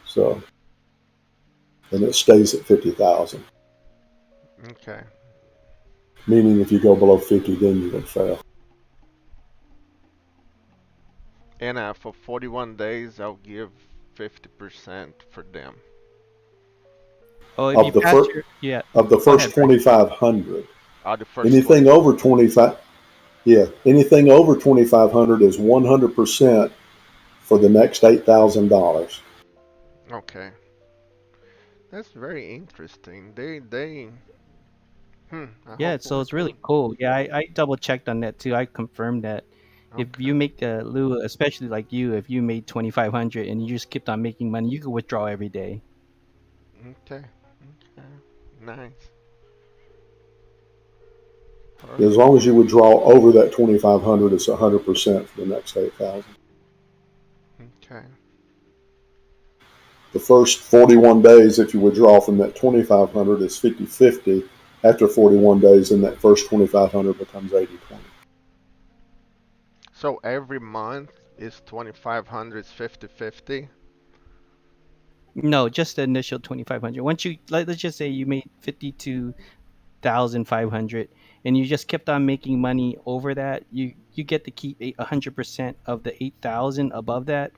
So, and it stays at 50,000. Okay. Meaning, if you go below 50, then you would fail. And for 41 days, I'll give 50% for them. Oh, if you Of the pass first your, yeah, of the go ahead, first Brian. 2,500, The first anything 25. over 25, yeah, anything over 2,500 is 100% for the next $8,000. Okay. That's very interesting. I Yeah, hope it so it's works really out. cool. Yeah, I double checked on that too. I confirmed that if you Okay. make a Lua, especially like you, if you made 2,500 and you just kept on making money, you could withdraw every day. Okay. Okay. Nice. As long Perfect. as you withdraw over that 2,500, it's 100% for the next 8,000. Okay. The first 41 days, if you withdraw from that 2,500, is 50-50. After 41 days, then that first 2,500 becomes 80-20. So every month is 2,500 is 50-50? No, just the initial 2,500. Once you let's just say you made 52,500 and you just kept on making money over that, you get to keep 100% of the 8,000 above that,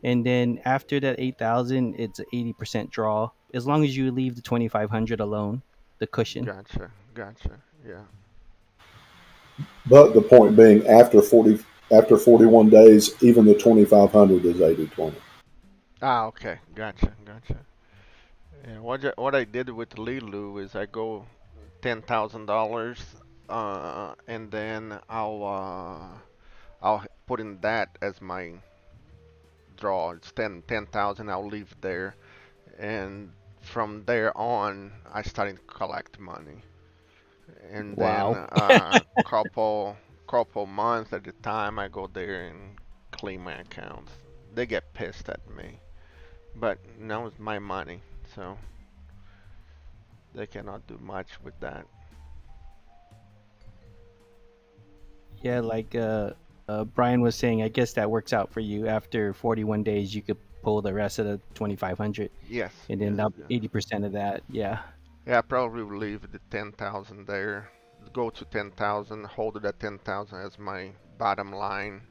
and then after that 8,000, it's an 80% draw as long as you leave the 2,500 alone, the cushion. Gotcha. Gotcha. Yeah. But the point being, after 41 days, even the 2,500 is 80-20. Okay. Gotcha. Gotcha. Yeah. What I did with Lilu is I go $10,000, and then I'll put in that as my draw. It's 10,000. I'll leave there, and from there on, I started to collect money, and then Wow. couple months at a time, I go there and clean my accounts. They get pissed at me, but now it's my money, so they cannot do much with that. Yeah, like Brian was saying, I guess that works out for you. After 41 days, you could pull the rest of the 2,500, Yes, and then yes, that yeah. 80% of that. Yeah. Yeah, I probably will leave the 10,000 there. Go to 10,000, hold it at 10,000 as my bottom line,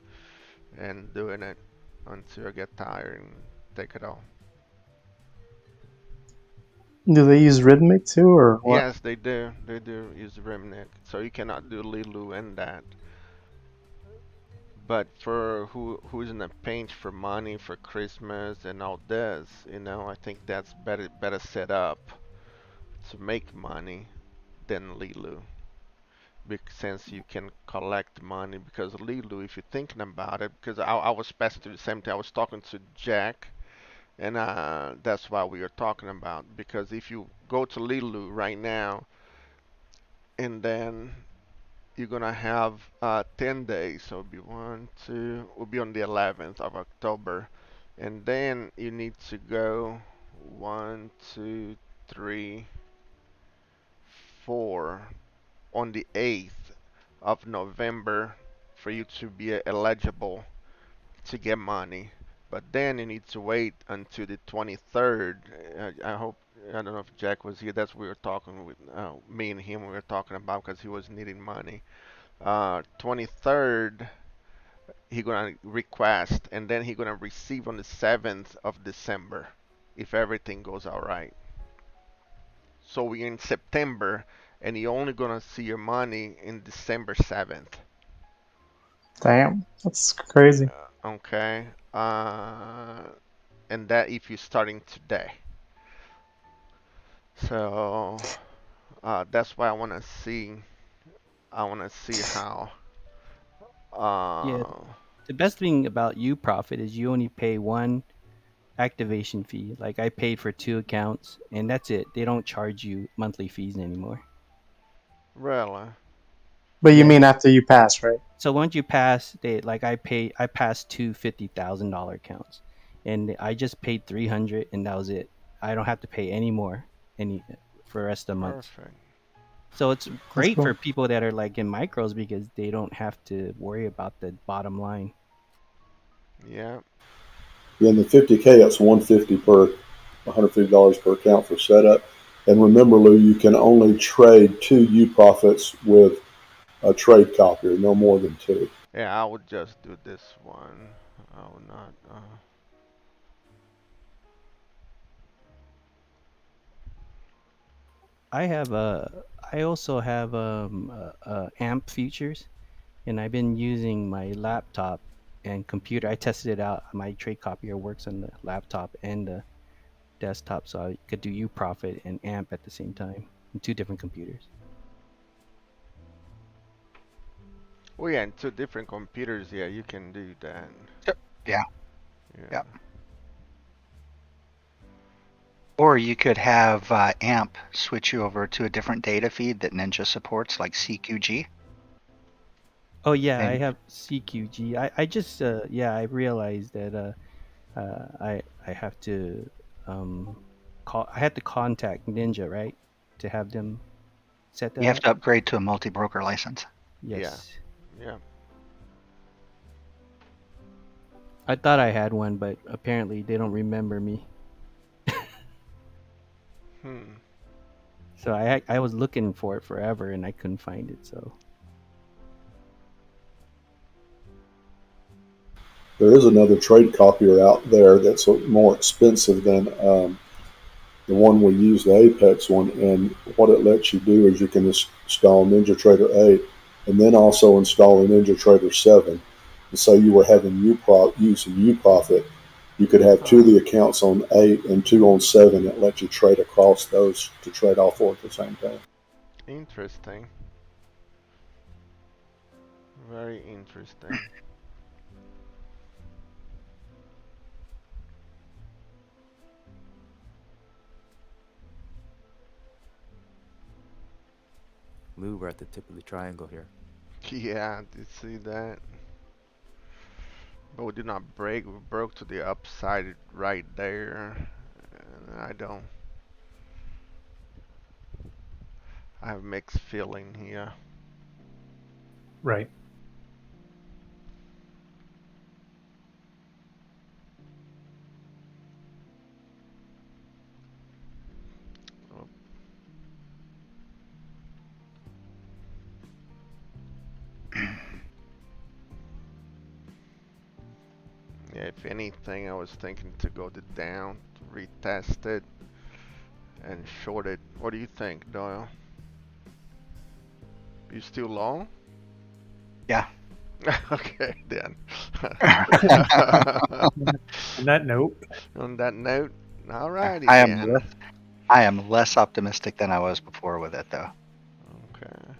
and doing it until I get tired and take it off. Do they use Rhythmic too, or what? Yes, they do. They do use Remnick, so you cannot do Lilu and that. But for who's in a pinch for money for Christmas and all this, I think that's better set up to make money than Lilu. Since you can collect money, because Lilu, if you're thinking about it, because I was passing through the same thing. I was talking to Jack, and that's why we are talking about. Because if you go to Lilu right now, and then you're gonna have 10 days, so it'll be one, two, will be on the 11th of October, and then you need to go one, two, three, four on the 8th of November for you to be eligible to get money. But then you need to wait until the 23rd. I hope, I don't know if Jack was here. That's what we were talking with, me and him. We were talking about because he was needing money. 23rd, he gonna request, and then he gonna receive on the 7th of December, if everything goes all right. So we're in September, and you're only gonna see your money in December 7th. Damn, that's crazy. Okay. And that if you're starting today. So that's why I wanna see. I wanna see how. Yeah. Uh, The best thing about you, Profit, is you only pay one activation fee. Like I paid for two accounts, and that's it. They don't charge you monthly fees anymore. really? But you Yeah. mean after you pass, right? So once you pass, I passed two $50,000 accounts, and I just paid 300, and that was it. I don't have to pay any more any for the rest of the month. Perfect. So it's That's great for cool. people that are like in micros because they don't have to worry about the bottom line. Yeah. Yeah, in the 50K, it's 150 per, $150 per account for setup. And remember, Lou, you can only trade 2 U profits with a trade copier, no more than 2. Yeah, I would just do this one. I would not. I have I also have amp features, and I've been using my laptop and computer. I tested it out. My trade copier works on the laptop and the desktop, so I could do uProfit and amp at the same time on two different computers. Well, yeah, in two different computers, yeah, you can do that. Yeah. Yeah. Yeah. Or you could have AMP switch you over to a different data feed that Ninja supports, like CQG. Oh yeah, I And have CQG. I just yeah, I realized that I have to call. I had to contact Ninja, right, to have them set you that have up. to upgrade to a multi-broker license. Yeah. Yes, Yeah. I thought I had one, but apparently they don't remember me. Hmm. So I was looking for it forever and I couldn't find it. So There is another trade copier out there that's more expensive than the one we use, the Apex one. And what it lets you do is you can install NinjaTrader 8 and then also install a NinjaTrader 7. And say you were having using UProfit, you could have 2 of Huh. the accounts on 8 and 2 on 7 that let you trade across those to trade all 4 at the same time. Interesting. Very interesting. Lou, we're at the tip of the triangle here. Yeah, I did see that. But we did not break. We broke to the upside right there. And I don't. I have mixed feeling here. Right. Oh, yeah, if anything, I was thinking to go to down, to retest it, and short it. What do you think, Doyle? You still long? Yeah. Okay, then. On that note, On that note, alrighty I am then. less, I am less optimistic than I was before with it, though. Okay.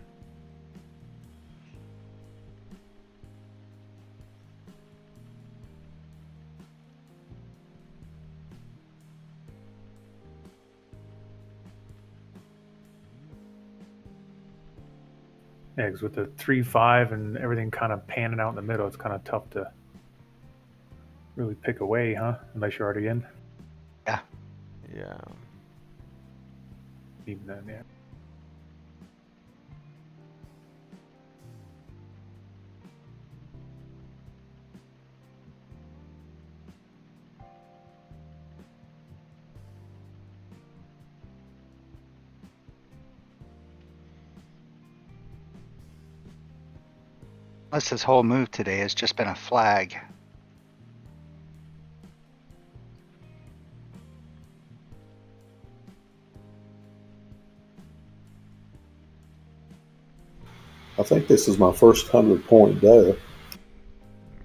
yeah, 'cause with the 3-5 and everything kind of panning out in the middle, it's kind of tough to really pick away, huh? Unless you're already in. Yeah. Yeah. Even then, yeah. Unless this whole move today has just been a flag. I think this is my first 100-point day.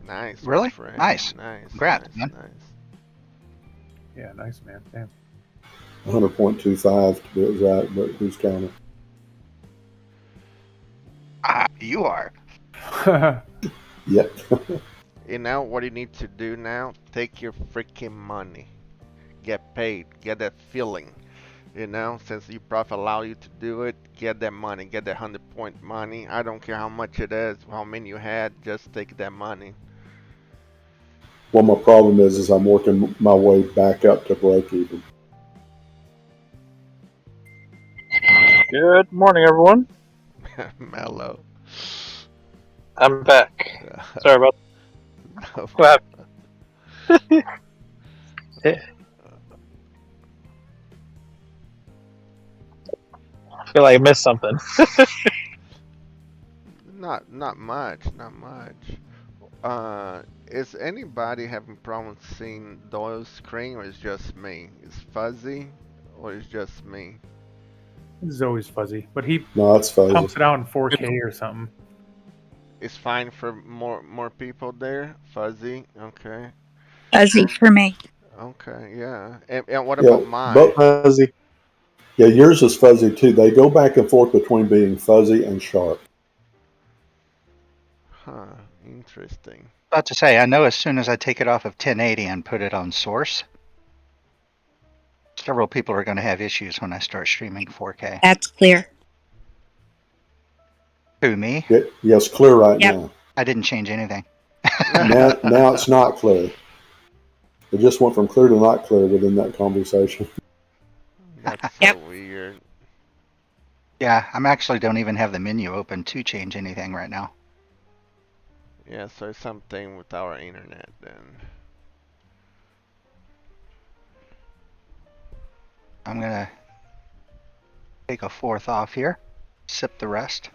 Nice, my Really? friend. Nice. Nice, Congrats, nice, man. nice. Yeah, nice, man. Damn. 100.25 to be exact, but who's counting? You are. Yep. You know what you need to do now? Take your freaking money. Get paid. Get that feeling. You know, since you profit allow you to do it, get that money. Get that 100-point money. I don't care how much it is, how many you had, just take that money. What my problem is I'm working my way back up to break even. Good morning, everyone. Mellow. I'm back. Sorry about No what problem. happened. I feel like I missed something. Not much, not much. Is anybody having problems seeing Doyle's screen, or is just me? Is fuzzy, or is just me? This is always fuzzy, but he No, that's fuzzy. pumps it out in 4K or something. It's fine for more people there. Fuzzy, okay, Fuzzy for me. okay, yeah. And what Yeah, about mine? but Fuzzy. yeah, yours is fuzzy too. They go back and forth between being fuzzy and sharp. Huh, interesting. About to say, I know as soon as I take it off of 1080 and put it on source, several people are going to have issues when I start streaming 4K. That's clear. Who, me? Yes, clear right Yep. now. I didn't change anything. Now it's not clear. It just went from clear to not clear within that conversation. That's so Yep. weird. Yeah, I'm actually don't even have the menu open to change anything right now. Yeah, so it's something with our internet then. I'm going to take a fourth off here, sip the rest.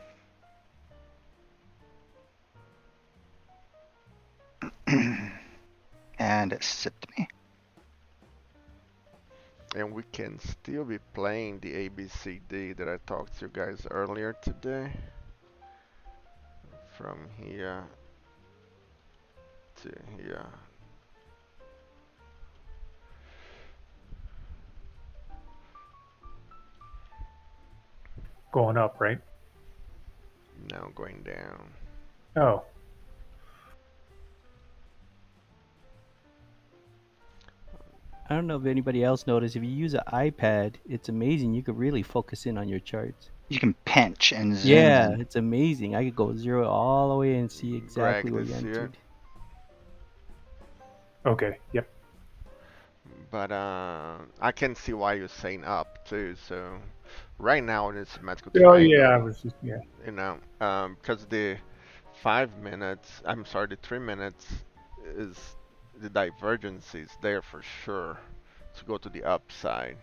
And it sipped me. And we can still be playing the ABCD that I talked to you guys earlier today. From here to here. Going up, right? Now going down. Oh. I don't know if anybody else noticed. If you use an iPad, it's amazing. You could really focus in on your charts. You can pinch and zoom Yeah, in. it's amazing. I could go zero all the way and see Greg, exactly where you this year. entered. Okay, yep. But I can see why you're saying up too. So right now it's symmetrical Oh, triangle. yeah, I was just, yeah. You know, because the 5 minutes, I'm sorry, the 3 minutes is the divergence is there for sure to go to the upside.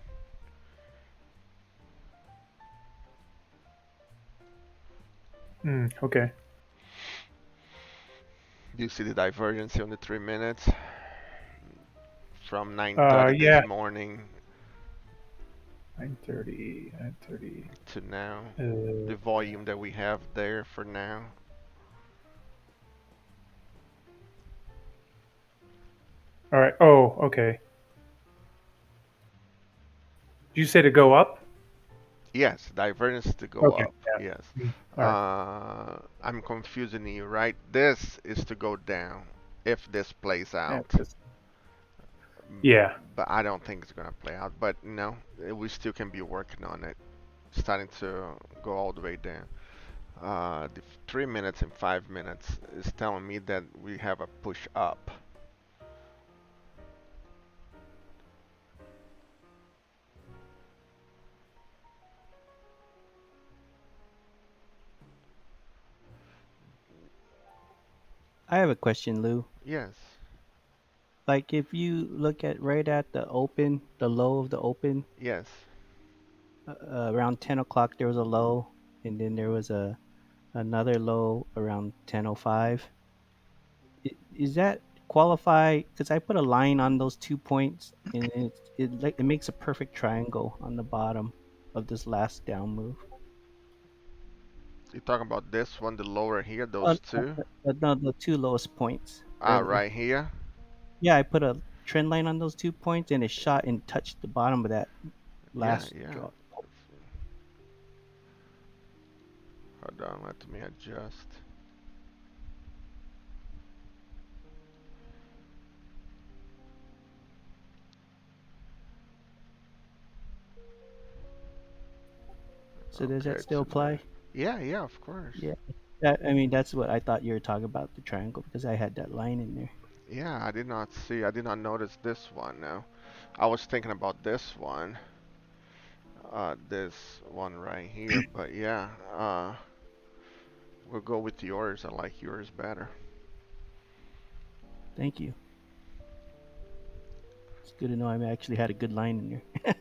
Okay. Do you see the divergence on the 3 minutes from 9:30 Yeah. this morning 9:30, 9:30. to now? The volume that we have there for now. All right. Oh, okay. Did you say to go up? Yes, divergence to go Okay, up. yeah. Yes. All right. I'm confusing you, right? This is to go down if this plays Yeah, out. yeah. But I don't think it's gonna play out. But no, we still can be working on it. Starting to go all the way down. The 3 minutes and 5 minutes is telling me that we have a push up. I have a question, Lou. Yes. Like if you look at right at the open, the low of the open, Yes. around 10 o'clock there was a low, and then there was another low around 10:05. Is that qualify? Because I put a line on those 2 points, and it makes a perfect triangle on the bottom of this last down move. You're talking about this one, the lower here, Uh, those two? no, the two lowest points Ah, earlier. right here. Yeah, I put a trend line on those 2 points, and it shot and touched the bottom of that Yeah, last yeah. draw. Hold on, let me adjust. So does that Okay, still apply? yeah, yeah, of course. Yeah. I mean, that's what I thought you were talking about, the triangle, because I had that line in there. Yeah, I did not see. I did not notice this one. Now, I was thinking about this one right here. But yeah, we'll go with yours. I like yours better. Thank you. It's good to know I actually had a good line in there.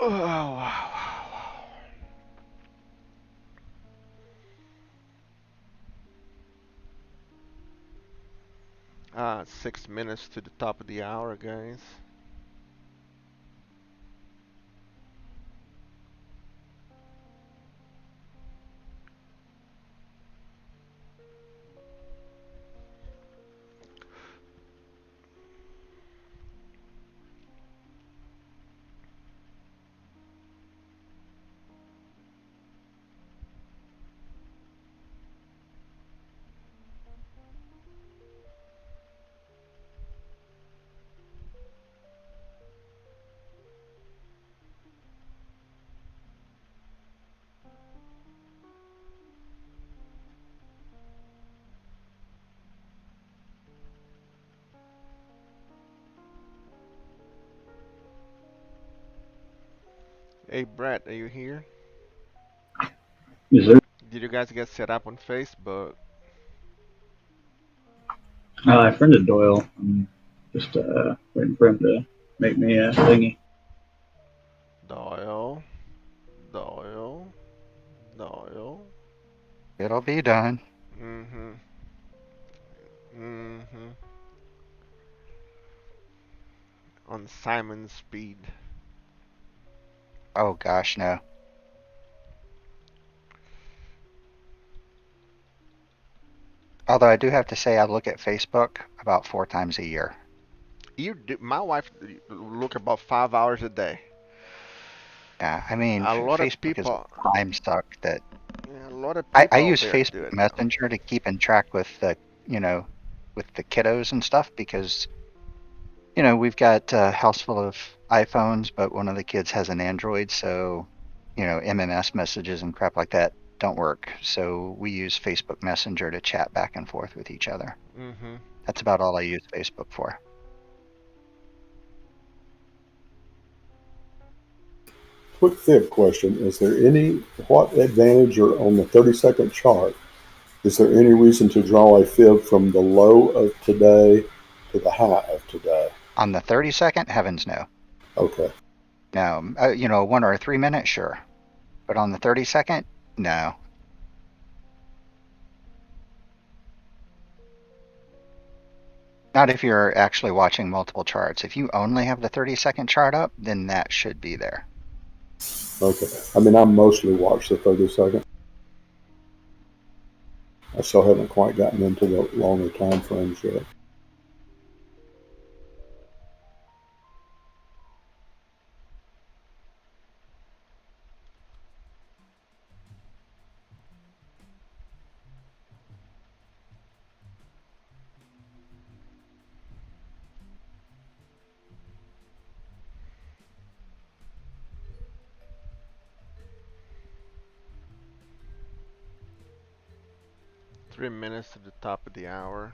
Oh, wow. 6 minutes to the top of the hour, guys. Hey, Brett, are you here? Is there? Did you guys get set up on Facebook? I friended Doyle. I'm just waiting for him to make me a thingy. Doyle, Doyle, Doyle. It'll be done. Mm-hmm. Mm-hmm. On Simon's speed. Oh gosh, no. Although I do have to say I look at Facebook about 4 times a year. My wife look about 5 hours a day. Yeah, I mean, A lot of Facebook is people, time suck that yeah, a lot of I people out use there do Facebook it now. Messenger to keep in track with you know, with the kiddos and stuff because, we've got a house full of iPhones, but one of the kids has an Android, so, MMS messages and crap like that don't work. So we use Facebook Messenger to chat back and forth with each other. Mm-hmm. That's about all I use Facebook for. Quick fib question: is there what advantage or on the 30-second chart? Is there any reason to draw a fib from the low of today to the high of today? On the 30-second, heavens no. Okay. No, 1 or a 3 minute, sure. But on the 30-second, no. Not if you're actually watching multiple charts. If you only have the 30-second chart up, then that should be there. Okay. I mean, I mostly watch the 30-second. I still haven't quite gotten into the longer time frames yet. Three minutes to the top of the hour.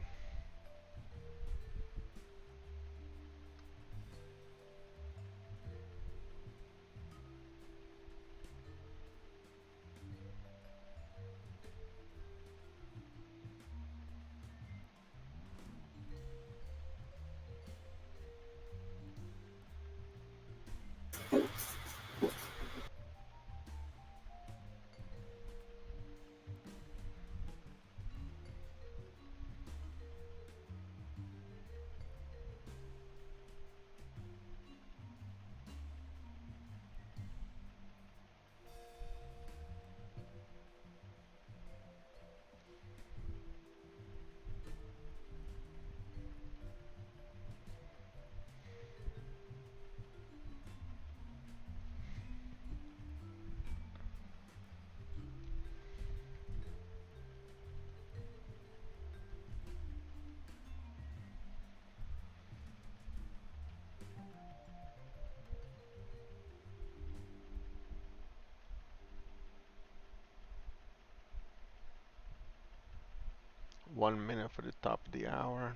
1 minute for the top of the hour.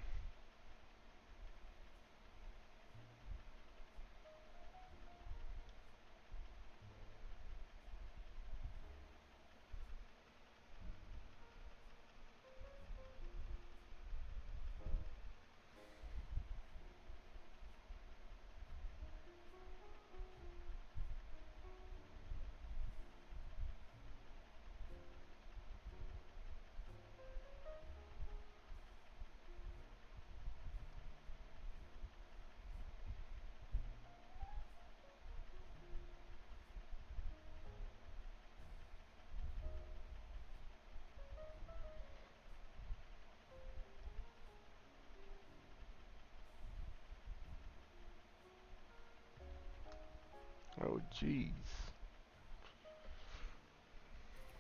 Oh, jeez.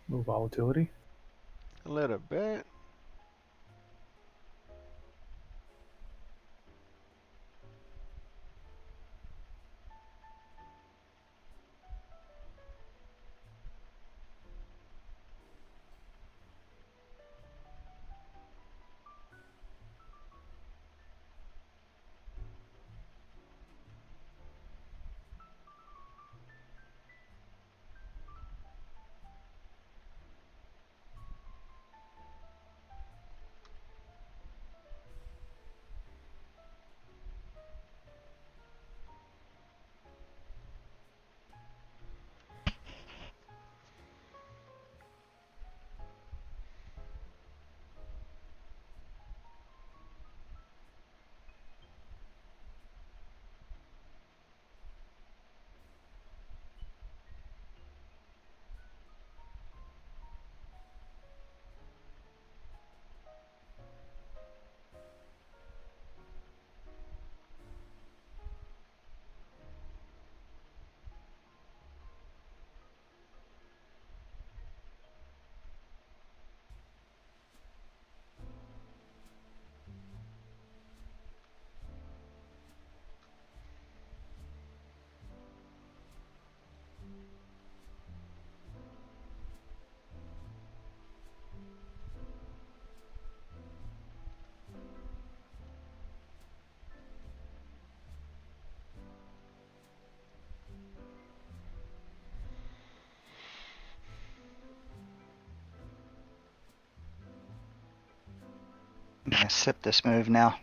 Move volatility. A little bit. I'm gonna sip this move now.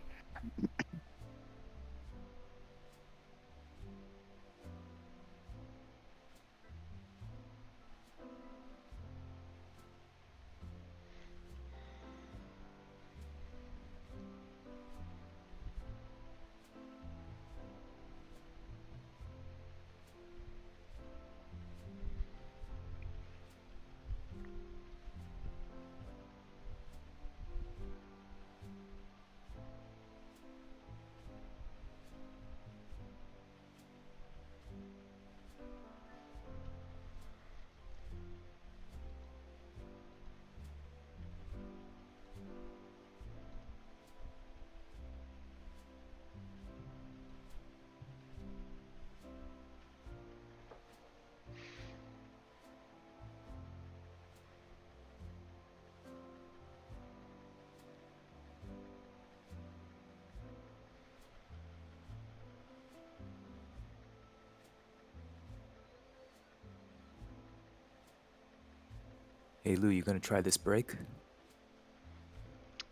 Hey Lou, you gonna try this break?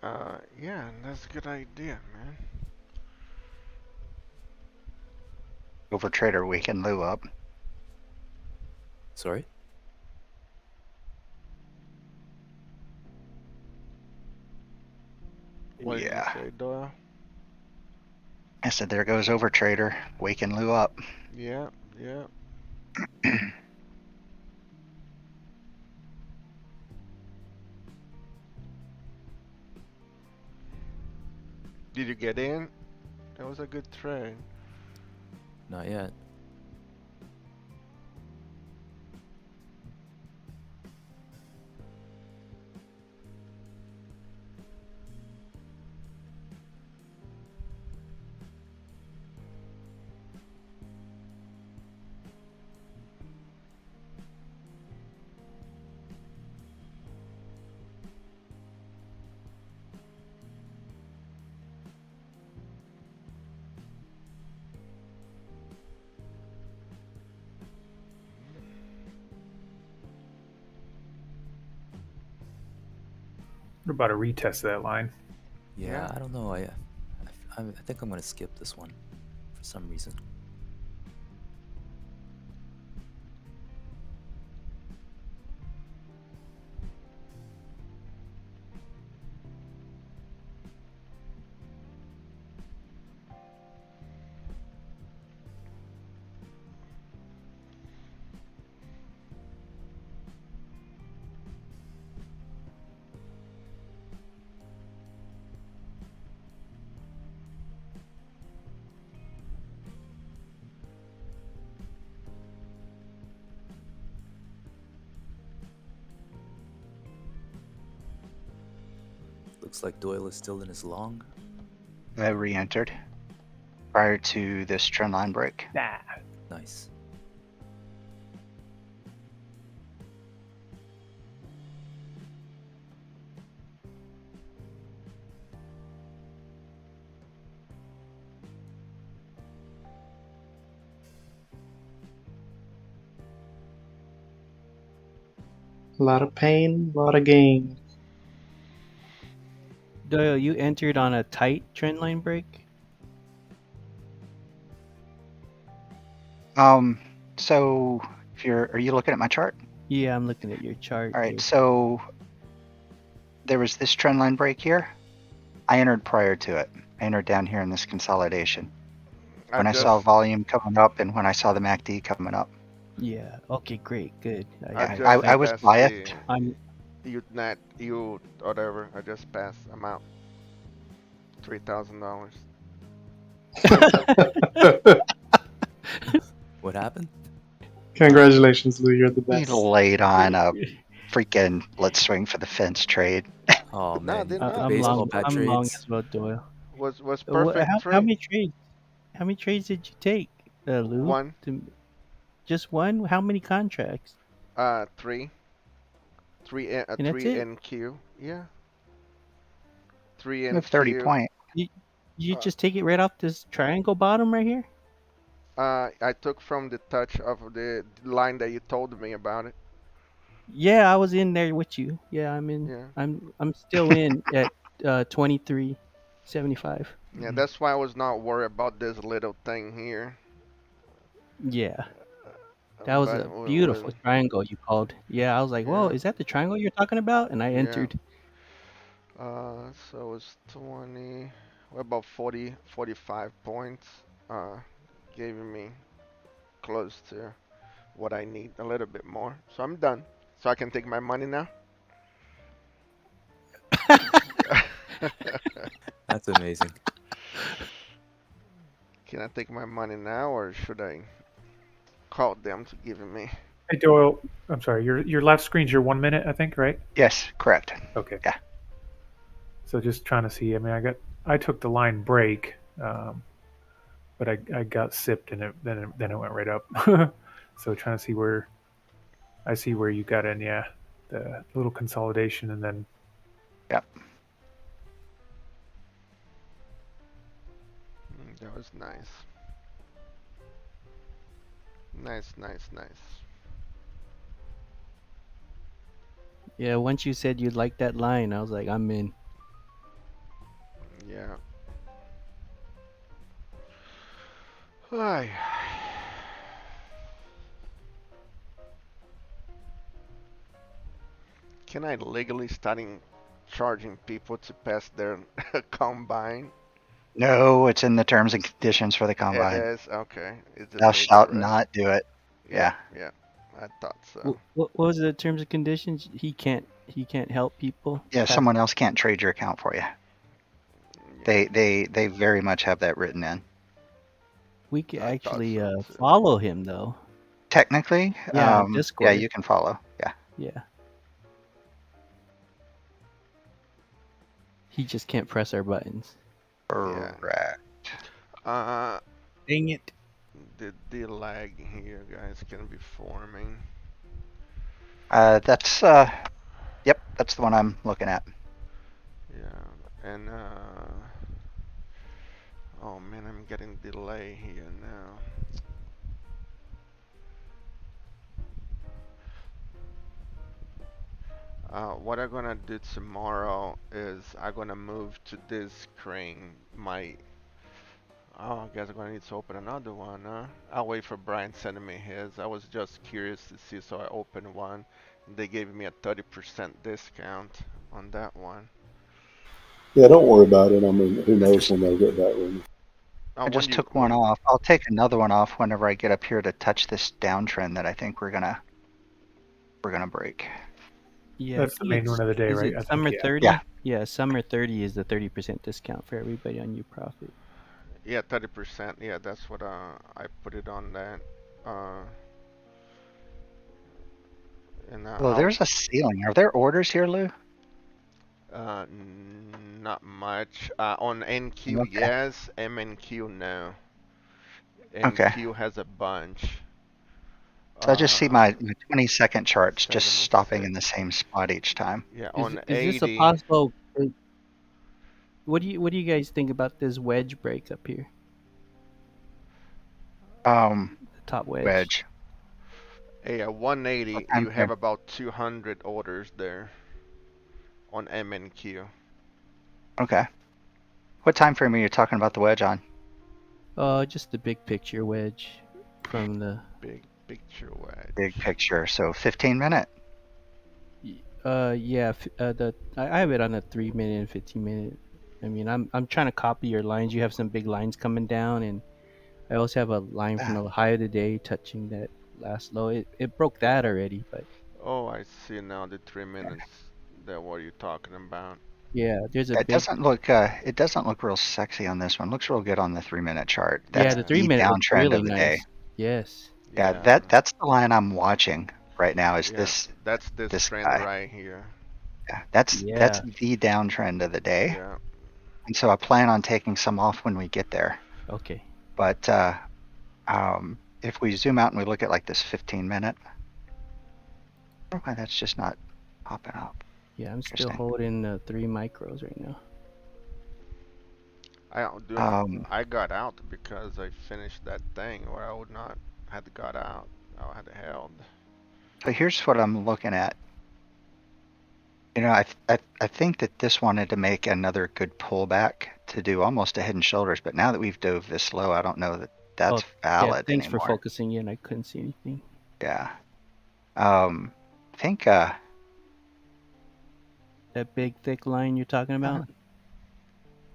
Yeah, that's a good idea, man. Over trader, we can Lou up. Sorry? What did you Yeah. say, Doyle? I said there goes over trader. Wake and Lou up. Yeah, yeah. Did you get in? That was a good trade. Not yet. What about a retest of that line? Yeah, Yeah. I don't know. I think I'm gonna skip this one for some reason. Looks like Doyle is still in his long. I re-entered prior to this trend line break. Nah. Nice. A lot of pain, a lot of gain. Doyle, you entered on a tight trend line break. So if are you looking at my chart? Yeah, I'm looking at your chart. All right, here. so there was this trend line break here. I entered prior to it. I entered down here in this consolidation. When I saw volume coming up and when I saw the MACD coming up. Yeah. Okay. Great. Good. I was biased. You whatever. I just passed. I'm out. $3,000. What happened? Congratulations, Lou. You're the He best. laid on a freaking let's swing for the fence trade. Oh man, did the not. I'm baseball long. bad I'm long trades. as well, Doyle. Was perfect How trade. many trades? How many trades did you take, Lou? One. Just one? How many contracts? Three. Three And that's it? NQ. Yeah. 3 You have 30 NQ. point. You just take it right off this triangle bottom right here? I took from the touch of the line that you told me about it. Yeah, I was in there with you. Yeah, I'm in. Yeah. I'm still in at 23.75. Yeah, that's why I was not worried about this little thing here. Yeah. That was But a beautiful triangle you called. Yeah, I was like, "Whoa, yeah. is that the triangle you're talking about?" And I Yeah. entered. So it's 20. What about 40, 45 points? Giving me close to what I need, a little bit more. So I'm done. So I can take my money now. That's amazing. Can I take my money now, or should I call them to give me? Hey Doyle, I'm sorry. Your left screen's your 1 minute, I think, right? Yes, correct. Okay. Yeah. So just trying to see. I mean, I took the line break, but I got sipped and then it went right up. So trying to see where I see where you got in. Yeah, the little consolidation and then. Yep. That was nice. Nice. Yeah, once you said you'd like that line, I was like, I'm in. Yeah. Ay. Can I legally starting charging people to pass their combine? No, it's in the terms and conditions for the It combine. is okay. Is it Thou legal, shalt right? not do it. Yeah. Yeah. I thought so. What was the terms and conditions? He can't help people. Yeah, someone else can't trade your account for you. They very much have that written in. We could actually follow him though. Technically, yeah, Discord. yeah, you can follow. Yeah. Yeah. He just can't press our buttons. Correct. Dang it. The lag here, guys, can be forming. That's yep, that's the one I'm looking at. Yeah, and oh man, I'm getting delay here now. What I'm gonna do tomorrow is I'm gonna move to this crane. Oh, I guess I'm gonna need to open another one, huh? I'll wait for Brian sending me his. I was just curious to see, so I opened one. They gave me a 30% discount on that one. Yeah, don't worry about it. I mean, who knows when they'll get back with me. I When just you took one when off. I'll take another one off whenever I get up here to touch this downtrend that I think we're gonna break. Yeah, I That's the think main it's one of the day, is right? it I think, summer yeah. 30? Yeah. Yeah, summer 30 is the 30% discount for everybody on profit. Yeah, 30%. Yeah, that's what I put it on that. Uh, and Well, I'll there's a ceiling. Are there orders here, Lou? not much. On NQ, Okay. yes. MNQ, no. Okay. NQ has a bunch. So I just see Uh, my 20-second charts just stopping 76. in the same spot each time. Yeah, Is on is this a 80. possible? What do you guys think about this wedge break up here? The top wedge. Wedge. Yeah, What 180. time You have frame? about 200 orders there on MNQ. Okay. What time frame are you talking about the wedge on? Just the big picture wedge from the. Big picture Big wedge. picture. So 15-minute. Yeah. I have it on a 3 minute and 15 minute. I mean, I'm trying to copy your lines. You have some big lines coming down, and I also have a line from Yeah. the high of the day touching that last low. It broke that already, but Oh, I see now the 3 minutes. That what you're talking about. yeah, there's a It big. doesn't look real sexy on this one. Looks real good on the 3-minute chart. Yeah, That's the Yeah, three the minute looks downtrend really of the day. nice. Yes. Yeah, yeah, that's the line I'm watching right now is yeah. this That's this this trend guy. right here. Yeah, that's Yeah. the downtrend of the day. Yeah. And so I plan on taking some off when we get there. Okay. But if we zoom out and we look at like this 15-minute, why that's just not popping up. Yeah, I'm still Interesting. holding 3 micros right now. I don't do. I got out because I finished that thing, or I would not had got out. I had held. So here's what I'm looking at. You know, I think that this wanted to make another good pullback to do almost a head and shoulders, but now that we've dove this low, I don't know that that's Oh, yeah. valid Thanks for anymore. focusing in. I couldn't see anything. Yeah. I think That big thick line you're talking about?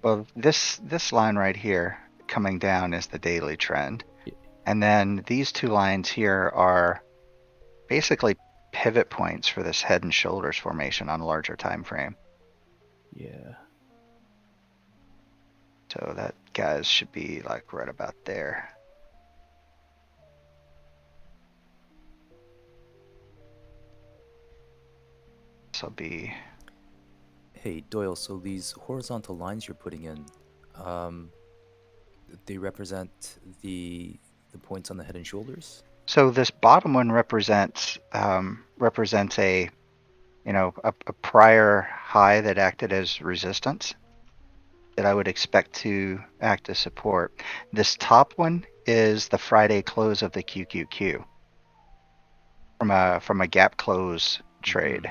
well this line right here coming down is the daily trend. Y- And then these two lines here are basically pivot points for this head and shoulders formation on a larger time frame. Yeah. So that guys should be like right about there. This will be Hey, Doyle, so these horizontal lines you're putting in, um, they represent the points on the head and shoulders? so this bottom one represents a a prior high that acted as resistance that I would expect to act as support. This top one is the Friday close of the QQQ from a gap close trade.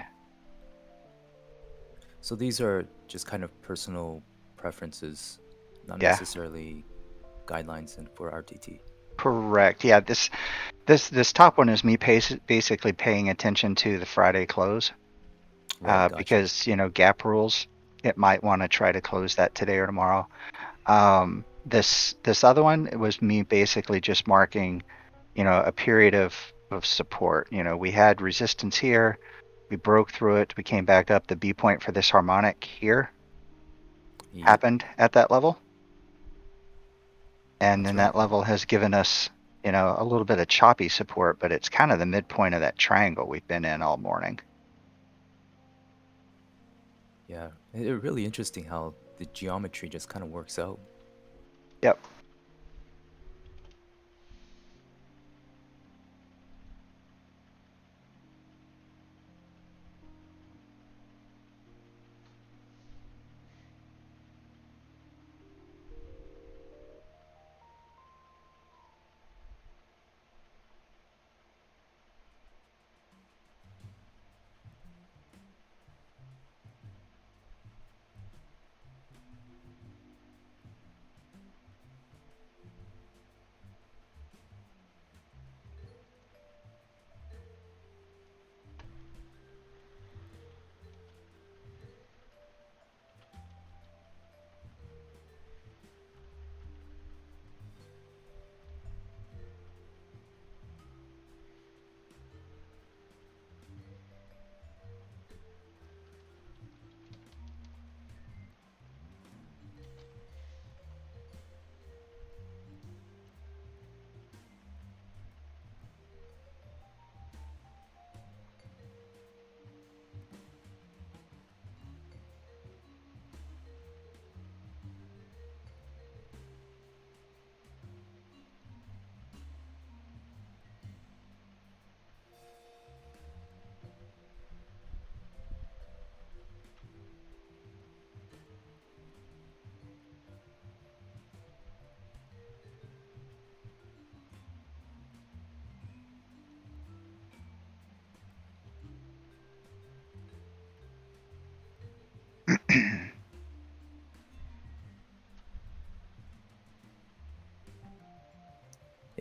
So these are just kind of personal preferences, not Yeah, necessarily guidelines and for RTT. correct. Yeah, this top one is me basically paying attention to the Friday close Right, gotcha. because gap rules. It might want to try to close that today or tomorrow. This other one, it was me basically just marking, a period of support. We had resistance here, we broke through it, we came back up. The B point for this harmonic here Yep, happened at that level, and that's then right. that level has given us, a little bit of choppy support, but it's kind of the midpoint of that triangle we've been in all morning. Yeah, it's really interesting how the geometry just kind of works out. Yep.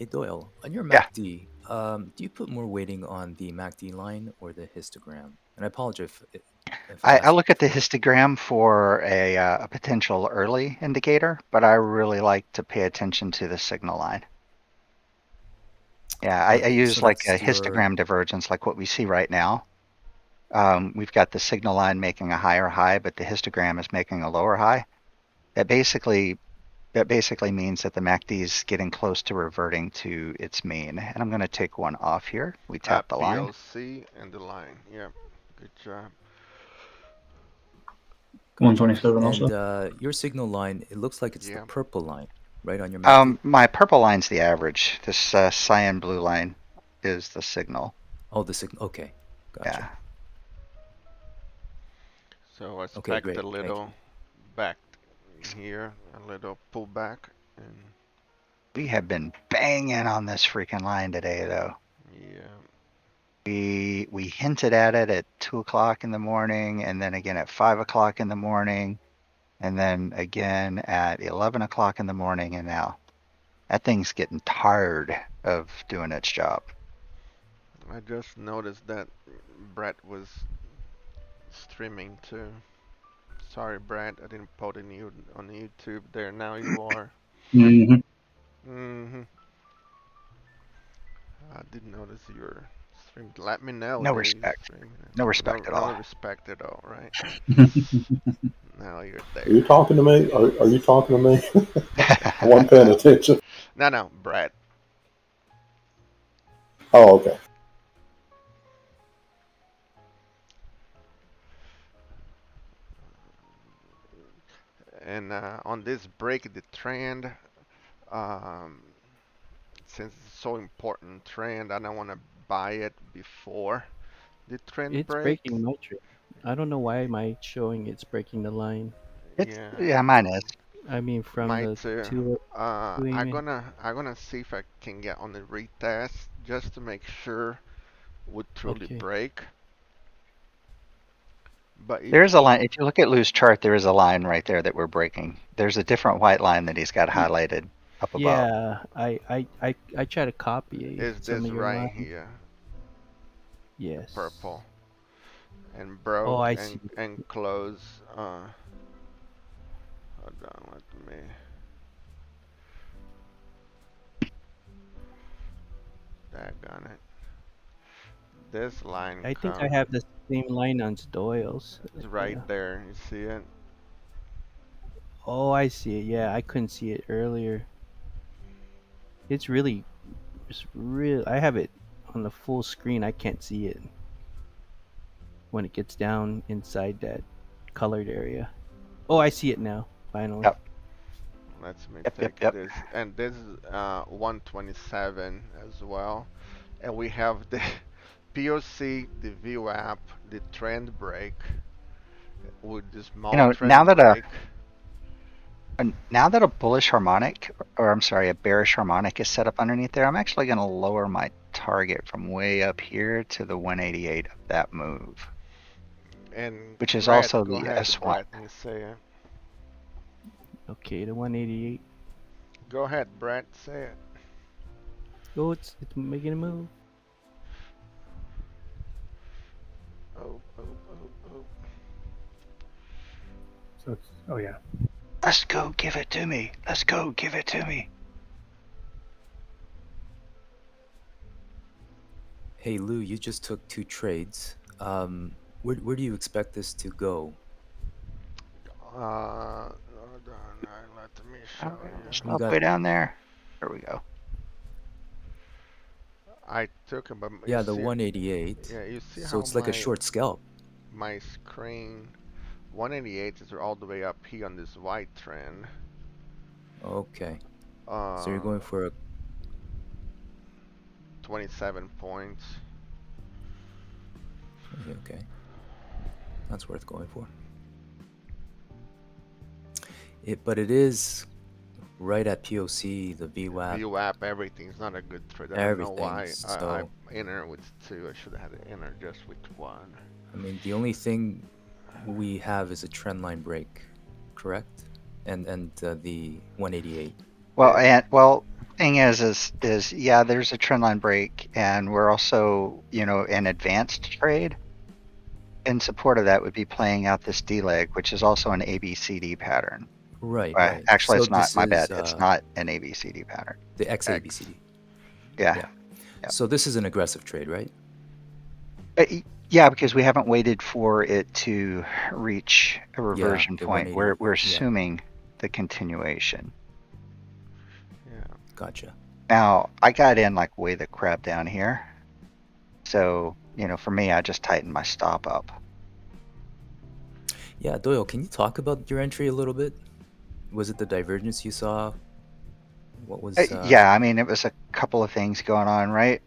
Hey Doyle, on your Yeah, MACD, do you put more weighting on the MACD line or the histogram? And I apologize if I'm I asking look you at the for. histogram for a potential early indicator, but I really like to pay attention to the signal line. Yeah, I So use like a that's your. histogram divergence, like what we see right now. We've got the signal line making a higher high, but the histogram is making a lower high. That basically means that the MACD is getting close to reverting to its mean. And I'm going to take one off here. We tap the line. PLC and the line. Yeah, good job. 127 And also. your signal line, it looks like it's the Yeah. purple line, right, on your MACD? My purple line's the average. This cyan blue line is the signal. Oh, the signal. Okay, gotcha. Yeah. So I Okay, expect great. a Thank little you. back here, a little pullback, and We have been banging on this freaking line today, though. yeah. We hinted at it at 2 o'clock in the morning, and then again at 5 o'clock in the morning, and then again at 11 o'clock in the morning, and now that thing's getting tired of doing its job. I just noticed that Brett was streaming too. Sorry, Brett, I didn't put in you on YouTube there. Now you are. Mm-hmm. Mhm. I didn't notice you were streaming. Let me know No that you're respect. streaming. No No, respect at no all. respect at all, right? Now you're Are you there. talking to me? Are you talking to me? I wasn't paying attention. No, Brett. Oh, okay. And on this break the trend, um, since it's so important trend, I don't want to buy it before the trend It's break. breaking my trend. I don't know why my showing it's breaking the line. Yeah, Yeah, mine is. I mean, from might the too. 2 I'm gonna see if I can get on the retest just to make sure would truly Okay. break. But if There's a line. If you look at Lou's chart, there is a line right there that we're breaking. There's a different white line that he's got highlighted up above. Yeah, I try to copy is some this of your right lines. here, the Yes. purple, and Oh, broke I and see. close. Hold on, let me. Daggone it. This line I think I come have the same line on Doyle's. is right Yeah. there. You see it? Oh, I see it. Yeah, I couldn't see it earlier. It's really, it's real. I have it on the full screen. I can't see it when it gets down inside that colored area. Oh, I see it now. Finally. Yep. Let me Yep. take this, and this is 127 as well, and we have the POC, the VWAP, the trend break with the You small know, now trend that break. a bullish harmonic, or I'm sorry, a bearish harmonic is set up underneath there, I'm actually going to lower my target from way up here to the 188 of that move, And which is Brett, also go the ahead, S1. Brett, and say it. Okay, the 188. Go ahead, Brett, say it. Oh, it's making a move. Oh, oh, oh, oh. So it's, oh yeah. Let's go, give it to me. Let's go, give it to me. Hey Lou, you just took 2 trades. Where do you expect this to go? Hold on, let me show you. You Stop got way down there. There we go. I took him, but you yeah, the see, 188. yeah, you see So how it's like a short scalp. my screen 188 is all the way up here on this white trend. Okay. So you're Uh, going for a 27 points. okay. That's worth going for. But it is right at POC, the VWAP. VWAP, everything's not a good trade. I don't know Everything. why I So enter with 2. I should have had to enter just with 1. I mean, the only thing we have is a trend line break, correct? And the 188. Well, thing is yeah, there's a trend line break, and we're also, an advanced trade. In support of that would be playing out this D leg, which is also an ABCD pattern. Right, right. Actually, So it's not. this My is bad. It's not an ABCD pattern. the X. XABCD. Yeah. Yeah. Yep. So this is an aggressive trade, right? Yeah, because we haven't waited for it to reach a reversion the point. 180. We're Yeah. assuming the continuation. Yeah. Gotcha. Now, I got in like way the crap down here. So, for me, I just tightened my stop up. Yeah, Doyle, can you talk about your entry a little bit? Was it the divergence you saw? What was Yeah, I mean, it was a couple of things going on, right?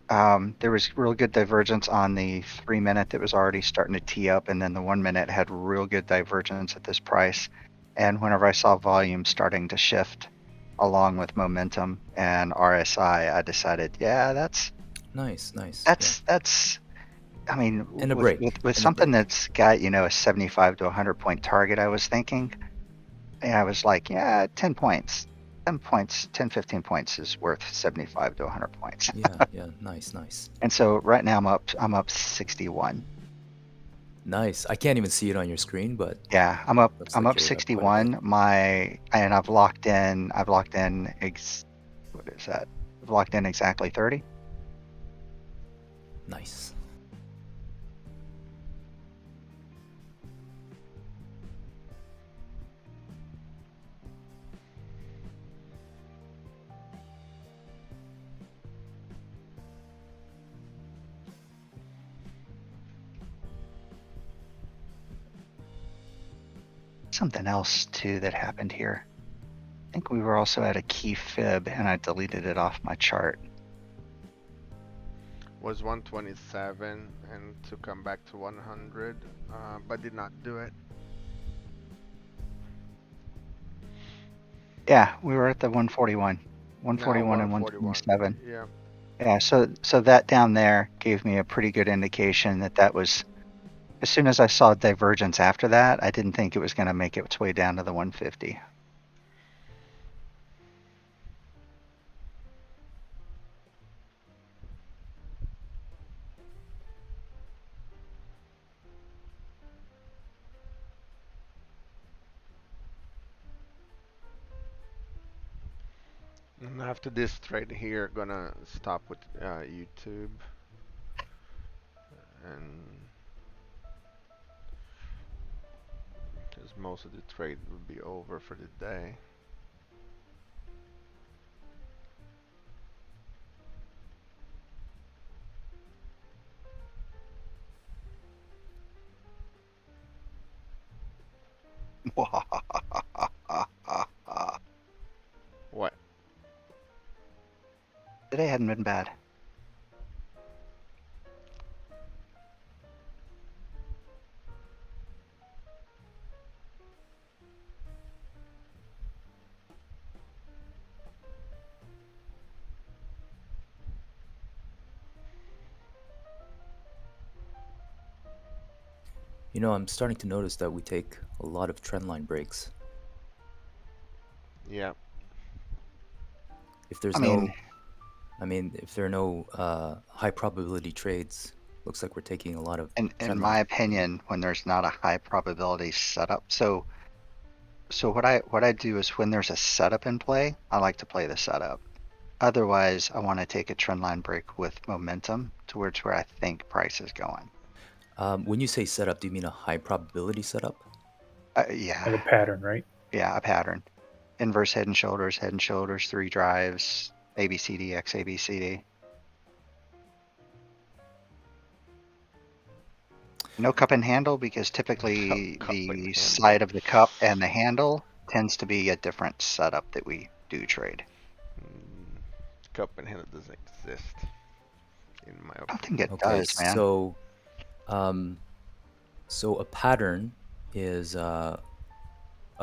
There was real good divergence on the 3 minute that was already starting to tee up, and then the 1 minute had real good divergence at this price. And whenever I saw volume starting to shift along with momentum and RSI, I decided, yeah, that's nice. I mean, And a with break. with, with And a something break. that's got, a 75 to 100 point target, I was thinking, and I was like, yeah, 10 points. 10 points, 10, 15 points is worth 75 to 100 points. Yeah, nice. And so right now I'm up 61. Nice. I can't even see it on your screen, but Yeah, I'm up looks I'm like up you're up quite a bit. 61. And I've locked in what is that? I've locked in exactly 30. Nice. Something else too that happened here. I think we were also at a key fib and I deleted it off my chart. Was 127 and to come back to 100, but did not do it. Yeah, we were at the 141. 141 and 127. Yeah. Yeah, so that down there gave me a pretty good indication that was, as soon as I saw divergence after that, I didn't think it was going to make its way down to the 150. And after this trade here, gonna stop with YouTube, and because most of the trade will be over for the day. What? Today hadn't been bad. I'm starting to notice that we take a lot of trendline breaks. Yeah. If there's if there are no high probability trades, looks like we're taking a lot of. In my opinion, when there's not a high probability setup, so what I do is when there's a setup in play, I like to play the setup. Otherwise, I want to take a trend line break with momentum towards where I think price is going. When you say setup, do you mean a high probability setup? Yeah. Like a pattern, right? Yeah, a pattern. Inverse head and shoulders, 3 drives, ABCD, XABCD. No cup and handle, because typically the side of the cup and the handle tends to be a different setup that we do trade. Cup and handle doesn't exist, in my opinion. I don't think it does, man. So a pattern is a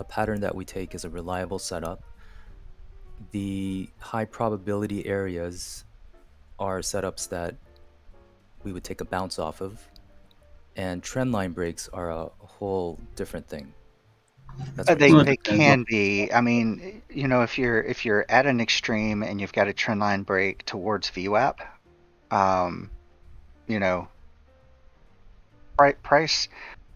pattern that we take as a reliable setup. The high probability areas are setups that we would take a bounce off of, and trendline breaks are a whole different thing. That's right. They Well, it they depends on. can be. I mean, if you're at an extreme and you've got a trend line break towards VWAP, um, you know, price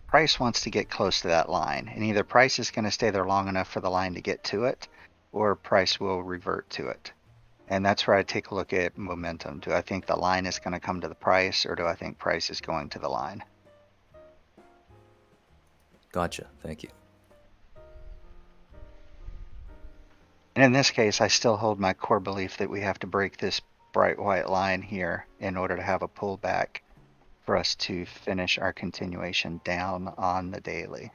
price wants to get close to that line, and either price is going to stay there long enough for the line to get to it, or price will revert to it. And that's where I take a look at momentum. Do I think the line is going to come to the price, or do I think price is going to the line? Gotcha. Thank you. And in this case, I still hold my core belief that we have to break this bright white line here in order to have a pullback for us to finish our continuation down on the daily.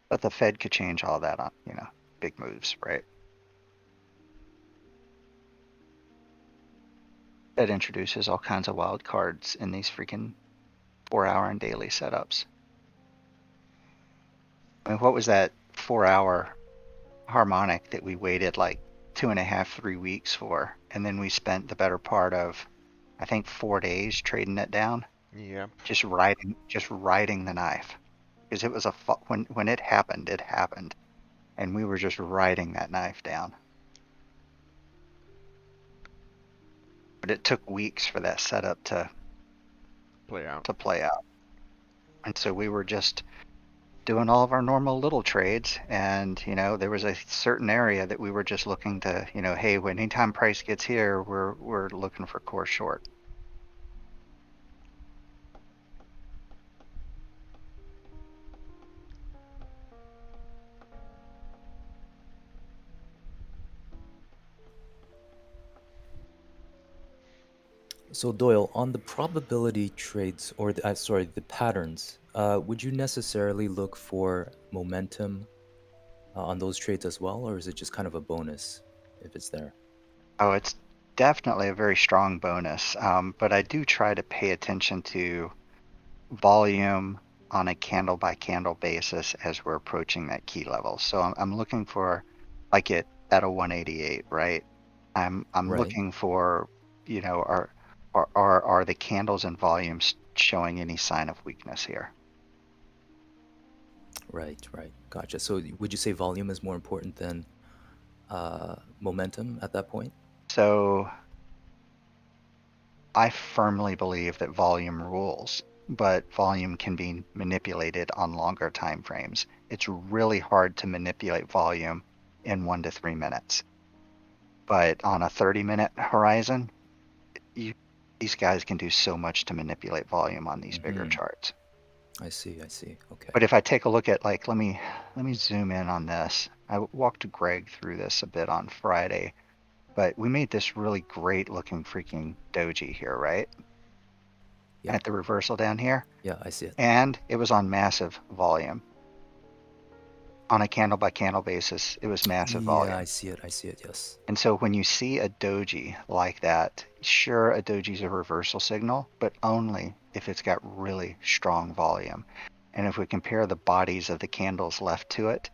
But the Fed could change all that on, big moves, right? Fed introduces all kinds of wild cards in these freaking 4-hour and daily setups. I mean, what was that 4-hour harmonic that we waited like 2.5, 3 weeks for, and then we spent the better part of, I think, 4 days trading it down, Yeah. just riding the knife, because it was when it happened, and we were just riding that knife down. But it took weeks for that setup to Play out. and so we were just doing all of our normal little trades, and there was a certain area that we were just looking to, hey, when anytime price gets here, we're looking for core short. So Doyle, on the probability trades or the patterns, would you necessarily look for momentum on those trades as well, or is it just kind of a bonus if it's there? Oh, it's definitely a very strong bonus, but I do try to pay attention to volume on a candle by candle basis as we're approaching that key level. So I'm looking for, like, it at a 188, right? I'm Right, looking for, are the candles and volumes showing any sign of weakness here? right. Gotcha. So would you say volume is more important than momentum at that point? So I firmly believe that volume rules, but volume can be manipulated on longer time frames. It's really hard to manipulate volume in 1 to 3 minutes. But on a 30-minute horizon, these guys can do so much to manipulate volume on these bigger charts. I see. Okay. But if I take a look at, like, let me zoom in on this. I walked Greg through this a bit on Friday, but we made this really great looking freaking doji here, right? Yeah. At the reversal down here. Yeah, I see it. And it was on massive volume. On a candle by candle basis, it was massive volume. Yeah, I see it, yes. And so when you see a doji like that, sure, a doji is a reversal signal, but only if it's got really strong volume. And if we compare the bodies of the candles left to it,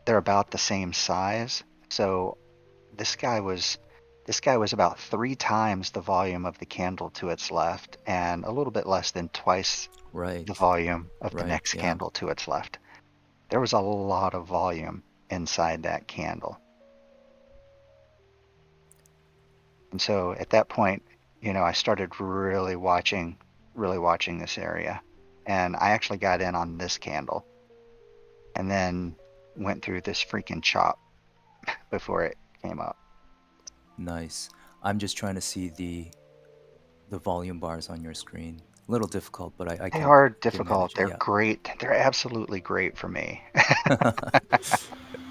they're about the same size. So this guy was about 3 times the volume of the candle to its left, and a little bit less than twice the volume of the next candle to its left. There was a lot of volume inside that candle. And so at that point, I started really watching this area. And I actually got in on this candle and then went through this freaking chop before it came up. Nice. I'm just trying to see the volume bars on your screen. A little difficult, but I They can are manage difficult. it. They're Yeah. great. They're absolutely great for me.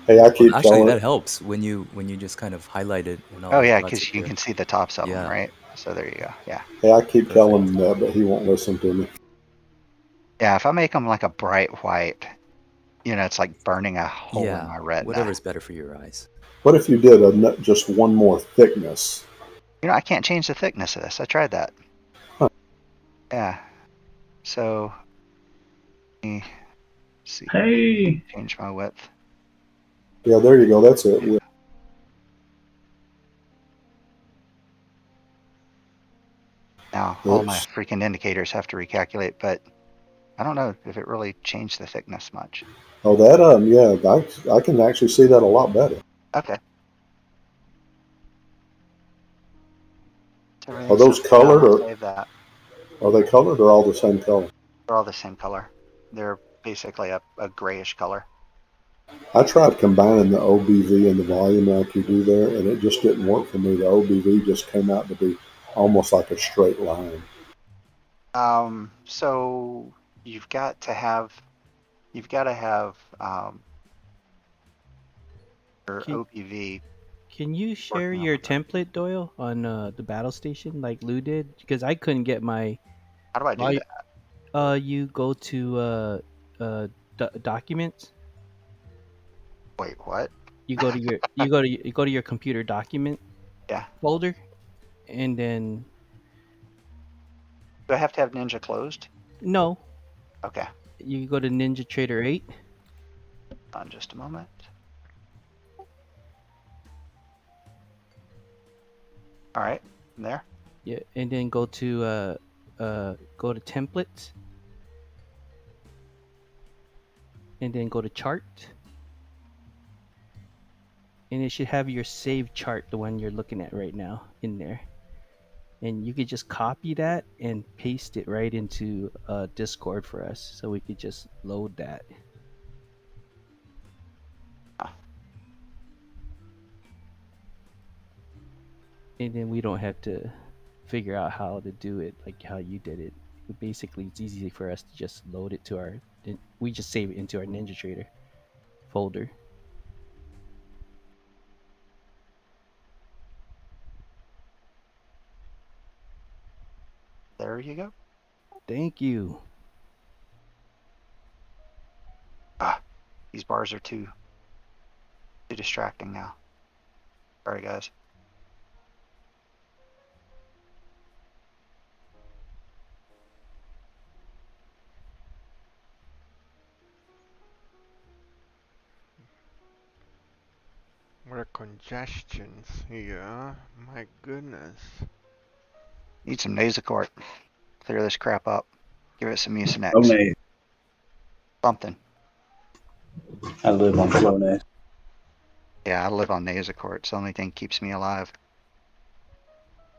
Hey, I keep Actually, telling. that helps when you just kind of highlight it and all Oh the yeah, dots because you appear. can see the tops of them, Yeah. right? So there you go. Yeah. Hey, I keep telling Perfect. him that, but he won't listen to me. Yeah, if I make them like a bright white, it's like burning a hole in Yeah. my retina. Whatever's better for your eyes. What if you did just one more thickness? I can't change the thickness of this. I tried that. Huh. Yeah. So let me see. Hey. Change my width. Yeah, there you go. That's it. Now all my freaking indicators have to recalculate, but I don't know if it really changed the thickness much. Oh, that yeah, I can actually see that a lot better. Okay. Are Everything's so those clear, I'm colored gonna or save that. are they colored or all the same color? They're all the same color. They're basically a grayish color. I tried combining the OBV and the volume like you do there, and it just didn't work for me. The OBV just came out to be almost like a straight line. So you've got to have your Can, OPV can you share working your on that. template, Doyle, on the battle station like Lou did? Because I couldn't get my How do I do volume. that? You go to documents. Wait, what? You go to your computer document Yeah. folder, and then Do I have to have Ninja closed? no, Okay. you go to Ninja Trader 8. On just a moment. All right. I'm there. Yeah, and then go to templates, and then go to chart, and it should have your save chart, the one you're looking at right now, in there. And you could just copy that and paste it right into Discord for us, so we could just load that. Ah, And then we don't have to figure out how to do it like how you did it. Basically, it's easy for us to just load it to our. We just save it into our Ninja Trader folder. there you go. Thank you. Ah, these bars are too distracting now. Sorry, guys. What are congestions here? My goodness. Need some Nasacort. Clear this crap up. Give it some Mucinex. Flonase. Something. I live on Flonase. Yeah, I live on Nasacort. It's the only thing keeps me alive.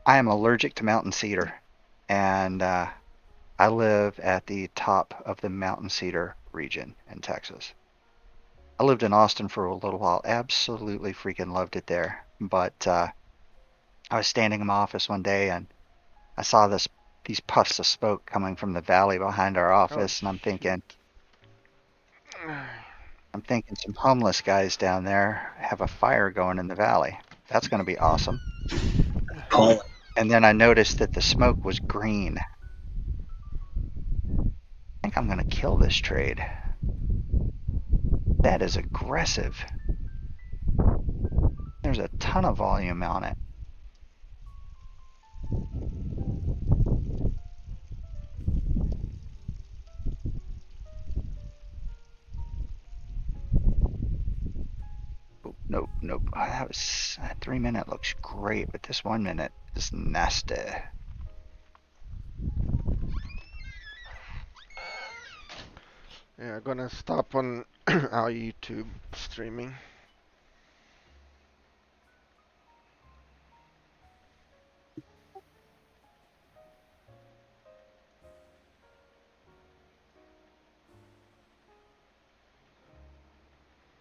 I am allergic to mountain cedar, and I live at the top of the mountain cedar region in Texas. I lived in Austin for a little while. Absolutely freaking loved it there. But I was standing in my office one day and I saw these puffs of smoke coming from the valley behind our office, and I'm thinking some homeless guys down there have a fire going in the valley. That's going to be awesome. And then I noticed that the smoke was green. I think I'm going to kill this trade. That is aggressive. There's a ton of volume on it. Oh, nope, nope. That 3 minute looks great, but this 1 minute is nasty. Yeah, I'm gonna stop on our YouTube streaming.